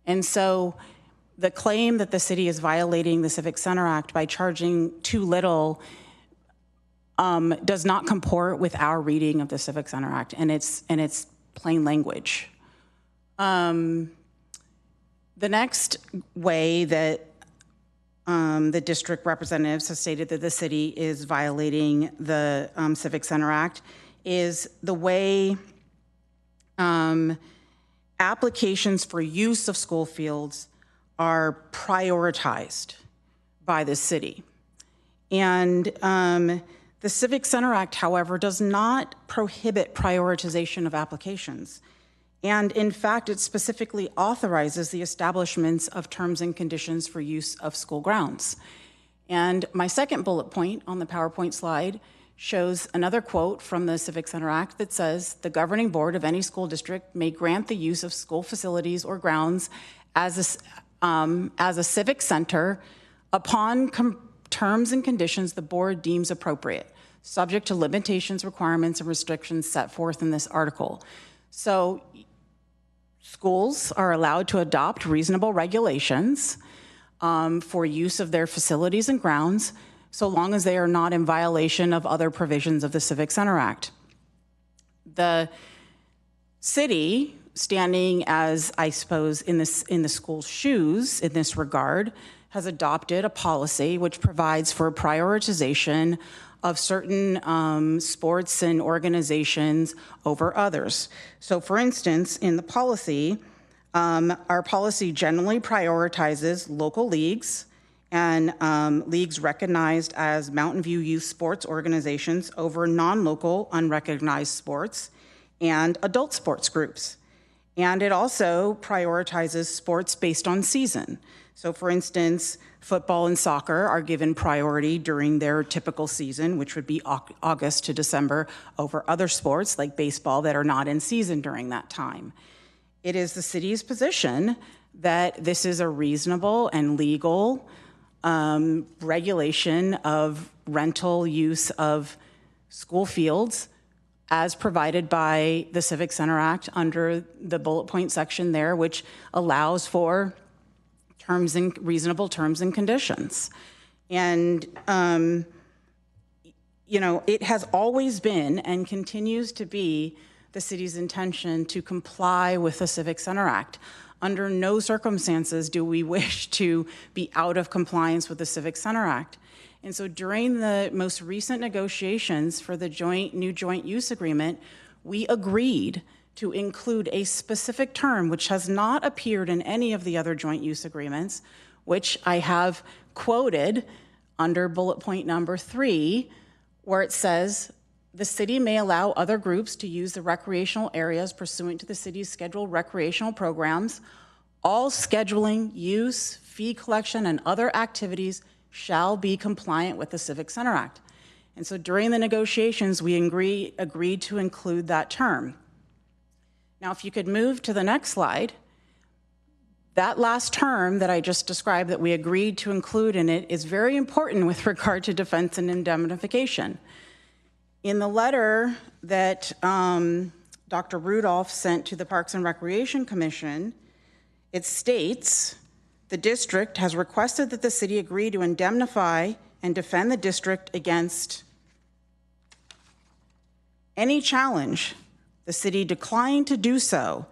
Speaker 2: And so the claim that the city is violating the Civic Center Act by charging too little does not comport with our reading of the Civic Center Act and its plain language. The next way that the district representatives have stated that the city is violating the Civic Center Act is the way applications for use of school fields are prioritized by the city. And the Civic Center Act, however, does not prohibit prioritization of applications. And in fact, it specifically authorizes the establishments of terms and conditions for use of school grounds. And my second bullet point on the PowerPoint slide shows another quote from the Civic Center Act that says, the governing board of any school district may grant the use of school facilities or grounds as a civic center upon terms and conditions the board deems appropriate, subject to limitations, requirements, and restrictions set forth in this article. So schools are allowed to adopt reasonable regulations for use of their facilities and grounds, so long as they are not in violation of other provisions of the Civic Center Act. The city, standing as, I suppose, in the school's shoes in this regard, has adopted a policy which provides for prioritization of certain sports and organizations over others. So for instance, in the policy, our policy generally prioritizes local leagues and leagues recognized as Mountain View youth sports organizations over non-local unrecognized sports and adult sports groups. And it also prioritizes sports based on season. So for instance, football and soccer are given priority during their typical season, which would be August to December, over other sports like baseball that are not in season during that time. It is the city's position that this is a reasonable and legal regulation of rental use of school fields as provided by the Civic Center Act under the bullet point section there, which allows for reasonable terms and conditions. And, you know, it has always been and continues to be the city's intention to comply with the Civic Center Act. Under no circumstances do we wish to be out of compliance with the Civic Center Act. And so during the most recent negotiations for the new joint use agreement, we agreed to include a specific term which has not appeared in any of the other joint use agreements, which I have quoted under bullet point number 3, where it says, the city may allow other groups to use the recreational areas pursuant to the city's scheduled recreational programs. All scheduling, use, fee collection, and other activities shall be compliant with the Civic Center Act. And so during the negotiations, we agreed to include that term. Now, if you could move to the next slide, that last term that I just described that we agreed to include in it is very important with regard to defense and indemnification. In the letter that Dr. Rudolph sent to the Parks and Recreation Commission, it states, the district has requested that the city agree to indemnify and defend the district against any challenge. The city declined to do so.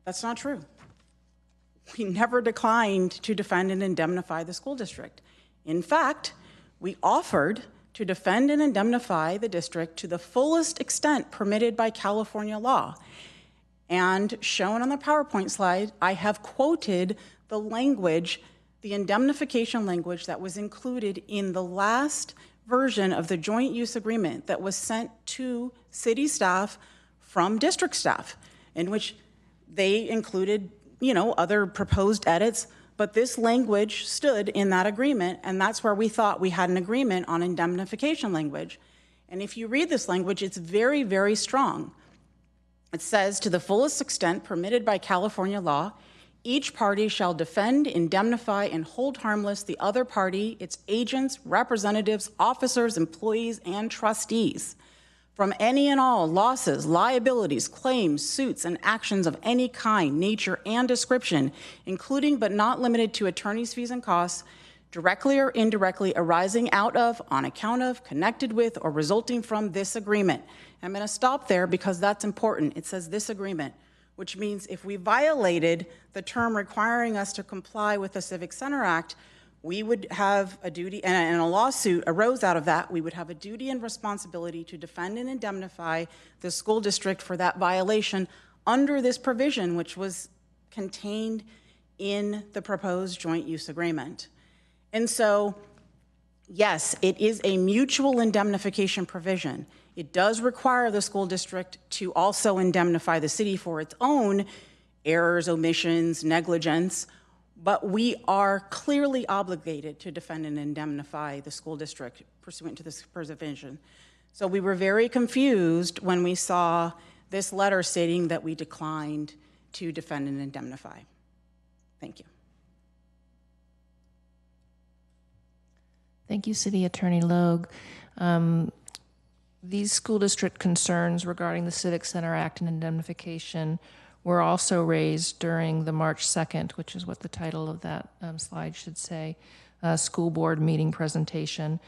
Speaker 2: That's not true. we never declined to defend and indemnify the school district. In fact, we offered to defend and indemnify the district to the fullest extent permitted by California law. And shown on the PowerPoint slide, I have quoted the language, the indemnification language that was included in the last version of the joint use agreement that was sent to city staff from district staff, in which they included, other proposed edits, but this language stood in that agreement, and that's where we thought we had an agreement on indemnification language. And if you read this language, it's very, very strong. It says, to the fullest extent permitted by California law, each party shall defend, indemnify, and hold harmless the other party, its agents, representatives, officers, employees, and trustees from any and all losses, liabilities, claims, suits, and actions of any kind, nature, and description, including but not limited to attorney's fees and costs, directly or indirectly arising out of, on account of, connected with, or resulting from this agreement. I'm going to stop there because that's important. It says this agreement, which means if we violated the term requiring us to comply with the Civic Center Act, we would have a duty, and a lawsuit arose out of that, we would have a duty and responsibility to defend and indemnify the school district for that violation under this provision, which was contained in the proposed joint use agreement. And so, yes, it is a mutual indemnification provision. It does require the school district to also indemnify the city for its own errors, omissions, negligence, but we are clearly obligated to defend and indemnify the school district pursuant to this provision. So we were very confused when we saw this letter stating that we declined to defend and indemnify. Thank you.
Speaker 6: Thank you, City Attorney Logue. These school district concerns regarding the Civic Center Act and indemnification were also raised during the March 2nd, which is what the title of that slide should say, school board meeting presentation,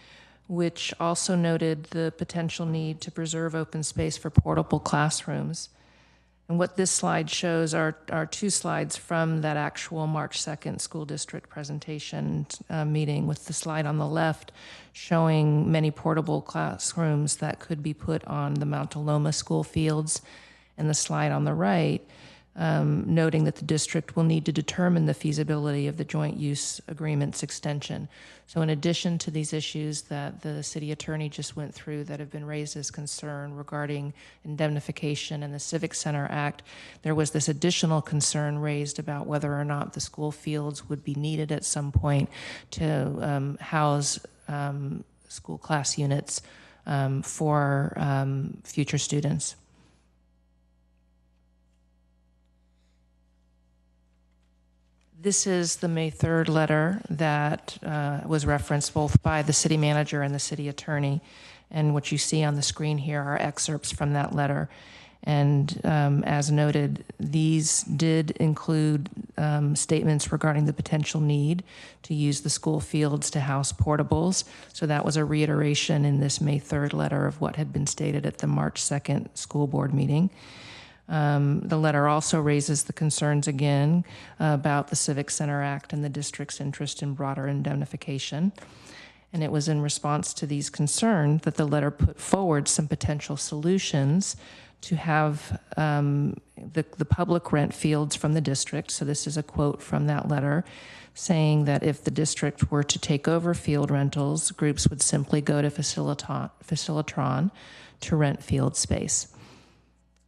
Speaker 6: which also noted the potential need to preserve open space for portable classrooms. And what this slide shows are two slides from that actual March 2nd school district presentation meeting, with the slide on the left showing many portable classrooms that could be put on the Mount Aloma school fields, and the slide on the right noting that the district will need to determine the feasibility of the joint use agreement's extension. So in addition to these issues that the city attorney just went through that have been raised as concern regarding indemnification and the Civic Center Act, there was this additional concern raised about whether or not the school fields would be needed at some point to house school class units for future students. This is the May 3rd letter that was referenced both by the city manager and the city attorney. And what you see on the screen here are excerpts from that letter. And as noted, these did include statements regarding the potential need to use the school fields to house portables. So that was a reiteration in this May 3rd letter of what had been stated at the March 2nd school board meeting. The letter also raises the concerns again about the Civic Center Act and the district's interest in broader indemnification. And it was in response to these concerns that the letter put forward some potential solutions to have the public rent fields from the district. So this is a quote from that letter saying that if the district were to take over field rentals, groups would simply go to Facilitron to rent field space.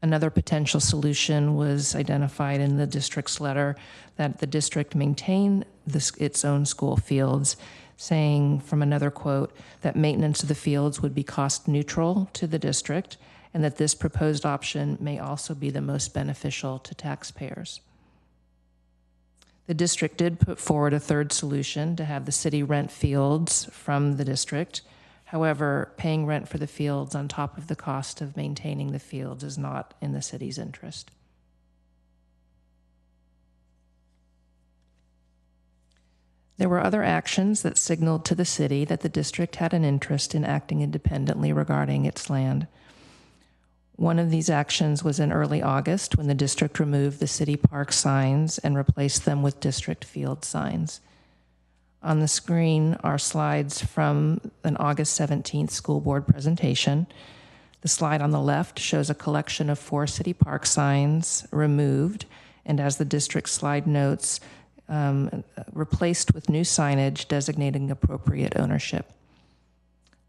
Speaker 6: Another potential solution was identified in the district's letter, that the district maintain its own school fields, saying from another quote that maintenance of the fields would be cost neutral to the district, and that this proposed option may also be the most beneficial to taxpayers. The district did put forward a third solution to have the city rent fields from the district. However, paying rent for the fields on top of the cost of maintaining the fields is not in the city's interest. There were other actions that signaled to the city that the district had an interest in acting independently regarding its land. One of these actions was in early August when the district removed the city park signs and replaced them with district field signs. On the screen are slides from an August 17th school board presentation. The slide on the left shows a collection of 4 city park signs removed, and as the district slide notes, replaced with new signage designating appropriate ownership.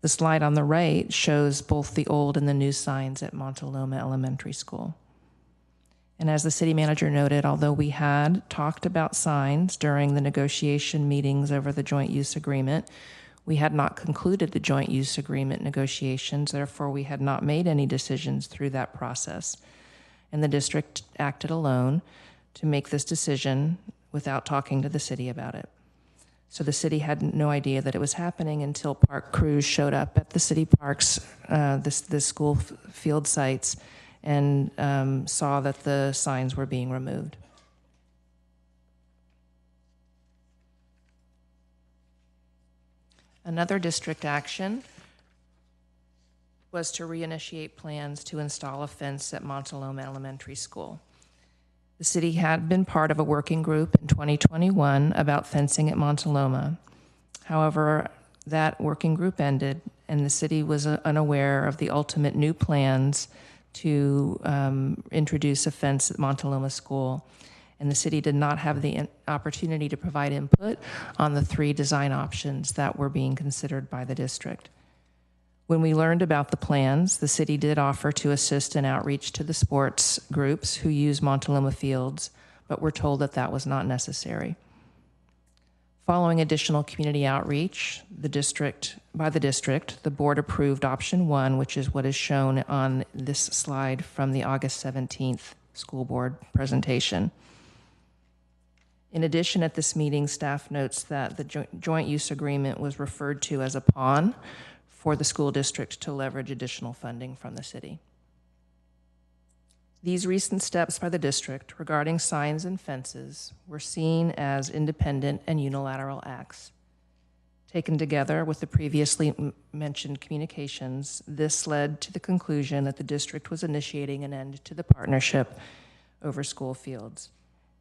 Speaker 6: The slide on the right shows both the old and the new signs at Montaloma Elementary School. And as the city manager noted, although we had talked about signs during the negotiation meetings over the joint use agreement, we had not concluded the joint use agreement negotiations, therefore we had not made any decisions through that process. And the district acted alone to make this decision without talking to the city about it. So the city had no idea that it was happening until park crews showed up at the city parks, the school field sites, and saw that the signs were being removed. Another district action was to reinitiate plans to install a fence at Montaloma Elementary School. The city had been part of a working group in 2021 about fencing at Montaloma. However, that working group ended, and the city was unaware of the ultimate new plans to introduce a fence at Montaloma School, and the city did not have the opportunity to provide input on the 3 design options that were being considered by the district. When we learned about the plans, the city did offer to assist in outreach to the sports groups who use Montaloma fields, but were told that that was not necessary. Following additional community outreach, by the district, the board approved option 1, which is what is shown on this slide from the August 17th school board presentation. In addition, at this meeting, staff notes that the joint use agreement was referred to as a pawn for the school district to leverage additional funding from the city. These recent steps by the district regarding signs and fences were seen as independent and unilateral acts. Taken together with the previously mentioned communications, this led to the conclusion that the district was initiating an end to the partnership over school fields.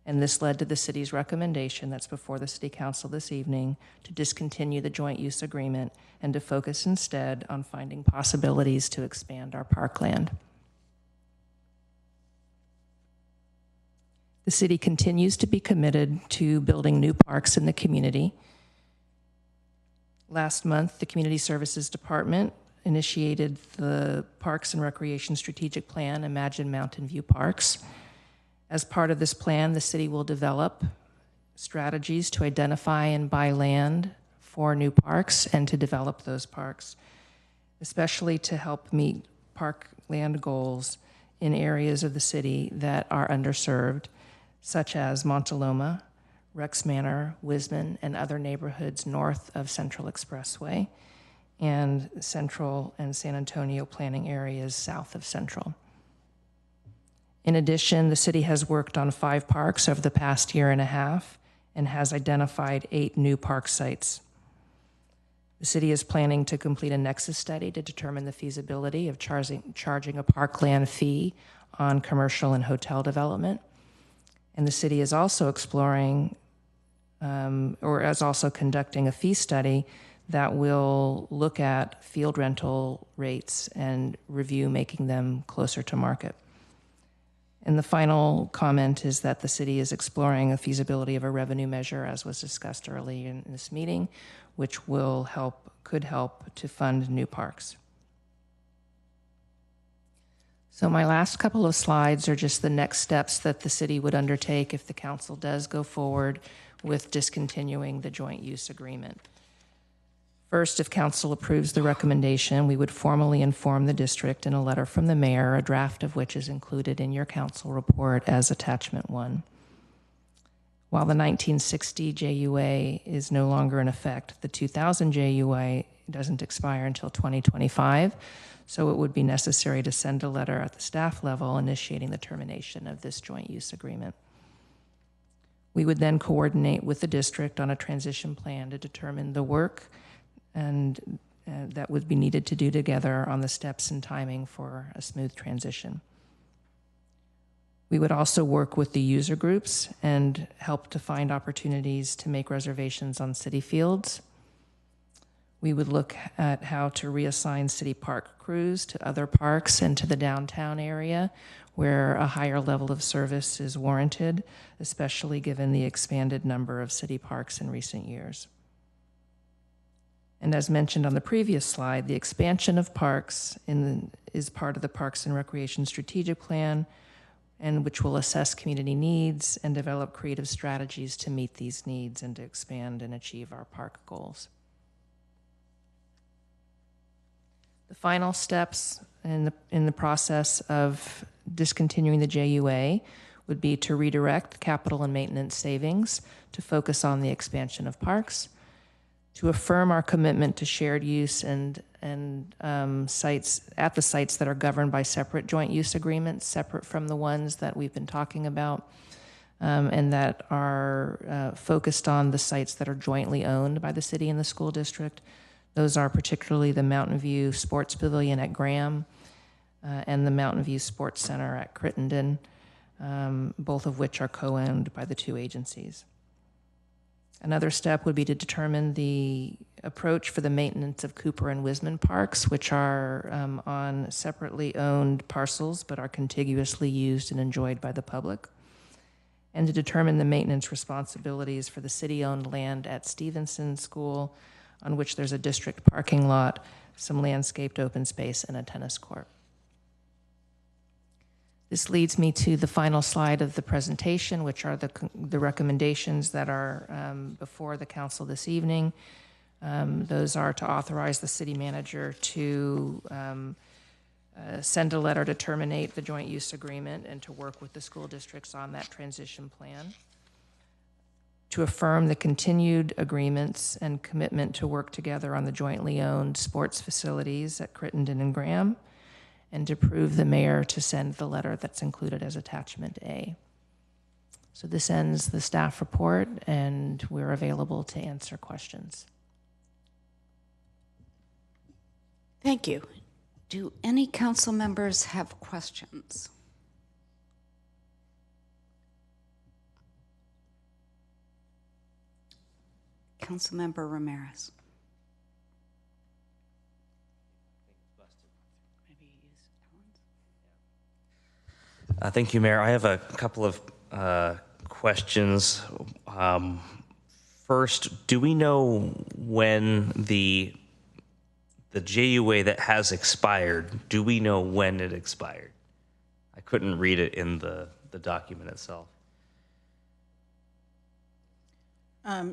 Speaker 6: And this led to the city's recommendation that's before the City Council this evening to discontinue the joint use agreement and to focus instead on finding possibilities to expand our parkland. The city continues to be committed to building new parks in the community. Last month, the Community Services Department initiated the Parks and Recreation Strategic Plan, Imagine Mountain View Parks. As part of this plan, the city will develop strategies to identify and buy land for new parks and to develop those parks, especially to help meet parkland goals in areas of the city that are underserved, such as Montaloma, Rex Manor, Wisman, and other neighborhoods north of Central Expressway, and Central and San Antonio planning areas south of Central. In addition, the city has worked on 5 parks over the past year and a half and has identified 8 new park sites. The city is planning to complete a nexus study to determine the feasibility of charging a parkland fee on commercial and hotel development. And the city is also exploring is also conducting a fee study that will look at field rental rates and review making them closer to market. And the final comment is that the city is exploring a feasibility of a revenue measure, as was discussed early in this meeting, which could help to fund new parks. So my last couple of slides are just the next steps that the city would undertake if the council does go forward with discontinuing the joint use agreement. First, if council approves the recommendation, we would formally inform the district in a letter from the mayor, a draft of which is included in your council report as attachment 1. While the 1960 JUA is no longer in effect, the 2000 JUA doesn't expire until 2025, so it would be necessary to send a letter at the staff level initiating the termination of this joint use agreement. We would then coordinate with the district on a transition plan to determine the work and that would be needed to do together on the steps and timing for a smooth transition. We would also work with the user groups and help to find opportunities to make reservations on city fields. We would look at how to reassign city park crews to other parks and to the downtown area where a higher level of service is warranted, especially given the expanded number of city parks in recent years. And as mentioned on the previous slide, the expansion of parks is part of the Parks and Recreation Strategic Plan, and which will assess community needs and develop creative strategies to meet these needs and to expand and achieve our park goals. The final steps in the process of discontinuing the JUA would be to redirect capital and maintenance savings to focus on the expansion of parks, to affirm our commitment to shared use and sites at the sites that are governed by separate joint use agreements, separate from the ones that we've been talking about, and that are focused on the sites that are jointly owned by the city and the school district. Those are particularly the Mountain View Sports Pavilion at Graham and the Mountain View Sports Center at Crittenden, both of which are co-owned by the two agencies. Another step would be to determine the approach for the maintenance of Cooper and Wisman parks, which are on separately owned parcels but are contiguously used and enjoyed by the public, and to determine the maintenance responsibilities for the city-owned land at Stevenson School, on which there's a district parking lot, some landscaped open space, and a tennis court. This leads me to the final slide of the presentation, which are the recommendations that are before the council this evening. Those are to authorize the city manager to send a letter to terminate the joint use agreement and to work with the school districts on that transition plan, to affirm the continued agreements and commitment to work together on the jointly owned sports facilities at Crittenden and Graham, and to approve the mayor to send the letter that's included as attachment A. So this ends the staff report, and we're available to answer questions.
Speaker 1: Thank you. Do any council members have questions? Councilmember Ramirez.
Speaker 3: Thank you, Mayor. I have a couple of questions. First, do we know when the JUA that has expired, do we know when it expired? I couldn't read it in the document itself.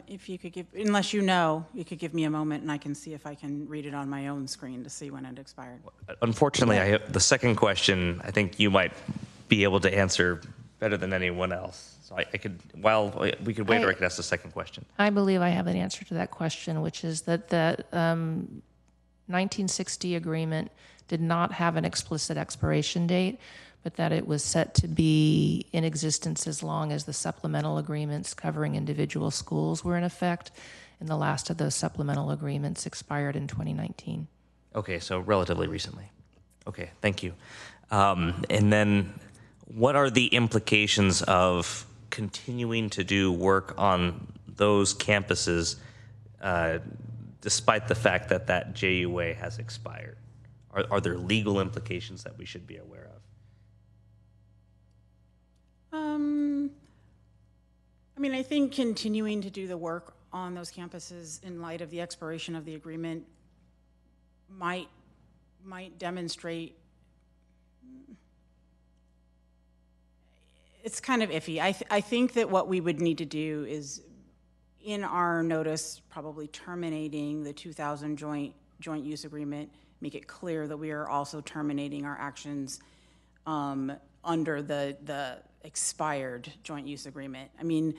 Speaker 2: If you could give, unless you know, you could give me a moment and I can see if I can read it on my own screen to see when it expired.
Speaker 3: Unfortunately, the second question, I think you might be able to answer better than anyone else. So I could, while we could wait, or I could ask the second question.
Speaker 6: I believe I have an answer to that question, which is that the 1960 agreement did not have an explicit expiration date, but that it was set to be in existence as long as the supplemental agreements covering individual schools were in effect, and the last of those supplemental agreements expired in 2019.
Speaker 3: Okay, so relatively recently. Okay, thank you. And then what are the implications of continuing to do work on those campuses despite the fact that that JUA has expired? Are there legal implications that we should be aware of?
Speaker 2: I mean, I think continuing to do the work on those campuses in light of the expiration of the agreement might demonstrate. It's kind of iffy. I think that what we would need to do is, in our notice, probably terminating the 2000 joint use agreement, make it clear that we are also terminating our actions under the expired joint use agreement. I mean,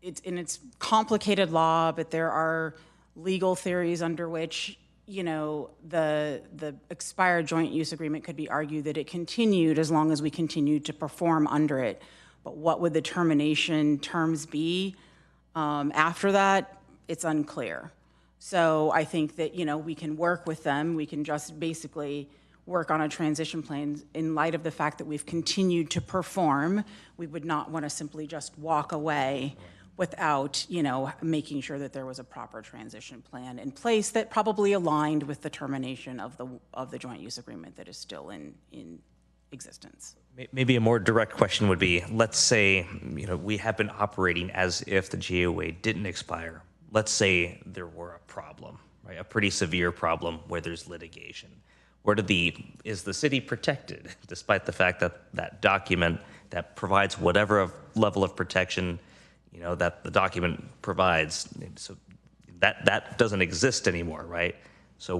Speaker 2: it's complicated law, but there are legal theories under which, you know, the expired joint use agreement could be argued that it continued as long as we continued to perform under it. But what would the termination terms be after that? It's unclear. So I think that, we can work with them. We can just basically work on a transition plan in light of the fact that we've continued to perform. We would not want to simply just walk away without, making sure that there was a proper transition plan in place that probably aligned with the termination of the joint use agreement that is still in existence.
Speaker 3: Maybe a more direct question would be, let's say, we have been operating as if the JOA didn't expire. Let's say there were a problem, right? A pretty severe problem where there's litigation. Is the city protected despite the fact that that document that provides whatever level of protection, that the document provides, so that doesn't exist anymore, right? So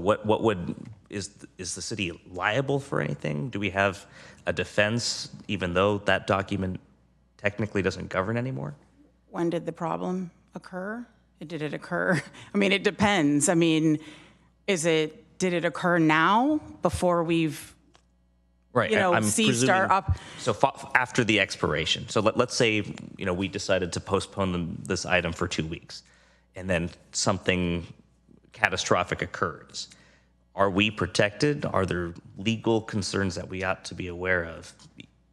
Speaker 3: is the city liable for anything? Do we have a defense even though that document technically doesn't govern anymore?
Speaker 2: When did the problem occur? Did it occur? I mean, it depends. I mean, did it occur now before we've,
Speaker 3: right,
Speaker 2: ceased our up?
Speaker 3: So after the expiration. So let's say, we decided to postpone this item for 2 weeks and then something catastrophic occurs. Are we protected? Are there legal concerns that we ought to be aware of?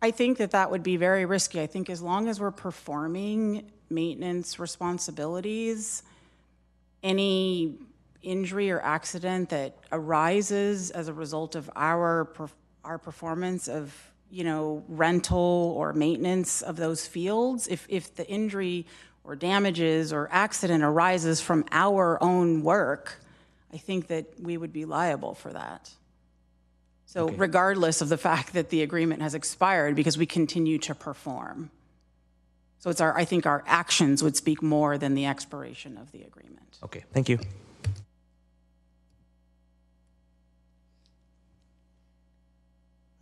Speaker 2: I think that would be very risky. I think as long as we're performing maintenance responsibilities, any injury or accident that arises as a result of our performance of, rental or maintenance of those fields, if the injury or damages or accident arises from our own work, I think that we would be liable for that. So regardless of the fact that the agreement has expired, because we continue to perform. So I think our actions would speak more than the expiration of the agreement.
Speaker 3: Okay, thank you.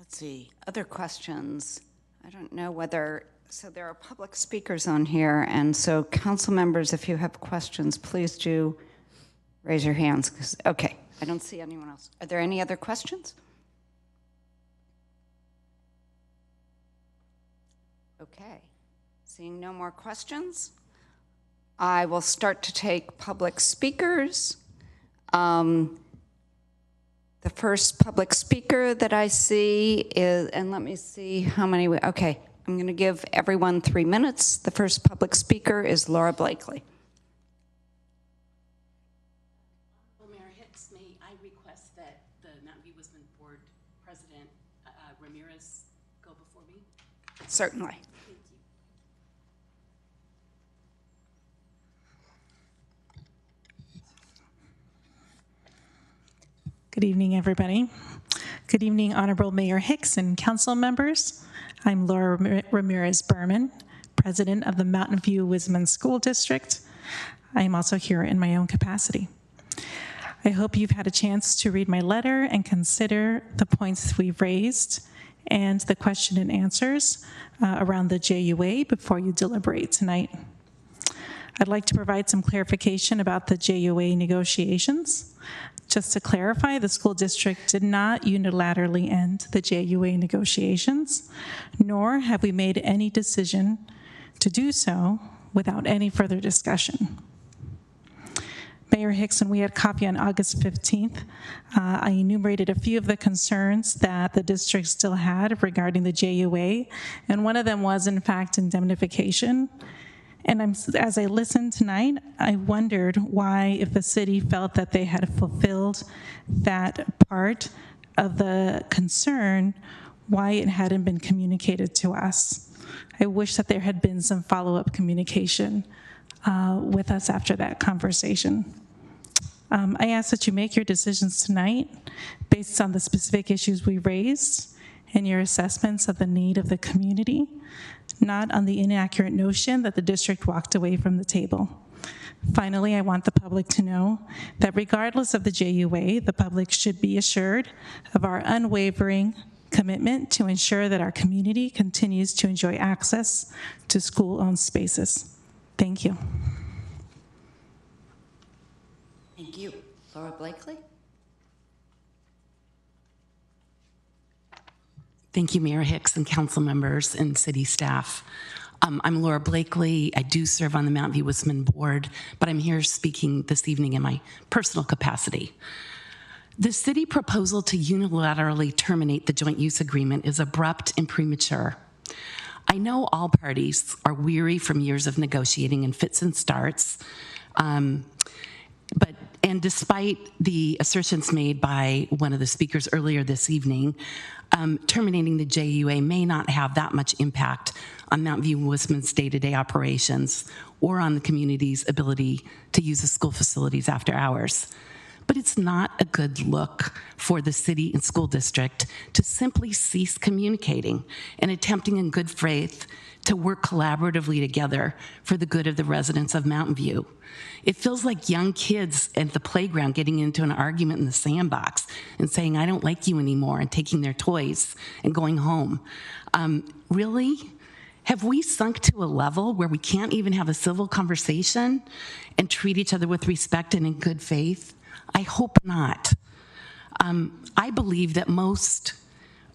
Speaker 1: Let's see, other questions? I don't know whether, so there are public speakers on here, and so council members, if you have questions, please do raise your hands. Okay, I don't see anyone else. Are there any other questions? Okay, seeing no more questions, I will start to take public speakers. The first public speaker that I see is, and let me see how many, okay, I'm going to give everyone 3 minutes. The first public speaker is Laura Blakely.
Speaker 20: Mayor Hicks, may I request that the Mountain View Wisman Board President Ramirez go before me?
Speaker 1: Certainly.
Speaker 20: Thank you.
Speaker 21: Good evening, everybody. Good evening, Honorable Mayor Hicks and council members. I'm Laura Ramirez Berman, President of the Mountain View Wisman School District. I am also here in my own capacity. I hope you've had a chance to read my letter and consider the points we've raised and the question and answers around the JUA before you deliberate tonight. I'd like to provide some clarification about the JUA negotiations. Just to clarify, the school district did not unilaterally end the JUA negotiations, nor have we made any decision to do so without any further discussion. Mayor Hicks, when we had coffee on August 15th, I enumerated a few of the concerns that the district still had regarding the JUA, and one of them was, in fact, indemnification. And as I listened tonight, I wondered why, if the city felt that they had fulfilled that part of the concern, why it hadn't been communicated to us. I wish that there had been some follow-up communication with us after that conversation. I ask that you make your decisions tonight based on the specific issues we raised and your assessments of the need of the community, not on the inaccurate notion that the district walked away from the table. Finally, I want the public to know that regardless of the JUA, the public should be assured of our unwavering commitment to ensure that our community continues to enjoy access to school-owned spaces. Thank you.
Speaker 1: Thank you. Laura Blakely?
Speaker 20: Thank you, Mayor Hicks and council members and city staff. I'm Laura Blakely. I do serve on the Mountain View Wisman board, but I'm here speaking this evening in my personal capacity. The city proposal to unilaterally terminate the joint use agreement is abrupt and premature. I know all parties are weary from years of negotiating and fits and starts, and despite the assertions made by one of the speakers earlier this evening, terminating the JUA may not have that much impact on Mountain View Wisman's day-to-day operations or on the community's ability to use the school facilities after hours. But it's not a good look for the city and school district to simply cease communicating and attempting in good faith to work collaboratively together for the good of the residents of Mountain View. It feels like young kids at the playground getting into an argument in the sandbox and saying, I don't like you anymore, and taking their toys and going home. Really? Have we sunk to a level where we can't even have a civil conversation and treat each other with respect and in good faith? I hope not. I believe that most,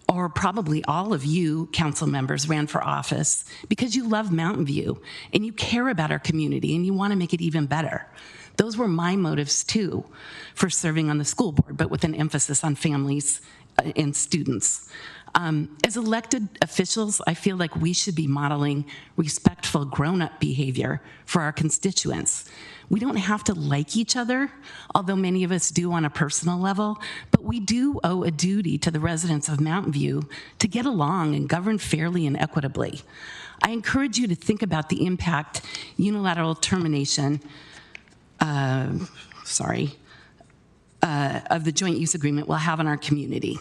Speaker 20: or probably all of you council members ran for office because you love Mountain View and you care about our community and you want to make it even better. Those were my motives too for serving on the school board, but with an emphasis on families and students. As elected officials, I feel like we should be modeling respectful grown-up behavior for our constituents. We don't have to like each other, although many of us do on a personal level, but we do owe a duty to the residents of Mountain View to get along and govern fairly and equitably. I encourage you to think about the impact unilateral termination of the joint use agreement will have on our community,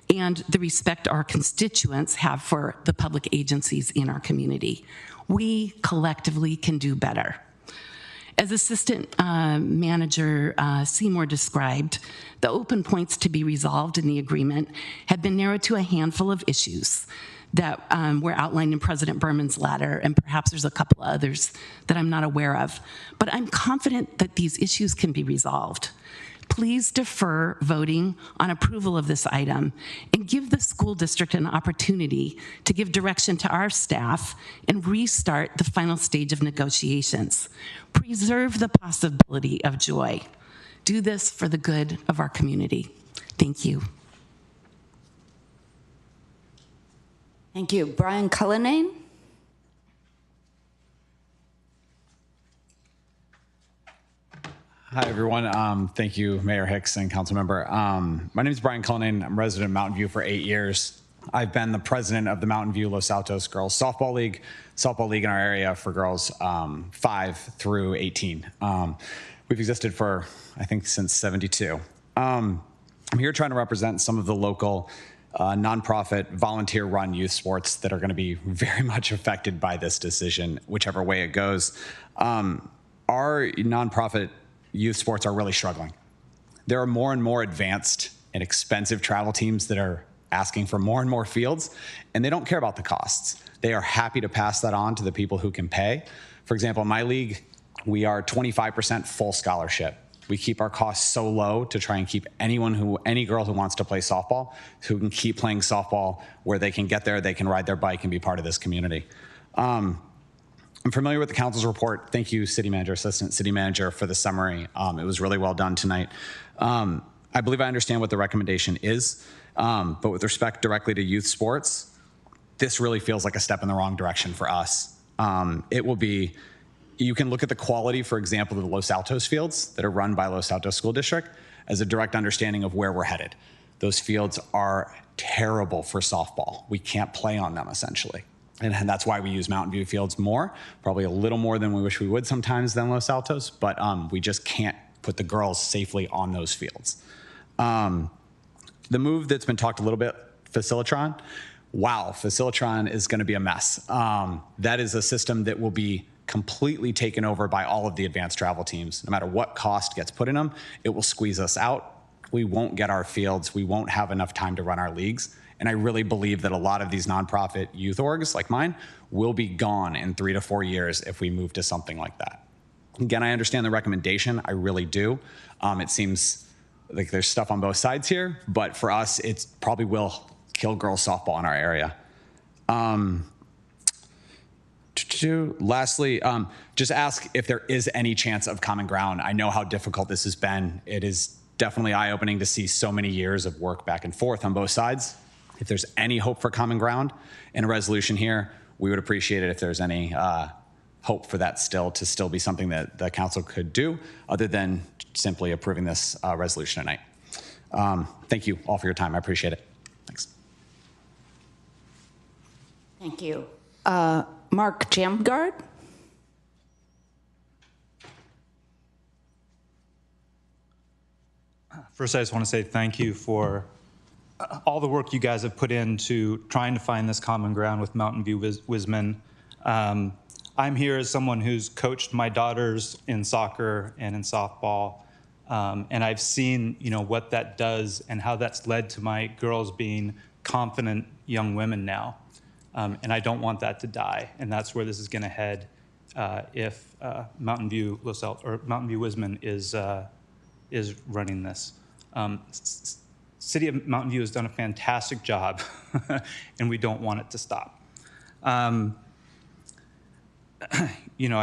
Speaker 20: and the respect our constituents have for the public agencies in our community. We collectively can do better. As Assistant Manager Seymour described, the open points to be resolved in the agreement have been narrowed to a handful of issues that were outlined in President Berman's letter, and perhaps there's a couple others that I'm not aware of. But I'm confident that these issues can be resolved. Please defer voting on approval of this item and give the school district an opportunity to give direction to our staff and restart the final stage of negotiations. Preserve the possibility of joy. Do this for the good of our community. Thank you.
Speaker 1: Thank you. Brian Cullinane?
Speaker 9: Hi, everyone. Thank you, Mayor Hicks and Councilmember. My name is Brian Cullinane. I'm resident of Mountain View for 8 years. I've been the president of the Mountain View Los Altos Girls Softball League in our area for girls 5 through 18. We've existed for, I think, since '72. I'm here trying to represent some of the local nonprofit, volunteer-run youth sports that are going to be very much affected by this decision, whichever way it goes. Our nonprofit youth sports are really struggling. There are more and more advanced and expensive travel teams that are asking for more and more fields, and they don't care about the costs. They are happy to pass that on to the people who can pay. For example, in my league, we are 25% full scholarship. We keep our costs so low to try and keep any girl who wants to play softball, who can keep playing softball, where they can get there, they can ride their bike and be part of this community. I'm familiar with the council's report. Thank you, City Manager, Assistant City Manager, for the summary. It was really well done tonight. I believe I understand what the recommendation is, but with respect directly to youth sports, this really feels like a step in the wrong direction for us. You can look at the quality, for example, of the Los Altos fields that are run by Los Altos School District as a direct understanding of where we're headed. Those fields are terrible for softball. We can't play on them, essentially. And that's why we use Mountain View fields more, probably a little more than we wish we would sometimes than Los Altos, but we just can't put the girls safely on those fields. The move that's been talked a little bit, Facilitron, wow, Facilitron is gonna be a mess. That is a system that will be completely taken over by all of the advanced travel teams. No matter what cost gets put in them, it will squeeze us out. We won't get our fields. We won't have enough time to run our leagues. And I really believe that a lot of these nonprofit youth orgs like mine will be gone in 3 to 4 years if we move to something like that. Again, I understand the recommendation. I really do. It seems like there's stuff on both sides here, but for us, it probably will kill girls softball in our area. Lastly, just ask if there is any chance of common ground. I know how difficult this has been. It is definitely eye-opening to see so many years of work back and forth on both sides. If there's any hope for common ground in a resolution here, we would appreciate it if there's any hope for that to still be something that the council could do other than simply approving this resolution tonight. Thank you all for your time. I appreciate it. Thanks.
Speaker 1: Thank you. Mark Jamgard?
Speaker 10: First, I just want to say thank you for all the work you guys have put into trying to find this common ground with Mountain View Wisman. I'm here as someone who's coached my daughters in soccer and in softball, and I've seen, what that does and how that's led to my girls being confident young women now. And I don't want that to die, and that's where this is going to head if Mountain View Wisman is running this. City of Mountain View has done a fantastic job, and we don't want it to stop. I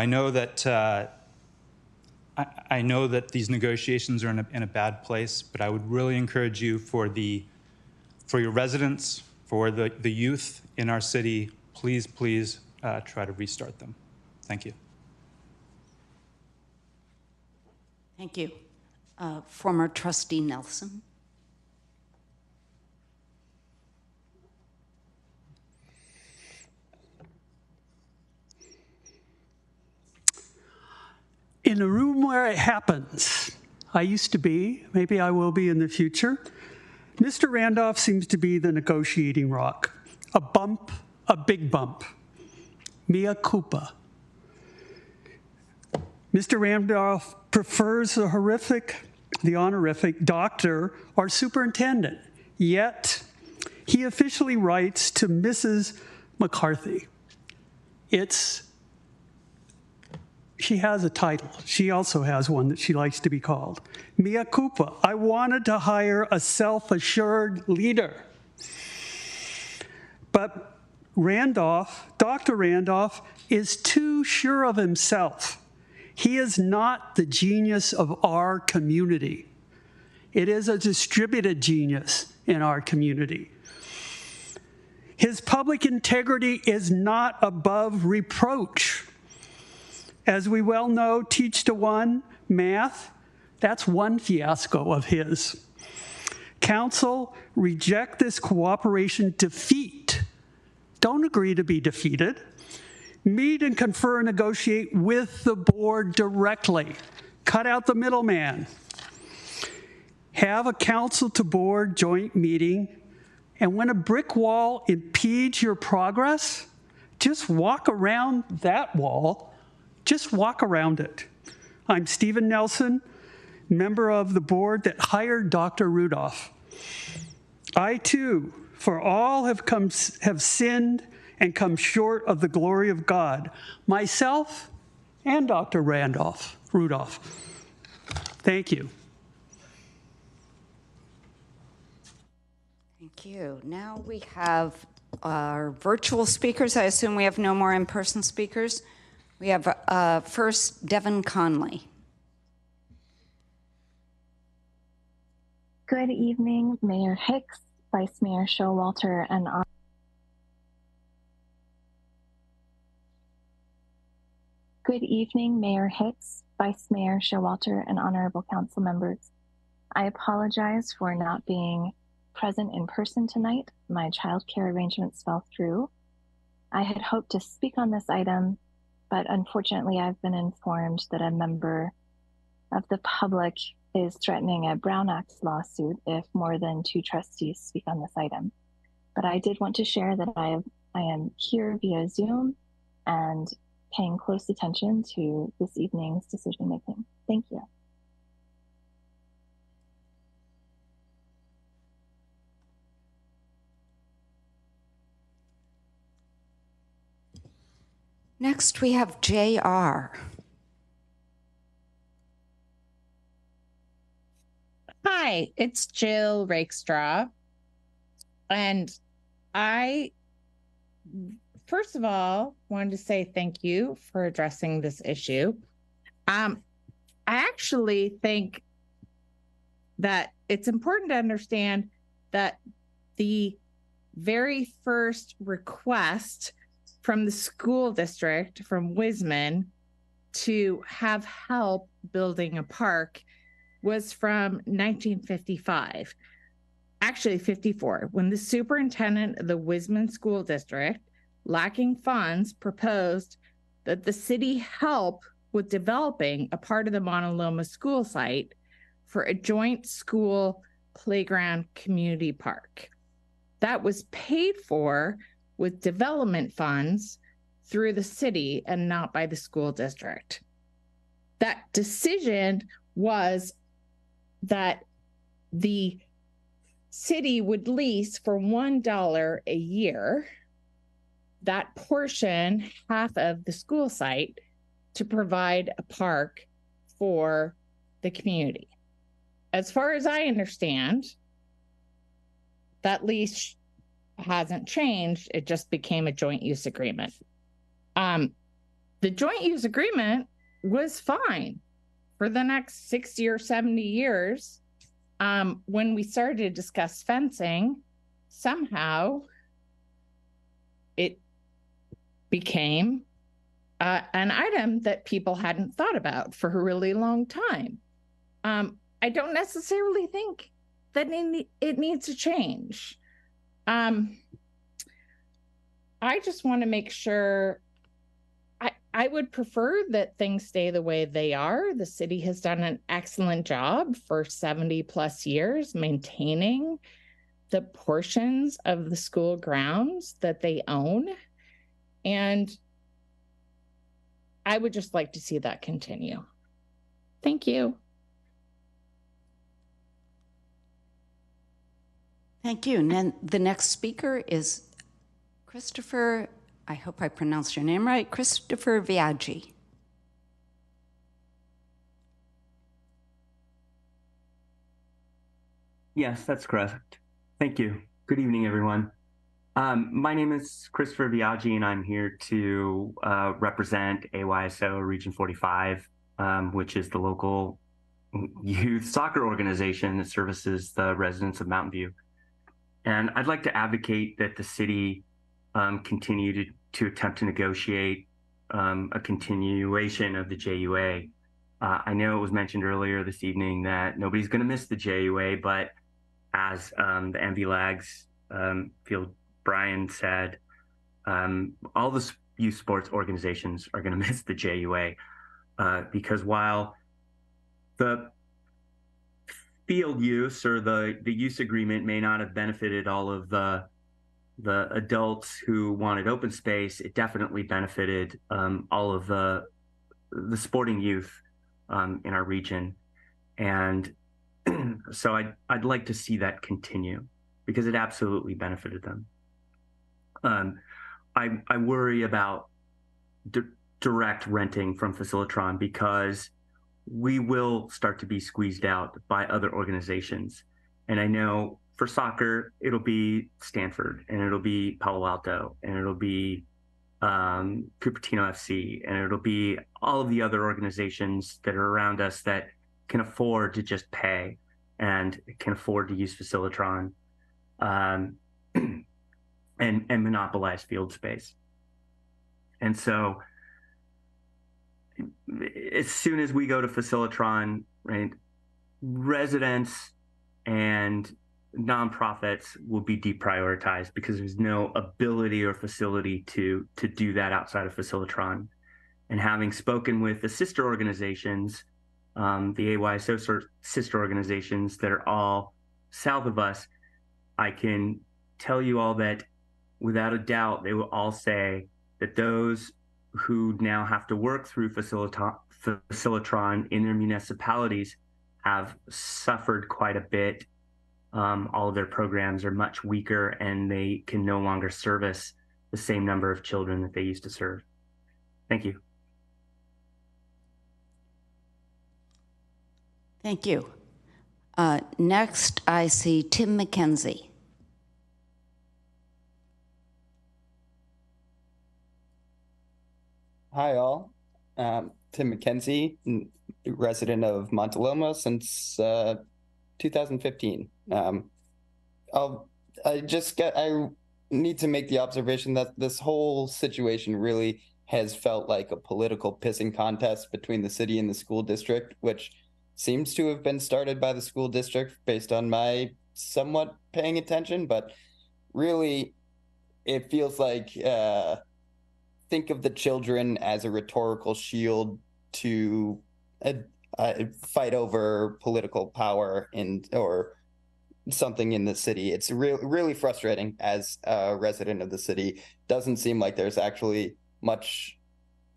Speaker 10: know that I know that these negotiations are in a bad place, but I would really encourage you for your residents, for the youth in our city, please try to restart them. Thank you.
Speaker 1: Thank you. Former trustee Nelson.
Speaker 22: In a room where it happens, I used to be, maybe I will be in the future, Mr. Randolph seems to be the negotiating rock. A bump, a big bump. Mea culpa. Mr. Randolph prefers the honorific doctor or superintendent, yet he officially writes to Mrs. McCarthy. She has a title. She also has one that she likes to be called. Mea culpa. I wanted to hire a self-assured leader. But Dr. Randolph is too sure of himself. He is not the genius of our community. It is a distributed genius in our community. His public integrity is not above reproach. As we well know, Teach to One, math, that's one fiasco of his. Council, reject this cooperation defeat. Don't agree to be defeated. Meet and confer and negotiate with the board directly. Cut out the middleman. Have a council to board joint meeting, and when a brick wall impedes your progress, just walk around that wall. Just walk around it. I'm Stephen Nelson, member of the board that hired Dr. Rudolph. I too, for all have sinned and come short of the glory of God, myself and Dr. Rudolph. Thank you.
Speaker 1: Thank you. Now we have our virtual speakers. I assume we have no more in-person speakers. We have first Devin Conley.
Speaker 23: Good evening, Mayor Hicks, Vice Mayor Showalter, and Good evening, Mayor Hicks, Vice Mayor Showalter, and honorable council members. I apologize for not being present in person tonight. My childcare arrangements fell through. I had hoped to speak on this item, but unfortunately I've been informed that a member of the public is threatening a Brown Act lawsuit if more than 2 trustees speak on this item. But I did want to share that I am here via Zoom and paying close attention to this evening's decision making. Thank you.
Speaker 1: Next, we have JR.
Speaker 24: Hi, it's Jill Rakestraw. And first of all, wanted to say thank you for addressing this issue. I actually think that it's important to understand that the very first request from the school district, from Wisman, to have help building a park was from 1955. Actually 54, when the superintendent of the Wisman School District, lacking funds, proposed that the city help with developing a part of the Mauna Loma school site for a joint school playground community park. That was paid for with development funds through the city and not by the school district. That decision was that the city would lease for $1 a year that portion, half of the school site, to provide a park for the community. As far as I understand, that lease hasn't changed. It just became a joint use agreement. The joint use agreement was fine for the next 60 or 70 years. When we started to discuss fencing, somehow it became an item that people hadn't thought about for a really long time. I don't necessarily think that it needs to change. I just want to make sure. I would prefer that things stay the way they are. The city has done an excellent job for 70 plus years maintaining the portions of the school grounds that they own. And I would just like to see that continue. Thank you.
Speaker 1: Thank you. And then the next speaker is Christopher, I hope I pronounced your name right, Christopher Viaggi.
Speaker 13: Yes, that's correct. Thank you. Good evening, everyone. My name is Christopher Viaggi, and I'm here to represent AYSO Region 45, which is the local youth soccer organization that services the residents of Mountain View. And I'd like to advocate that the city continue to attempt to negotiate a continuation of the JUA. I know it was mentioned earlier this evening that nobody's going to miss the JUA, but as the MVLAG's field Brian said, all the youth sports organizations are going to miss the JUA because while the field use or the use agreement may not have benefited all of the adults who wanted open space, it definitely benefited all of the sporting youth in our region. And so I'd like to see that continue because it absolutely benefited them. I worry about direct renting from Facilitron because we will start to be squeezed out by other organizations. And I know for soccer, it'll be Stanford, and it'll be Palo Alto, and it'll be Cupertino FC, and it'll be all of the other organizations that are around us that can afford to just pay and can afford to use Facilitron and monopolize field space. And so as soon as we go to Facilitron, right, residents and nonprofits will be deprioritized because there's no ability or facility to do that outside of Facilitron. And having spoken with the sister organizations, the AYSO sister organizations that are all south of us, I can tell you all that without a doubt, they will all say that those who now have to work through Facilitron in their municipalities have suffered quite a bit. All of their programs are much weaker and they can no longer service the same number of children that they used to serve. Thank you.
Speaker 1: Thank you. Next, I see Tim McKenzie.
Speaker 4: Hi, all. Tim McKenzie, resident of Montaloma since 2015. I need to make the observation that this whole situation really has felt like a political pissing contest between the city and the school district, which seems to have been started by the school district based on my somewhat paying attention, but really it feels like think of the children as a rhetorical shield to fight over political power or something in the city. It's really frustrating as a resident of the city. Doesn't seem like there's actually much.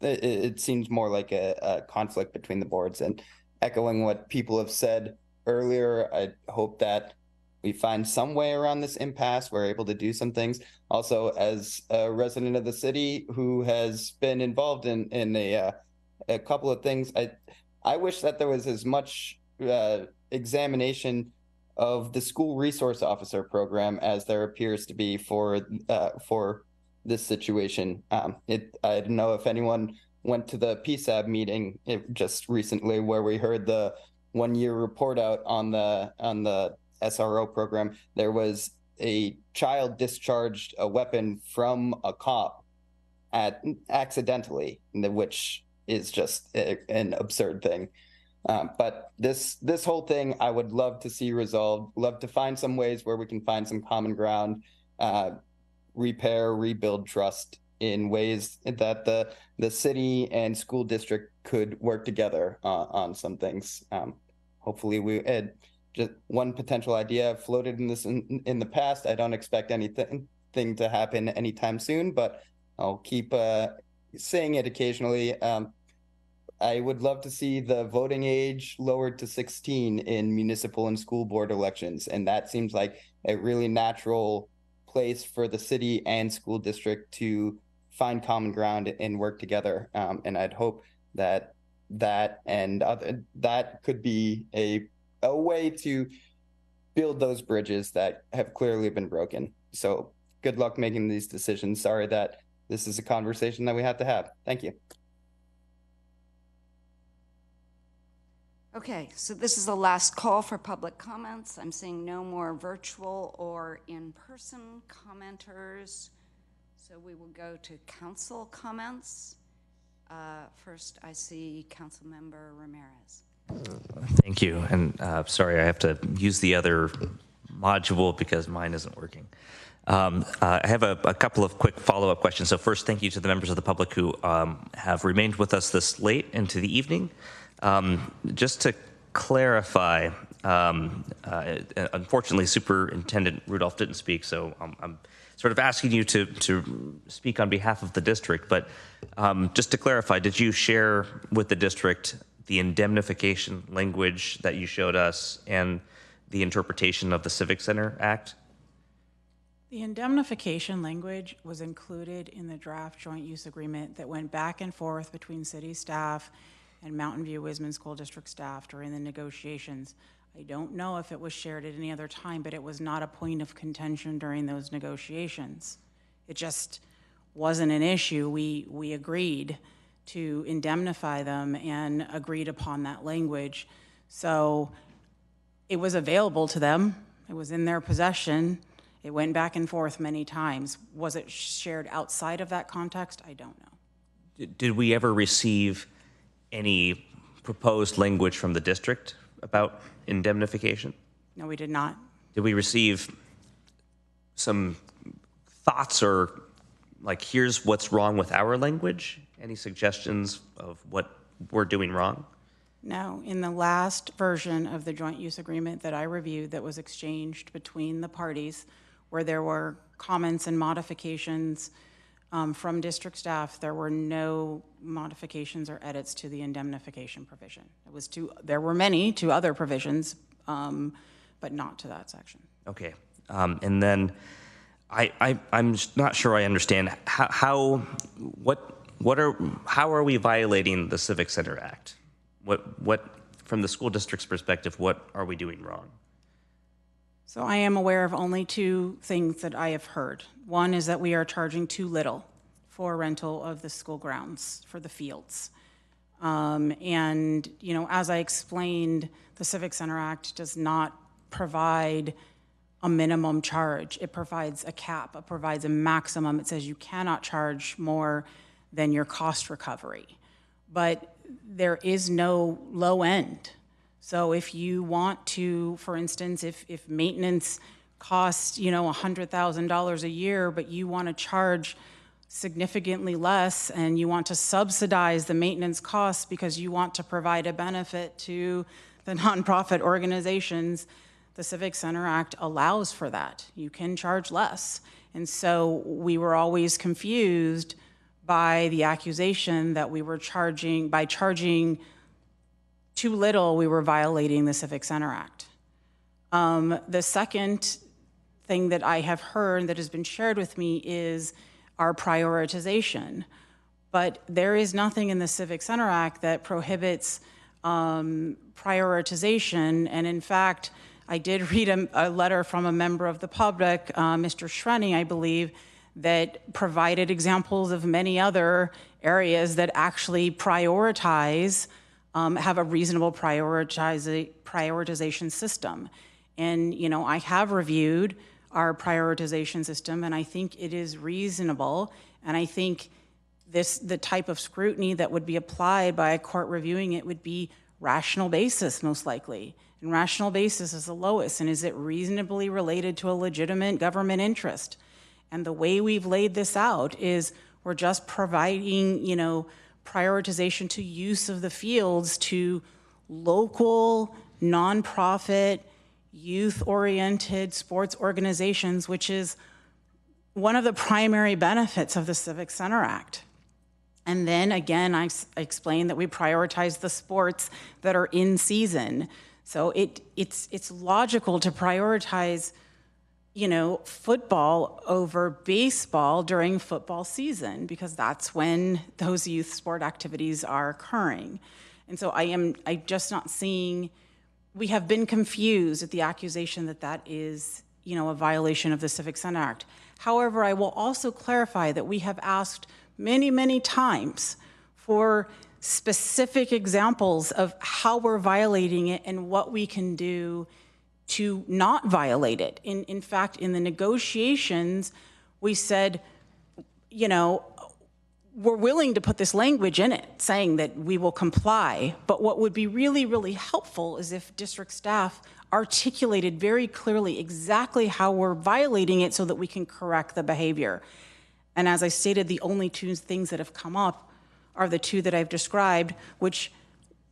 Speaker 4: It seems more like a conflict between the boards. And echoing what people have said earlier, I hope that we find some way around this impasse. We're able to do some things. Also, as a resident of the city who has been involved in a couple of things, I wish that there was as much examination of the school resource officer program as there appears to be for this situation. I don't know if anyone went to the PSAB meeting just recently where we heard the 1-year report out on the SRO program. There was a child discharged a weapon from a cop accidentally, which is just an absurd thing. But this whole thing, I would love to see resolved. Love to find some ways where we can find some common ground, rebuild trust in ways that the city and school district could work together on some things. Hopefully, we just one potential idea I've floated in the past. I don't expect anything to happen anytime soon, but I'll keep saying it occasionally. I would love to see the voting age lowered to 16 in municipal and school board elections. And that seems like a really natural place for the city and school district to find common ground and work together. And I'd hope that that could be a way to build those bridges that have clearly been broken. So good luck making these decisions. Sorry that this is a conversation that we have to have. Thank you.
Speaker 1: Okay, so this is the last call for public comments. I'm seeing no more virtual or in-person commenters. So we will go to council comments. First, I see Councilmember Ramirez.
Speaker 3: Thank you. And sorry, I have to use the other module because mine isn't working. I have a couple of quick follow-up questions. So first, thank you to the members of the public who have remained with us this late into the evening. Just to clarify, unfortunately, Superintendent Rudolph didn't speak, so I'm sort of asking you to speak on behalf of the district. But just to clarify, did you share with the district the indemnification language that you showed us and the interpretation of the Civic Center Act?
Speaker 2: The indemnification language was included in the draft joint use agreement that went back and forth between city staff and Mountain View Wisman School District staff during the negotiations. I don't know if it was shared at any other time, but it was not a point of contention during those negotiations. It just wasn't an issue. We agreed to indemnify them and agreed upon that language. So it was available to them. It was in their possession. It went back and forth many times. Was it shared outside of that context? I don't know.
Speaker 3: Did we ever receive any proposed language from the district about indemnification?
Speaker 2: No, we did not.
Speaker 3: Did we receive some thoughts or like, here's what's wrong with our language? Any suggestions of what we're doing wrong?
Speaker 2: No, in the last version of the joint use agreement that I reviewed that was exchanged between the parties, where there were comments and modifications from district staff, there were no modifications or edits to the indemnification provision. There were many to other provisions, but not to that section.
Speaker 3: Okay, and then I'm just not sure I understand how are we violating the Civic Center Act? What from the school district's perspective, what are we doing wrong?
Speaker 2: So I am aware of only two things that I have heard. One is that we are charging too little for rental of the school grounds, for the fields. And, you know, as I explained, the Civic Center Act does not provide a minimum charge. It provides a cap, it provides a maximum. It says you cannot charge more than your cost recovery. But there is no low end. So if you want to, for instance, if maintenance costs, you know, $100,000 a year, but you want to charge significantly less and you want to subsidize the maintenance costs because you want to provide a benefit to the nonprofit organizations, the Civic Center Act allows for that. You can charge less. And so we were always confused by the accusation that we were by charging too little, we were violating the Civic Center Act. The second thing that I have heard that has been shared with me is our prioritization. But there is nothing in the Civic Center Act that prohibits prioritization. And in fact, I did read a letter from a member of the public, Mr. Shrenny, I believe, that provided examples of many other areas that actually prioritize, have a reasonable prioritization system. And, you know, I have reviewed our prioritization system, and I think it is reasonable. And I think the type of scrutiny that would be applied by a court reviewing it would be rational basis, most likely. And rational basis is the lowest. And is it reasonably related to a legitimate government interest? And the way we've laid this out is we're just providing, you know, prioritization to use of the fields to local, nonprofit, youth-oriented sports organizations, which is one of the primary benefits of the Civic Center Act. And then again, I explained that we prioritize the sports that are in season. So it's logical to prioritize, you know, football over baseball during football season because that's when those youth sport activities are occurring. And so I'm just not seeing, we have been confused at the accusation that that is, you know, a violation of the Civic Center Act. However, I will also clarify that we have asked many, many times for specific examples of how we're violating it and what we can do to not violate it. In fact, in the negotiations, we said, you know, we're willing to put this language in it saying that we will comply, but what would be really, really helpful is if district staff articulated very clearly exactly how we're violating it so that we can correct the behavior. And as I stated, the only two things that have come up are the two that I've described, which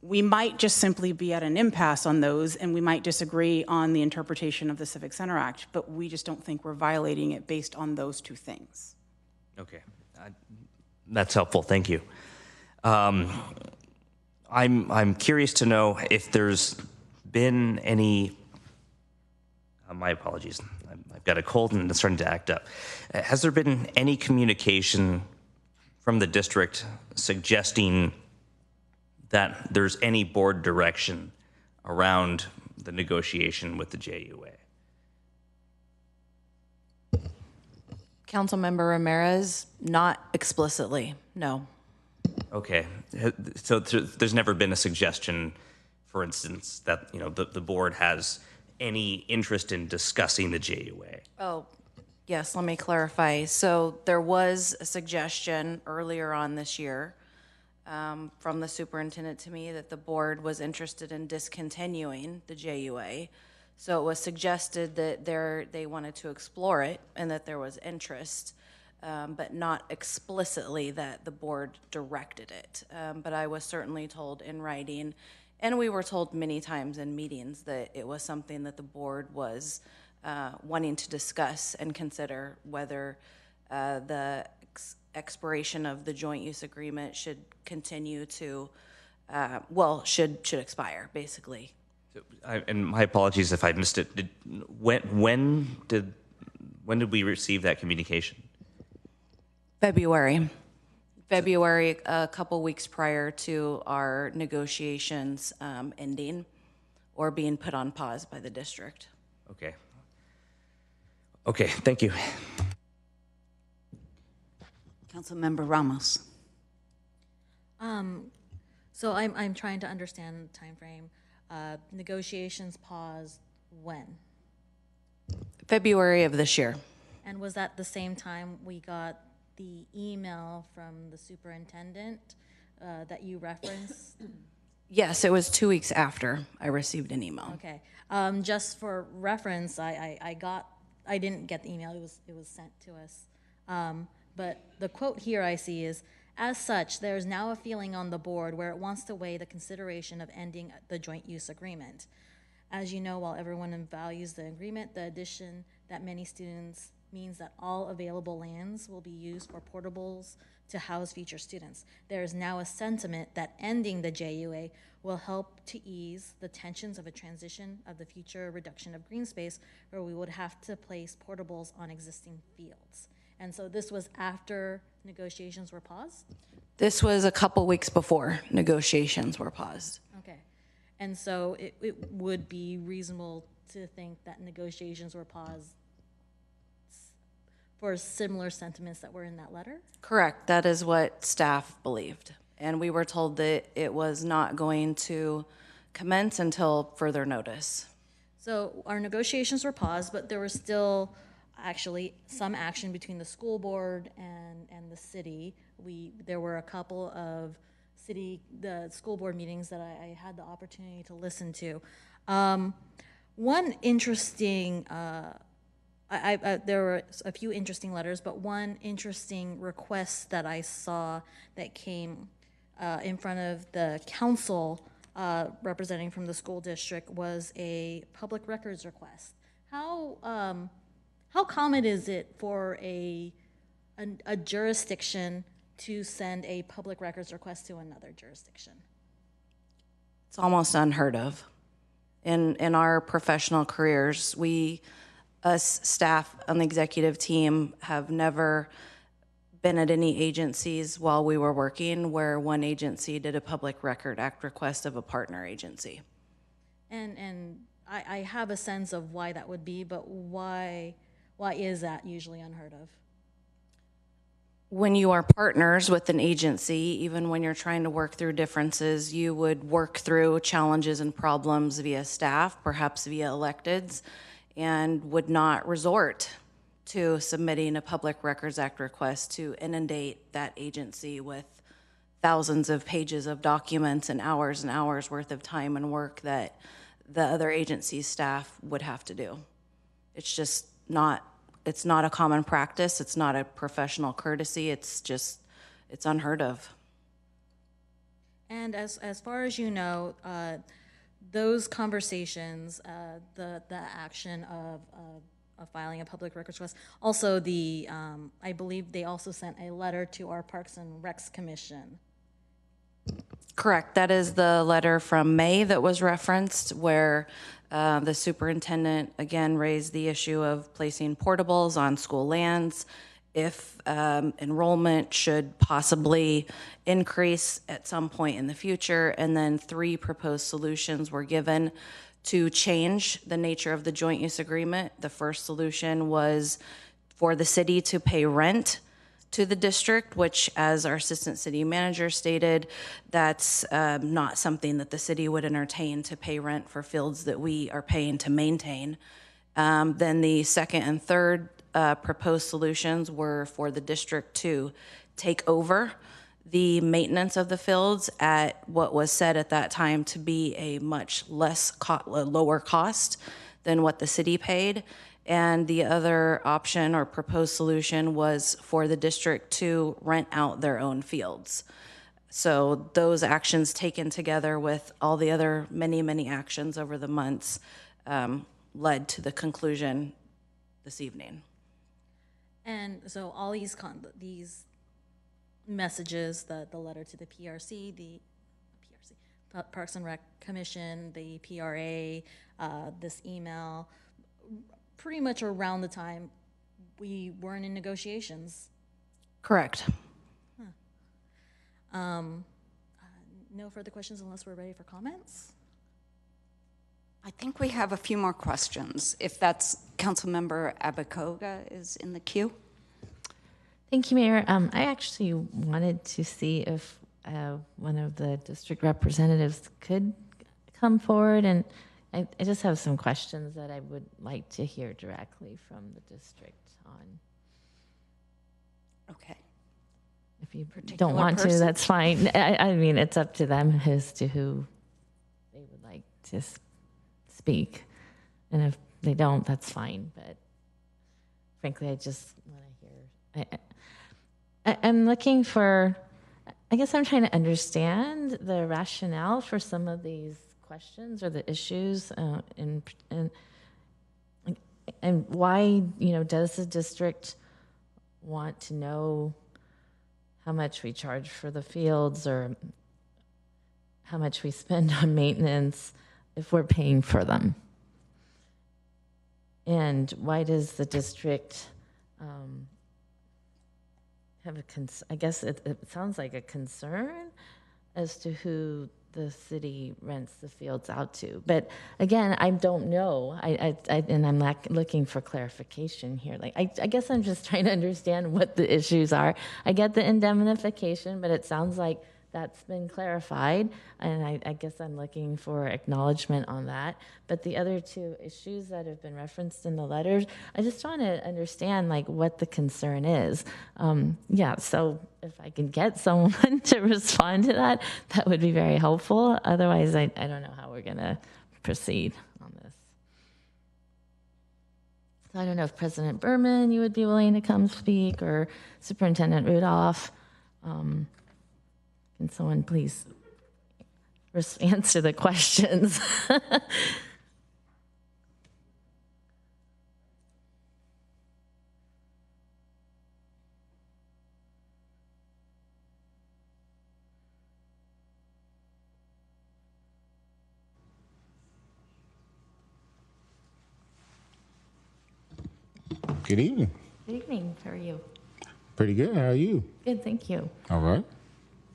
Speaker 2: we might just simply be at an impasse on those, and we might disagree on the interpretation of the Civic Center Act, but we just don't think we're violating it based on those two things.
Speaker 3: Okay, that's helpful. Thank you. I'm curious to know if there's been any. My apologies. I've got a cold and it's starting to act up. Has there been any communication from the district suggesting that there's any board direction around the negotiation with the JUA?
Speaker 18: Councilmember Ramirez, not explicitly, no.
Speaker 3: Okay, so there's never been a suggestion, for instance, that, you know, the board has any interest in discussing the JUA?
Speaker 18: Oh, yes, let me clarify. So there was a suggestion earlier on this year from the superintendent to me that the board was interested in discontinuing the JUA. So it was suggested that they wanted to explore it and that there was interest, but not explicitly that the board directed it. But I was certainly told in writing, and we were told many times in meetings that it was something that the board was wanting to discuss and consider whether the expiration of the joint use agreement should continue to, should expire, basically.
Speaker 3: And my apologies if I missed it. When did we receive that communication?
Speaker 18: February, a couple weeks prior to our negotiations ending or being put on pause by the district.
Speaker 3: Okay. Okay, thank you.
Speaker 1: Councilmember Ramos.
Speaker 14: So I'm trying to understand the time frame. Negotiations paused when?
Speaker 18: February of this year.
Speaker 14: And was that the same time we got the email from the superintendent that you referenced?
Speaker 18: Yes, it was 2 weeks after I received an email.
Speaker 14: Okay. Just for reference, I didn't get the email. It was sent to us. But the quote here I see is, as such, there is now a feeling on the board where it wants to weigh the consideration of ending the joint use agreement. As you know, while everyone values the agreement, the addition that many students means that all available lands will be used for portables to house future students. There is now a sentiment that ending the JUA will help to ease the tensions of a transition of the future reduction of green space, where we would have to place portables on existing fields. And so this was after negotiations were paused?
Speaker 18: This was a couple weeks before negotiations were paused.
Speaker 14: Okay. And so it would be reasonable to think that negotiations were paused for similar sentiments that were in that letter?
Speaker 18: Correct. That is what staff believed. And we were told that it was not going to commence until further notice.
Speaker 14: So our negotiations were paused, but there was still actually some action between the school board and the city. There were a couple of the school board meetings that I had the opportunity to listen to. One interesting, there were a few interesting letters, but one interesting request that I saw that came in front of the council representing from the school district was a public records request. How common is it for a jurisdiction to send a public records request to another jurisdiction?
Speaker 18: It's almost unheard of. In our professional careers, us staff on the executive team have never been at any agencies while we were working where one agency did a Public Record Act request of a partner agency.
Speaker 14: And I have a sense of why that would be, but why is that usually unheard of?
Speaker 18: When you are partners with an agency, even when you're trying to work through differences, you would work through challenges and problems via staff, perhaps via electeds, and would not resort to submitting a Public Records Act request to inundate that agency with thousands of pages of documents and hours worth of time and work that the other agency's staff would have to do. It's just not, it's not a common practice. It's not a professional courtesy. It's unheard of.
Speaker 14: And as far as you know, those conversations, the action of filing a public records request, also I believe they also sent a letter to our Parks and Recs Commission.
Speaker 18: Correct. That is the letter from May that was referenced, where the superintendent again raised the issue of placing portables on school lands, if enrollment should possibly increase at some point in the future, and then 3 proposed solutions were given to change the nature of the joint use agreement. The first solution was for the city to pay rent to the district, which, as our assistant city manager stated, that's not something that the city would entertain, to pay rent for fields that we are paying to maintain. Then the second and third proposed solutions were for the district to take over the maintenance of the fields at what was said at that time to be a much lower cost than what the city paid. And the other option or proposed solution was for the district to rent out their own fields. So those actions taken together with all the other many actions over the months led to the conclusion this evening.
Speaker 14: And so all these messages, the letter to the PRC, Parks and Rec Commission, the PRA, this email, pretty much around the time we weren't in negotiations.
Speaker 18: Correct.
Speaker 14: No further questions unless we're ready for comments.
Speaker 1: I think we have a few more questions. If that's Councilmember Abakoga is in the queue.
Speaker 8: Thank you, Mayor. I actually wanted to see if one of the district representatives could come forward, and I just have some questions that I would like to hear directly from the district on.
Speaker 1: Okay.
Speaker 8: If you
Speaker 1: Particular
Speaker 8: don't want to,
Speaker 1: person?
Speaker 8: that's fine. I mean, it's up to them as to who they would like to speak. And if they don't, that's fine. But frankly, I just want to hear. I'm looking for, I guess I'm trying to understand the rationale for some of these questions or the issues and why, does the district want to know how much we charge for the fields or how much we spend on maintenance if we're paying for them? And why does the district have I guess it sounds like a concern as to who the city rents the fields out to. But again, I don't know. And I'm looking for clarification here. Like, I guess I'm just trying to understand what the issues are. I get the indemnification, but it sounds like that's been clarified. And I guess I'm looking for acknowledgement on that. But the other two issues that have been referenced in the letters, I just want to understand like what the concern is. Yeah, so if I can get someone to respond to that, that would be very helpful. Otherwise, I don't know how we're going to proceed on this. So I don't know if President Berman, you would be willing to come speak, or Superintendent Rudolph. Can someone please answer the questions?
Speaker 7: Good evening.
Speaker 8: Good evening. How are you?
Speaker 7: Pretty good. How are you?
Speaker 8: Good, thank you.
Speaker 7: All right.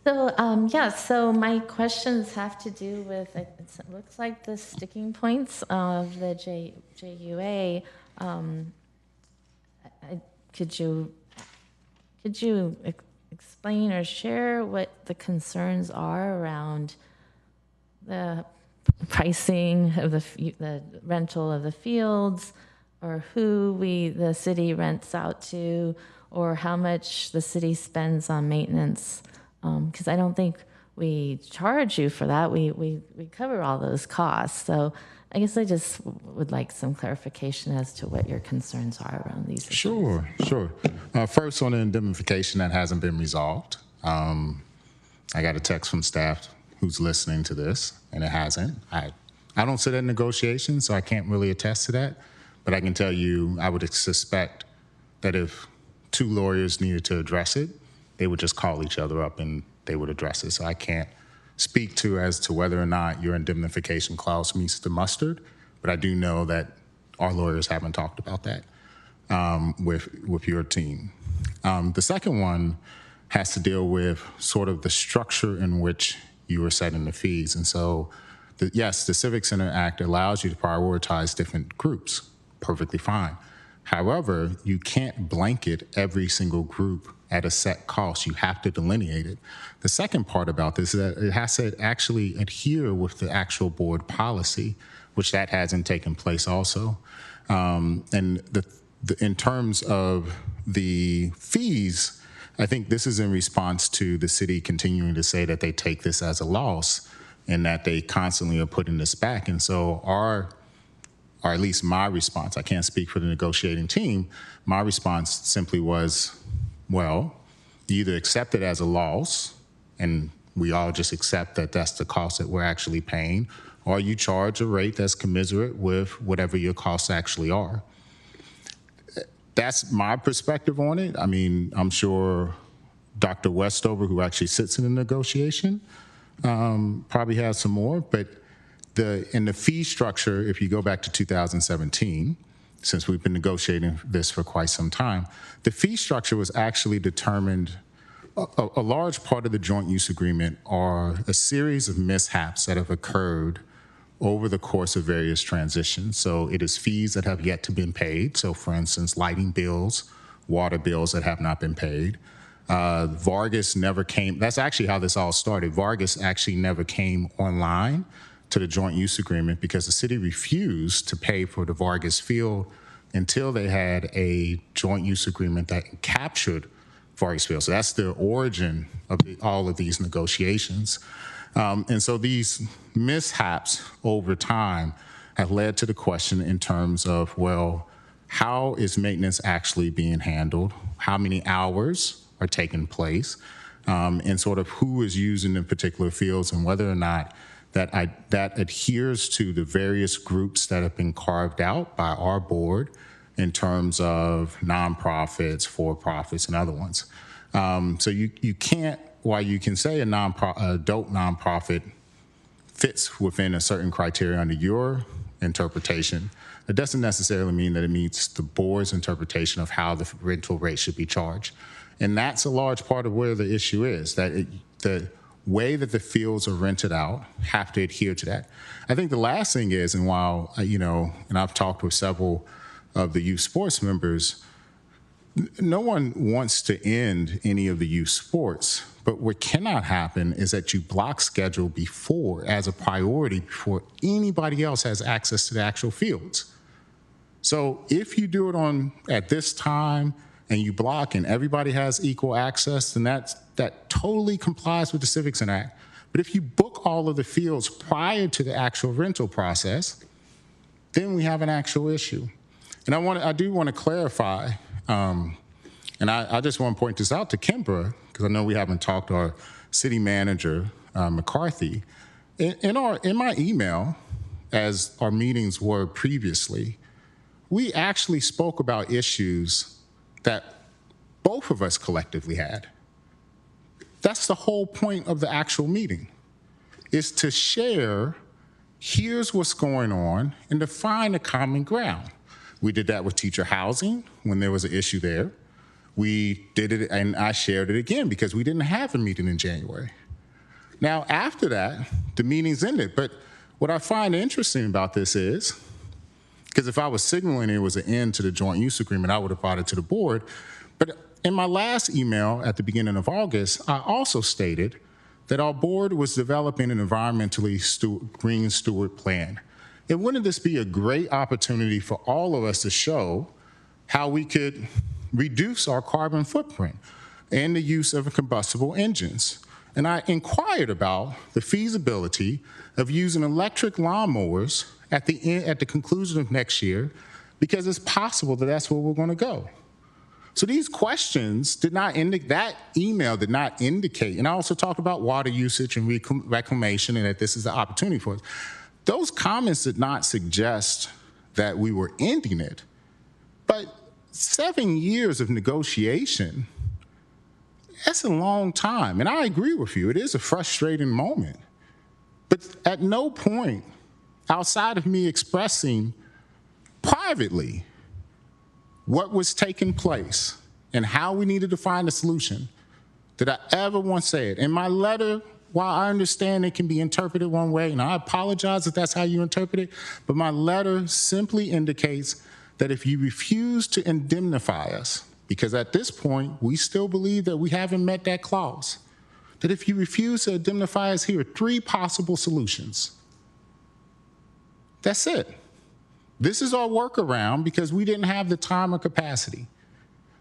Speaker 8: So, so my questions have to do with, it looks like the sticking points of the JUA. Could you explain or share what the concerns are around the pricing of the rental of the fields, or who the city rents out to, or how much the city spends on maintenance? Because I don't think we charge you for that. We cover all those costs. So I guess I just would like some clarification as to what your concerns are around these issues.
Speaker 7: Sure. First, on the indemnification, that hasn't been resolved. I got a text from staff who's listening to this, and it hasn't. I don't sit at negotiations, so I can't really attest to that. But I can tell you, I would suspect that if two lawyers needed to address it, they would just call each other up and they would address it. So I can't speak as to whether or not your indemnification clause meets the mustard, but I do know that our lawyers haven't talked about that with your team. The second one has to deal with sort of the structure in which you are setting the fees. And so, yes, the Civic Center Act allows you to prioritize different groups, perfectly fine. However, you can't blanket every single group at a set cost. You have to delineate it. The second part about this is that it has to actually adhere with the actual board policy, which that hasn't taken place also. And in terms of the fees, I think this is in response to the city continuing to say that they take this as a loss and that they constantly are putting this back. And so or at least my response, I can't speak for the negotiating team, my response simply was, well, you either accept it as a loss, and we all just accept that that's the cost that we're actually paying, or you charge a rate that's commensurate with whatever your costs actually are. That's my perspective on it. I mean, I'm sure Dr. Westover, who actually sits in the negotiation, probably has some more, but in the fee structure, if you go back to 2017, since we've been negotiating this for quite some time, the fee structure was actually determined. A large part of the joint use agreement are a series of mishaps that have occurred over the course of various transitions. So it is fees that have yet to been paid. So for instance, lighting bills water bills that have not been paid. Vargas never came, that's actually how this all started. Vargas actually never came online to the joint use agreement because the city refused to pay for the Vargas field until they had a joint use agreement that captured Vargas field. So that's the origin of all of these negotiations. And so these mishaps over time have led to the question in terms of, well, how is maintenance actually being handled? How many hours are taking place? And sort of who is using the particular fields, and whether or not that adheres to the various groups that have been carved out by our board in terms of nonprofits, for-profits, and other ones. So you can't, while you can say an adult nonprofit fits within a certain criteria under your interpretation, it doesn't necessarily mean that it meets the board's interpretation of how the rental rate should be charged. And that's a large part of where the issue is, that the way that the fields are rented out have to adhere to that. I think the last thing is, and while, and I've talked with several of the youth sports members, no one wants to end any of the youth sports, but what cannot happen is that you block schedule before as a priority before anybody else has access to the actual fields. So if you do it at this time and you block and everybody has equal access, then that totally complies with the Civic Center Act. But if you book all of the fields prior to the actual rental process, then we have an actual issue. And I do want to clarify, and I just want to point this out to Kimbra, because I know we haven't talked to our city manager, McCarthy. In my email, as our meetings were previously, we actually spoke about issues that both of us collectively had. That's the whole point of the actual meeting, is to share, here's what's going on, and to find a common ground. We did that with teacher housing when there was an issue there. We did it, and I shared it again because we didn't have a meeting in January. Now, after that, the meetings ended. But what I find interesting about this is, because if I was signaling it was an end to the joint use agreement, I would have brought it to the board. But in my last email at the beginning of August, I also stated that our board was developing an environmentally green steward plan. And wouldn't this be a great opportunity for all of us to show how we could reduce our carbon footprint and the use of combustible engines? And I inquired about the feasibility of using electric lawnmowers at the conclusion of next year, because it's possible that that's where we're going to go. So these questions did not indicate, that email did not indicate, and I also talked about water usage and reclamation and that this is the opportunity for us. Those comments did not suggest that we were ending it, but 7 years of negotiation, that's a long time. And I agree with you, it is a frustrating moment. But at no point, outside of me expressing privately what was taking place and how we needed to find a solution, did I ever once say it. In my letter, while I understand it can be interpreted one way, and I apologize if that's how you interpret it, but my letter simply indicates that if you refuse to indemnify us, because at this point, we still believe that we haven't met that clause, that if you refuse to indemnify us, here are 3 possible solutions. That's it. This is our workaround because we didn't have the time or capacity.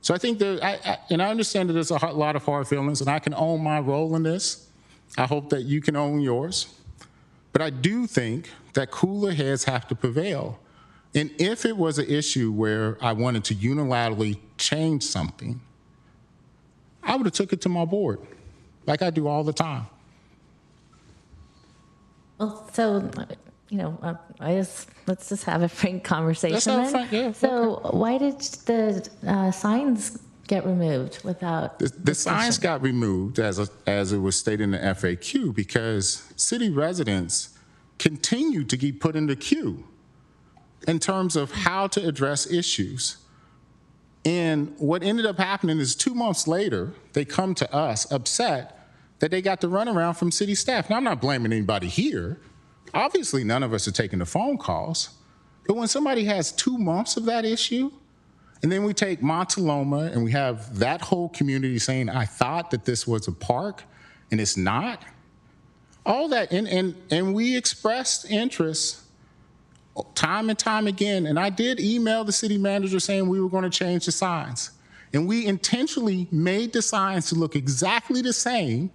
Speaker 7: So I think that, and I understand that there's a lot of hard feelings, and I can own my role in this. I hope that you can own yours. But I do think that cooler heads have to prevail. And if it was an issue where I wanted to unilaterally change something, I would have took it to my board, like I do all the time.
Speaker 8: Well, so, let's just have a frank conversation.
Speaker 7: Let's have a frank, yeah.
Speaker 8: So why did the signs get removed without
Speaker 7: the signs got removed, as it was stated in the FAQ, because city residents continued to get put in the queue in terms of how to address issues. And what ended up happening is 2 months later, they come to us upset that they got the runaround from city staff. Now, I'm not blaming anybody here. Obviously, none of us are taking the phone calls. But when somebody has 2 months of that issue, And then we take Montaloma and we have that whole community saying, I thought that this was a park and it's not. All that, and we expressed interest time and time again. And I did email the city manager saying we were going to change the signs. And we intentionally made the signs to look exactly the same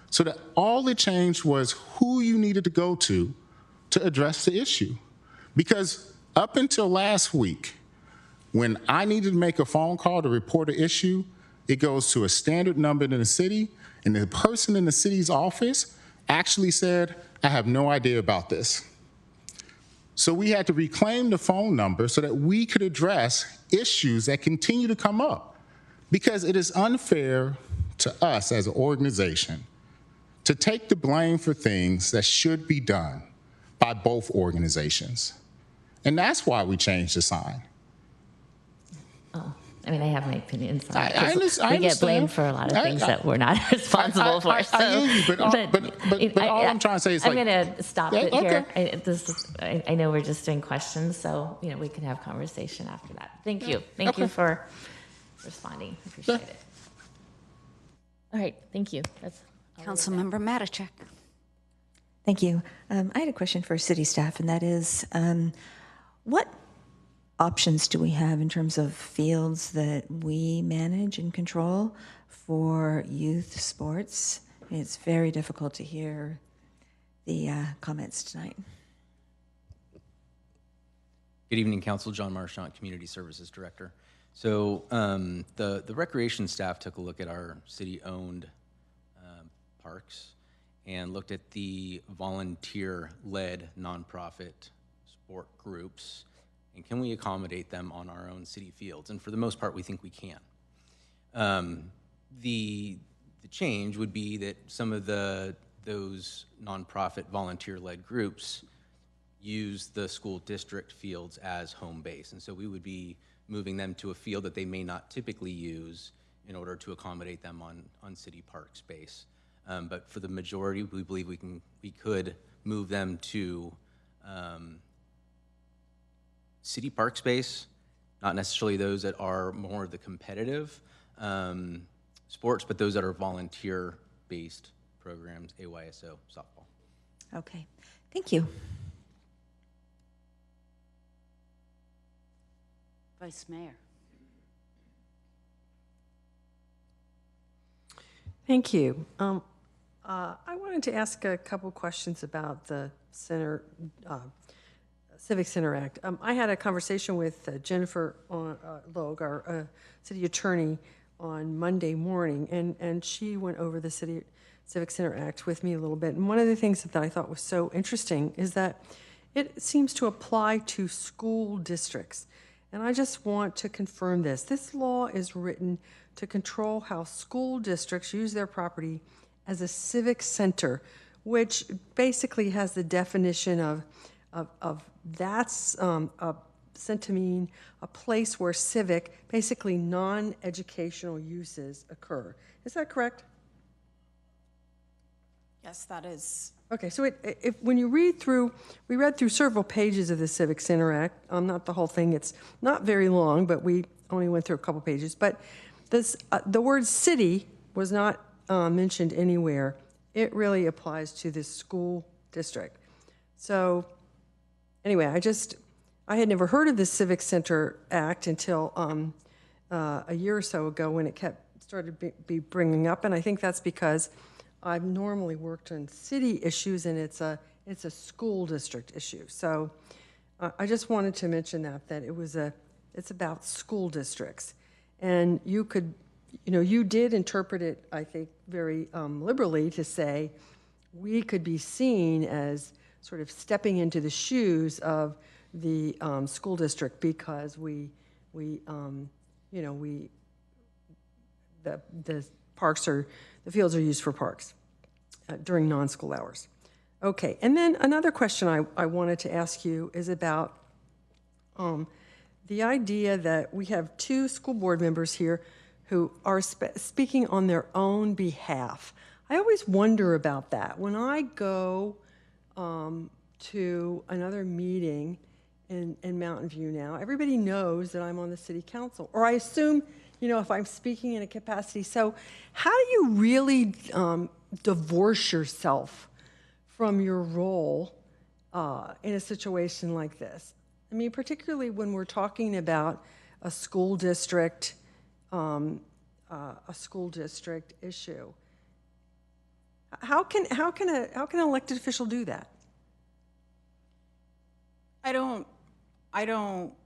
Speaker 7: so that all that changed was who you needed to go to address the issue. Because up until last week, when I needed to make a phone call to report an issue, it goes to a standard number in the city, and the person in the city's office actually said, I have no idea about this. So we had to reclaim the phone number so that we could address issues that continue to come up, because it is unfair to us as an organization to take the blame for things that should be done by both organizations. And that's why we changed the sign.
Speaker 8: Oh, I mean, I have my opinions on it.
Speaker 7: I understand.
Speaker 8: We get blamed for a lot of things that we're not responsible for.
Speaker 7: I hear you, but all I'm trying to say is,
Speaker 8: I'm going to stop it here.
Speaker 7: Okay.
Speaker 8: I know we're just doing questions, so we can have conversation after that. Thank you. Thank you for responding. I appreciate it. All right, thank you.
Speaker 1: Councilmember Matichak.
Speaker 5: Thank you. I had a question for city staff, and that is, what options do we have in terms of fields that we manage and control for youth sports? It's very difficult to hear the comments tonight.
Speaker 15: Good evening, Council. John Marchant, Community Services Director. So the recreation staff took a look at our city-owned parks and looked at the volunteer-led nonprofit sport groups, and can we accommodate them on our own city fields? And for the most part, we think we can. The change would be that some of those nonprofit volunteer-led groups use the school district fields as home base, and so we would be moving them to a field that they may not typically use in order to accommodate them on city park space. But for the majority, we believe we could move them to city park space, not necessarily those that are more of the competitive sports, but those that are volunteer-based programs, AYSO, softball.
Speaker 5: Okay, thank you.
Speaker 1: Vice Mayor.
Speaker 16: Thank you. I wanted to ask a couple questions about the Civic Center Act. I had a conversation with Jennifer Logue, our city attorney, on Monday morning, and she went over the Civic Center Act with me a little bit. And one of the things that I thought was so interesting is that it seems to apply to school districts. And I just want to confirm this. This law is written to control how school districts use their property as a civic center, which basically has the definition of that's sent to mean a place where civic, basically non-educational uses occur. Is that correct?
Speaker 17: Yes, that is.
Speaker 16: Okay, so when you read through, we read through several pages of the Civic Center Act, not the whole thing, it's not very long, but we only went through a couple pages, but this, the word city was not mentioned anywhere. It really applies to this school district. So anyway, I had never heard of the Civic Center Act until a year or so ago when it started be bringing up, and I think that's because I've normally worked on city issues, and it's a school district issue. So I just wanted to mention that it's about school districts, and you did interpret it, I think, very liberally to say we could be seen as sort of stepping into the shoes of the school district because the fields are used for parks during non-school hours. Okay, and then another question I wanted to ask you is about the idea that we have two school board members here who are speaking on their own behalf. I always wonder about that. When I go to another meeting in Mountain View now. Everybody knows that I'm on the city council, or I assume, you know, if I'm speaking in a capacity. So how do you really divorce yourself from your role in a situation like this? I mean, particularly when we're talking about a school district issue. How can an elected official do that?
Speaker 2: I don't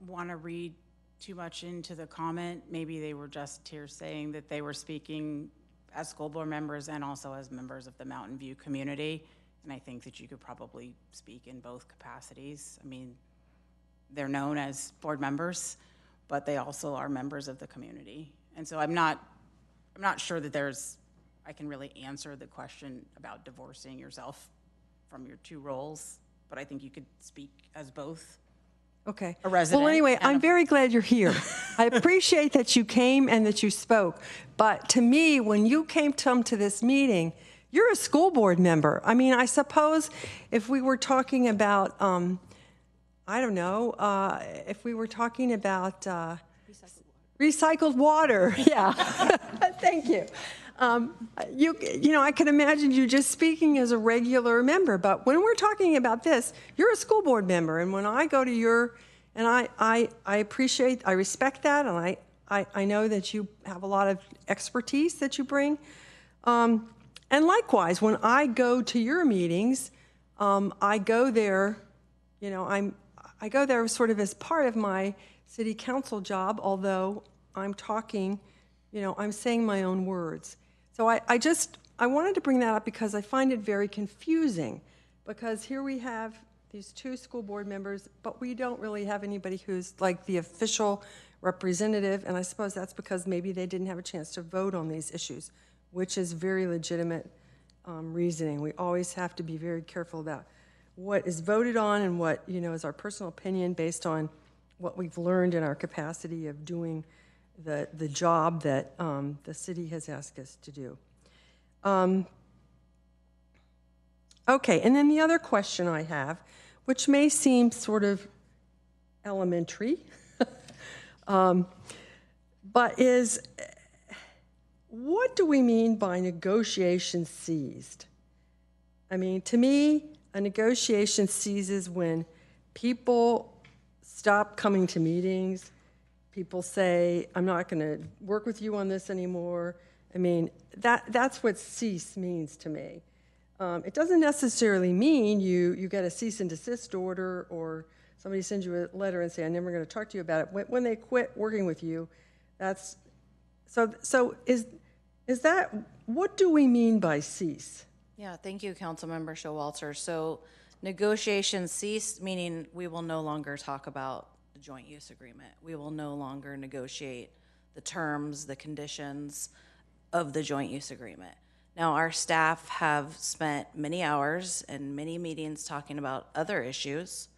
Speaker 2: want to read too much into the comment. Maybe they were just here saying that they were speaking as school board members and also as members of the Mountain View community. And I think that you could probably speak in both capacities. I mean, they're known as board members, but they also are members of the community. And so I'm not sure that I can really answer the question about divorcing yourself from your two roles, but I think you could speak as both.
Speaker 16: Okay.
Speaker 2: A resident.
Speaker 16: Well, anyway, I'm very glad you're here. I appreciate that you came and that you spoke. But to me, when you came to this meeting, you're a school board member. I mean, I suppose if we were talking about, I don't know, if we were talking about recycled water. Yeah. Thank you. You know, I could imagine you just speaking as a regular member, but when we're talking about this, you're a school board member, and when I go to your, and I respect that, and I know that you have a lot of expertise that you bring, and likewise, when I go to your meetings, I go there, you know, I go there sort of as part of my city council job, although I'm talking, you know, I'm saying my own words. So I wanted to bring that up because I find it very confusing, because here we have these two school board members, but we don't really have anybody who's like the official representative, and I suppose that's because maybe they didn't have a chance to vote on these issues, which is very legitimate reasoning. We always have to be very careful about what is voted on and what, you know, is our personal opinion based on what we've learned in our capacity of doing the job that the city has asked us to do. Okay, and then the other question I have, which may seem sort of elementary, but is, what do we mean by negotiation ceased? I mean, to me, a negotiation ceases when people stop coming to meetings. People say, I'm not going to work with you on this anymore. I mean, that's what cease means to me. It doesn't necessarily mean you get a cease and desist order, or somebody sends you a letter and say, I'm never going to talk to you about it. When they quit working with you, that's, so is that, what do we mean by cease?
Speaker 18: Yeah, thank you, Councilmember Showalter. So negotiations cease, meaning we will no longer talk about the joint use agreement. We will no longer negotiate the terms, the conditions of the joint use agreement. Now, our staff have spent many hours and many meetings talking about other issues,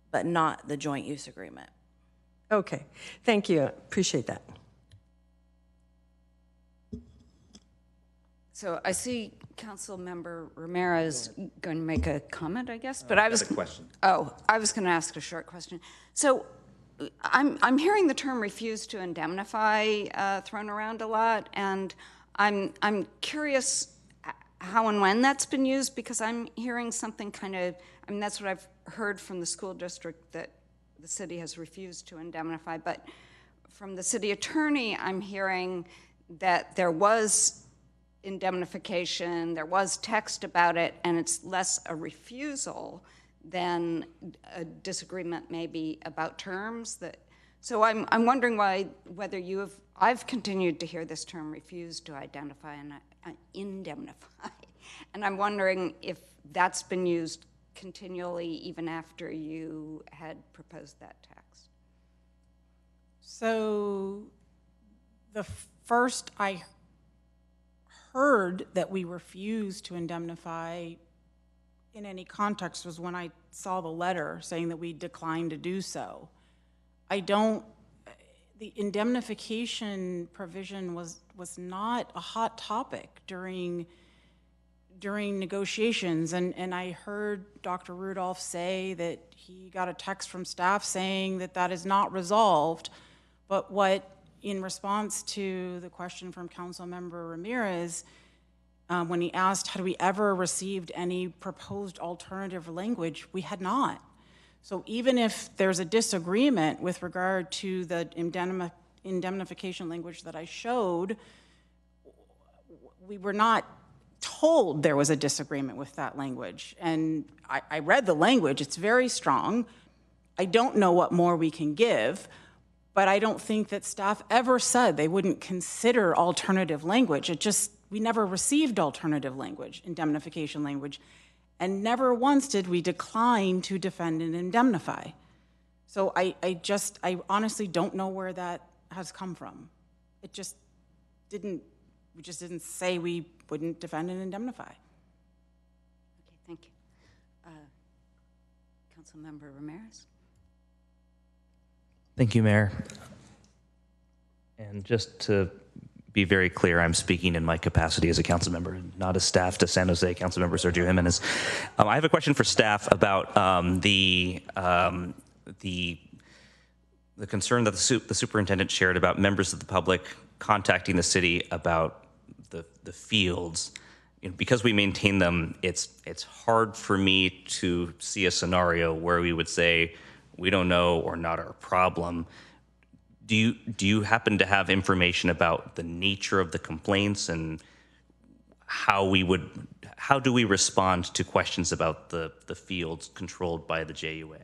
Speaker 18: but not the joint use agreement.
Speaker 16: Okay, thank you. Appreciate that.
Speaker 1: So I see Councilmember Ramirez going to make a comment, I guess, but I was
Speaker 3: a question.
Speaker 1: Oh, I was going to ask a short question. So I'm hearing the term "refuse to indemnify" thrown around a lot, and I'm curious how and when that's been used, because I'm hearing something kind of, I mean, that's what I've heard from the school district, that the city has refused to indemnify, but from the city attorney, I'm hearing that there was indemnification, there was text about it, and it's less a refusal than a disagreement maybe about terms. That, so I'm wondering whether I've continued to hear this term "refuse to identify" and indemnify, and I'm wondering if that's been used continually even after you had proposed that text.
Speaker 2: So the first I heard that we refused to indemnify in any context was when I saw the letter saying that we declined to do so. The indemnification provision was not a hot topic during during negotiations, and I heard Dr. Rudolph say that he got a text from staff saying that that is not resolved. But what, in response to the question from Councilmember Ramirez, when he asked, had we ever received any proposed alternative language, we had not. So even if there's a disagreement with regard to the indemnification language that I showed, we were not told there was a disagreement with that language. And I read the language, it's very strong. I don't know what more we can give, but I don't think that staff ever said they wouldn't consider alternative language. We never received alternative language, indemnification language, and never once did we decline to defend and indemnify. So I honestly don't know where that has come from. We just didn't say we wouldn't defend and indemnify.
Speaker 1: Okay, thank you. Councilmember Ramirez.
Speaker 3: Thank you, Mayor. And just to be very clear, I'm speaking in my capacity as a council member, not as staff to San Jose Councilmember Sergio Jimenez. I have a question for staff about the concern that the superintendent shared about members of the public contacting the city about the fields. Because we maintain them, it's hard for me to see a scenario where we would say we don't know or not our problem. Do you happen to have information about the nature of the complaints and how do we respond to questions about the fields controlled by the JUA?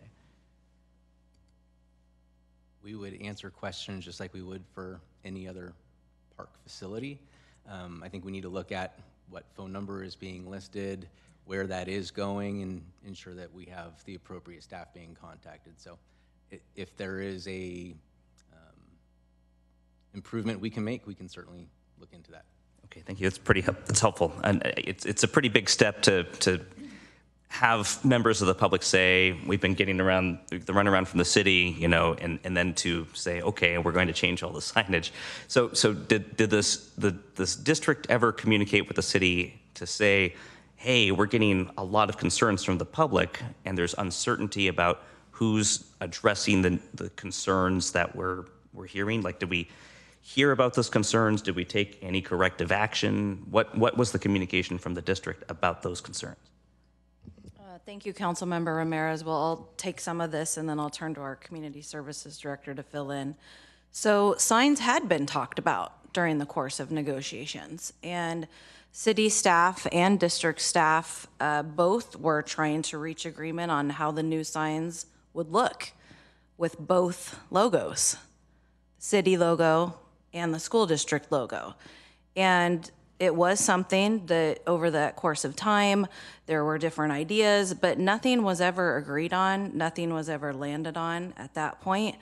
Speaker 15: We would answer questions just like we would for any other park facility. I think we need to look at what phone number is being listed, where that is going, and ensure that we have the appropriate staff being contacted. So if there is a improvement we can make, we can certainly look into that.
Speaker 3: Okay, thank you. That's helpful. And it's a pretty big step to have members of the public say, we've been getting the runaround from the city, and then to say, okay, we're going to change all the signage. So did this district ever communicate with the city to say, hey, we're getting a lot of concerns from the public and there's uncertainty about who's addressing the concerns that we're hearing? Like, did we hear about those concerns? Did we take any corrective action? What was the communication from the district about those concerns?
Speaker 18: Thank you, Councilmember Ramirez. Well, I'll take some of this and then I'll turn to our Community Services Director to fill in. So signs had been talked about during the course of negotiations, and city staff and district staff both were trying to reach agreement on how the new signs would look with both logos, city logo and the school district logo. And it was something that over that course of time, there were different ideas, but nothing was ever agreed on. Nothing was ever landed on at that point.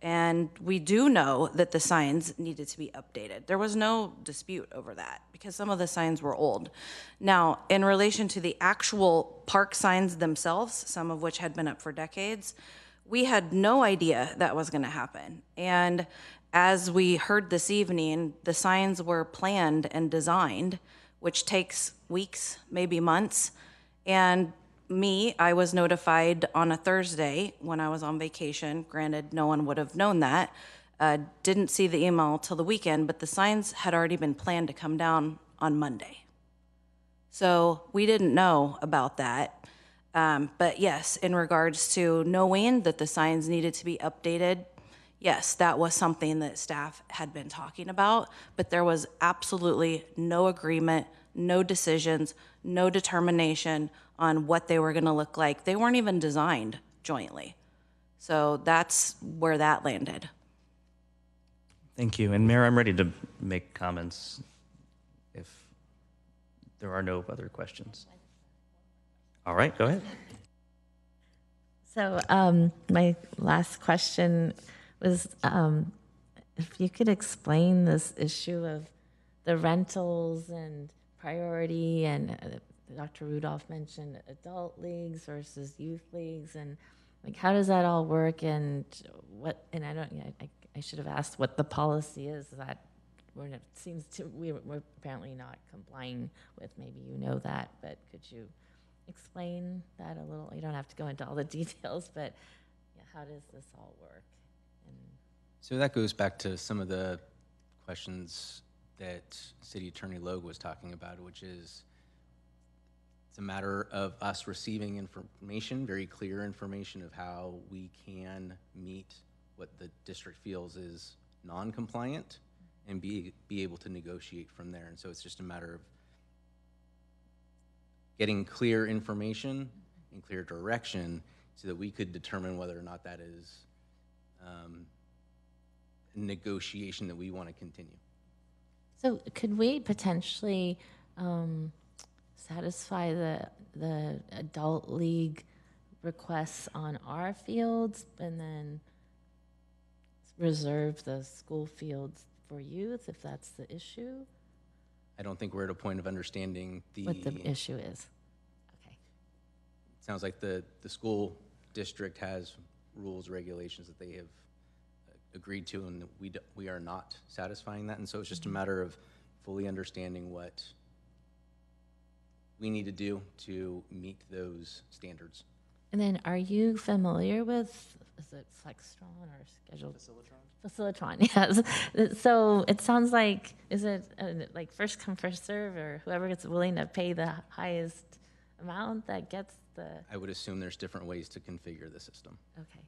Speaker 18: And we do know that the signs needed to be updated. There was no dispute over that because some of the signs were old. Now, in relation to the actual park signs themselves, some of which had been up for decades, we had no idea that was going to happen. And as we heard this evening, the signs were planned and designed, which takes weeks, maybe months. And I was notified on a Thursday when I was on vacation. Granted, no one would have known that. Didn't see the email till the weekend, but the signs had already been planned to come down on Monday. So we didn't know about that. But yes, in regards to knowing that the signs needed to be updated, yes, that was something that staff had been talking about, but there was absolutely no agreement, no decisions, no determination on what they were going to look like. They weren't even designed jointly. So that's where that landed.
Speaker 3: Thank you. And Mayor, I'm ready to make comments if there are no other questions. All right, go ahead.
Speaker 8: So my last question was if you could explain this issue of the rentals and priority, and Dr. Rudolph mentioned adult leagues versus youth leagues, and like how does that all work, and I should have asked what the policy is that we're apparently not complying with. Maybe you know that, but could you explain that a little? You don't have to go into all the details, but yeah, how does this all work?
Speaker 15: So that goes back to some of the questions that City Attorney Logue was talking about, which is it's a matter of us receiving information, very clear information of how we can meet what the district feels is non-compliant and be able to negotiate from there. And so it's just a matter of getting clear information and clear direction so that we could determine whether or not that is a negotiation that we want to continue.
Speaker 8: So could we potentially satisfy the adult league requests on our fields and then reserve the school fields for youth if that's the issue?
Speaker 15: I don't think we're at a point of understanding
Speaker 8: what the issue is. Okay.
Speaker 15: It sounds like the school district has rules, regulations that they have agreed to, and we are not satisfying that. And so it's just a matter of fully understanding what we need to do to meet those standards.
Speaker 8: And then are you familiar with, is it Flextron or scheduled? Facilitron, yes. So it sounds like, is it like first come, first serve, or whoever gets willing to pay the highest amount that gets the...
Speaker 15: I would assume there's different ways to configure the system.
Speaker 8: Okay.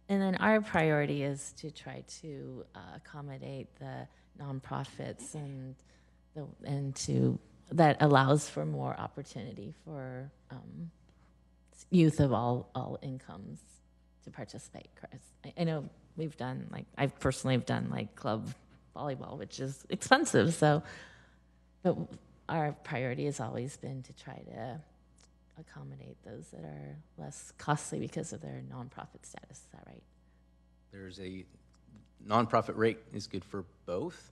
Speaker 8: And then our priority is to try to accommodate the nonprofits and that allows for more opportunity for youth of all incomes to participate. I know we've done, like, I personally have done like club volleyball, which is expensive. So, but our priority has always been to try to accommodate those that are less costly because of their nonprofit status. Is that right?
Speaker 15: There's a nonprofit rate is good for both,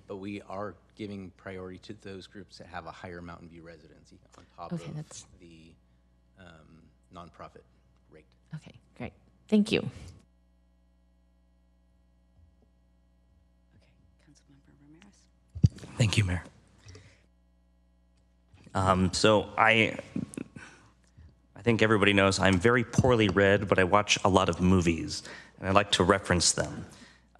Speaker 15: but we are giving priority to those groups that have a higher Mountain View residency on top of the nonprofit rate.
Speaker 8: Okay, great. Thank you.
Speaker 1: Councilmember Ramirez.
Speaker 3: Thank you, Mayor. So I think everybody knows I'm very poorly read, but I watch a lot of movies, and I like to reference them.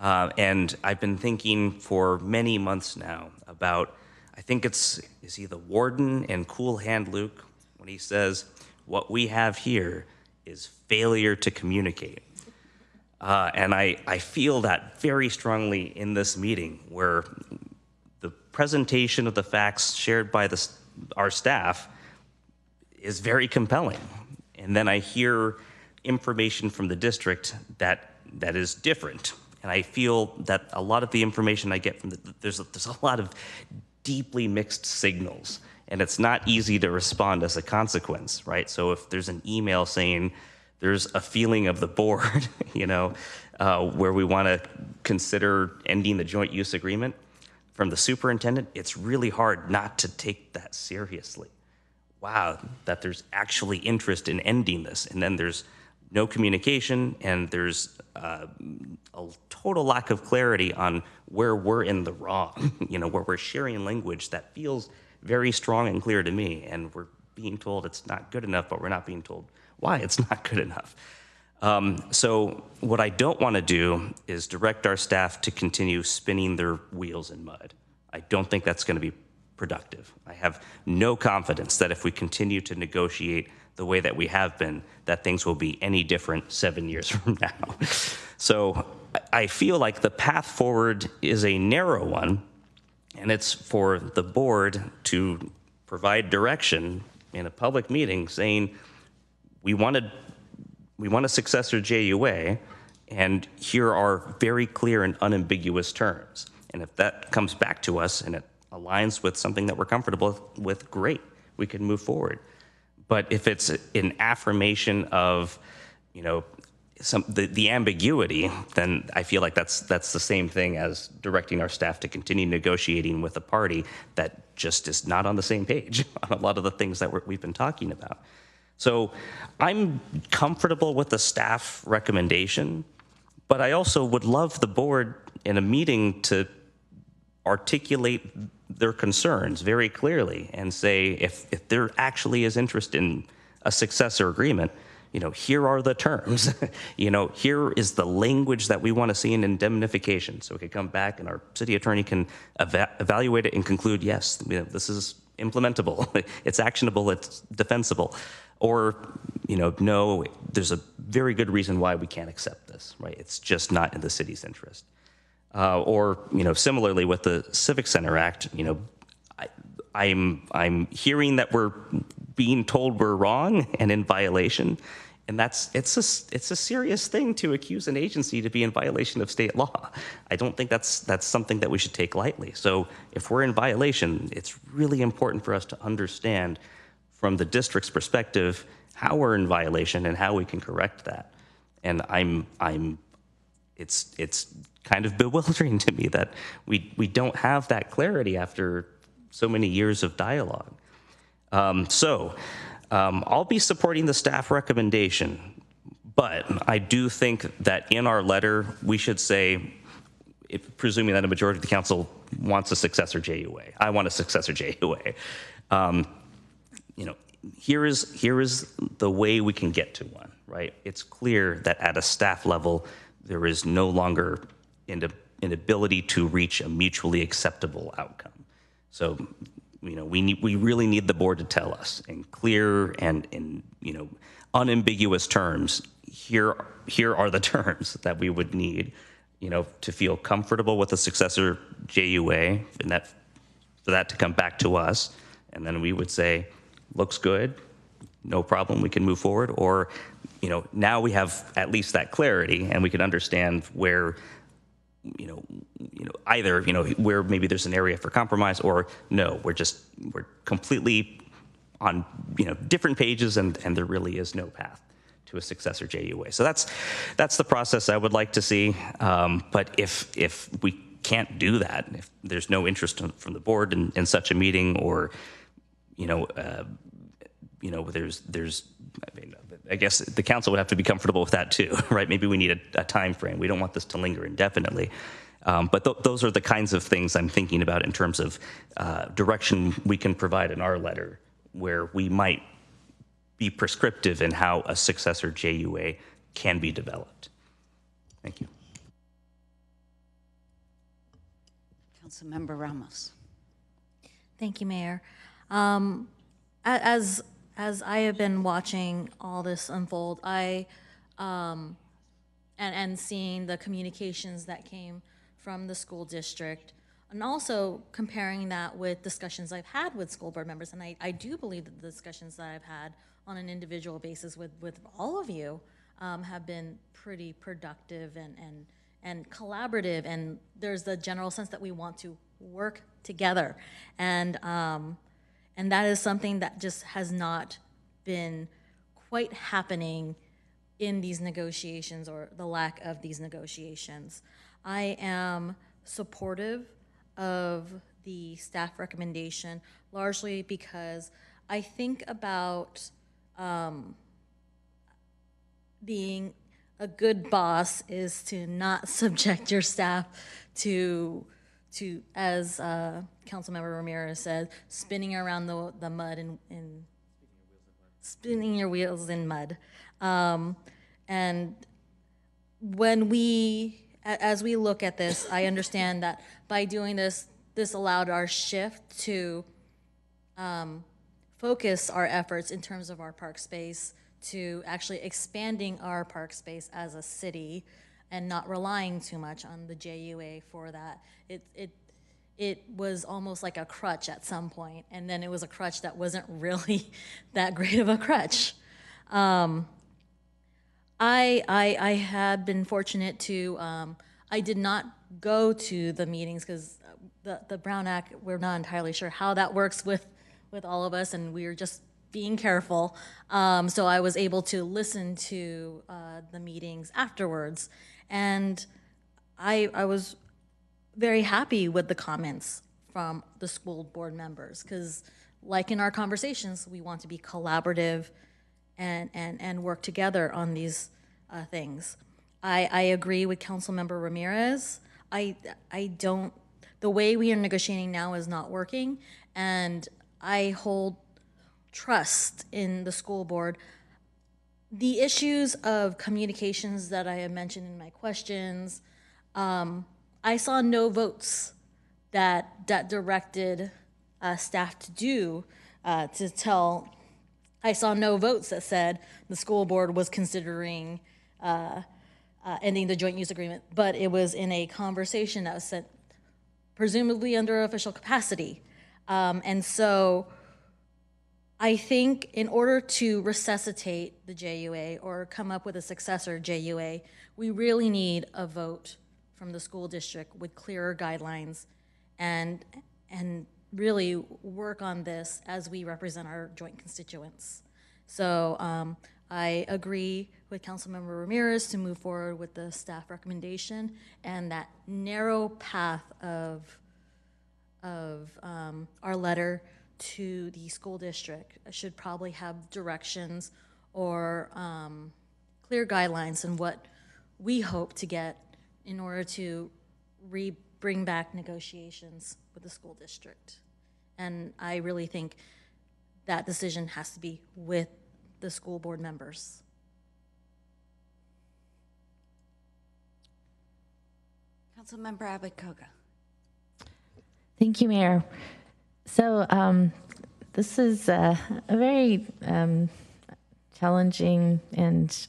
Speaker 3: And I've been thinking for many months now about, I think is he the Warden in Cool Hand Luke, when he says, what we have here is failure to communicate. And I feel that very strongly in this meeting, where the presentation of the facts shared by our staff is very compelling. And then I hear information from the district that is different. And I feel that a lot of the information I get from there's a lot of deeply mixed signals, and it's not easy to respond as a consequence, right? So if there's an email saying there's a feeling of the board, where we want to consider ending the joint use agreement from the superintendent, it's really hard not to take that seriously. Wow, that there's actually interest in ending this, and then there's no communication, and there's a total lack of clarity on where we're in the wrong, where we're sharing language that feels very strong and clear to me, and we're being told it's not good enough, but we're not being told why it's not good enough. So what I don't want to do is direct our staff to continue spinning their wheels in mud. I don't think that's going to be productive. I have no confidence that if we continue to negotiate the way that we have been, that things will be any different 7 years from now. So I feel like the path forward is a narrow one, and it's for the board to provide direction in a public meeting saying, we want a successor JUA, and here are very clear and unambiguous terms. And if that comes back to us and it aligns with something that we're comfortable with, great, we can move forward. But if it's an affirmation of, the ambiguity, then I feel like that's the same thing as directing our staff to continue negotiating with a party that just is not on the same page on a lot of the things that we've been talking about. So I'm comfortable with the staff recommendation, But I also would love the board in a meeting to articulate their concerns very clearly and say, if there actually is interest in a successor agreement, here are the terms. Here is the language that we want to see in indemnification. So we can come back and our city attorney can evaluate it and conclude, yes, this is implementable, it's actionable, it's defensible. Or, no, there's a very good reason why we can't accept this, right? It's just not in the city's interest. Or, similarly with the Civic Center Act, I'm hearing that we're being told we're wrong and in violation, and it's a serious thing to accuse an agency to be in violation of state law. I don't think that's something that we should take lightly. So if we're in violation, it's really important for us to understand from the district's perspective how we're in violation and how we can correct that. And it's kind of bewildering to me that we don't have that clarity after so many years of dialogue. I'll be supporting the staff recommendation, but I do think that in our letter, we should say, presuming that a majority of the council wants a successor JUA, I want a successor JUA. Here is the way we can get to one, right? It's clear that at a staff level, there is no longer an ability to reach a mutually acceptable outcome. So, we really need the board to tell us in clear and in unambiguous terms. Here are the terms that we would need, to feel comfortable with a successor JUA, and for that to come back to us, and then we would say, looks good, no problem, we can move forward. Or, now we have at least that clarity, and we can understand where, either, where maybe there's an area for compromise, or no, we're completely on, different pages, and there really is no path to a successor JUA. So that's the process I would like to see. But if we can't do that, if there's no interest from the board in such a meeting, or I guess the council would have to be comfortable with that too, right? Maybe we need a time frame. We don't want this to linger indefinitely. But those are the kinds of things I'm thinking about in terms of direction we can provide in our letter, where we might be prescriptive in how a successor JUA can be developed. Thank you.
Speaker 1: Councilmember Ramos.
Speaker 14: Thank you, Mayor. As I have been watching all this unfold, and seeing the communications that came from the school district, and also comparing that with discussions I've had with school board members, and I do believe that the discussions that I've had on an individual basis with all of you have been pretty productive and collaborative, and there's the general sense that we want to work together, and that is something that just has not been quite happening in these negotiations, or the lack of these negotiations. I am supportive of the staff recommendation, largely because I think about being a good boss is to not subject your staff to as Councilmember Ramirez said, spinning around the mud and spinning your wheels in mud. And as we look at this, I understand that by doing this allowed our shift to focus our efforts in terms of our park space to actually expanding our park space as a city and not relying too much on the JUA for that. It was almost like a crutch at some point, and then it was a crutch that wasn't really that great of a crutch. I had been fortunate to, I did not go to the meetings because the Brown Act, we're not entirely sure how that works with all of us, and we were just being careful. So I was able to listen to the meetings afterwards, and I was very happy with the comments from the school board members, because like in our conversations, we want to be collaborative and work together on these things. I agree with Councilmember Ramirez. I don't, the way we are negotiating now is not working, and I hold trust in the school board. The issues of communications that I have mentioned in my questions, I saw no votes that directed staff to do, to tell. I saw no votes that said the school board was considering ending the joint use agreement, but it was in a conversation that was sent presumably under official capacity. And so I think in order to resuscitate the JUA or come up with a successor JUA, we really need a vote from the school district with clearer guidelines and really work on this as we represent our joint constituents. So I agree with Councilmember Ramirez to move forward with the staff recommendation, and that narrow path of our letter to the school district should probably have directions or clear guidelines on what we hope to get in order to bring back negotiations with the school district. And I really think that decision has to be with the school board members.
Speaker 1: Councilmember Abbott-Koga.
Speaker 8: Thank you, Mayor. So this is a very challenging and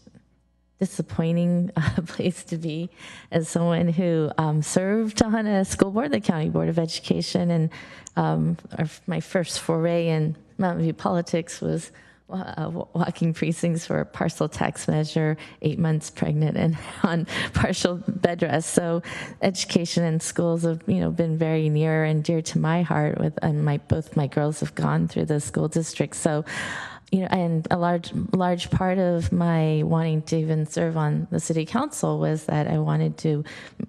Speaker 8: disappointing place to be as someone who served on a school board, the County Board of Education, and my first foray in Mountain View politics was walking precincts for a parcel tax measure, 8 months pregnant and on partial bed rest. So education and schools have, been very near and dear to my heart. And both my girls have gone through the school district. So, and a large part of my wanting to even serve on the city council was that I wanted to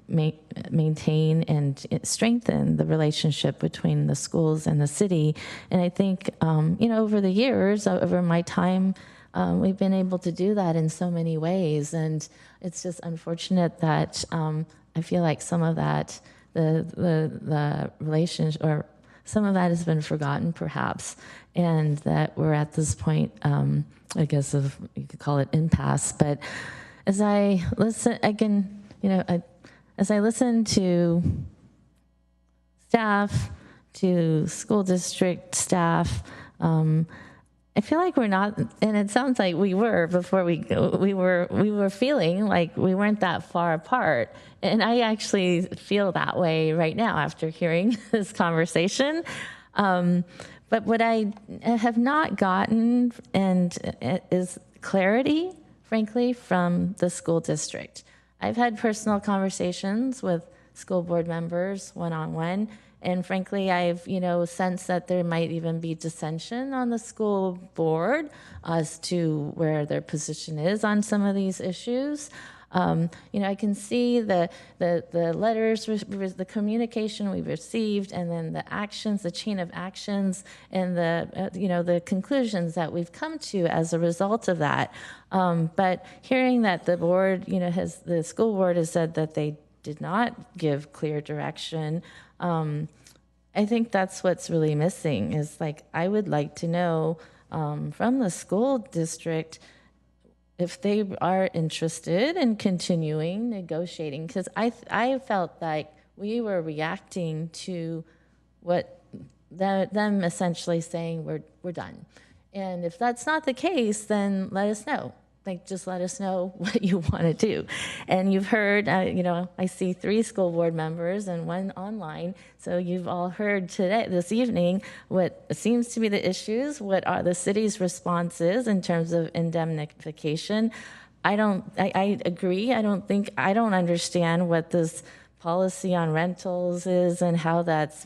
Speaker 8: maintain and strengthen the relationship between the schools and the city. And I think, over the years, over my time, we've been able to do that in so many ways. And it's just unfortunate that I feel like some of that, the relationship, or some of that has been forgotten, perhaps, and that we're at this point, I guess, of, you could call it impasse. But as I listen, as I listen to staff, to school district staff, I feel like we're not, and it sounds like we were before we were feeling like we weren't that far apart. And I actually feel that way right now after hearing this conversation. But what I have not gotten is clarity, frankly, from the school district. I've had personal conversations with school board members one-on-one, and frankly, I've sensed that there might even be dissension on the school board as to where their position is on some of these issues. I can see the letters, the communication we've received, and then the actions, the chain of actions, and the conclusions that we've come to as a result of that. But hearing that the board, the school board has said that they did not give clear direction, I think that's what's really missing. Is I would like to know from the school district if they are interested in continuing negotiating, because I felt like we were reacting to what them essentially saying we're done. And if that's not the case, then let us know. Just let us know what you want to do. And you've heard, I see 3 school board members and 1 online. So you've all heard this evening, what seems to be the issues, what are the city's responses in terms of indemnification. I agree. I don't understand what this policy on rentals is and how that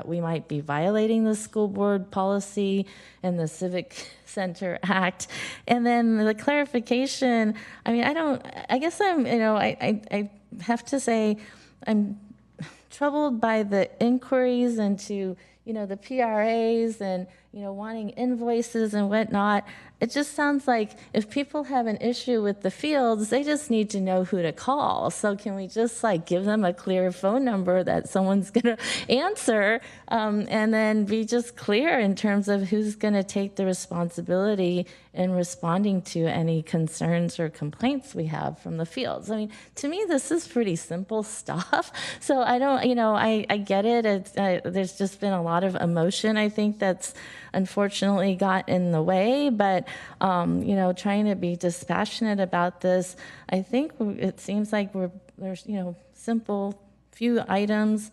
Speaker 8: we might be violating the school board policy and the Civic Center Act. And then the clarification, I guess I have to say I'm troubled by the inquiries into, the PRAs and, wanting invoices and whatnot. It just sounds like if people have an issue with the fields, they just need to know who to call. So can we just give them a clear phone number that someone's going to answer, and then be just clear in terms of who's going to take the responsibility in responding to any concerns or complaints we have from the fields. I mean, to me, this is pretty simple stuff. So I don't, I get it. There's just been a lot of emotion, I think, that's unfortunately got in the way. But, trying to be dispassionate about this, I think it seems like there's, simple few items.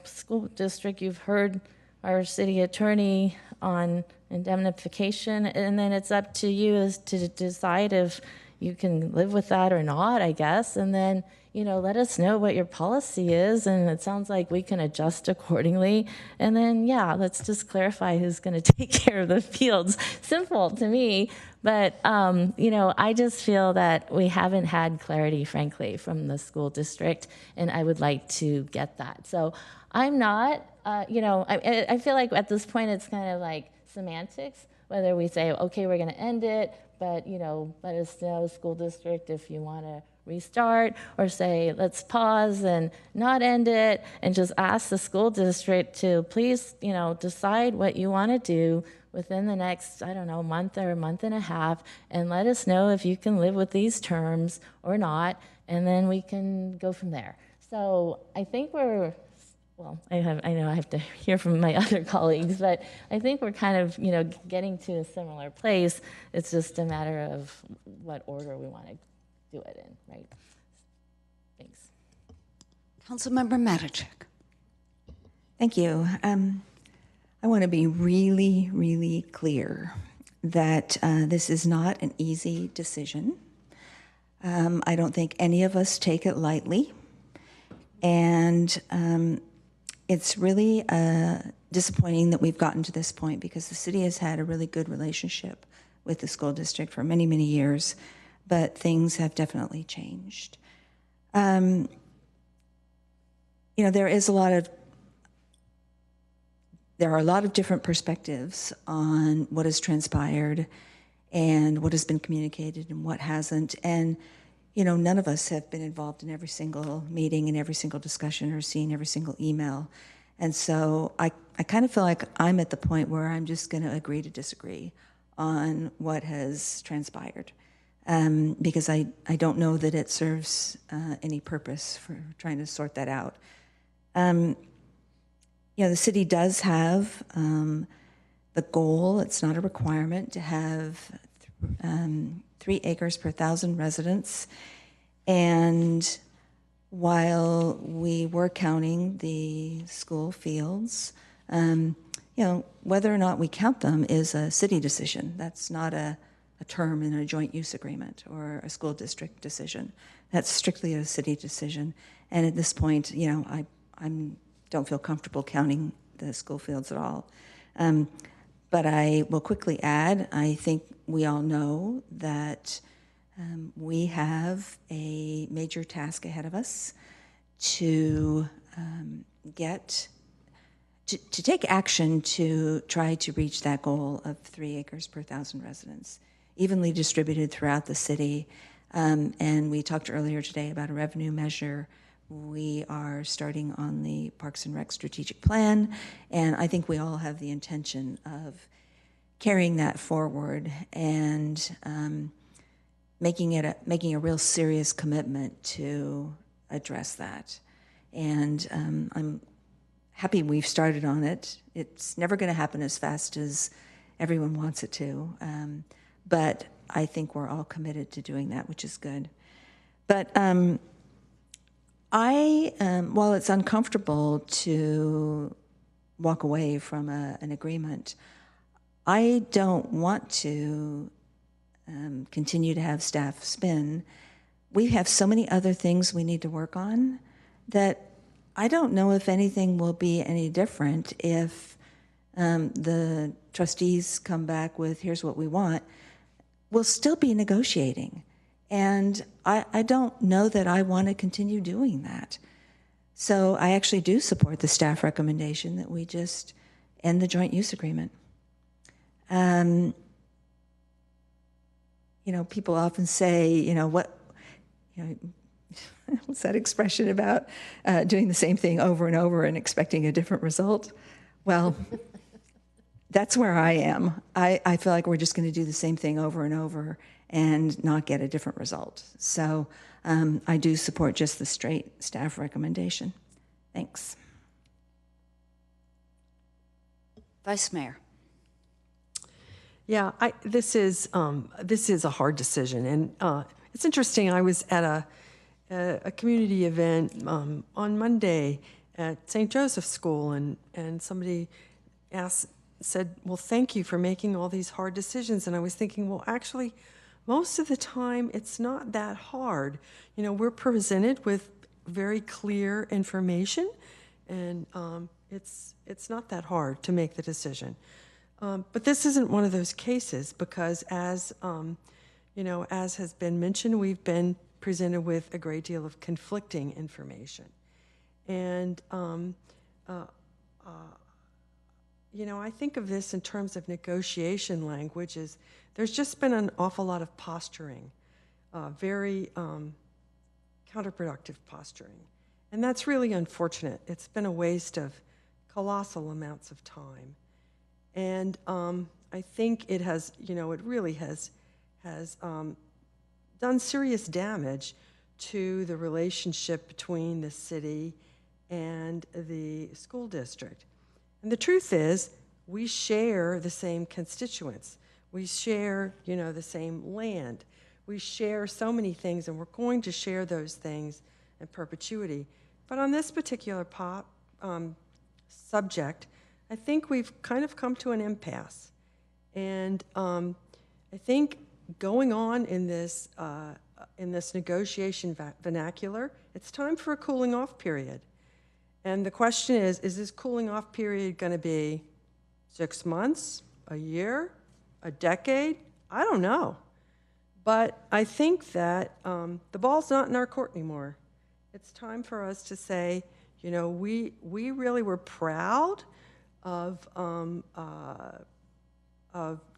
Speaker 8: School district, you've heard our city attorney on indemnification, and then it's up to you as to decide if you can live with that or not, I guess. And then, let us know what your policy is, and it sounds like we can adjust accordingly. And then, let's just clarify who's going to take care of the fields. Simple to me, but, I just feel that we haven't had clarity, frankly, from the school district, and I would like to get that. So I'm not, I feel like at this point it's kind of like semantics, whether we say, okay, we're going to end it, but, let us know, school district, if you want to restart, or say, let's pause and not end it, and just ask the school district to please, decide what you want to do within the next, month or a month and a half, and let us know if you can live with these terms or not, and then we can go from there. So I think I know I have to hear from my other colleagues, but I think we're kind of, getting to a similar place. It's just a matter of what order we want to do it in, right? Thanks.
Speaker 1: Councilmember Matichak.
Speaker 5: Thank you. I want to be really, really clear that this is not an easy decision. I don't think any of us take it lightly. And it's really disappointing that we've gotten to this point, because the city has had a really good relationship with the school district for many, many years, but things have definitely changed. There are a lot of different perspectives on what has transpired and what has been communicated and what hasn't. And none of us have been involved in every single meeting and every single discussion or seen every single email. And so I kind of feel like I'm at the point where I'm just going to agree to disagree on what has transpired, because I don't know that it serves any purpose for trying to sort that out. The city does have the goal, it's not a requirement, to have 3 acres per 1,000 residents. And while we were counting the school fields, whether or not we count them is a city decision. That's not a term in a joint use agreement or a school district decision. That's strictly a city decision. And at this point, I don't feel comfortable counting the school fields at all. But I will quickly add, I think we all know that we have a major task ahead of us to take action to try to reach that goal of 3 acres per 1,000 residents, evenly distributed throughout the city. And we talked earlier today about a revenue measure. We are starting on the Parks and Rec strategic plan, and I think we all have the intention of carrying that forward and making a real serious commitment to address that. And I'm happy we've started on it. It's never going to happen as fast as everyone wants it to, but I think we're all committed to doing that, which is good. But while it's uncomfortable to walk away from an agreement, I don't want to continue to have staff spin. We have so many other things we need to work on that I don't know if anything will be any different if the trustees come back with, here's what we want. We'll still be negotiating. And I don't know that I want to continue doing that. So I actually do support the staff recommendation that we just and the joint use agreement. People often say, what's that expression about doing the same thing over and over and expecting a different result? Well, that's where I am. I feel like we're just going to do the same thing over and over and not get a different result. So I do support just the straight staff recommendation. Thanks.
Speaker 1: Vice Mayor.
Speaker 16: Yeah, this is a hard decision, and it's interesting. I was at a community event on Monday at St. Joseph's School, and somebody said, "Well, thank you for making all these hard decisions." And I was thinking, well, actually, most of the time it's not that hard. We're presented with very clear information, and it's not that hard to make the decision. But this isn't one of those cases because, as has been mentioned, we've been presented with a great deal of conflicting information. And, I think of this in terms of negotiation language as there's just been an awful lot of posturing, very counterproductive posturing. And that's really unfortunate. It's been a waste of colossal amounts of time. And I think it has, it really has done serious damage to the relationship between the city and the school district. And the truth is, we share the same constituents. We share, the same land. We share so many things, and we're going to share those things in perpetuity. But on this particular subject, I think we've kind of come to an impasse. And I think going on in this negotiation vernacular, it's time for a cooling off period. And the question is this cooling off period going to be 6 months, a year, a decade? I don't know. But I think that the ball's not in our court anymore. It's time for us to say, we really were proud of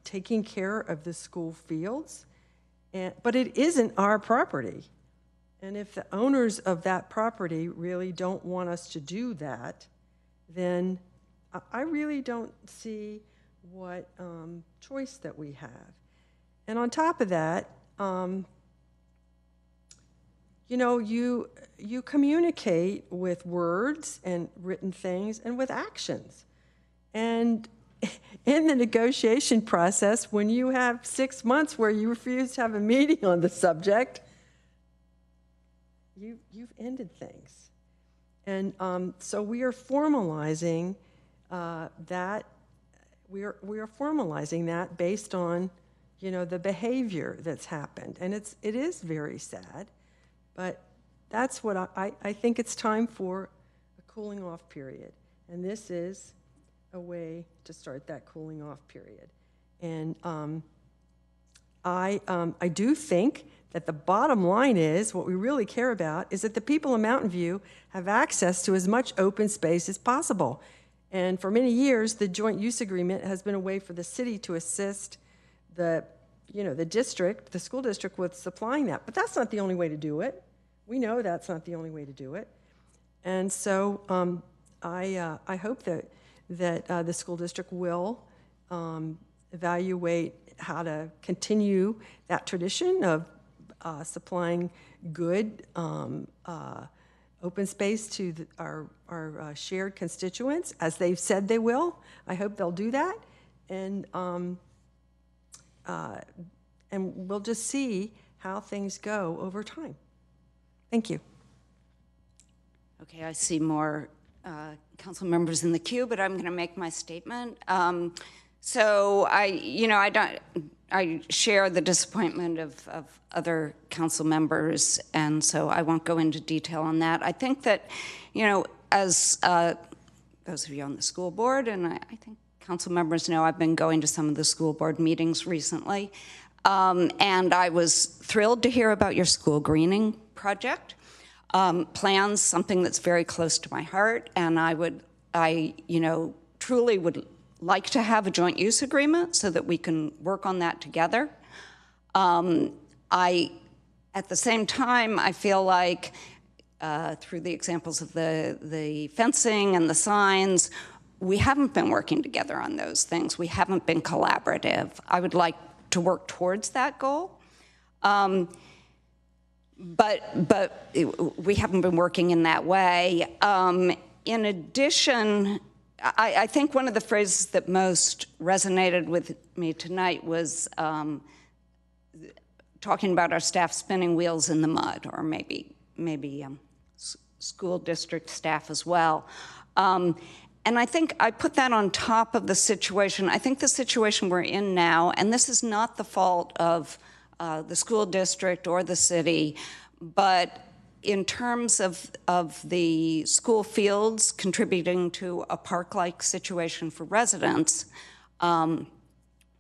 Speaker 16: taking care of the school fields, but it isn't our property. And if the owners of that property really don't want us to do that, then I really don't see what choice that we have. And on top of that, you communicate with words and written things and with actions. And in the negotiation process, when you have 6 months where you refuse to have a meeting on the subject, you've ended things. And so we are formalizing that. We are formalizing that based on, the behavior that's happened. And it is very sad, but that's what I think it's time for a cooling off period. And this is a way to start that cooling off period. And I do think that the bottom line is, what we really care about is that the people in Mountain View have access to as much open space as possible. And for many years, the joint use agreement has been a way for the city to assist the district, the school district, with supplying that. But that's not the only way to do it. We know that's not the only way to do it. And so I hope that the school district will evaluate how to continue that tradition of supplying good open space to our shared constituents, as they've said they will. I hope they'll do that, and we'll just see how things go over time. Thank you.
Speaker 1: Okay, I see more council members in the queue, but I'm going to make my statement. So I share the disappointment of other council members, and so I won't go into detail on that. I think that, as those of you on the school board, and I think council members know, I've been going to some of the school board meetings recently, and I was thrilled to hear about your school greening project. Plans, something that's very close to my heart, and I truly would like to have a joint use agreement so that we can work on that together. At the same time, I feel like through the examples of the fencing and the signs, we haven't been working together on those things. We haven't been collaborative. I would like to work towards that goal. But we haven't been working in that way. In addition, I think one of the phrases that most resonated with me tonight was talking about our staff spinning wheels in the mud, or maybe school district staff as well. And I think I put that on top of the situation. I think the situation we're in now, and this is not the fault of the school district or the city, but in terms of the school fields contributing to a park-like situation for residents, the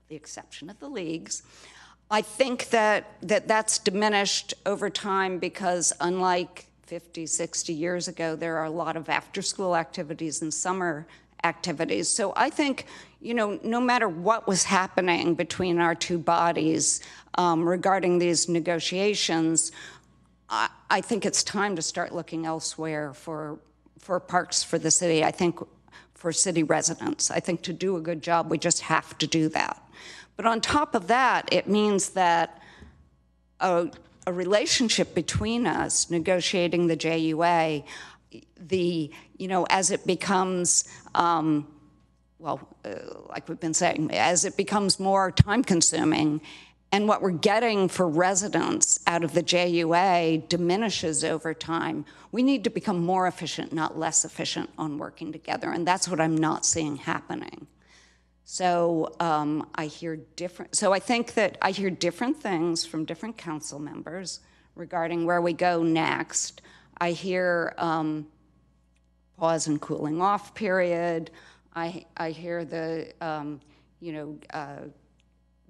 Speaker 1: exception of the leagues, I think that's diminished over time because unlike 50, 60 years ago, there are a lot of after-school activities and summer activities. So I think, no matter what was happening between our two bodies regarding these negotiations, I think it's time to start looking elsewhere for parks for the city. I think for city residents. I think to do a good job, we just have to do that. But on top of that, it means that a relationship between us negotiating the JUA, as it becomes, like we've been saying, as it becomes more time-consuming, and what we're getting for residents out of the JUA diminishes over time, we need to become more efficient, not less efficient on working together, and that's what I'm not seeing happening. So I think that I hear different things from different council members regarding where we go next. I hear pause and cooling off period. I hear the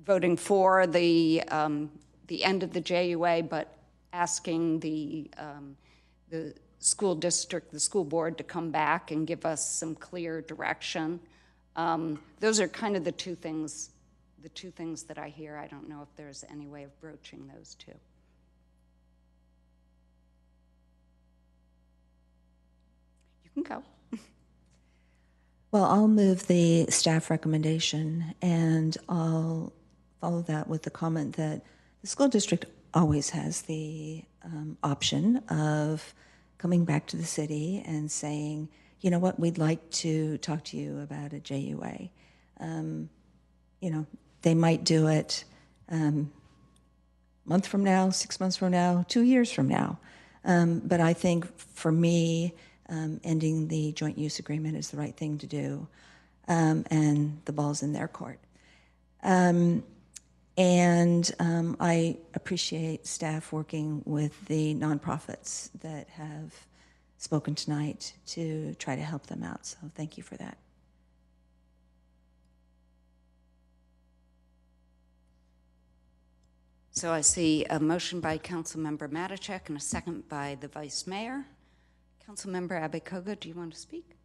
Speaker 1: voting for the end of the JUA, but asking the school district, the school board, to come back and give us some clear direction. Those are kind of the two things that I hear. I don't know if there's any way of broaching those two. You can go.
Speaker 5: Well, I'll move the staff recommendation, and I'll follow that with the comment that the school district always has the option of coming back to the city and saying, you know what, we'd like to talk to you about a JUA. They might do it a month from now, 6 months from now, 2 years from now. But I think for me, ending the joint use agreement is the right thing to do, and the ball's in their court. I appreciate staff working with the nonprofits that have spoken tonight to try to help them out. So thank you for that.
Speaker 1: So I see a motion by Councilmember Matichak and a second by the Vice Mayor. Councilmember Abekoga, do you want to speak?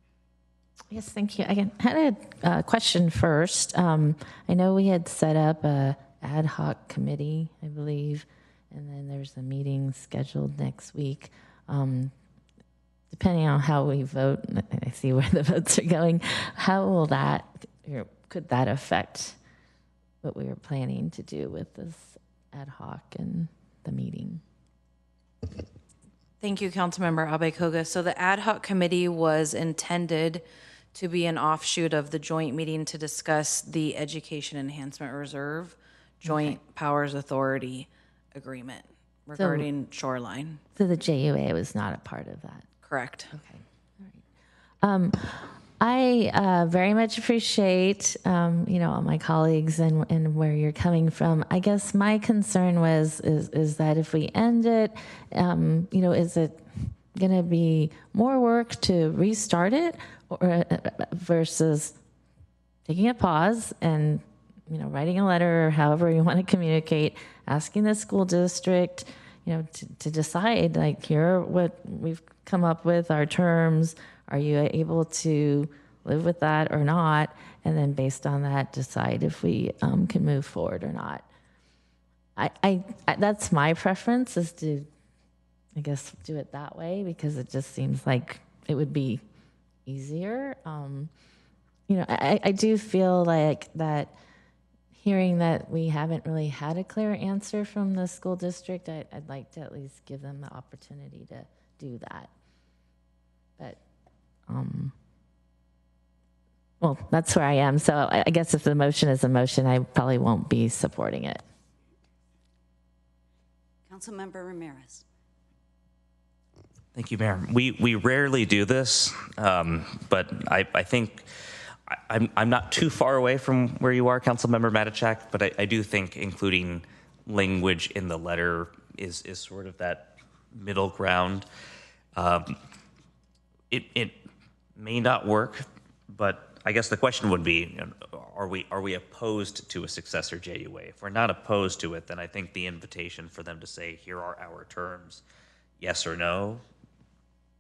Speaker 8: Yes, thank you. I had a question first. I know we had set up a ad hoc committee, I believe, and then there's a meeting scheduled next week. Depending on how we vote, I see where the votes are going, how will that, or could that affect what we were planning to do with this ad hoc and the meeting?
Speaker 18: Thank you, Councilmember Abekoga. So the ad hoc committee was intended to be an offshoot of the joint meeting to discuss the Education Enhancement Reserve Joint Powers Authority Agreement regarding shoreline.
Speaker 8: So the JUA was not a part of that?
Speaker 18: Correct.
Speaker 8: Okay. All right. I very much appreciate, all my colleagues and where you're coming from. I guess my concern is that if we end it, is it going to be more work to restart it, or versus taking a pause and writing a letter or however you want to communicate, asking the school district, to decide, like, here are what we've come up with, our terms. Are you able to live with that or not, and then based on that, decide if we can move forward or not. I that's my preference, is to, I guess, do it that way, because it just seems like it would be easier. You know, I do feel like that, hearing that we haven't really had a clear answer from the school district, I'd like to at least give them the opportunity to do that. But, well, that's where I am. So I guess if the motion is a motion, I probably won't be supporting it.
Speaker 1: Councilmember Ramirez.
Speaker 3: Thank you, Mayor. We rarely do this, but I think I'm not too far away from where you are, Councilmember Matichak, but I do think including language in the letter is sort of that middle ground. It may not work, but I guess the question would be, are we opposed to a successor JUA? If we're not opposed to it, then I think the invitation for them to say, here are our terms, yes or no,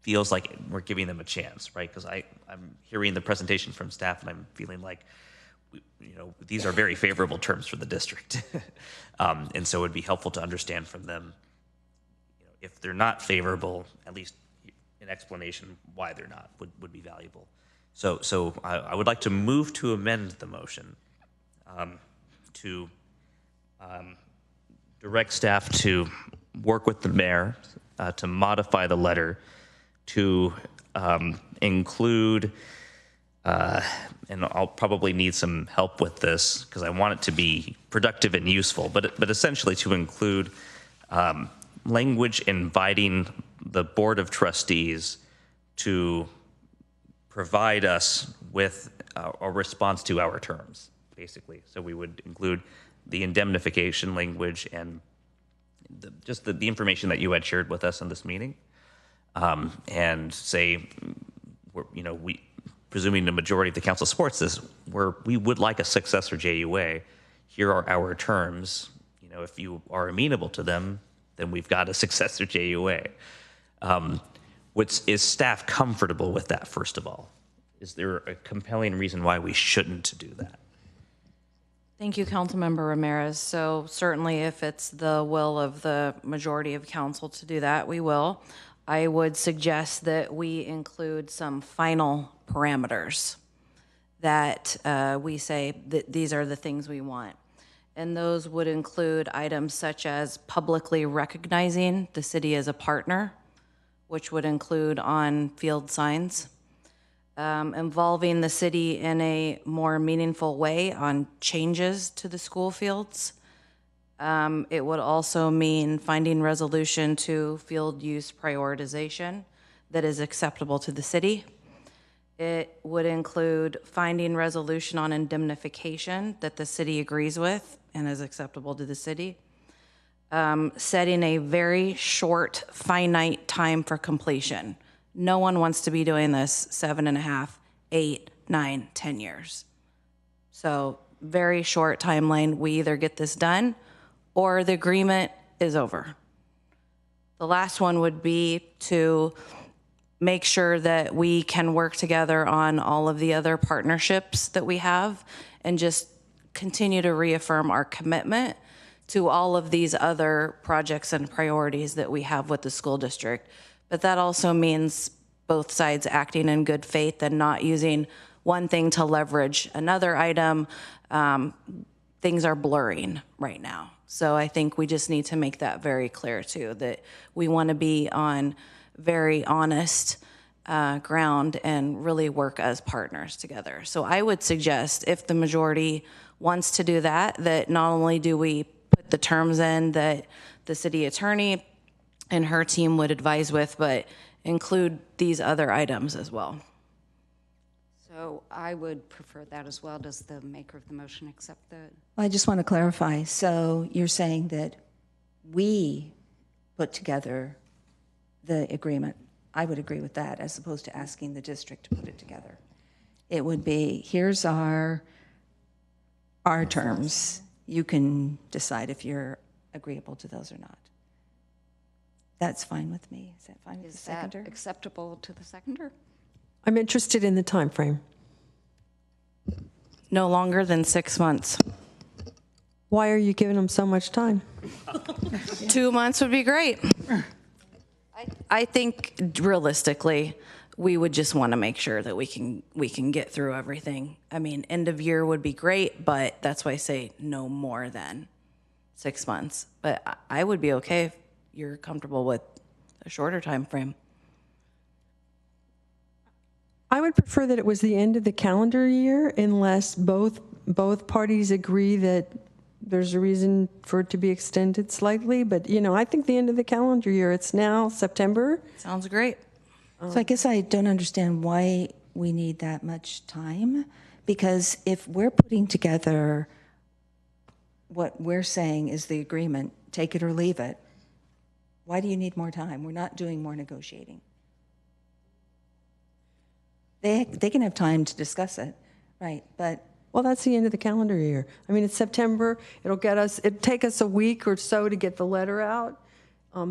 Speaker 3: feels like we're giving them a chance, right? Because I'm hearing the presentation from staff and I'm feeling like, these are very favorable terms for the district. And so it would be helpful to understand from them, if they're not favorable, at least an explanation why they're not would be valuable. So I would like to move to amend the motion to direct staff to work with the mayor to modify the letter to include, and I'll probably need some help with this because I want it to be productive and useful, but essentially to include language inviting the Board of Trustees to provide us with a response to our terms, basically. So we would include the indemnification language and just the information that you had shared with us in this meeting, and say, we, presuming the majority of the council supports this, we would like a successor JUA. Here are our terms. If you are amenable to them, then we've got a successor JUA. Is staff comfortable with that, first of all? Is there a compelling reason why we shouldn't do that?
Speaker 18: Thank you, Councilmember Ramirez. So certainly if it's the will of the majority of council to do that, we will. I would suggest that we include some final parameters that we say that these are the things we want. And those would include items such as publicly recognizing the city as a partner, which would include on-field signs, involving the city in a more meaningful way on changes to the school fields. It would also mean finding resolution to field use prioritization that is acceptable to the city. It would include finding resolution on indemnification that the city agrees with and is acceptable to the city. Setting a very short, finite time for completion. No one wants to be doing this 7.5, 8, 9, 10 years. So very short timeline. We either get this done or the agreement is over. The last one would be to make sure that we can work together on all of the other partnerships that we have and just continue to reaffirm our commitment to all of these other projects and priorities that we have with the school district. But that also means both sides acting in good faith and not using one thing to leverage another item. Things are blurring right now. So I think we just need to make that very clear too, that we want to be on very honest ground and really work as partners together. So I would suggest, if the majority wants to do that, that not only do we put the terms in that the city attorney and her team would advise with, but include these other items as well.
Speaker 1: So I would prefer that as well. Does the maker of the motion accept that?
Speaker 5: I just want to clarify. So you're saying that we put together the agreement. I would agree with that, as opposed to asking the district to put it together. It would be, here's our terms. You can decide if you're agreeable to those or not. That's fine with me. Is that fine with the seconder?
Speaker 1: Is that acceptable to the seconder?
Speaker 16: I'm interested in the time frame.
Speaker 18: No longer than 6 months.
Speaker 16: Why are you giving them so much time?
Speaker 18: 2 months would be great. I think realistically, we would just want to make sure that we can get through everything. I mean, end of year would be great, but that's why I say no more than 6 months. But I would be okay if you're comfortable with a shorter time frame.
Speaker 16: I would prefer that it was the end of the calendar year unless both parties agree that there's a reason for it to be extended slightly. But, you know, I think the end of the calendar year, it's now September.
Speaker 18: Sounds great.
Speaker 5: So I guess I don't understand why we need that much time, because if we're putting together what we're saying is the agreement, take it or leave it, why do you need more time? We're not doing more negotiating. They can have time to discuss it, right? But
Speaker 16: well, that's the end of the calendar year. I mean, it's September. It'll take us a week or so to get the letter out.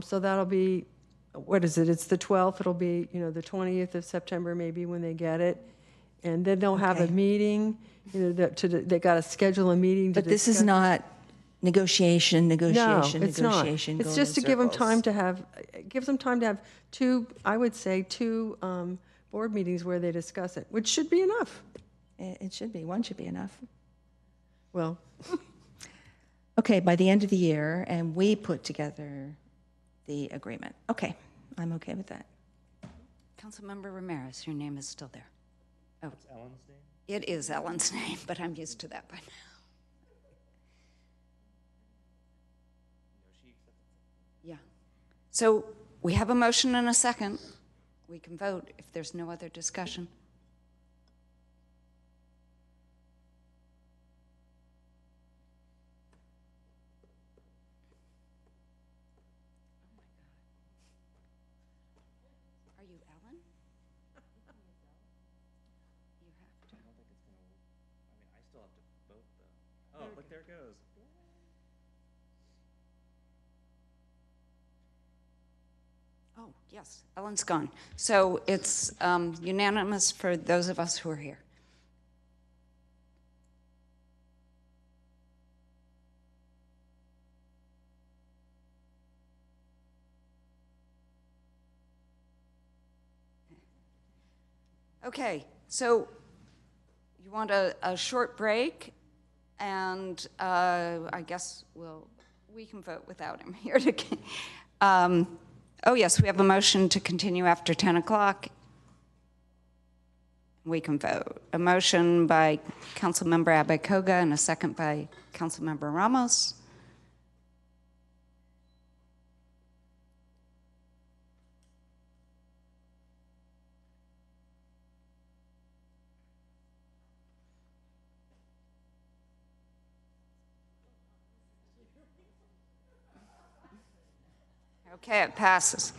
Speaker 16: So that'll be, what is it? It's the 12th. It'll be, you know, the 20th of September maybe when they get it. And then they'll have a meeting, you know, they got to schedule a meeting.
Speaker 5: But this is not negotiation.
Speaker 16: No, it's not.
Speaker 5: Negotiation.
Speaker 16: It's just to give them time to have, two, I would say, two board meetings where they discuss it, which should be enough.
Speaker 5: It should be. One should be enough.
Speaker 16: Well.
Speaker 5: Okay, by the end of the year, and we put together the agreement. Okay, I'm okay with that.
Speaker 1: Councilmember Ramirez, your name is still there. Oh,
Speaker 3: it's Ellen's name?
Speaker 1: It is Ellen's name, but I'm used to that by now. Yeah. So we have a motion and a second. We can vote if there's no other discussion. Are you Ellen? You have to.
Speaker 3: I don't think it's going to, I mean, I still have to vote though. Oh, look, there it goes.
Speaker 1: Oh, yes, Ellen's gone. So it's unanimous for those of us who are here. Okay, so you want a short break, and I guess we can vote without him here. Oh, yes, we have a motion to continue after 10 o'clock. We can vote. A motion by Councilmember Abakoga and a second by Councilmember Ramos. Okay, it passes.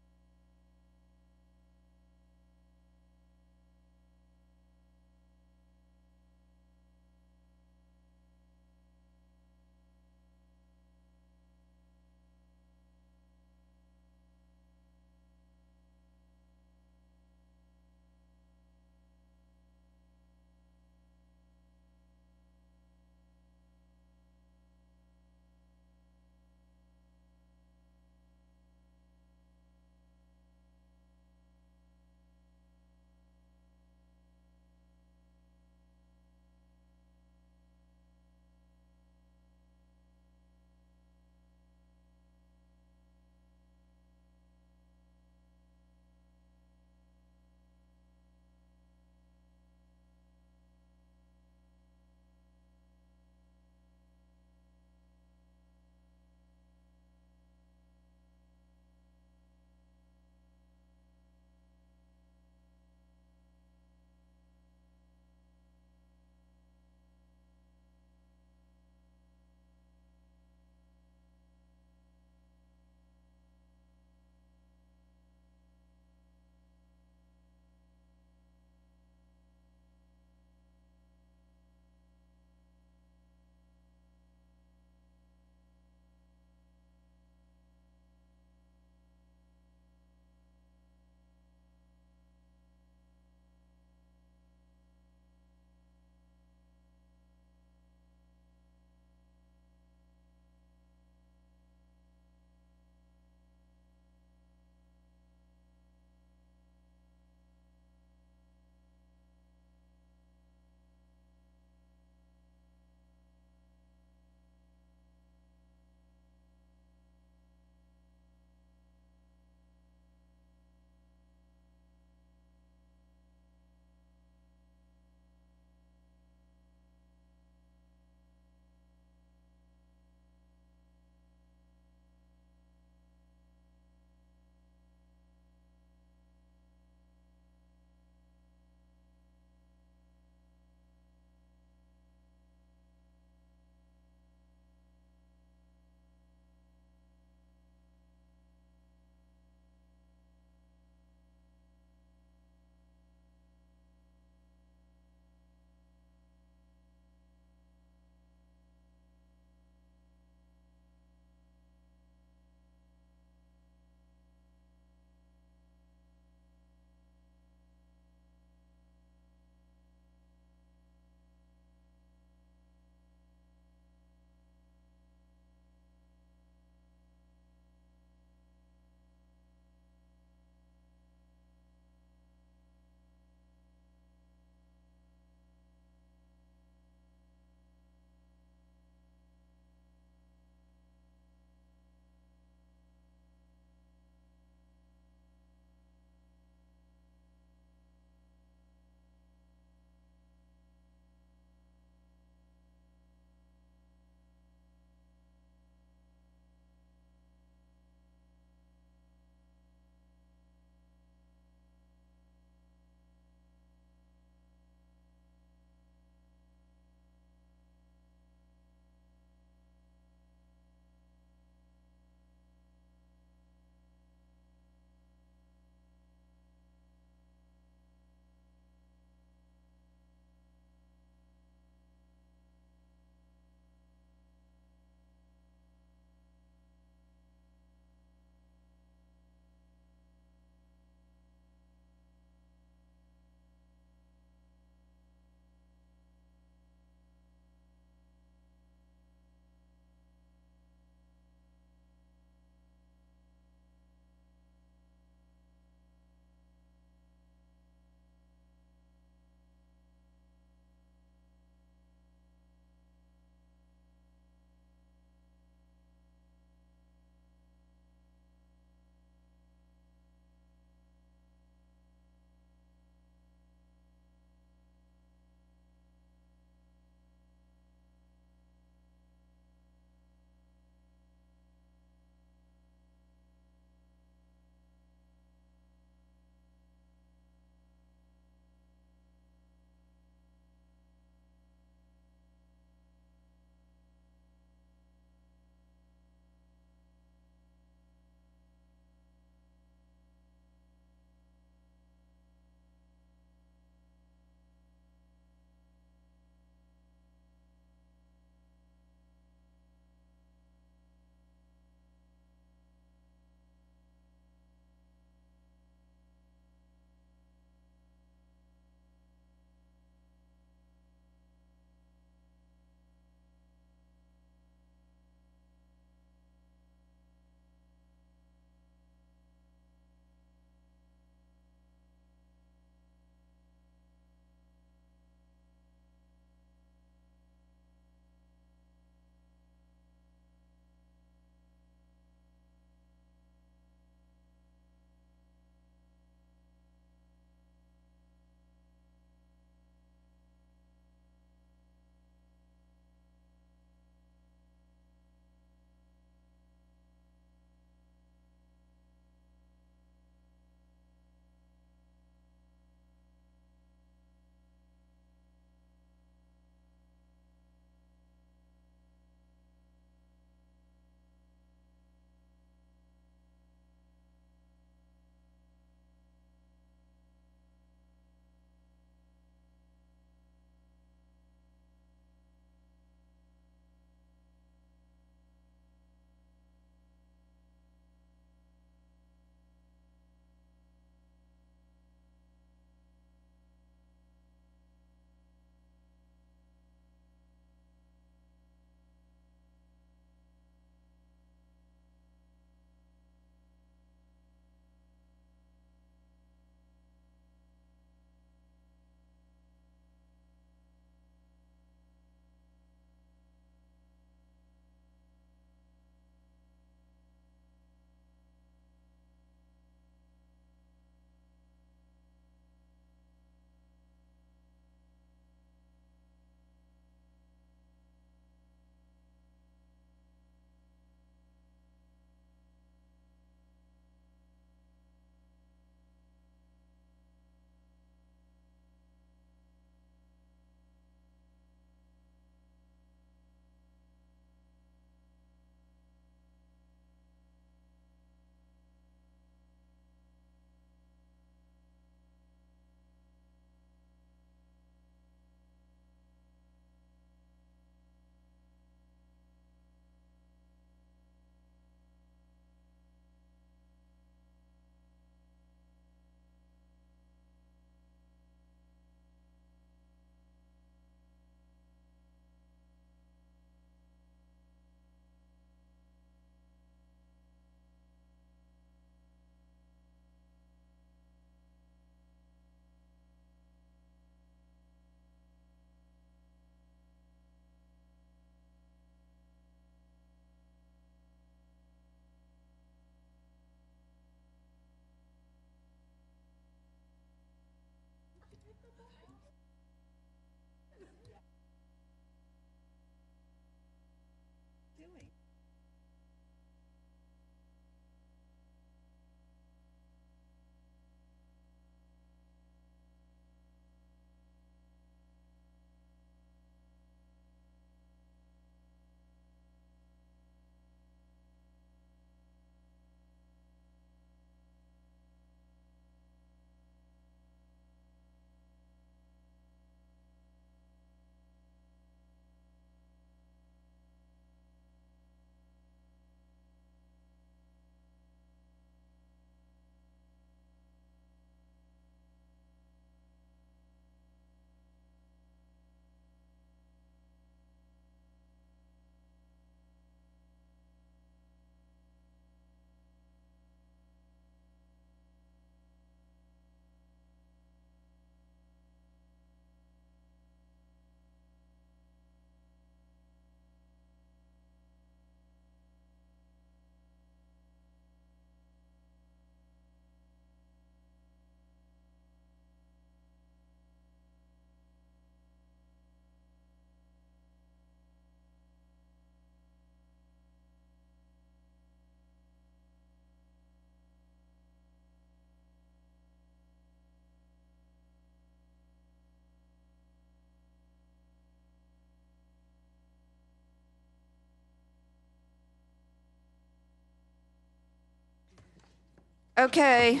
Speaker 1: Okay,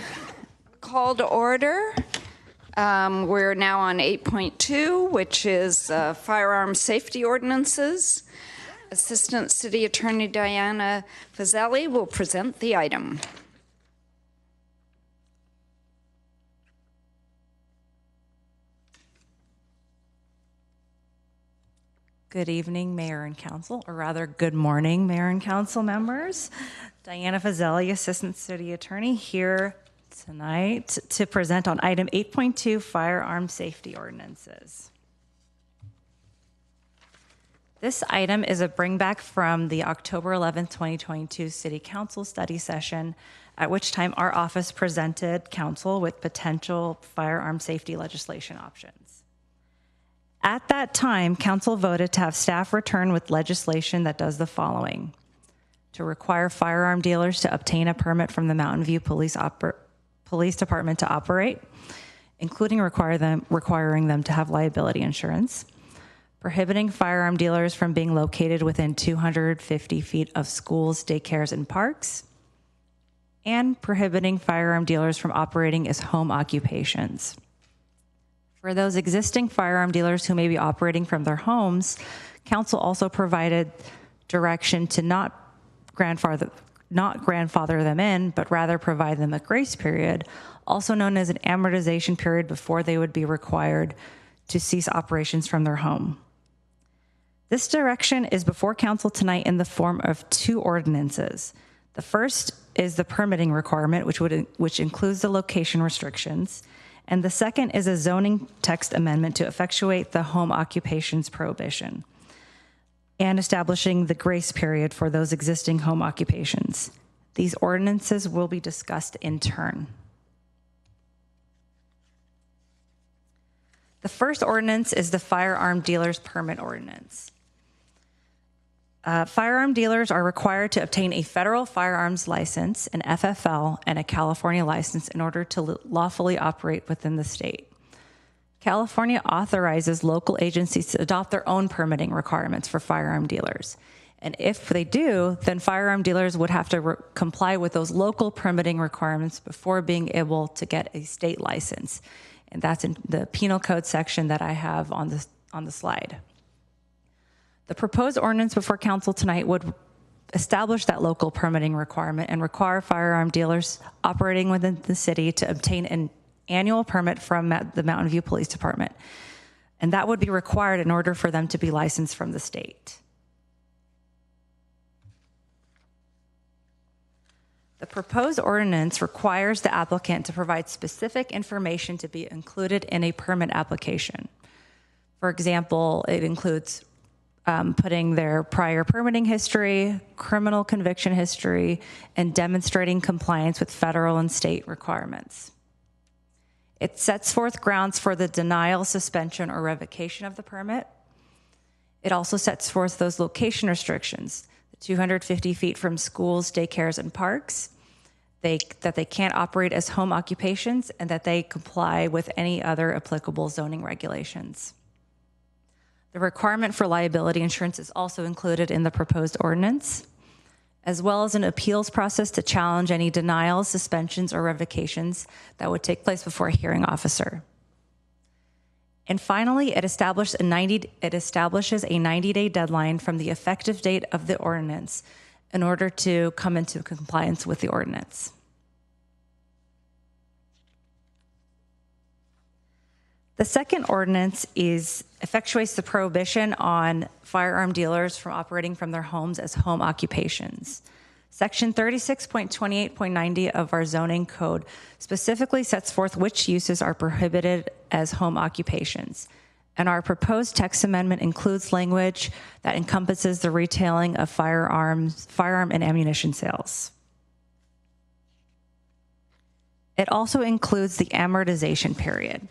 Speaker 1: call to order. We're now on 8.2, which is firearm safety ordinances. Assistant City Attorney Diana Fazeli will present the item.
Speaker 11: Good evening, Mayor and Council, or rather, good morning, Mayor and Council members. Diana Fazeli, Assistant City Attorney, here tonight to present on item 8.2, firearm safety ordinances. This item is a bringback from the October 11th, 2022 City Council study session, at which time our office presented Council with potential firearm safety legislation options. At that time, Council voted to have staff return with legislation that does the following: to require firearm dealers to obtain a permit from the Mountain View Police Department to operate, including requiring them to have liability insurance, prohibiting firearm dealers from being located within 250 feet of schools, daycares, and parks, and prohibiting firearm dealers from operating as home occupations. For those existing firearm dealers who may be operating from their homes, Council also provided direction to not grandfather them in, but rather provide them a grace period, also known as an amortization period, before they would be required to cease operations from their home. This direction is before Council tonight in the form of two ordinances. The first is the permitting requirement, which includes the location restrictions, and the second is a zoning text amendment to effectuate the home occupations prohibition and establishing the grace period for those existing home occupations. These ordinances will be discussed in turn. The first ordinance is the firearm dealer's permit ordinance. Firearm dealers are required to obtain a federal firearms license, an FFL, and a California license in order to lawfully operate within the state. California authorizes local agencies to adopt their own permitting requirements for firearm dealers. And if they do, then firearm dealers would have to comply with those local permitting requirements before being able to get a state license. And that's in the penal code section that I have on the slide. The proposed ordinance before Council tonight would establish that local permitting requirement and require firearm dealers operating within the city to obtain an annual permit from the Mountain View Police Department. And that would be required in order for them to be licensed from the state. The proposed ordinance requires the applicant to provide specific information to be included in a permit application. For example, it includes putting their prior permitting history, criminal conviction history, and demonstrating compliance with federal and state requirements. It sets forth grounds for the denial, suspension, or revocation of the permit. It also sets forth those location restrictions, 250 feet from schools, daycares, and parks, that they can't operate as home occupations, and that they comply with any other applicable zoning regulations. The requirement for liability insurance is also included in the proposed ordinance, as well as an appeals process to challenge any denials, suspensions, or revocations that would take place before a hearing officer. And finally, it establishes a 90-day deadline from the effective date of the ordinance in order to come into compliance with the ordinance. The second ordinance effectuates the prohibition on firearm dealers from operating from their homes as home occupations. Section 36.28.90 of our zoning code specifically sets forth which uses are prohibited as home occupations. And our proposed text amendment includes language that encompasses the retailing of firearm and ammunition sales. It also includes the amortization period.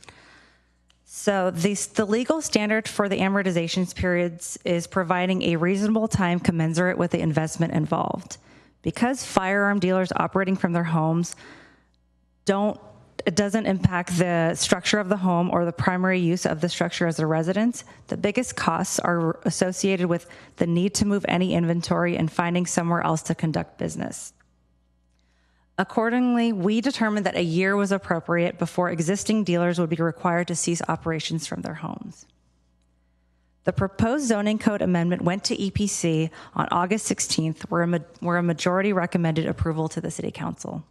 Speaker 11: So the legal standard for the amortization periods is providing a reasonable time commensurate with the investment involved. Because firearm dealers operating from their homes it doesn't impact the structure of the home or the primary use of the structure as a residence, the biggest costs are associated with the need to move any inventory and finding somewhere else to conduct business. Accordingly, we determined that a year was appropriate before existing dealers would be required to cease operations from their homes. The proposed zoning code amendment went to EPC on August 16th, where a majority recommended approval to the City Council.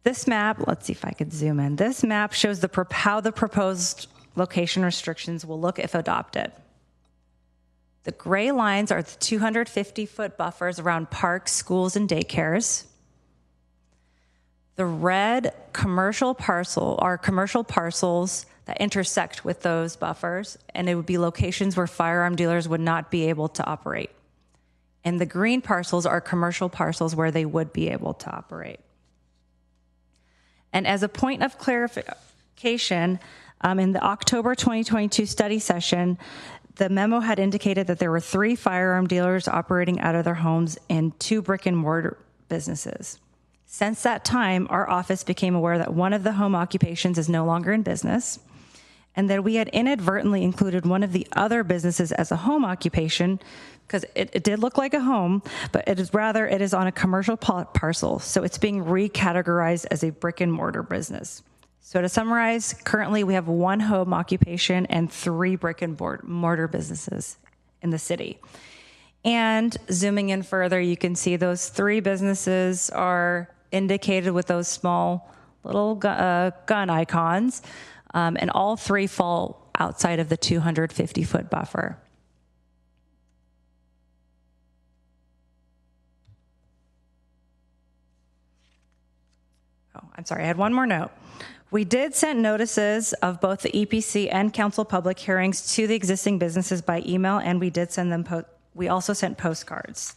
Speaker 11: This map, let's see if I could zoom in. This map shows how the proposed location restrictions will look if adopted. The gray lines are the 250-foot buffers around parks, schools, and daycares. The red commercial parcel are commercial parcels that intersect with those buffers, and it would be locations where firearm dealers would not be able to operate. And the green parcels are commercial parcels where they would be able to operate. And as a point of clarification, in the October 2022 study session, the memo had indicated that there were 3 firearm dealers operating out of their homes and 2 brick and mortar businesses. Since that time, our office became aware that one of the home occupations is no longer in business, and that we had inadvertently included one of the other businesses as a home occupation, because it did look like a home, but it is on a commercial parcel, so it's being recategorized as a brick and mortar business. So to summarize, currently we have 1 home occupation and 3 brick and mortar businesses in the city. And zooming in further, you can see those 3 businesses are indicated with those small little gun icons, and all 3 fall outside of the 250-foot buffer. Oh, I'm sorry, I had one more note. We did send notices of both the EPC and council public hearings to the existing businesses by email, and we did send them, we also sent postcards.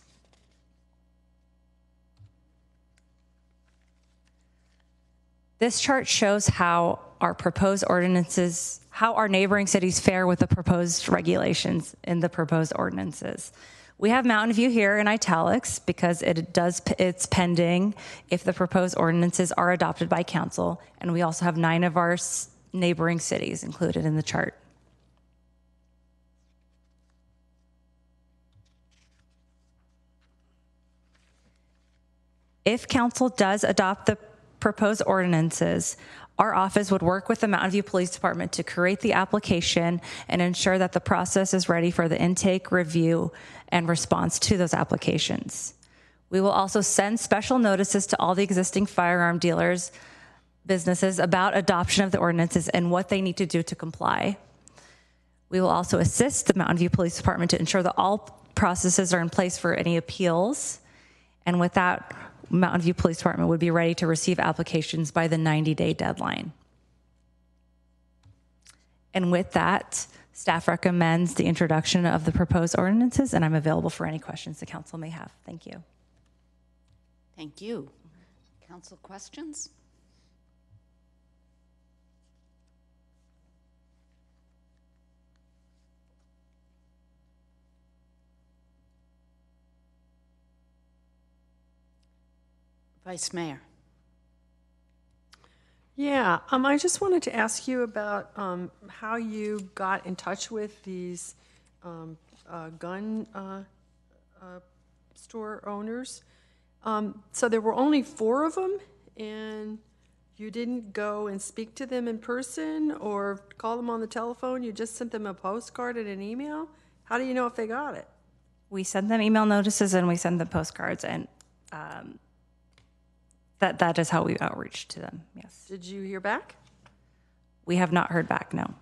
Speaker 11: This chart shows how our proposed ordinances, how our neighboring cities fare with the proposed regulations in the proposed ordinances. We have Mountain View here in italics because it's pending if the proposed ordinances are adopted by council, and we also have 9 of our neighboring cities included in the chart. If council does adopt the proposed ordinances, our office would work with the Mountain View Police Department to create the application and ensure that the process is ready for the intake, review, and response to those applications. We will also send special notices to all the existing firearm dealers, businesses about adoption of the ordinances and what they need to do to comply. We will also assist the Mountain View Police Department to ensure that all processes are in place for any appeals. And with that, Mountain View Police Department would be ready to receive applications by the 90-day deadline. And with that, staff recommends the introduction of the proposed ordinances, and I'm available for any questions the council may have. Thank you.
Speaker 1: Thank you. Council questions? Vice Mayor.
Speaker 16: Yeah, I just wanted to ask you about how you got in touch with these gun store owners. So there were only 4 of them, and you didn't go and speak to them in person or call them on the telephone? You just sent them a postcard and an email? How do you know if they got it?
Speaker 11: We send them email notices and we send them postcards, and that is how we outreach to them, yes.
Speaker 16: Did you hear back?
Speaker 11: We have not heard back, no.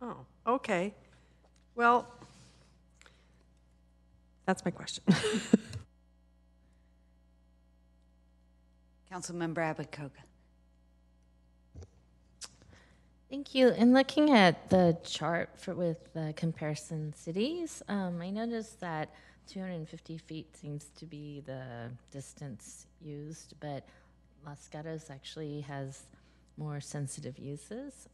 Speaker 16: Oh, okay. Well, that's my question.
Speaker 1: Councilmember Abacoga.
Speaker 8: Thank you. In looking at the chart with the comparison cities, I noticed that 250 feet seems to be the distance used, but Los Gatos actually has more sensitive uses.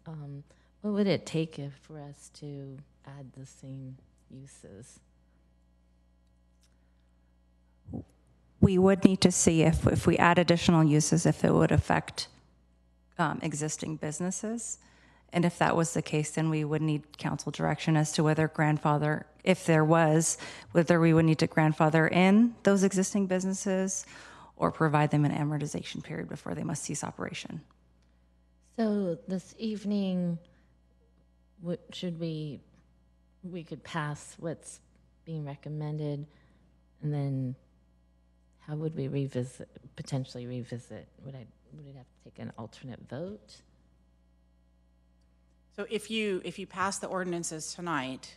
Speaker 8: What would it take for us to add the same uses?
Speaker 11: We would need to see if we add additional uses, if it would affect existing businesses. And if that was the case, then we would need council direction as to whether grandfather, if there was, whether we would need to grandfather in those existing businesses or provide them an amortization period before they must cease operation.
Speaker 8: So this evening, should we could pass what's being recommended, and then how would we potentially revisit? Would it have to take an alternate vote?
Speaker 2: So if you pass the ordinances tonight,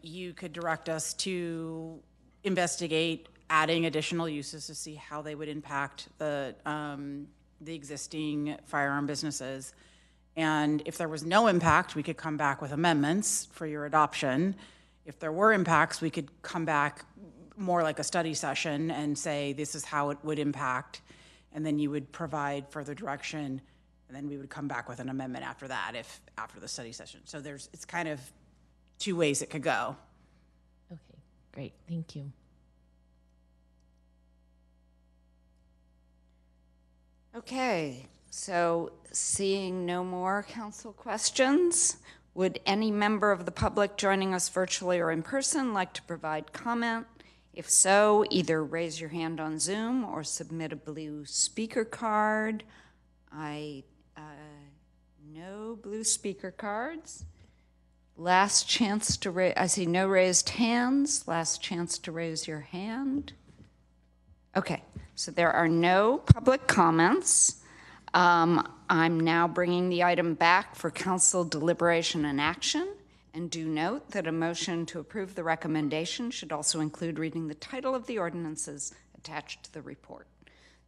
Speaker 2: you could direct us to investigate adding additional uses to see how they would impact the existing firearm businesses. And if there was no impact, we could come back with amendments for your adoption. If there were impacts, we could come back more like a study session and say, this is how it would impact. And then you would provide further direction. And then we would come back with an amendment after that, after the study session. So it's kind of two ways it could go.
Speaker 8: Okay, great, thank you.
Speaker 1: Okay, so seeing no more council questions, would any member of the public joining us virtually or in person like to provide comment? If so, either raise your hand on Zoom or submit a blue speaker card. No blue speaker cards. Last chance to raise, I see no raised hands. Last chance to raise your hand. Okay, so there are no public comments. I'm now bringing the item back for council deliberation and action. And do note that a motion to approve the recommendation should also include reading the title of the ordinances attached to the report.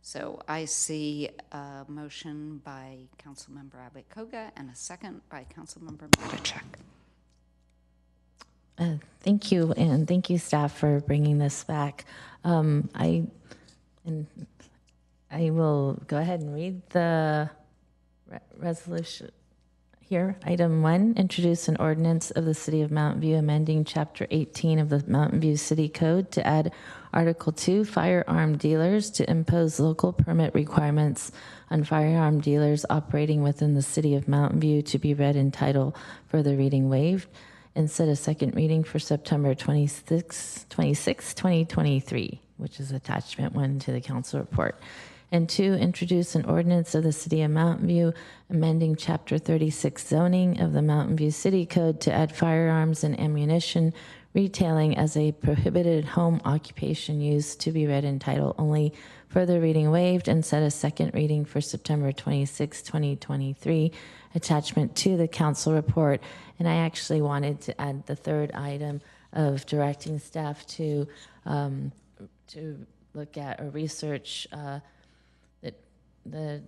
Speaker 1: So I see a motion by Councilmember Abbott-Koga and a second by Councilmember Matichak.
Speaker 8: Thank you, and thank you, staff, for bringing this back. I will go ahead and read the resolution here. Item 1, introduce an ordinance of the City of Mountain View amending Chapter 18 of the Mountain View City Code to add Article 2, firearm dealers, to impose local permit requirements on firearm dealers operating within the City of Mountain View, to be read in title, further reading waived, and set a second reading for September 26, 2023, which is attachment 1 to the council report. And 2, introduce an ordinance of the City of Mountain View amending Chapter 36 zoning of the Mountain View City Code to add firearms and ammunition retailing as a prohibited home occupation use, to be read in title only, further reading waived, and set a second reading for September 26, 2023, attachment to the council report. And I actually wanted to add the third item of directing staff to look at or research the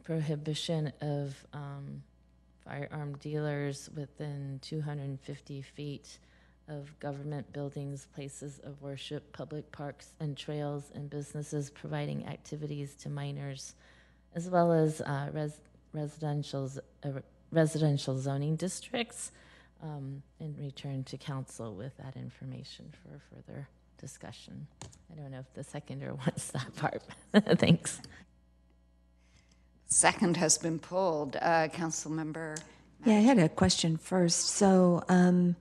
Speaker 8: prohibition of firearm dealers within 250 feet of government buildings, places of worship, public parks and trails, and businesses providing activities to minors, as well as residential zoning districts, and return to council with that information for further discussion. I don't know if the seconder wants that part. Thanks.
Speaker 1: Second has been pulled. Councilmember.
Speaker 5: Yeah, I had a question first. So, I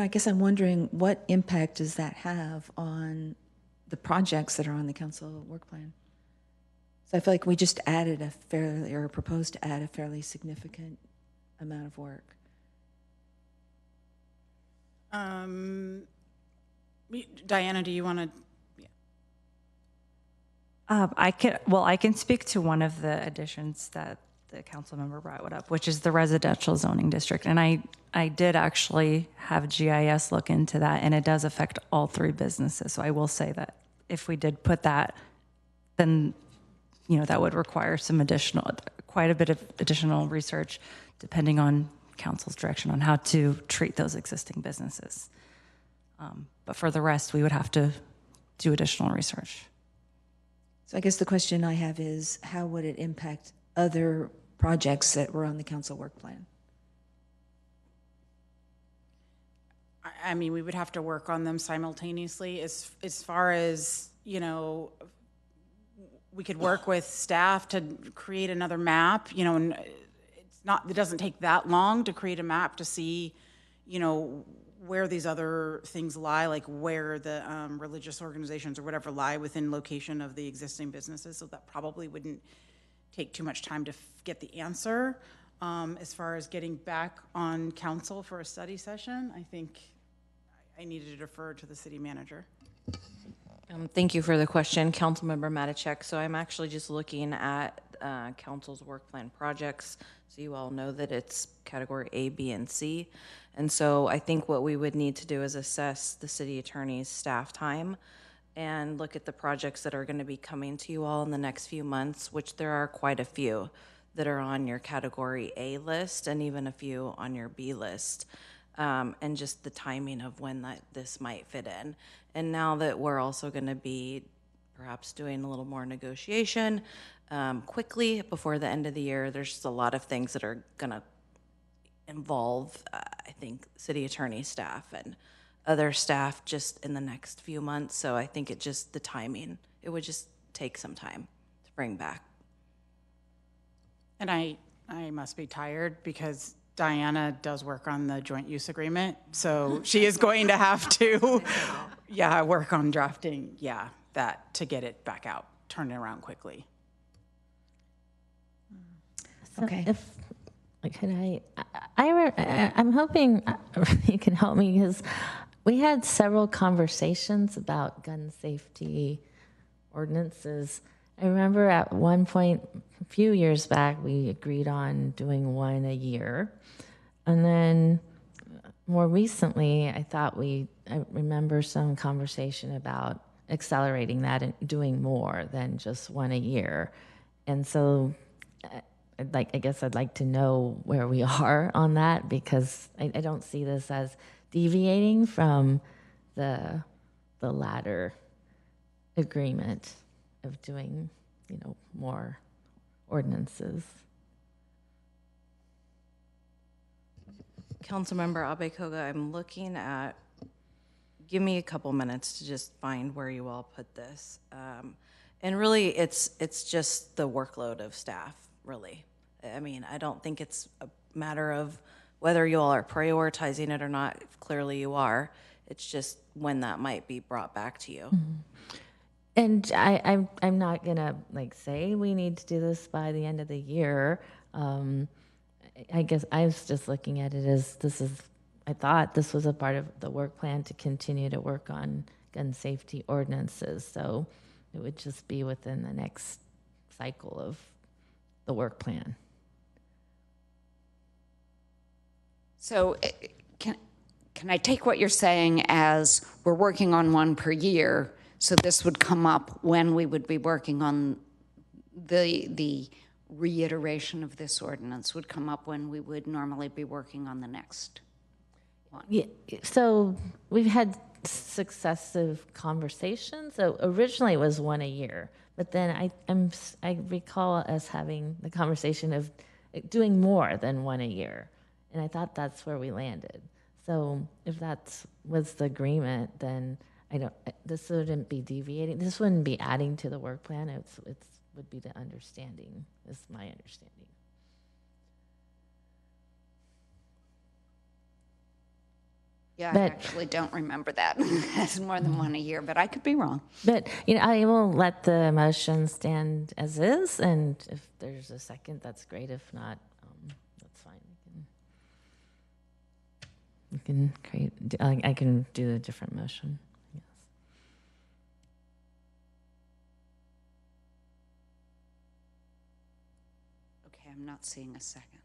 Speaker 5: guess I'm wondering, what impact does that have on the projects that are on the council work plan? So I feel like we just added proposed to add a fairly significant amount of work.
Speaker 2: Diana, do you want to?
Speaker 11: I can speak to one of the additions that the council member brought up, which is the residential zoning district. And I did actually have GIS look into that, and it does affect all 3 businesses. So I will say that if we did put that, then, that would require quite a bit of additional research, depending on council's direction on how to treat those existing businesses. But for the rest, we would have to do additional research.
Speaker 5: So I guess the question I have is, how would it impact other projects that were on the council work plan?
Speaker 2: I mean, we would have to work on them simultaneously. As far as, we could work with staff to create another map, and it's it doesn't take that long to create a map to see, you know, where these other things lie, like where the religious organizations or whatever lie within location of the existing businesses. So that probably wouldn't take too much time to get the answer. As far as getting back on council for a study session, I think I needed to defer to the city manager.
Speaker 18: Thank you for the question, Councilmember Matichek. So I'm actually just looking at council's work plan projects, so you all know that it's category A, B, and C. And so I think what we would need to do is assess the city attorney's staff time and look at the projects that are going to be coming to you all in the next few months, which there are quite a few that are on your category A list and even a few on your B list. And just the timing of when this might fit in. And now that we're also going to be perhaps doing a little more negotiation quickly before the end of the year, there's just a lot of things that are going to involve, I think, city attorney staff and other staff just in the next few months. So I think the timing, it would just take some time to bring back.
Speaker 2: And I must be tired because Diana does work on the joint use agreement, so she is going to have to, work on drafting, that to get it back out, turn it around quickly.
Speaker 8: So okay. I'm hoping you can help me, because we had several conversations about gun safety ordinances. I remember at one point, a few years back, we agreed on doing one a year. And then more recently, I remember some conversation about accelerating that and doing more than just one a year. And so I guess I'd like to know where we are on that, because I don't see this as deviating from the latter agreement of doing, more ordinances.
Speaker 18: Councilmember Abekoga, I'm looking at, give me a couple minutes to just find where you all put this. And really, it's just the workload of staff, really. I mean, I don't think it's a matter of whether you all are prioritizing it or not. Clearly you are. It's just when that might be brought back to you.
Speaker 8: Mm-hmm. And I'm not gonna say we need to do this by the end of the year. I guess I was just looking at it as I thought this was a part of the work plan to continue to work on gun safety ordinances. So it would just be within the next cycle of the work plan.
Speaker 1: So can I take what you're saying as we're working on one per year, so this would come up when we would be working on the reiteration of this ordinance would come up when we would normally be working on the next one?
Speaker 8: Yeah, so we've had successive conversations. So originally it was one a year, but then I recall us having the conversation of doing more than one a year. And I thought that's where we landed. So if that was the agreement, then this wouldn't be deviating. This wouldn't be adding to the work plan. It would be the understanding, is my understanding.
Speaker 1: Yeah, I actually don't remember that as more than one a year, but I could be wrong.
Speaker 8: But, I will let the motion stand as is, and if there's a second, that's great. If not, that's fine. We can create, I can do a different motion. Yes.
Speaker 1: Okay, I'm not seeing a second.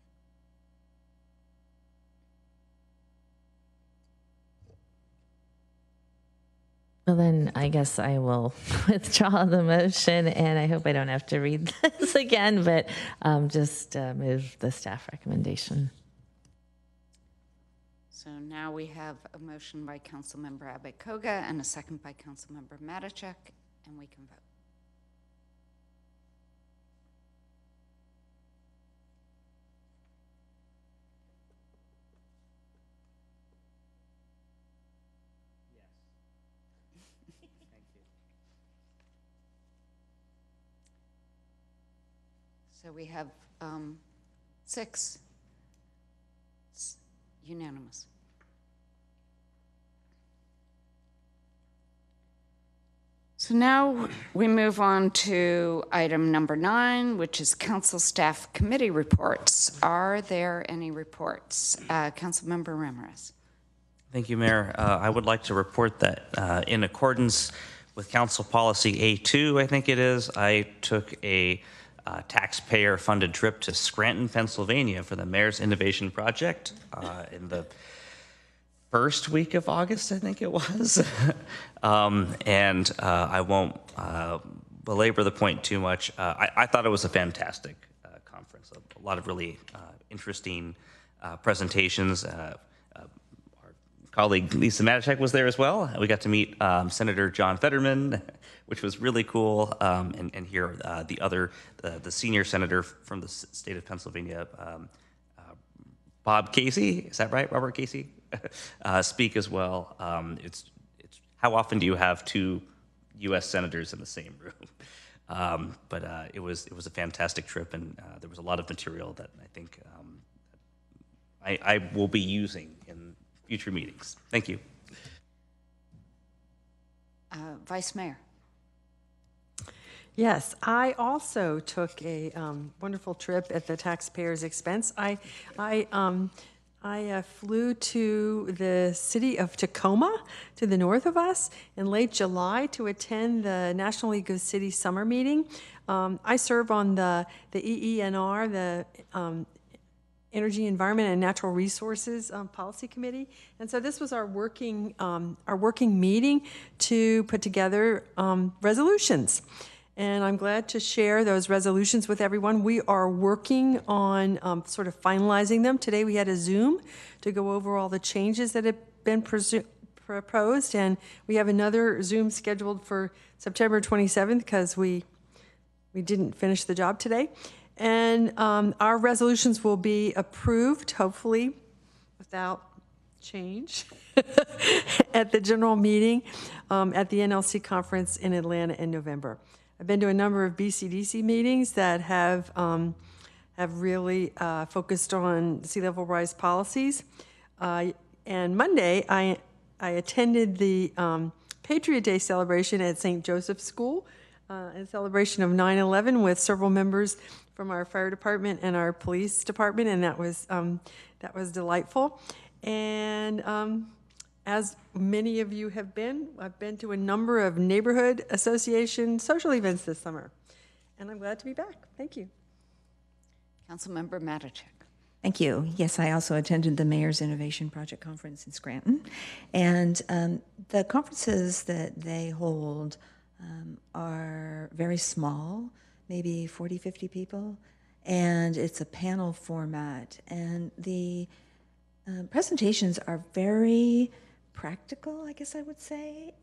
Speaker 8: Well, then I guess I will withdraw the motion, and I hope I don't have to read this again, but just move the staff recommendation.
Speaker 1: So now we have a motion by Councilmember Abekoga and a second by Councilmember Matichek, and we can vote. So we have 6 Unanimous. So now we move on to item number 9, which is council staff committee reports. Are there any reports? Councilmember Ramirez.
Speaker 3: Thank you, Mayor. I would like to report that in accordance with Council Policy A2, I think it is, I took a taxpayer-funded trip to Scranton, Pennsylvania for the Mayor's Innovation Project in the first week of August, I think it was. I won't belabor the point too much. I thought it was a fantastic conference. A lot of really interesting presentations. Our colleague Lisa Matichak was there as well. We got to meet Senator John Fetterman, which was really cool, and hear the senior senator from the state of Pennsylvania, Bob Casey. Is that right, Robert Casey? Speak as well. It's how often do you have 2 U.S. senators in the same room? It was a fantastic trip, and there was a lot of material that I think I will be using in future meetings. Thank you.
Speaker 1: Vice Mayor.
Speaker 16: Yes, I also took a wonderful trip at the taxpayers' expense. I flew to the city of Tacoma, to the north of us, in late July to attend the National League of Cities summer meeting. I serve on the EENR, the Energy, Environment, and Natural Resources Policy Committee, and so this was our working meeting to put together resolutions. And I'm glad to share those resolutions with everyone. We are working on sort of finalizing them. Today we had a Zoom to go over all the changes that have been proposed, and we have another Zoom scheduled for September 27th because we didn't finish the job today. And our resolutions will be approved, hopefully, without change at the general meeting at the NLC conference in Atlanta in November. I've been to a number of BCDC meetings that have really focused on sea level rise policies. And Monday, I attended the Patriot Day celebration at St. Joseph's School, in celebration of 9/11 with several members from our fire department and our police department, and that was delightful. And as many of you have been, I've been to a number of neighborhood association social events this summer, and I'm glad to be back. Thank you.
Speaker 1: Councilmember Matichak.
Speaker 5: Thank you. Yes, I also attended the Mayor's Innovation Project Conference in Scranton, and the conferences that they hold are very small, maybe 40, 50 people, and it's a panel format, and the presentations are very practical, I guess I would say,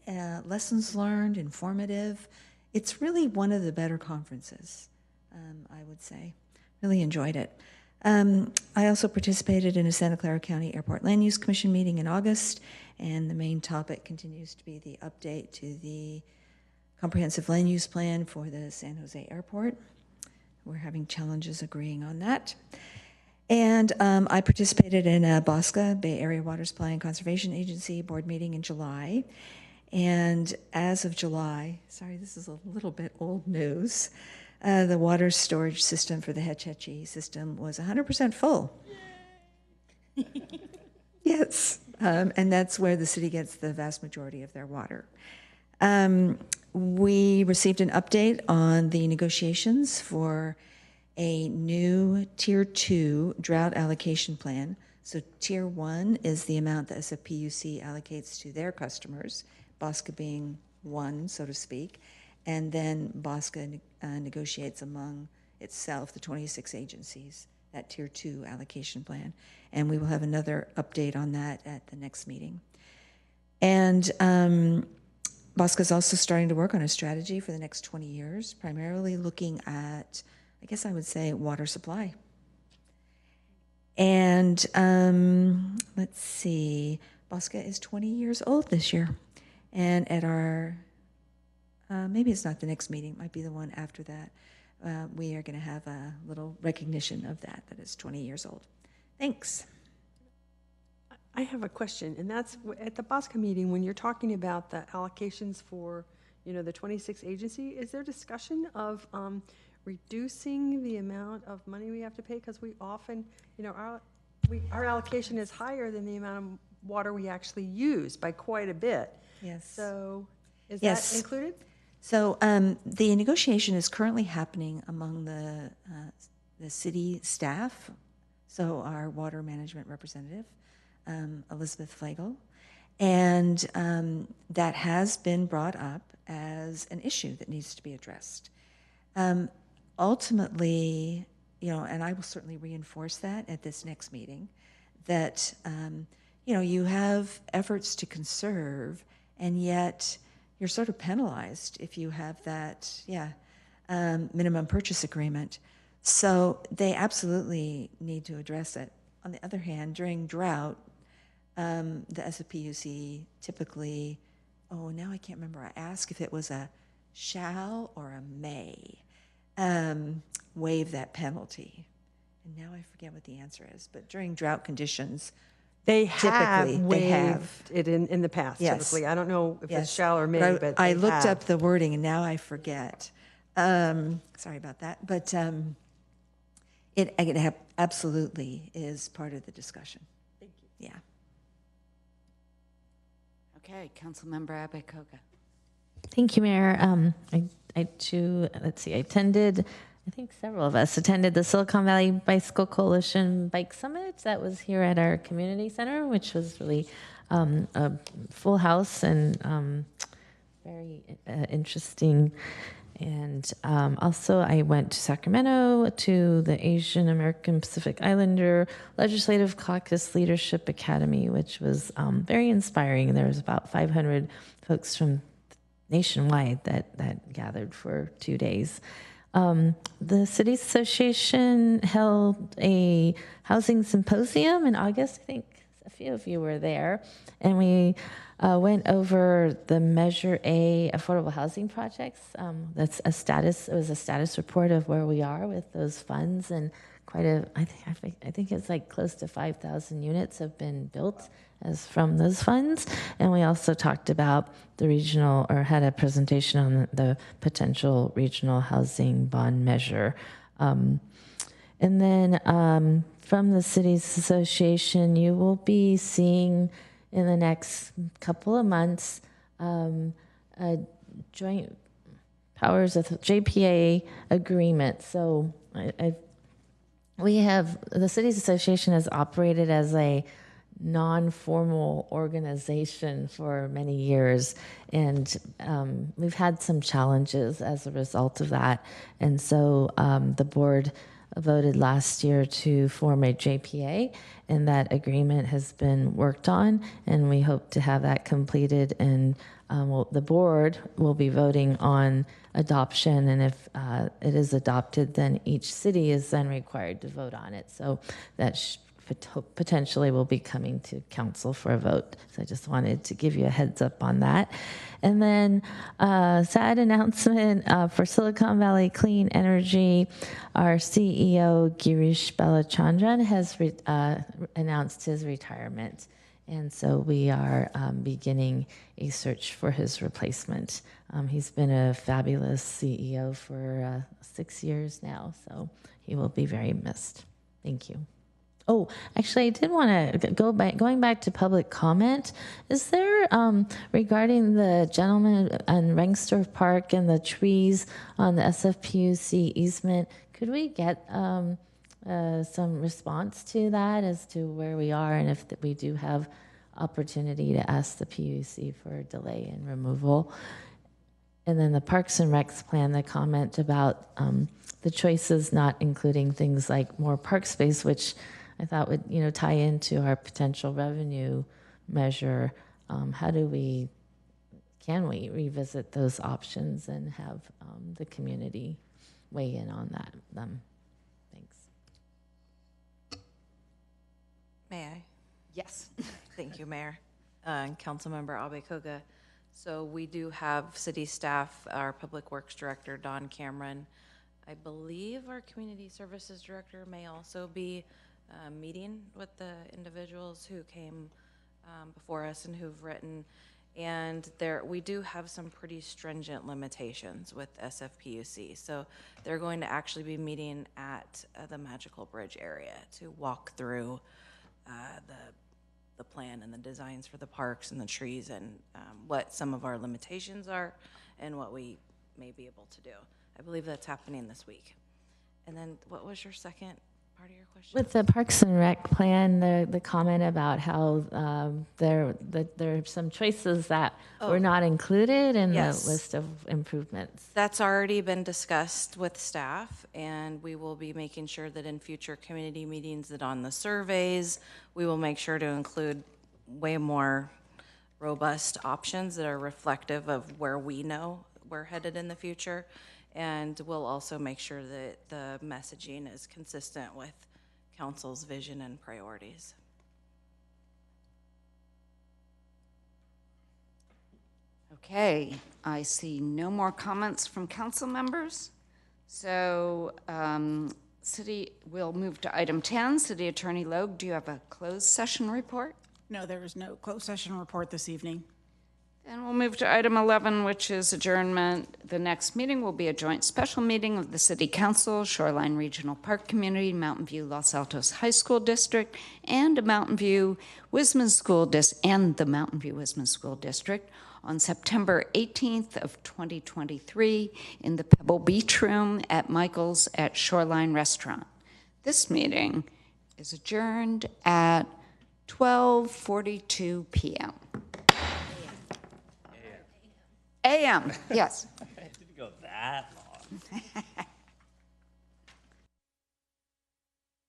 Speaker 5: lessons learned, informative. It's really one of the better conferences, I would say. Really enjoyed it. I also participated in a Santa Clara County Airport Land Use Commission meeting in August, and the main topic continues to be the update to the comprehensive land use plan for the San Jose Airport. We're having challenges agreeing on that. And I participated in a BOSCA, Bay Area Water Supply and Conservation Agency board meeting in July. And as of July, sorry, this is a little bit old news, the water storage system for the Hetch Hetchy system was 100% full. Yes, and that's where the city gets the vast majority of their water. We received an update on the negotiations for a new Tier 2 drought allocation plan. So Tier 1 is the amount that SFPUC allocates to their customers, BOSCA being one, so to speak, and then BOSCA negotiates among itself, the 26 agencies, that Tier 2 allocation plan. And we will have another update on that at the next meeting. And BOSCA is also starting to work on a strategy for the next 20 years, primarily looking at, I guess I would say, water supply. And let's see, BOSCA is 20 years old this year. And at our, maybe it's not the next meeting, might be the one after that, we are going to have a little recognition of that it's 20 years old. Thanks.
Speaker 16: I have a question, and that's at the BOSCA meeting, when you're talking about the allocations for, the 26 agency, is there discussion of reducing the amount of money we have to pay? Because we often, our allocation is higher than the amount of water we actually use by quite a bit.
Speaker 5: Yes.
Speaker 16: So is
Speaker 5: Yes.
Speaker 16: that included?
Speaker 5: So the negotiation is currently happening among the city staff. So our water management representative, Elizabeth Flagel, and that has been brought up as an issue that needs to be addressed. Ultimately, and I will certainly reinforce that at this next meeting, that you have efforts to conserve, and yet you're sort of penalized if you have that, minimum purchase agreement. So they absolutely need to address it. On the other hand, during drought, the SFPUC typically, now I can't remember, I asked if it was a shall or a may waive that penalty. And now I forget what the answer is, but during drought conditions,
Speaker 16: They have
Speaker 5: typically,
Speaker 16: waived it in the past,
Speaker 5: Yes.
Speaker 16: typically. I don't know if
Speaker 5: Yes.
Speaker 16: it's shall or may, but
Speaker 5: I
Speaker 16: they
Speaker 5: looked
Speaker 16: have.
Speaker 5: up the wording and now I forget. Sorry about that. But it absolutely is part of the discussion.
Speaker 16: Thank you.
Speaker 5: Yeah.
Speaker 1: Okay, Councilmember Abe-Koga.
Speaker 8: Thank you, Mayor. I too, I attended, I think several of us attended the Silicon Valley Bicycle Coalition Bike Summit that was here at our community center, which was really a full house and very interesting. And also I went to Sacramento to the Asian American Pacific Islander Legislative Caucus Leadership Academy, which was very inspiring. There was about 500 folks from nationwide that gathered for 2 days. The City Association held a housing symposium in August. I think a few of you were there. And we went over the Measure A affordable housing projects. It was a status report of where we are with those funds, and I think it's like close to 5,000 units have been built as from those funds. And we also talked about had a presentation on the potential regional housing bond measure. And then from the Cities Association, you will be seeing in the next couple of months a joint powers of JPA agreement. So the Cities Association has operated as a non-formal organization for many years, and we've had some challenges as a result of that. And so the board voted last year to form a JPA, and that agreement has been worked on, and we hope to have that completed. And the board will be voting on adoption, and if it is adopted, then each city is then required to vote on it. So that potentially will be coming to council for a vote. So I just wanted to give you a heads up on that. And then sad announcement for Silicon Valley Clean Energy. Our CEO, Girish Balachandran, has announced his retirement. And so we are beginning a search for his replacement. He's been a fabulous CEO for 6 years now, so he will be very missed. Thank you. Oh, actually, I did want to going back to public comment. Is there, regarding the gentleman on Rengstorff Park and the trees on the SFPUC easement, could we get some response to that as to where we are and if we do have opportunity to ask the PUC for a delay in removal? And then the Parks and Recs plan, the comment about the choices not including things like more park space, which I thought would tie into our potential revenue measure. Can we revisit those options and have the community weigh in on them? Thanks.
Speaker 18: May I?
Speaker 1: Yes.
Speaker 18: Thank you, Mayor and Councilmember Abe-Koga. So we do have city staff, our Public Works Director, Don Cameron. I believe our Community Services Director may also be meeting with the individuals who came before us and who've written. And we do have some pretty stringent limitations with SFPUC. So they're going to actually be meeting at the Magical Bridge area to walk through the plan and the designs for the parks and the trees and what some of our limitations are and what we may be able to do. I believe that's happening this week. And then what was your second part of your question?
Speaker 8: With the Parks and Rec plan, the comment about how there are some choices that were not included in the list of improvements.
Speaker 18: That's already been discussed with staff, and we will be making sure that in future community meetings that on the surveys, we will make sure to include way more robust options that are reflective of where we know we're headed in the future. And we'll also make sure that the messaging is consistent with council's vision and priorities.
Speaker 1: Okay, I see no more comments from council members. So we'll move to item 10. City Attorney Logue, do you have a closed session report?
Speaker 2: No, there is no closed session report this evening.
Speaker 1: And we'll move to item 11, which is adjournment. The next meeting will be a joint special meeting of the City Council, Shoreline Regional Park Community, Mountain View Los Altos High School District, and Mountain View Wisman School District on September 18th of 2023 in the Pebble Beach Room at Michael's at Shoreline Restaurant. This meeting is adjourned at 12:42 p.m. AM, yes.
Speaker 3: It didn't go that long.